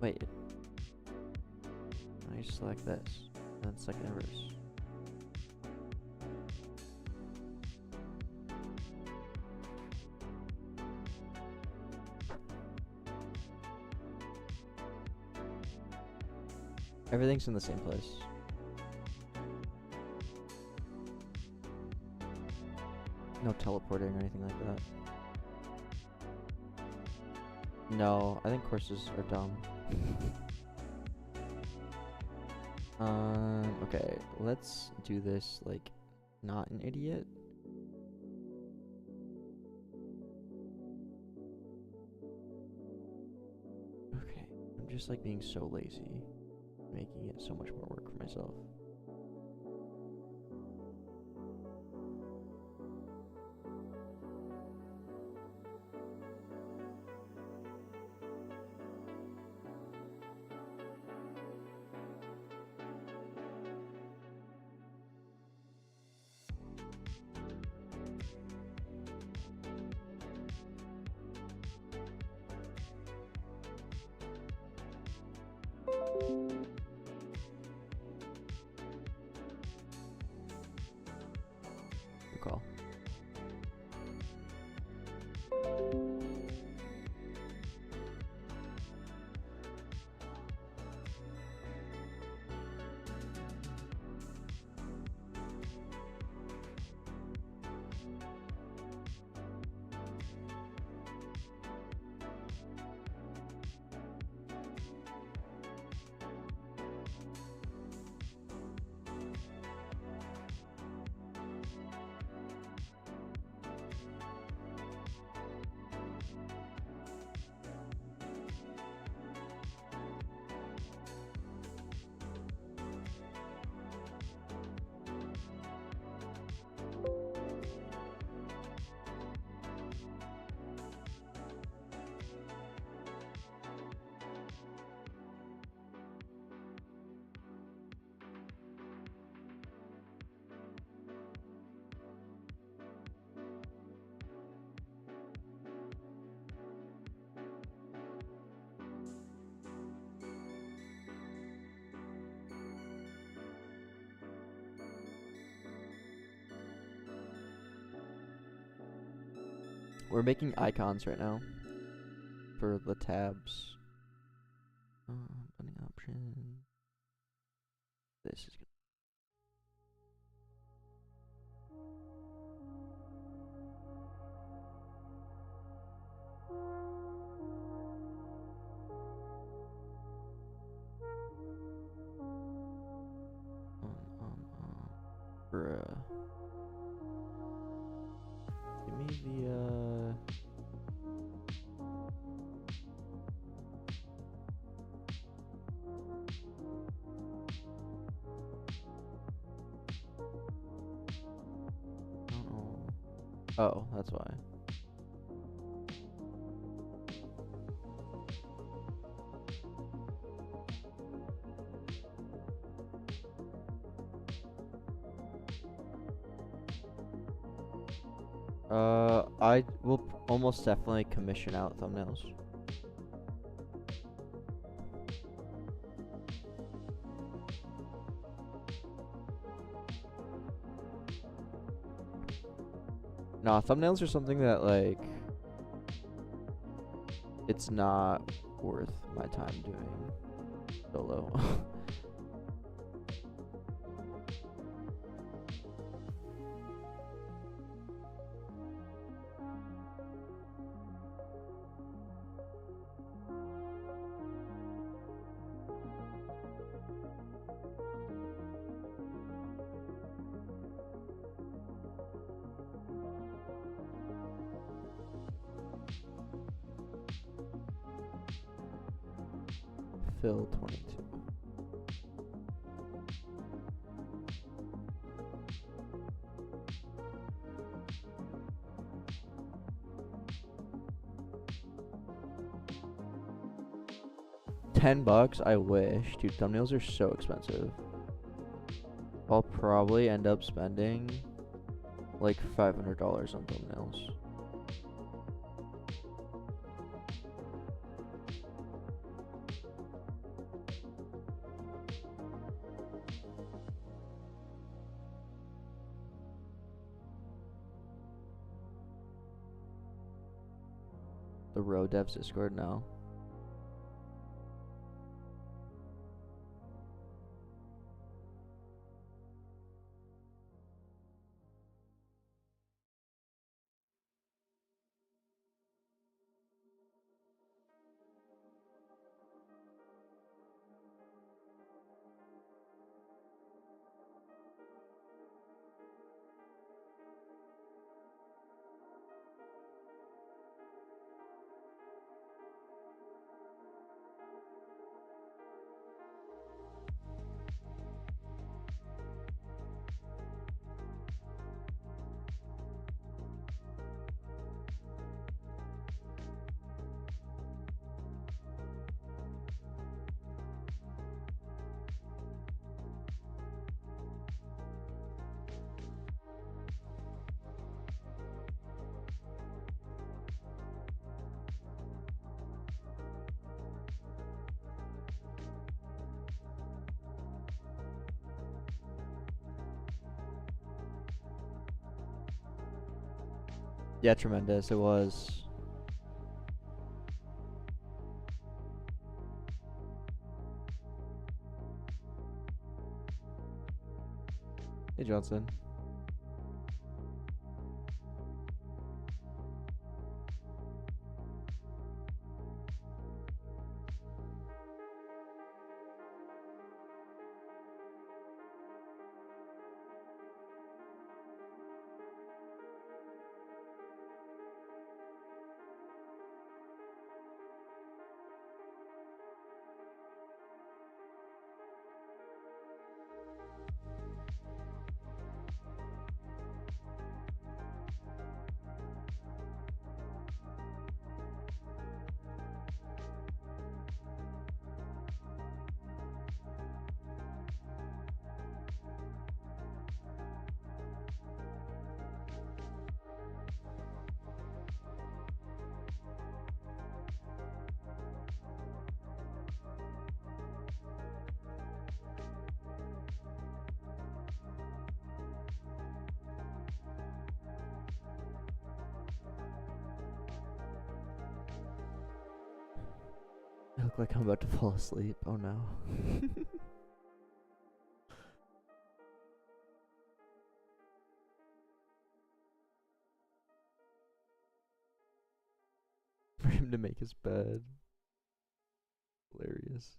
Wait. I select this. And then second inverse. Everything's in the same place. No teleporting or anything like that. No, I think courses are dumb. Okay, let's do this like not an idiot. Okay, I'm just like being so lazy, making it so much more work for myself. Good call. We're making icons right now for the tabs. Button option. This is good. Bruh. Give me the Oh, that's why. I will almost definitely commission out thumbnails. Nah, thumbnails are something that, like, it's not worth my time doing solo. Phil 22. $10? I wish. Dude, thumbnails are so expensive. I'll probably end up spending like $500 on thumbnails. The Row Devs Discord now. Yeah, tremendous. It was. Hey, Johnson. I look like I'm about to fall asleep. Oh no. For him to make his bed. Hilarious.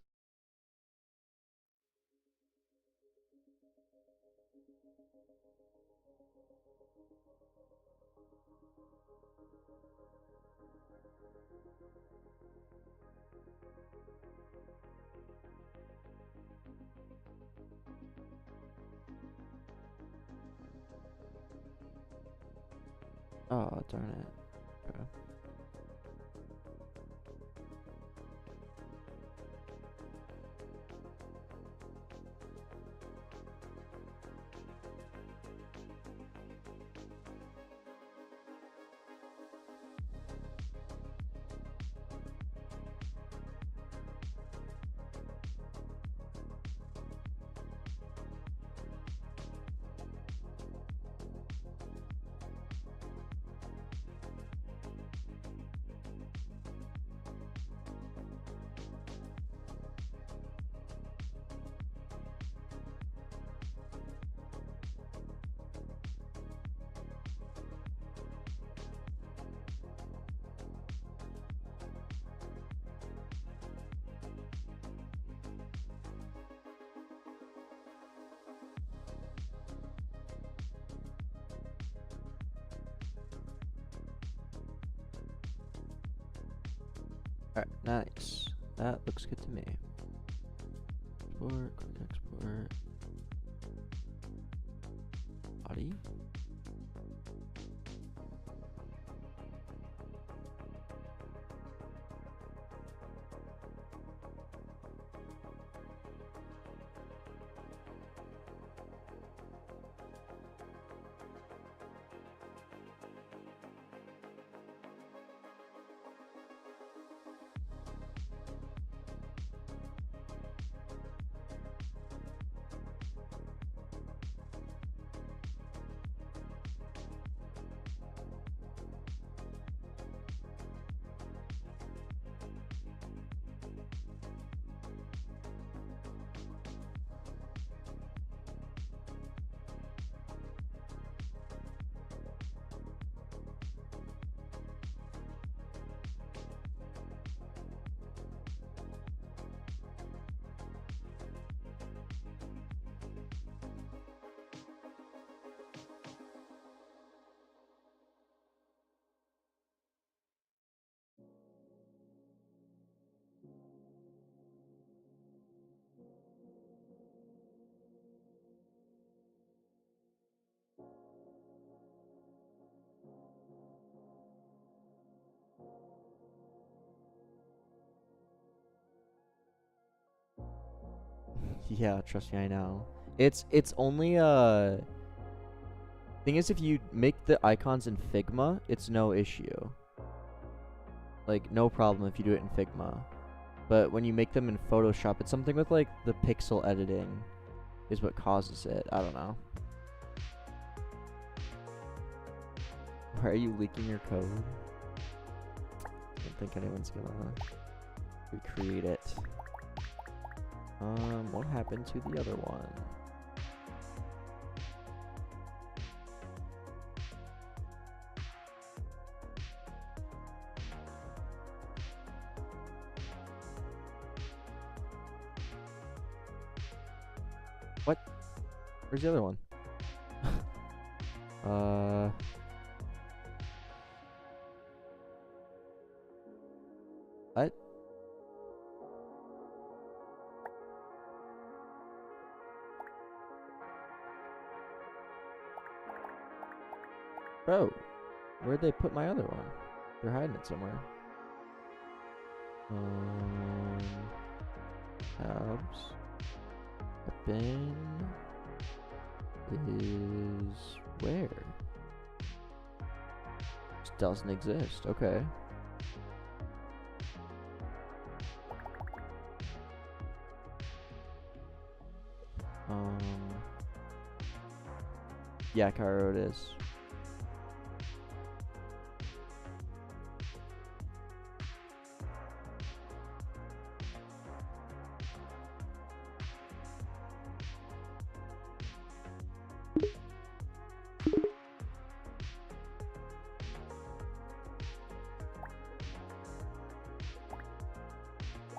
Oh, darn it. Okay. Alright, nice. That looks good to me. Export, quick export. Body. Yeah, trust me, I know. It's only thing is, if you make the icons in Figma, it's no issue. Like, no problem if you do it in Figma. But when you make them in Photoshop, it's something with like the pixel editing is what causes it. I don't know. Why are you leaking your code? I don't think anyone's gonna recreate it. What happened to the other one? What? Where's the other one? What? Bro, where'd they put my other one? They're hiding it somewhere. Tabs. Weapon is where? Just doesn't exist. Okay. Yeah, Cairo it is.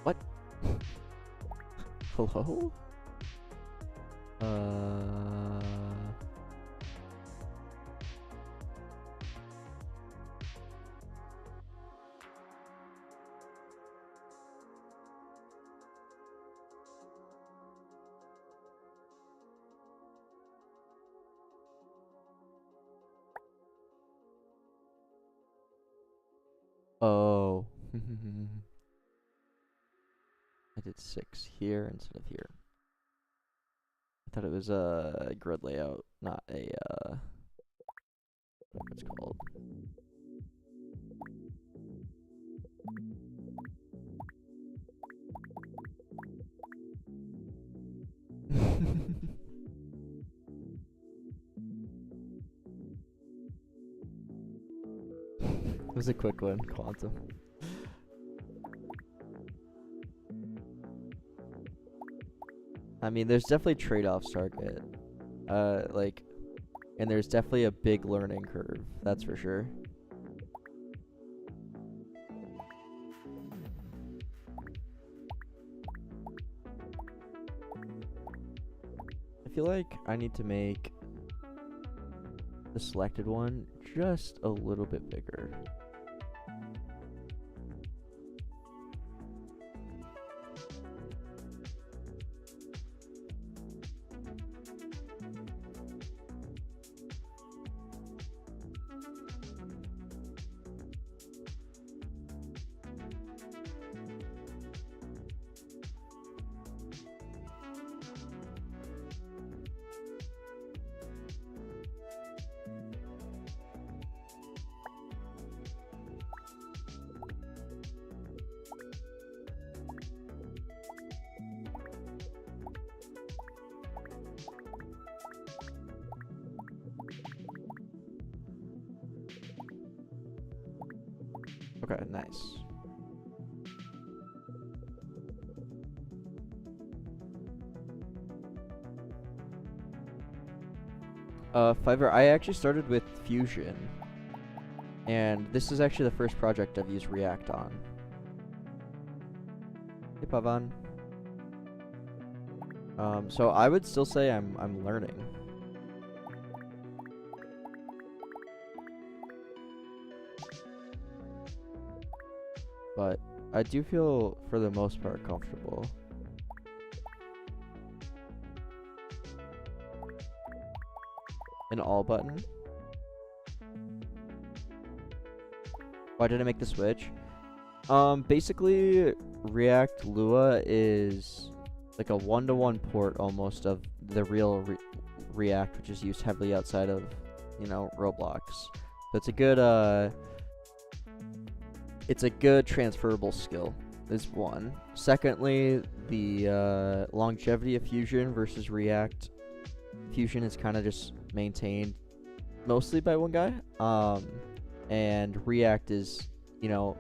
What? Hello? Oh. I did 6 here instead of here. I thought it was a grid layout, not a what's it called? It was a quick one, quantum. I mean, there's definitely trade-offs, Target. Like, and there's definitely a big learning curve, that's for sure. I feel like I need to make the selected one just a little bit bigger. Okay, nice. Fiverr, I actually started with Fusion. And this is actually the first project I've used React on. Hey, Pavan. So I would still say I'm learning. But I do feel, for the most part, comfortable. An all button? Why did I make the switch? Basically, React Lua is like a one-to-one port almost of the real React, which is used heavily outside of, you know, Roblox. So it's a good transferable skill, is one. Secondly, the longevity of Fusion versus React. Fusion is kind of just maintained mostly by one guy. And React is, you know,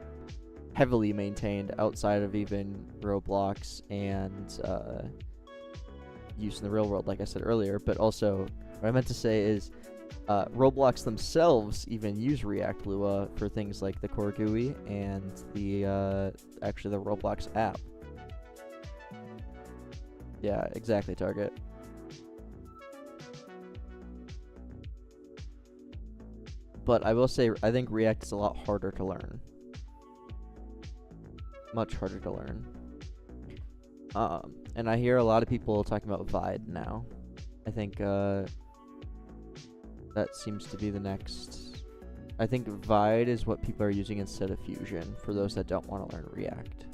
heavily maintained outside of even Roblox and use in the real world, like I said earlier. But also, what I meant to say is Roblox themselves even use React Lua for things like the core GUI and the actually the Roblox app. Yeah, exactly, Target. But I will say, I think React is a lot harder to learn. Much harder to learn. And I hear a lot of people talking about Vide now. I think that seems to be the next. I think Vide is what people are using instead of Fusion for those that don't want to learn React.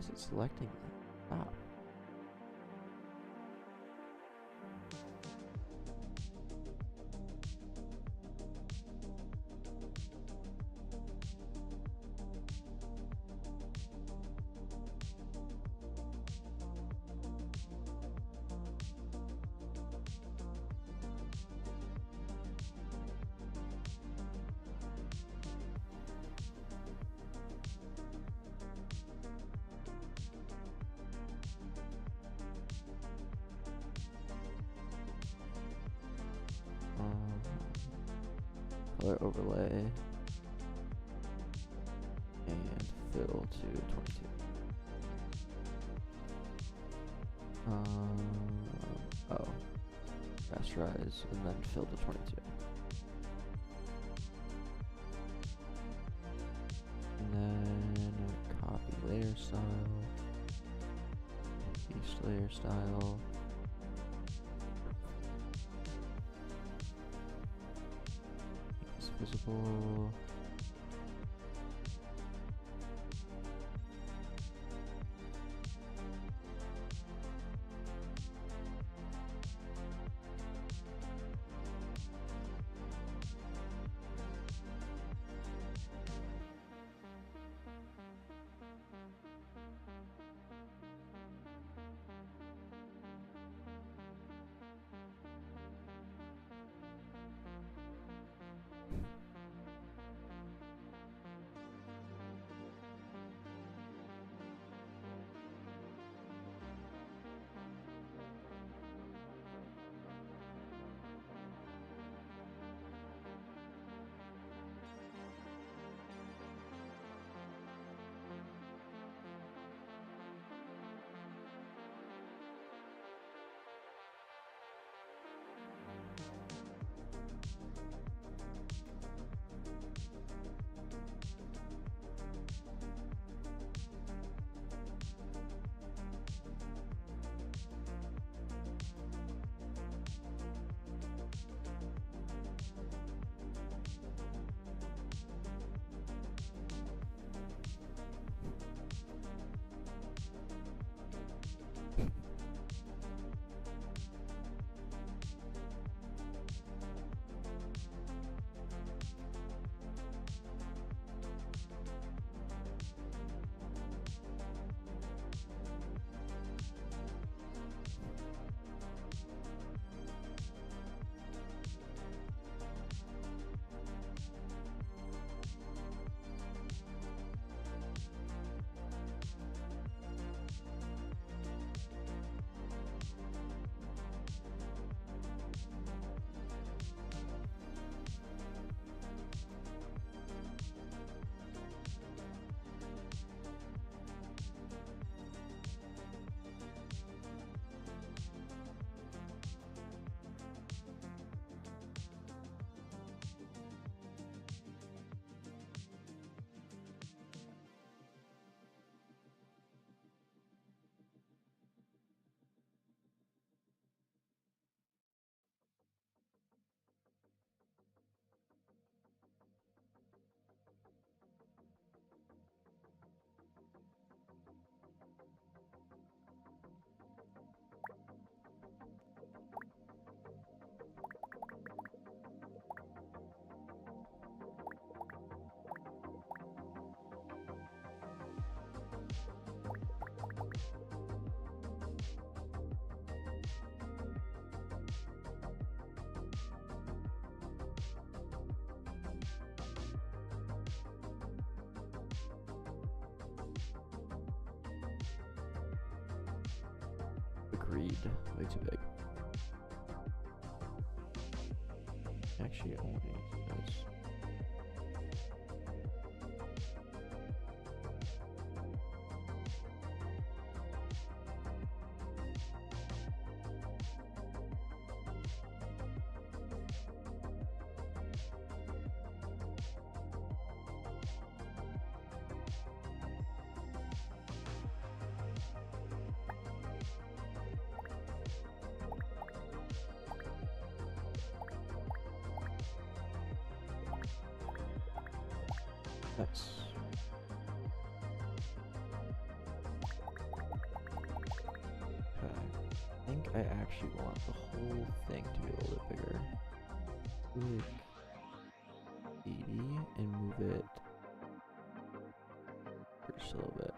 is it selecting that? Stop. Color overlay and fill to 22. Oh, rasterize and then fill to 22. And then copy layer style, paste layer style. Visible. Agreed. Way too big. Actually, only this. Nice. I actually want the whole thing to be a little bit bigger. Like 80 and move it just a little bit.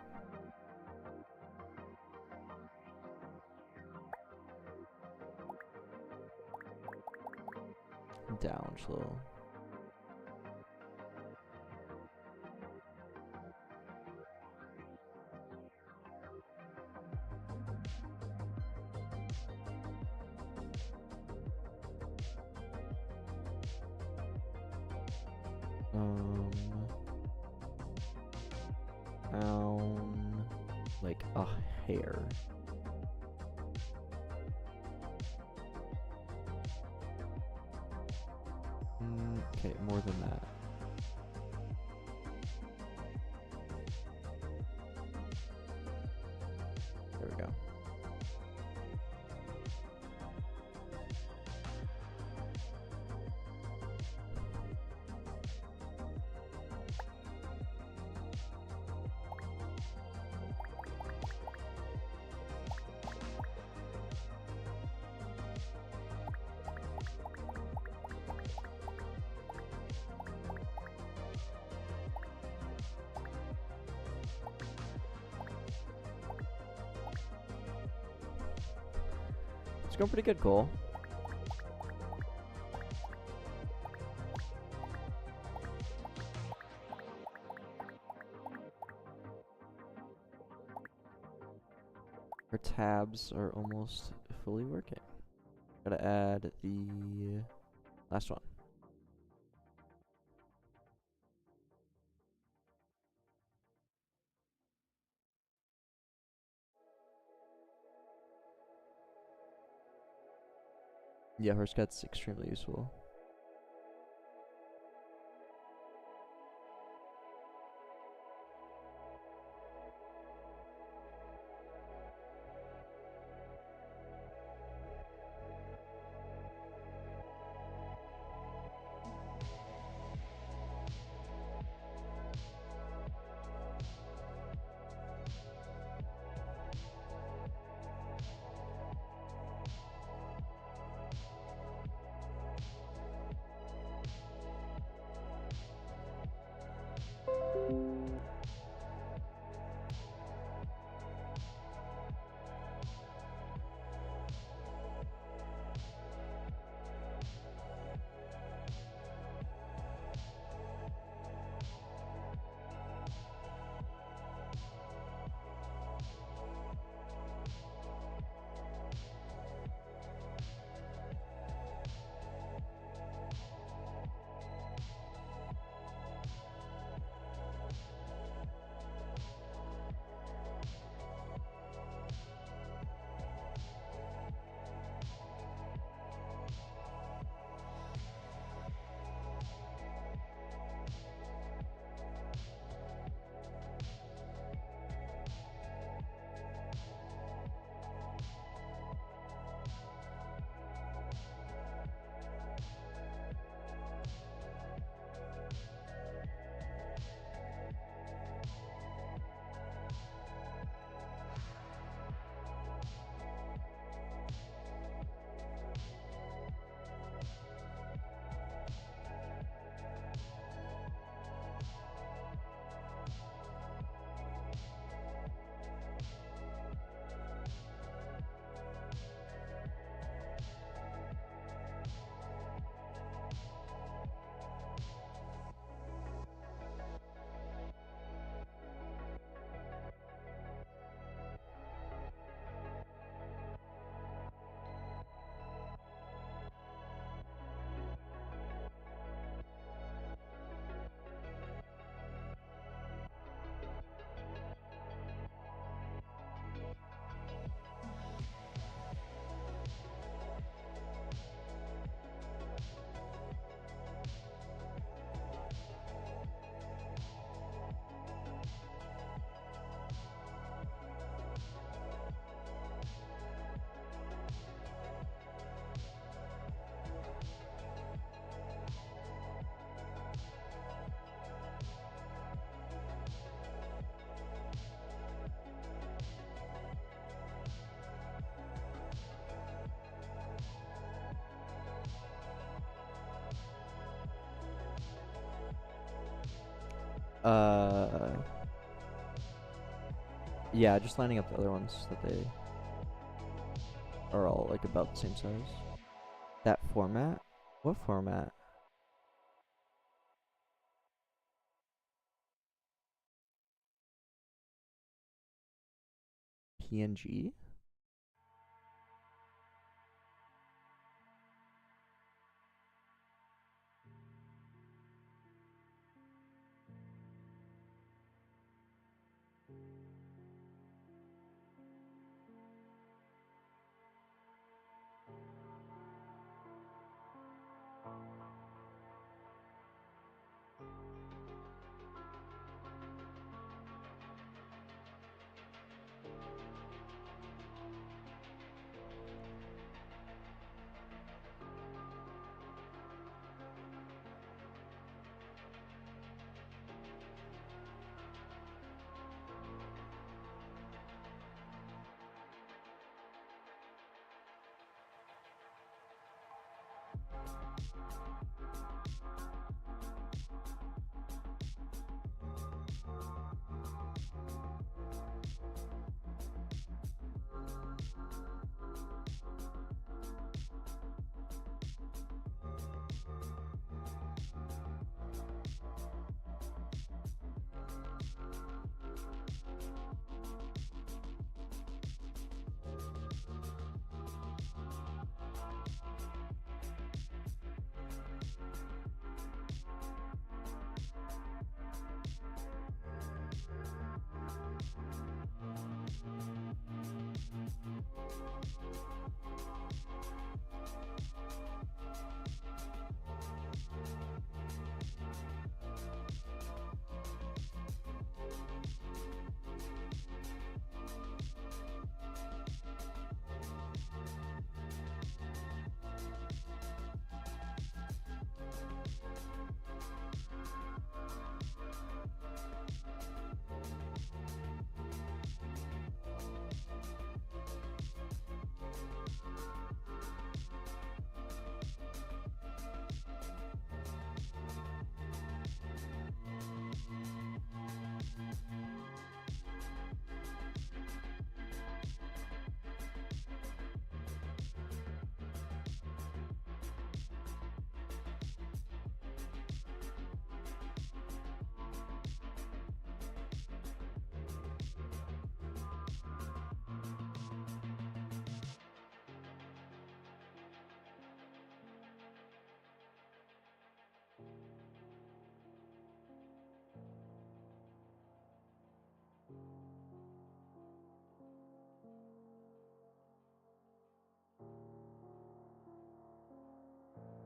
Down just a little. Down like a hair. Okay, more than that. There we go. It's going pretty good, Cole. Our tabs are almost fully working. Gotta add the last one. Yeah, HorseCat's extremely useful. Yeah, just lining up the other ones that they are all like about the same size. That format? What format? PNG?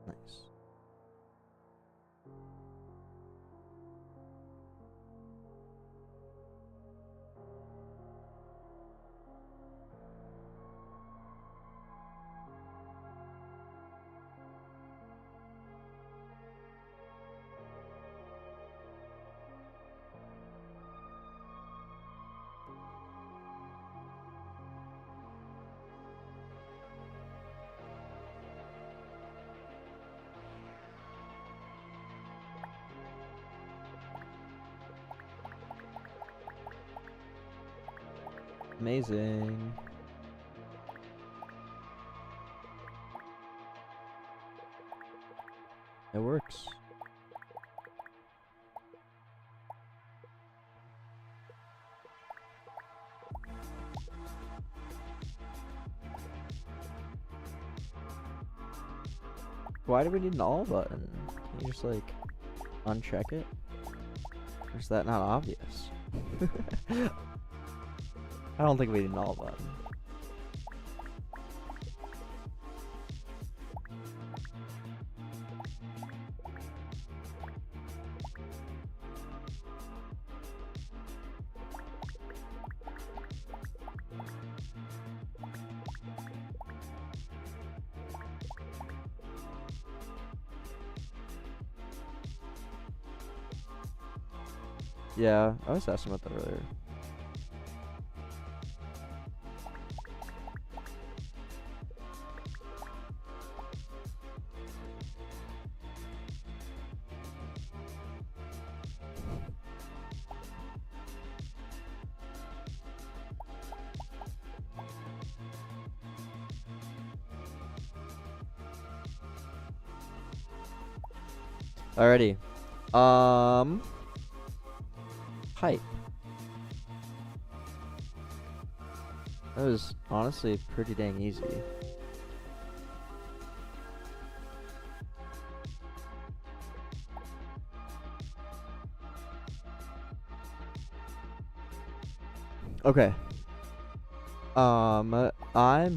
Nice. Amazing. It works. Why do we need an all button? Can you just like uncheck it? Or is that not obvious? I don't think we need an all button. Yeah, I was asking about that earlier. Alrighty. Hype. That was honestly pretty dang easy. Okay. I'm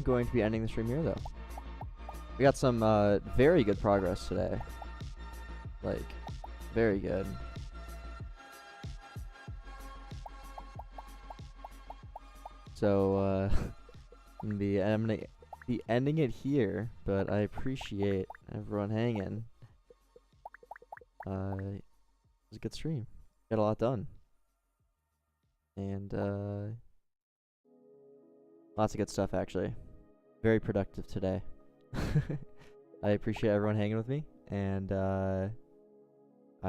going to be ending the stream here though. We got some very good progress today. Like, very good. So I'm gonna be ending it here, but I appreciate everyone hanging. It was a good stream. Got a lot done. And lots of good stuff actually. Very productive today. I appreciate everyone hanging with me, and I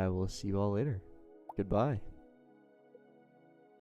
will see you all later. Goodbye.